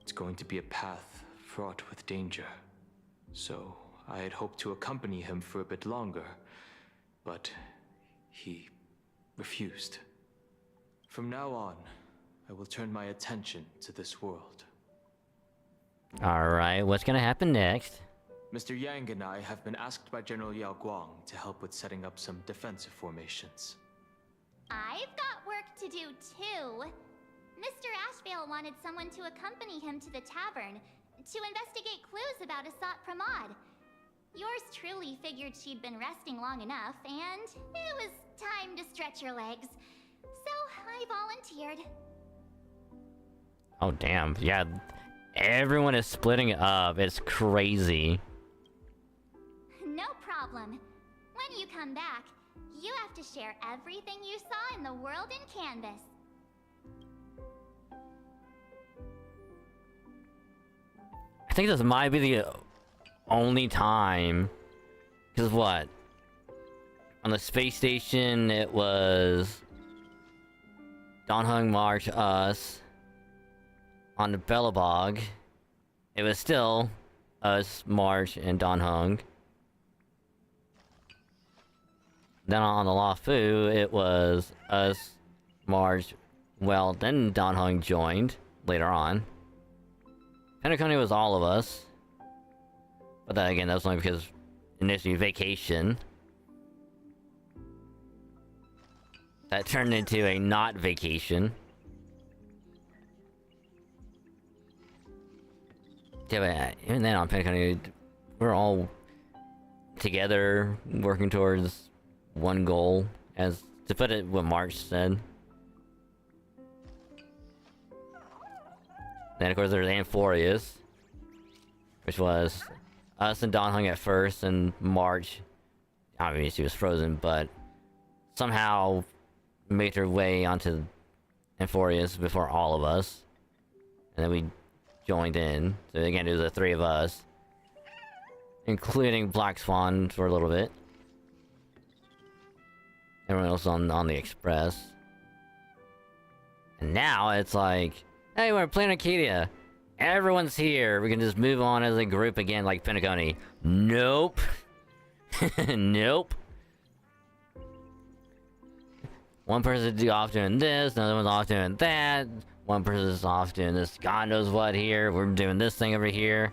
It's going to be a path fraught with danger, so I had hoped to accompany him for a bit longer, but he refused. From now on, I will turn my attention to this world. Alright, what's gonna happen next? Mr. Yang and I have been asked by General Yao Guang to help with setting up some defensive formations. I've got work to do too. Mr. Ashvale wanted someone to accompany him to the tavern to investigate clues about Asat Pramod. Yours truly figured she'd been resting long enough, and it was time to stretch her legs. So I volunteered. Oh damn, yeah. Everyone is splitting up. It's crazy. No problem. When you come back, you have to share everything you saw in the world in Canvas. I think this might be the only time. Because what? On the space station, it was Don Hung, March, us. On the Bellabog, it was still us, March, and Don Hung. Then on the Lafu, it was us, March, well, then Don Hung joined later on. Penacony was all of us. But then again, that was only because initially vacation. That turned into a not vacation. Yeah, but even then on Penacony, we're all together, working towards one goal, as to put it what March said. Then of course there's Amphorius, which was us and Don Hung at first, and March, obviously she was frozen, but somehow made her way onto and Furious before all of us. And then we joined in. So again, it was the three of us. Including Black Swan for a little bit. Everyone else on the Express. And now it's like, hey, we're Planarcadia. Everyone's here. We can just move on as a group again like Pentagoni. Nope. Nope. One person's off doing this, another one's off doing that. One person's off doing this God knows what here. We're doing this thing over here.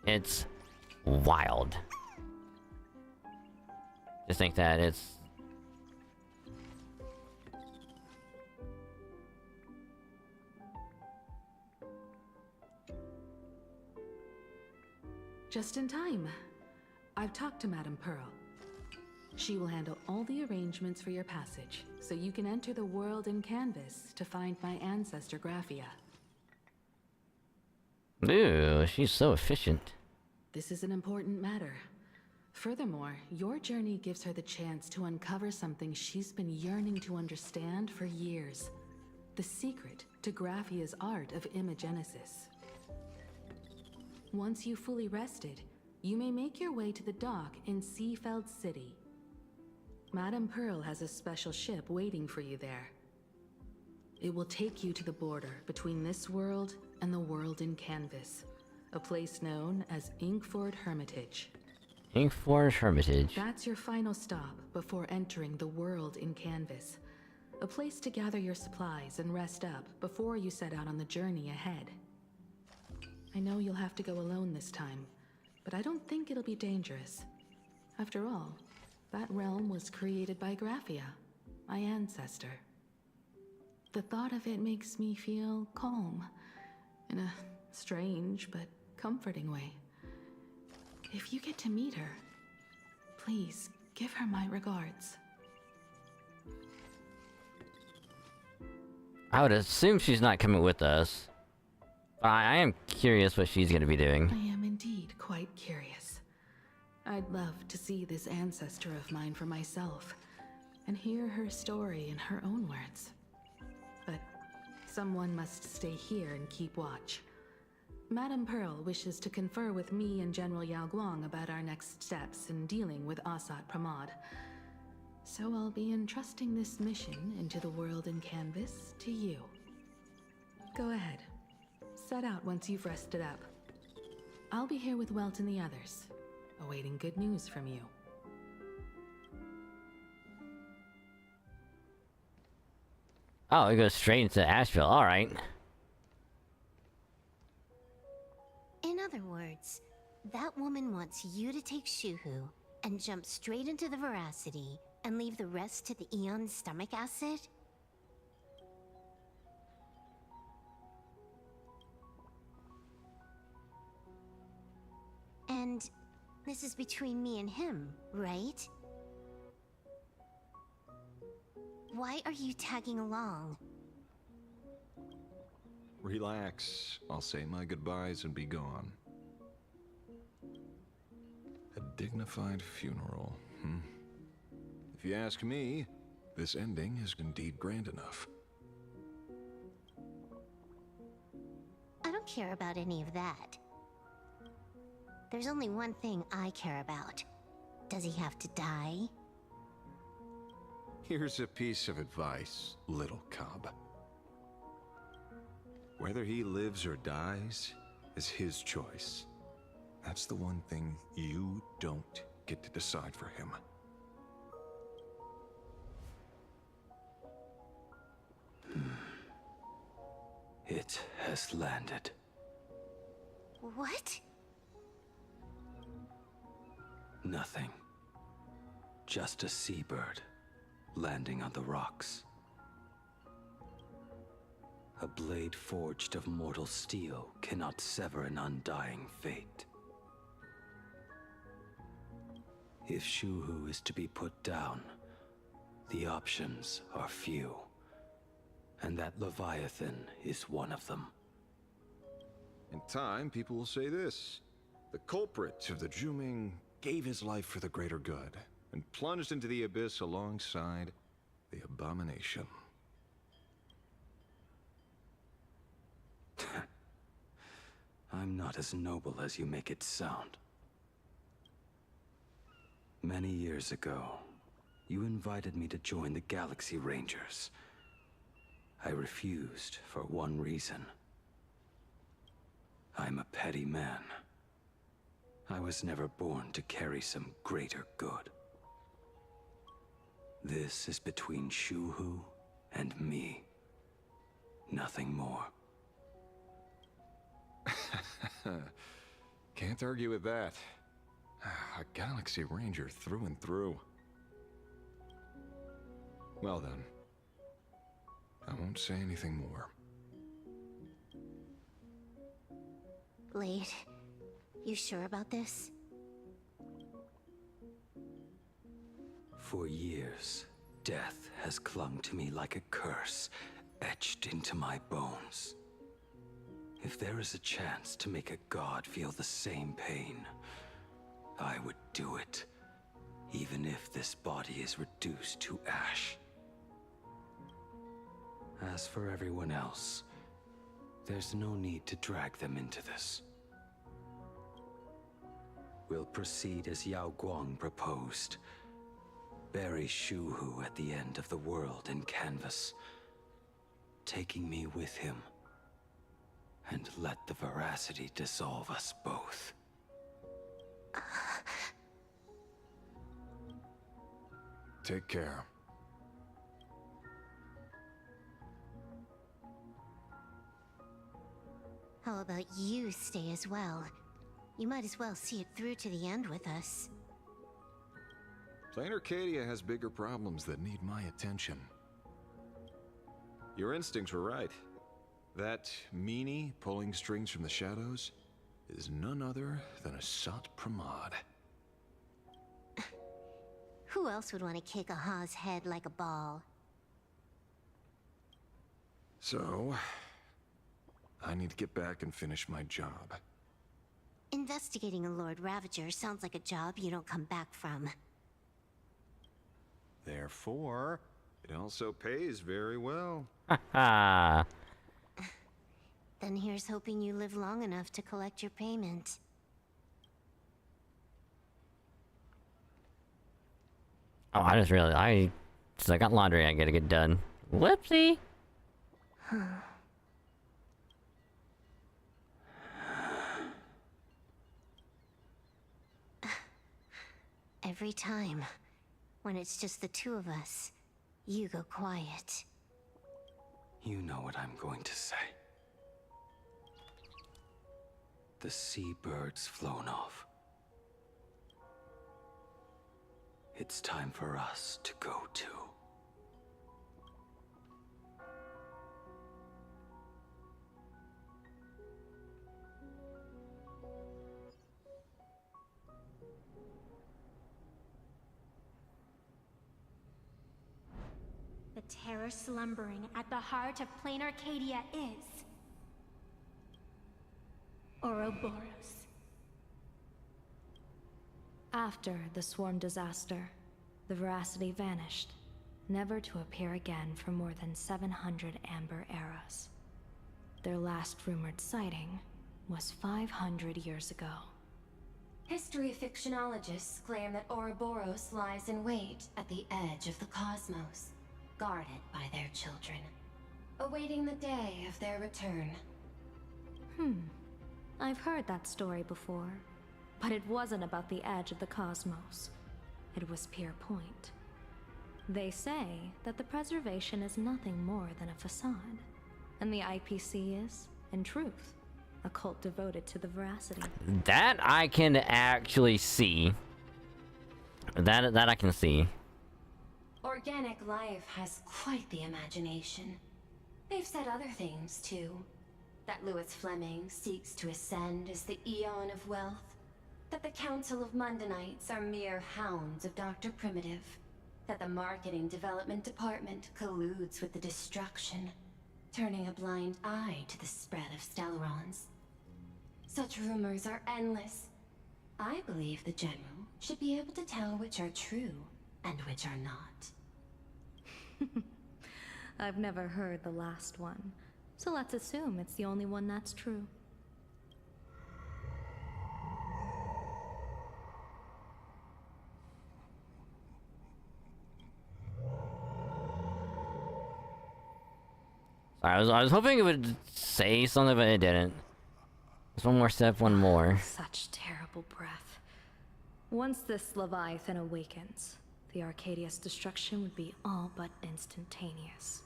It's wild. Just think that it's... Just in time. I've talked to Madame Pearl. She will handle all the arrangements for your passage, so you can enter the world in canvas to find my ancestor Graphia. Ooh, she's so efficient. This is an important matter. Furthermore, your journey gives her the chance to uncover something she's been yearning to understand for years. The secret to Graphia's art of imagenesis. Once you've fully rested, you may make your way to the dock in Seafeld City. Madame Pearl has a special ship waiting for you there. It will take you to the border between this world and the world in canvas, a place known as Inkford Hermitage. Inkford Hermitage. That's your final stop before entering the world in canvas, a place to gather your supplies and rest up before you set out on the journey ahead. I know you'll have to go alone this time, but I don't think it'll be dangerous. After all, that realm was created by Graphia, my ancestor. The thought of it makes me feel calm, in a strange but comforting way. If you get to meet her, please give her my regards. I would assume she's not coming with us. I am curious what she's going to be doing. I am indeed quite curious. I'd love to see this ancestor of mine for myself, and hear her story in her own words. But someone must stay here and keep watch. Madame Pearl wishes to confer with me and General Yao Guang about our next steps in dealing with Asat Pramod. So I'll be entrusting this mission into the world in canvas to you. Go ahead. Set out once you've rested up. I'll be here with Welt and the others, awaiting good news from you. Oh, it goes straight into Asheville. Alright. In other words, that woman wants you to take Shuhu and jump straight into the Veracity and leave the rest to the Eon stomach acid? And this is between me and him, right? Why are you tagging along? Relax. I'll say my goodbyes and be gone. A dignified funeral, If you ask me, this ending is indeed grand enough. I don't care about any of that. There's only one thing I care about. Does he have to die? Here's a piece of advice, little cub. Whether he lives or dies is his choice. That's the one thing you don't get to decide for him. It has landed. What? Nothing. Just a seabird landing on the rocks. A blade forged of mortal steel cannot sever an undying fate. If Shuhu is to be put down, the options are few. And that Leviathan is one of them. In time, people will say this. The culprit of the Juming gave his life for the greater good, and plunged into the abyss alongside abomination. I'm not as noble as you make it sound. Many years ago, you invited me to join the Galaxy Rangers. I refused for one reason. I'm a petty man. I was never born to carry some greater good. This is between Shuhu and me. Nothing more. Can't argue with that. A Galaxy Ranger through and through. Well then. I won't say anything more. Blade, you sure about this? For years, death has clung to me like a curse, etched into my bones. If there is a chance to make a god feel the same pain, I would do it, even if this body is reduced to ash. As for everyone else, there's no need to drag them into this. We'll proceed as Yao Guang proposed. Bury Shuhu at the end of the world in canvas, taking me with him, and let the veracity dissolve us both. Take care. How about you stay as well? You might as well see it through to the end with us. Planarcadia has bigger problems that need my attention. Your instincts were right. That meanie pulling strings from the shadows is none other than a Sat Pramod. Who else would want to kick a Ha's head like a ball? So, I need to get back and finish my job. Investigating a Lord Ravager sounds like a job you don't come back from. Therefore, it also pays very well. Haha. Then here's hoping you live long enough to collect your payment. Oh, I just realized I got laundry I gotta get done. Whoopsie. Every time, when it's just the two of us, you go quiet. You know what I'm going to say. The seabird's flown off. It's time for us to go too. The terror slumbering at the heart of Planarcadia is Ouroboros. After the swarm disaster, the veracity vanished, never to appear again for more than 700 Amber Eras. Their last rumored sighting was 500 years ago. History fictionologists claim that Ouroboros lies in wait at the edge of the cosmos, guarded by their children, awaiting the day of their return. I've heard that story before, but it wasn't about the edge of the cosmos. It was Pier Point. They say that the preservation is nothing more than a facade, and the IPC is, in truth, a cult devoted to the veracity. That I can actually see. That I can see. Organic life has quite the imagination. They've said other things, too. That Louis Fleming seeks to ascend as the Eon of Wealth. That the Council of Mundanites are mere hounds of Dr. Primitive. That the Marketing Development Department colludes with the Destruction, turning a blind eye to the spread of Stellarons. Such rumors are endless. I believe the General should be able to tell which are true and which are not. I've never heard the last one, so let's assume it's the only one that's true. I was hoping it would say something, but it didn't. There's one more step, one more. Such terrible breath. Once this Leviathan awakens, the Arcadia's destruction would be all but instantaneous.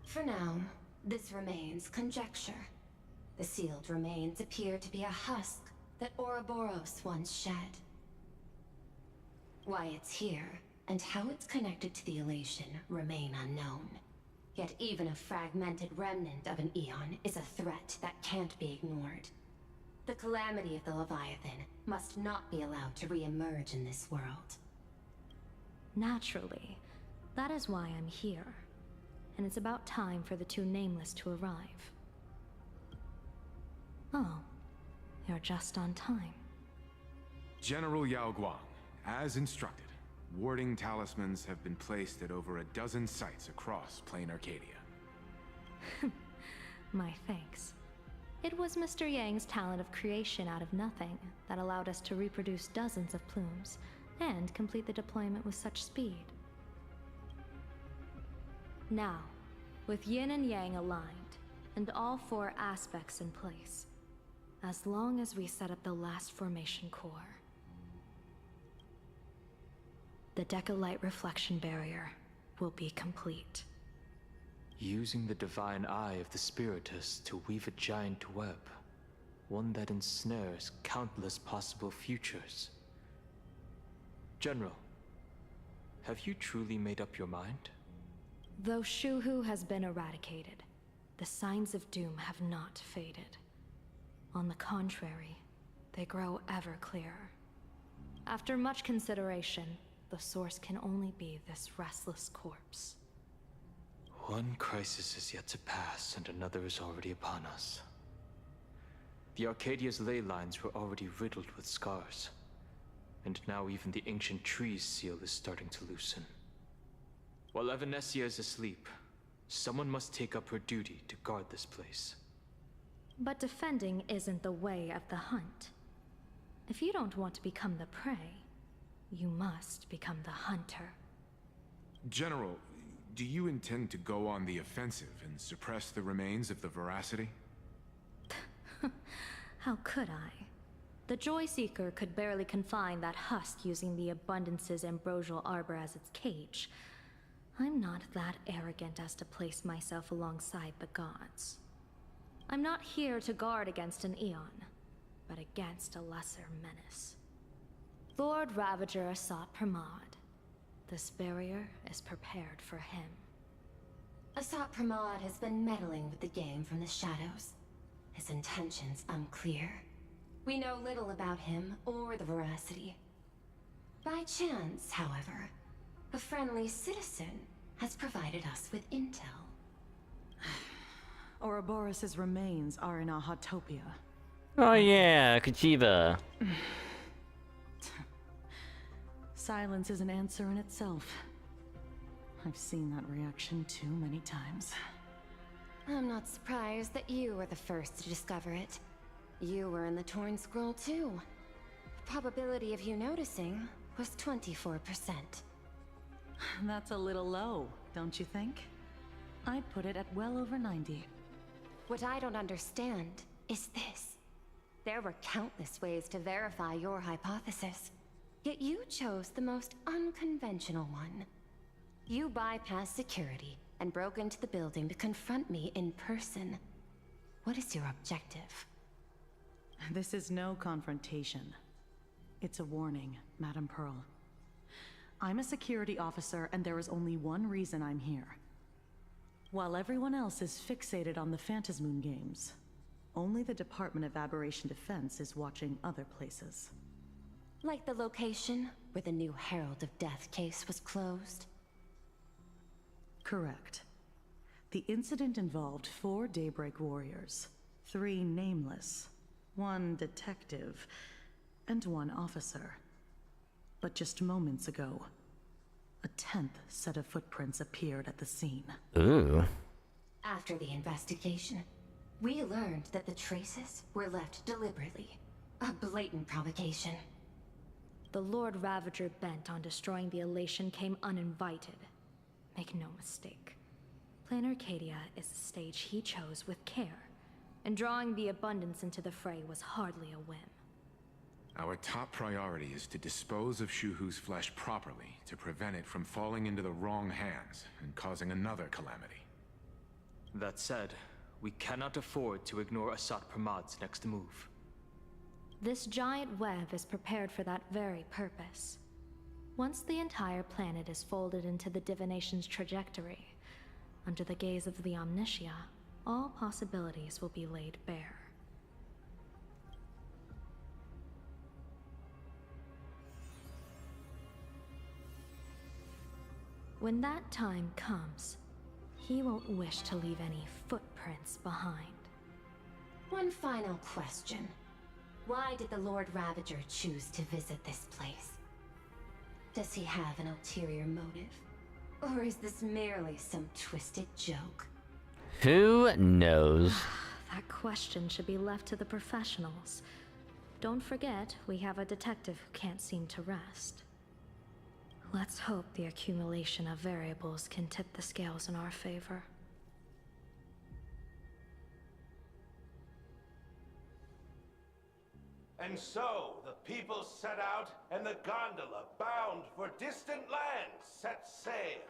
For now, this remains conjecture. The sealed remains appear to be a husk that Ouroboros once shed. Why it's here, and how it's connected to the Elation, remain unknown. Yet even a fragmented remnant of an Eon is a threat that can't be ignored. The calamity of the Leviathan must not be allowed to re-emerge in this world. Naturally. That is why I'm here. And it's about time for the two Nameless to arrive. Oh, you're just on time. General Yao Guang, as instructed, warding talismans have been placed at over a dozen sites across Planarcadia. My thanks. It was Mr. Yang's talent of creation out of nothing that allowed us to reproduce dozens of plumes and complete the deployment with such speed. Now, with Yin and Yang aligned, and all four aspects in place, as long as we set up the last formation core, the Decalight reflection barrier will be complete. Using the divine eye of the Spiritus to weave a giant web, one that ensnares countless possible futures. General, have you truly made up your mind? Though Shuhu has been eradicated, the signs of doom have not faded. On the contrary, they grow ever clearer. After much consideration, the source can only be this restless corpse. One crisis is yet to pass, and another is already upon us. The Arcadia's ley lines were already riddled with scars, and now even the ancient tree's seal is starting to loosen. While Evanesia is asleep, someone must take up her duty to guard this place. But defending isn't the way of the hunt. If you don't want to become the prey, you must become the hunter. General, do you intend to go on the offensive and suppress the remains of the Veracity? How could I? The Joy Seeker could barely confine that husk using the Abundance's ambrosial arbor as its cage. I'm not that arrogant as to place myself alongside the gods. I'm not here to guard against an Eon, but against a lesser menace. Lord Ravager Asat Pramod. This barrier is prepared for him. Asat Pramod has been meddling with the game from the shadows. His intentions unclear. We know little about him or the Veracity. By chance, however, a friendly citizen has provided us with intel. Ouroboros' remains are in Ahatopia. Oh yeah, Kachiba. Silence is an answer in itself. I've seen that reaction too many times. I'm not surprised that you were the first to discover it. You were in the Torn Scroll too. The probability of you noticing was 24%. That's a little low, don't you think? I'd put it at well over 90. What I don't understand is this. There were countless ways to verify your hypothesis. Yet you chose the most unconventional one. You bypassed security and broke into the building to confront me in person. What is your objective? This is no confrontation. It's a warning, Madam Pearl. I'm a security officer, and there is only one reason I'm here. While everyone else is fixated on the Phantasmoon games, only the Department of Aberration Defense is watching other places. Like the location where the new Herald of Death case was closed? Correct. The incident involved 4 Daybreak warriors, 3 nameless, 1 detective, and 1 officer. But just moments ago, a 10th set of footprints appeared at the scene. Ooh. After the investigation, we learned that the traces were left deliberately. A blatant provocation. The Lord Ravager bent on destroying the Elation came uninvited. Make no mistake. Planarcadia is a stage he chose with care, and drawing the Abundance into the fray was hardly a whim. Our top priority is to dispose of Shuhu's flesh properly to prevent it from falling into the wrong hands and causing another calamity. That said, we cannot afford to ignore Asat Pramad's next move. This giant web is prepared for that very purpose. Once the entire planet is folded into the divination's trajectory, under the gaze of the Omnitia, all possibilities will be laid bare. When that time comes, he won't wish to leave any footprints behind. One final question. Why did the Lord Ravager choose to visit this place? Does he have an ulterior motive? Or is this merely some twisted joke? Who knows? That question should be left to the professionals. Don't forget, we have a detective who can't seem to rest. Let's hope the accumulation of variables can tip the scales in our favor. And so, the people set out, and the gondola, bound for distant lands, set sail.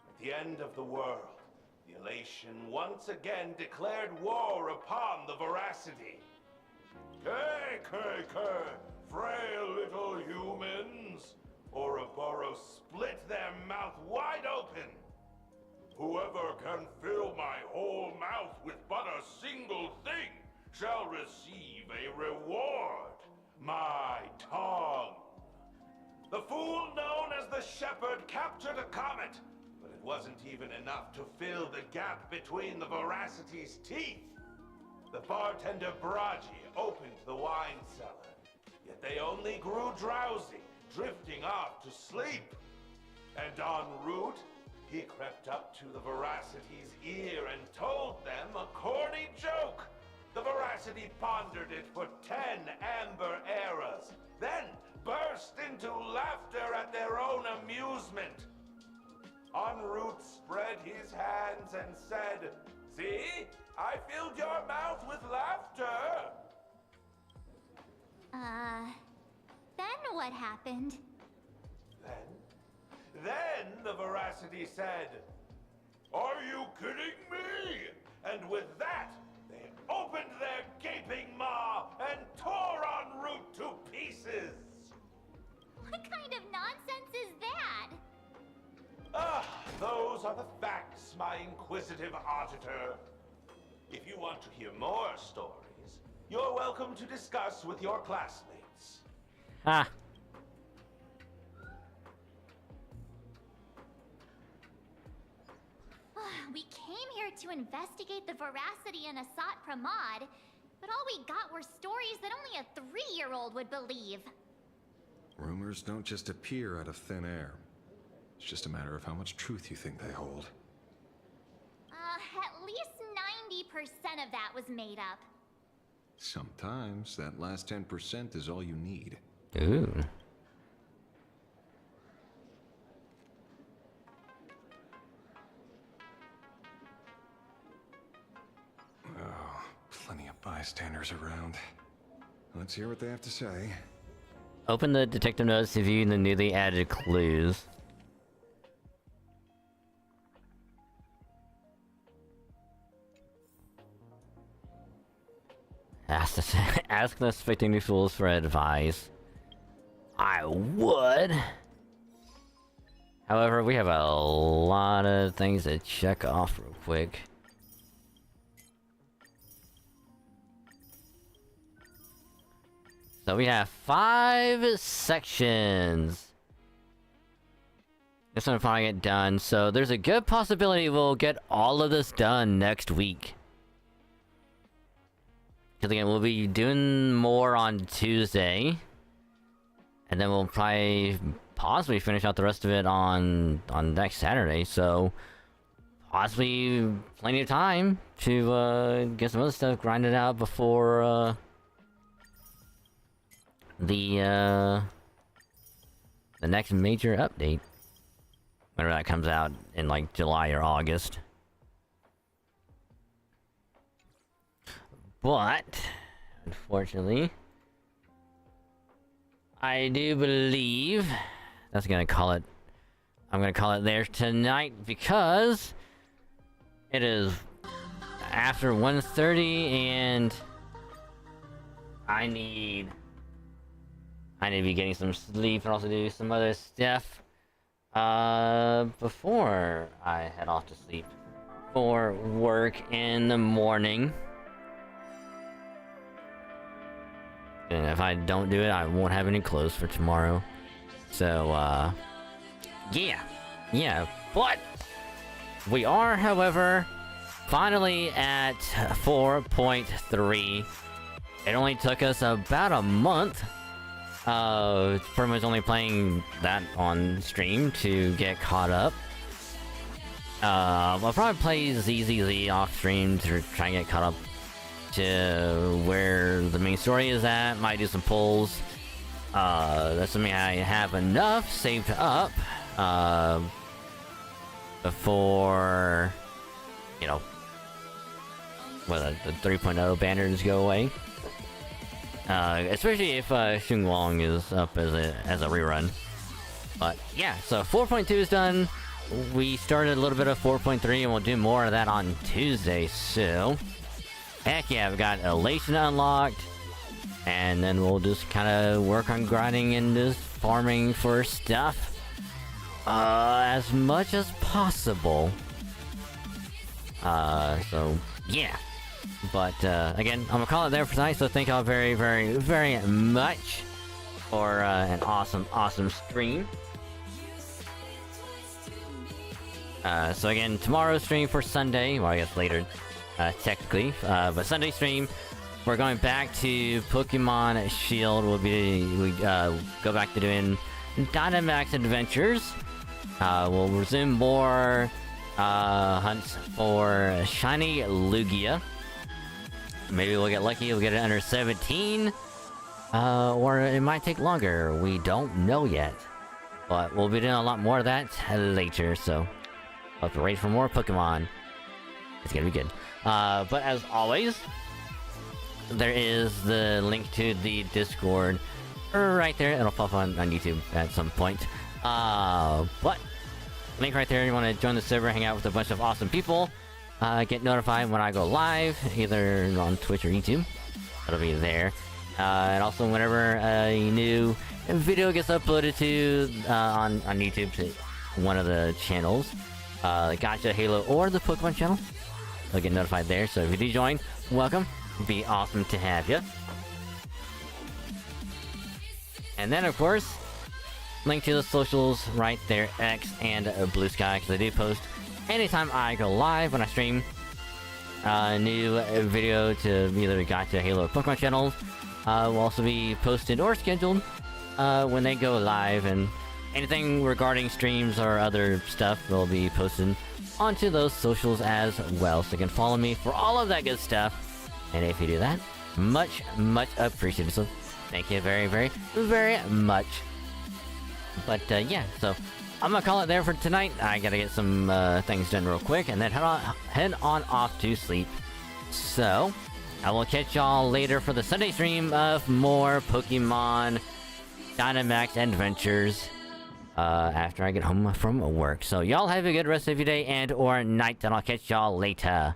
At the end of the world, the Elation once again declared war upon the Veracity. Frail little humans! Ouroboros split their mouth wide open! Whoever can fill my whole mouth with but a single thing shall receive a reward, my tongue. The fool known as the Shepherd captured a comet, but it wasn't even enough to fill the gap between the Veracity's teeth. The bartender Braji opened the wine cellar, yet they only grew drowsy, drifting off to sleep. And en route, he crept up to the Veracity's ear and told them a corny joke. The Veracity pondered it for 10 amber eras, then burst into laughter at their own amusement. En route spread his hands and said, "See? I filled your mouth with laughter." Then what happened? Then the Veracity said, "Are you kidding me?" And with that, they opened their gaping maw and tore en route to pieces. What kind of nonsense is that? Those are the facts, my inquisitive auditor. If you want to hear more stories, you're welcome to discuss with your classmates. Ah. We came here to investigate the Veracity and Asat Pramod, but all we got were stories that only a 3-year-old would believe. Rumors don't just appear out of thin air. It's just a matter of how much truth you think they hold. At least 90% of that was made up. Sometimes that last 10% is all you need. Ooh. Oh, plenty of bystanders around. Let's hear what they have to say. Open the detective notes to view the newly added clues. Ask the suspecting fools for advice. I would. However, we have a lot of things to check off real quick. So we have 5 sections. This one will probably get done, so there's a good possibility we'll get all of this done next week. Because again, we'll be doing more on Tuesday. And then we'll probably possibly finish out the rest of it on next Saturday, so possibly plenty of time to get some other stuff grinded out before the next major update, whenever that comes out in like July or August. But unfortunately, I do believe that's gonna call it. I'm gonna call it there tonight because it is after 1:30 and I need to be getting some sleep and also do some other stuff before I head off to sleep for work in the morning. And if I don't do it, I won't have any clothes for tomorrow. So, yeah. But we are, however, finally at 4.3. It only took us about a month. Pretty much only playing that on stream to get caught up. I'll probably play ZZZ off stream to try and get caught up to where the main story is at. Might do some pulls. That's something I have enough saved up before, you know, the 3.0 banners go away. Especially if Xing Wong is up as a rerun. But yeah, so 4.2 is done. We started a little bit of 4.3 and we'll do more of that on Tuesday, so heck yeah, we've got Elation unlocked, and then we'll just kind of work on grinding and just farming for stuff as much as possible. So yeah. But again, I'm gonna call it there for tonight, so thank y'all very, very, very much for an awesome stream. So again, tomorrow's stream for Sunday, well I guess later, technically, but Sunday stream, we're going back to Pokemon Shield. We go back to doing Dynamax adventures. We'll resume more hunts for Shiny Lugia. Maybe we'll get lucky, we'll get it under 17. Or it might take longer, we don't know yet. But we'll be doing a lot more of that later, so I'll have to wait for more Pokemon. It's gonna be good. But as always, there is the link to the Discord right there. It'll pop on YouTube at some point. But link right there, you want to join the server, hang out with a bunch of awesome people. Get notified when I go live, either on Twitch or YouTube. It'll be there. And also whenever a new video gets uploaded to on YouTube to one of the channels, Gotcha, Halo, or the Pokemon channel, you'll get notified there. So if you do join, welcome. It'd be awesome to have you. And then of course, link to the socials right there, X and Blue Sky, because I do post anytime I go live when I stream a new video to either Gotcha, Halo, or Pokemon channels. Will also be posted or scheduled when they go live, and anything regarding streams or other stuff will be posted onto those socials as well. So you can follow me for all of that good stuff. And if you do that, much appreciated. So thank you very, very, very much. But yeah, so I'm gonna call it there for tonight. I gotta get some things done real quick and then head on off to sleep. So I will catch y'all later for the Sunday stream of more Pokemon Dynamax adventures after I get home from work. So y'all have a good rest of your day and or night, and I'll catch y'all later.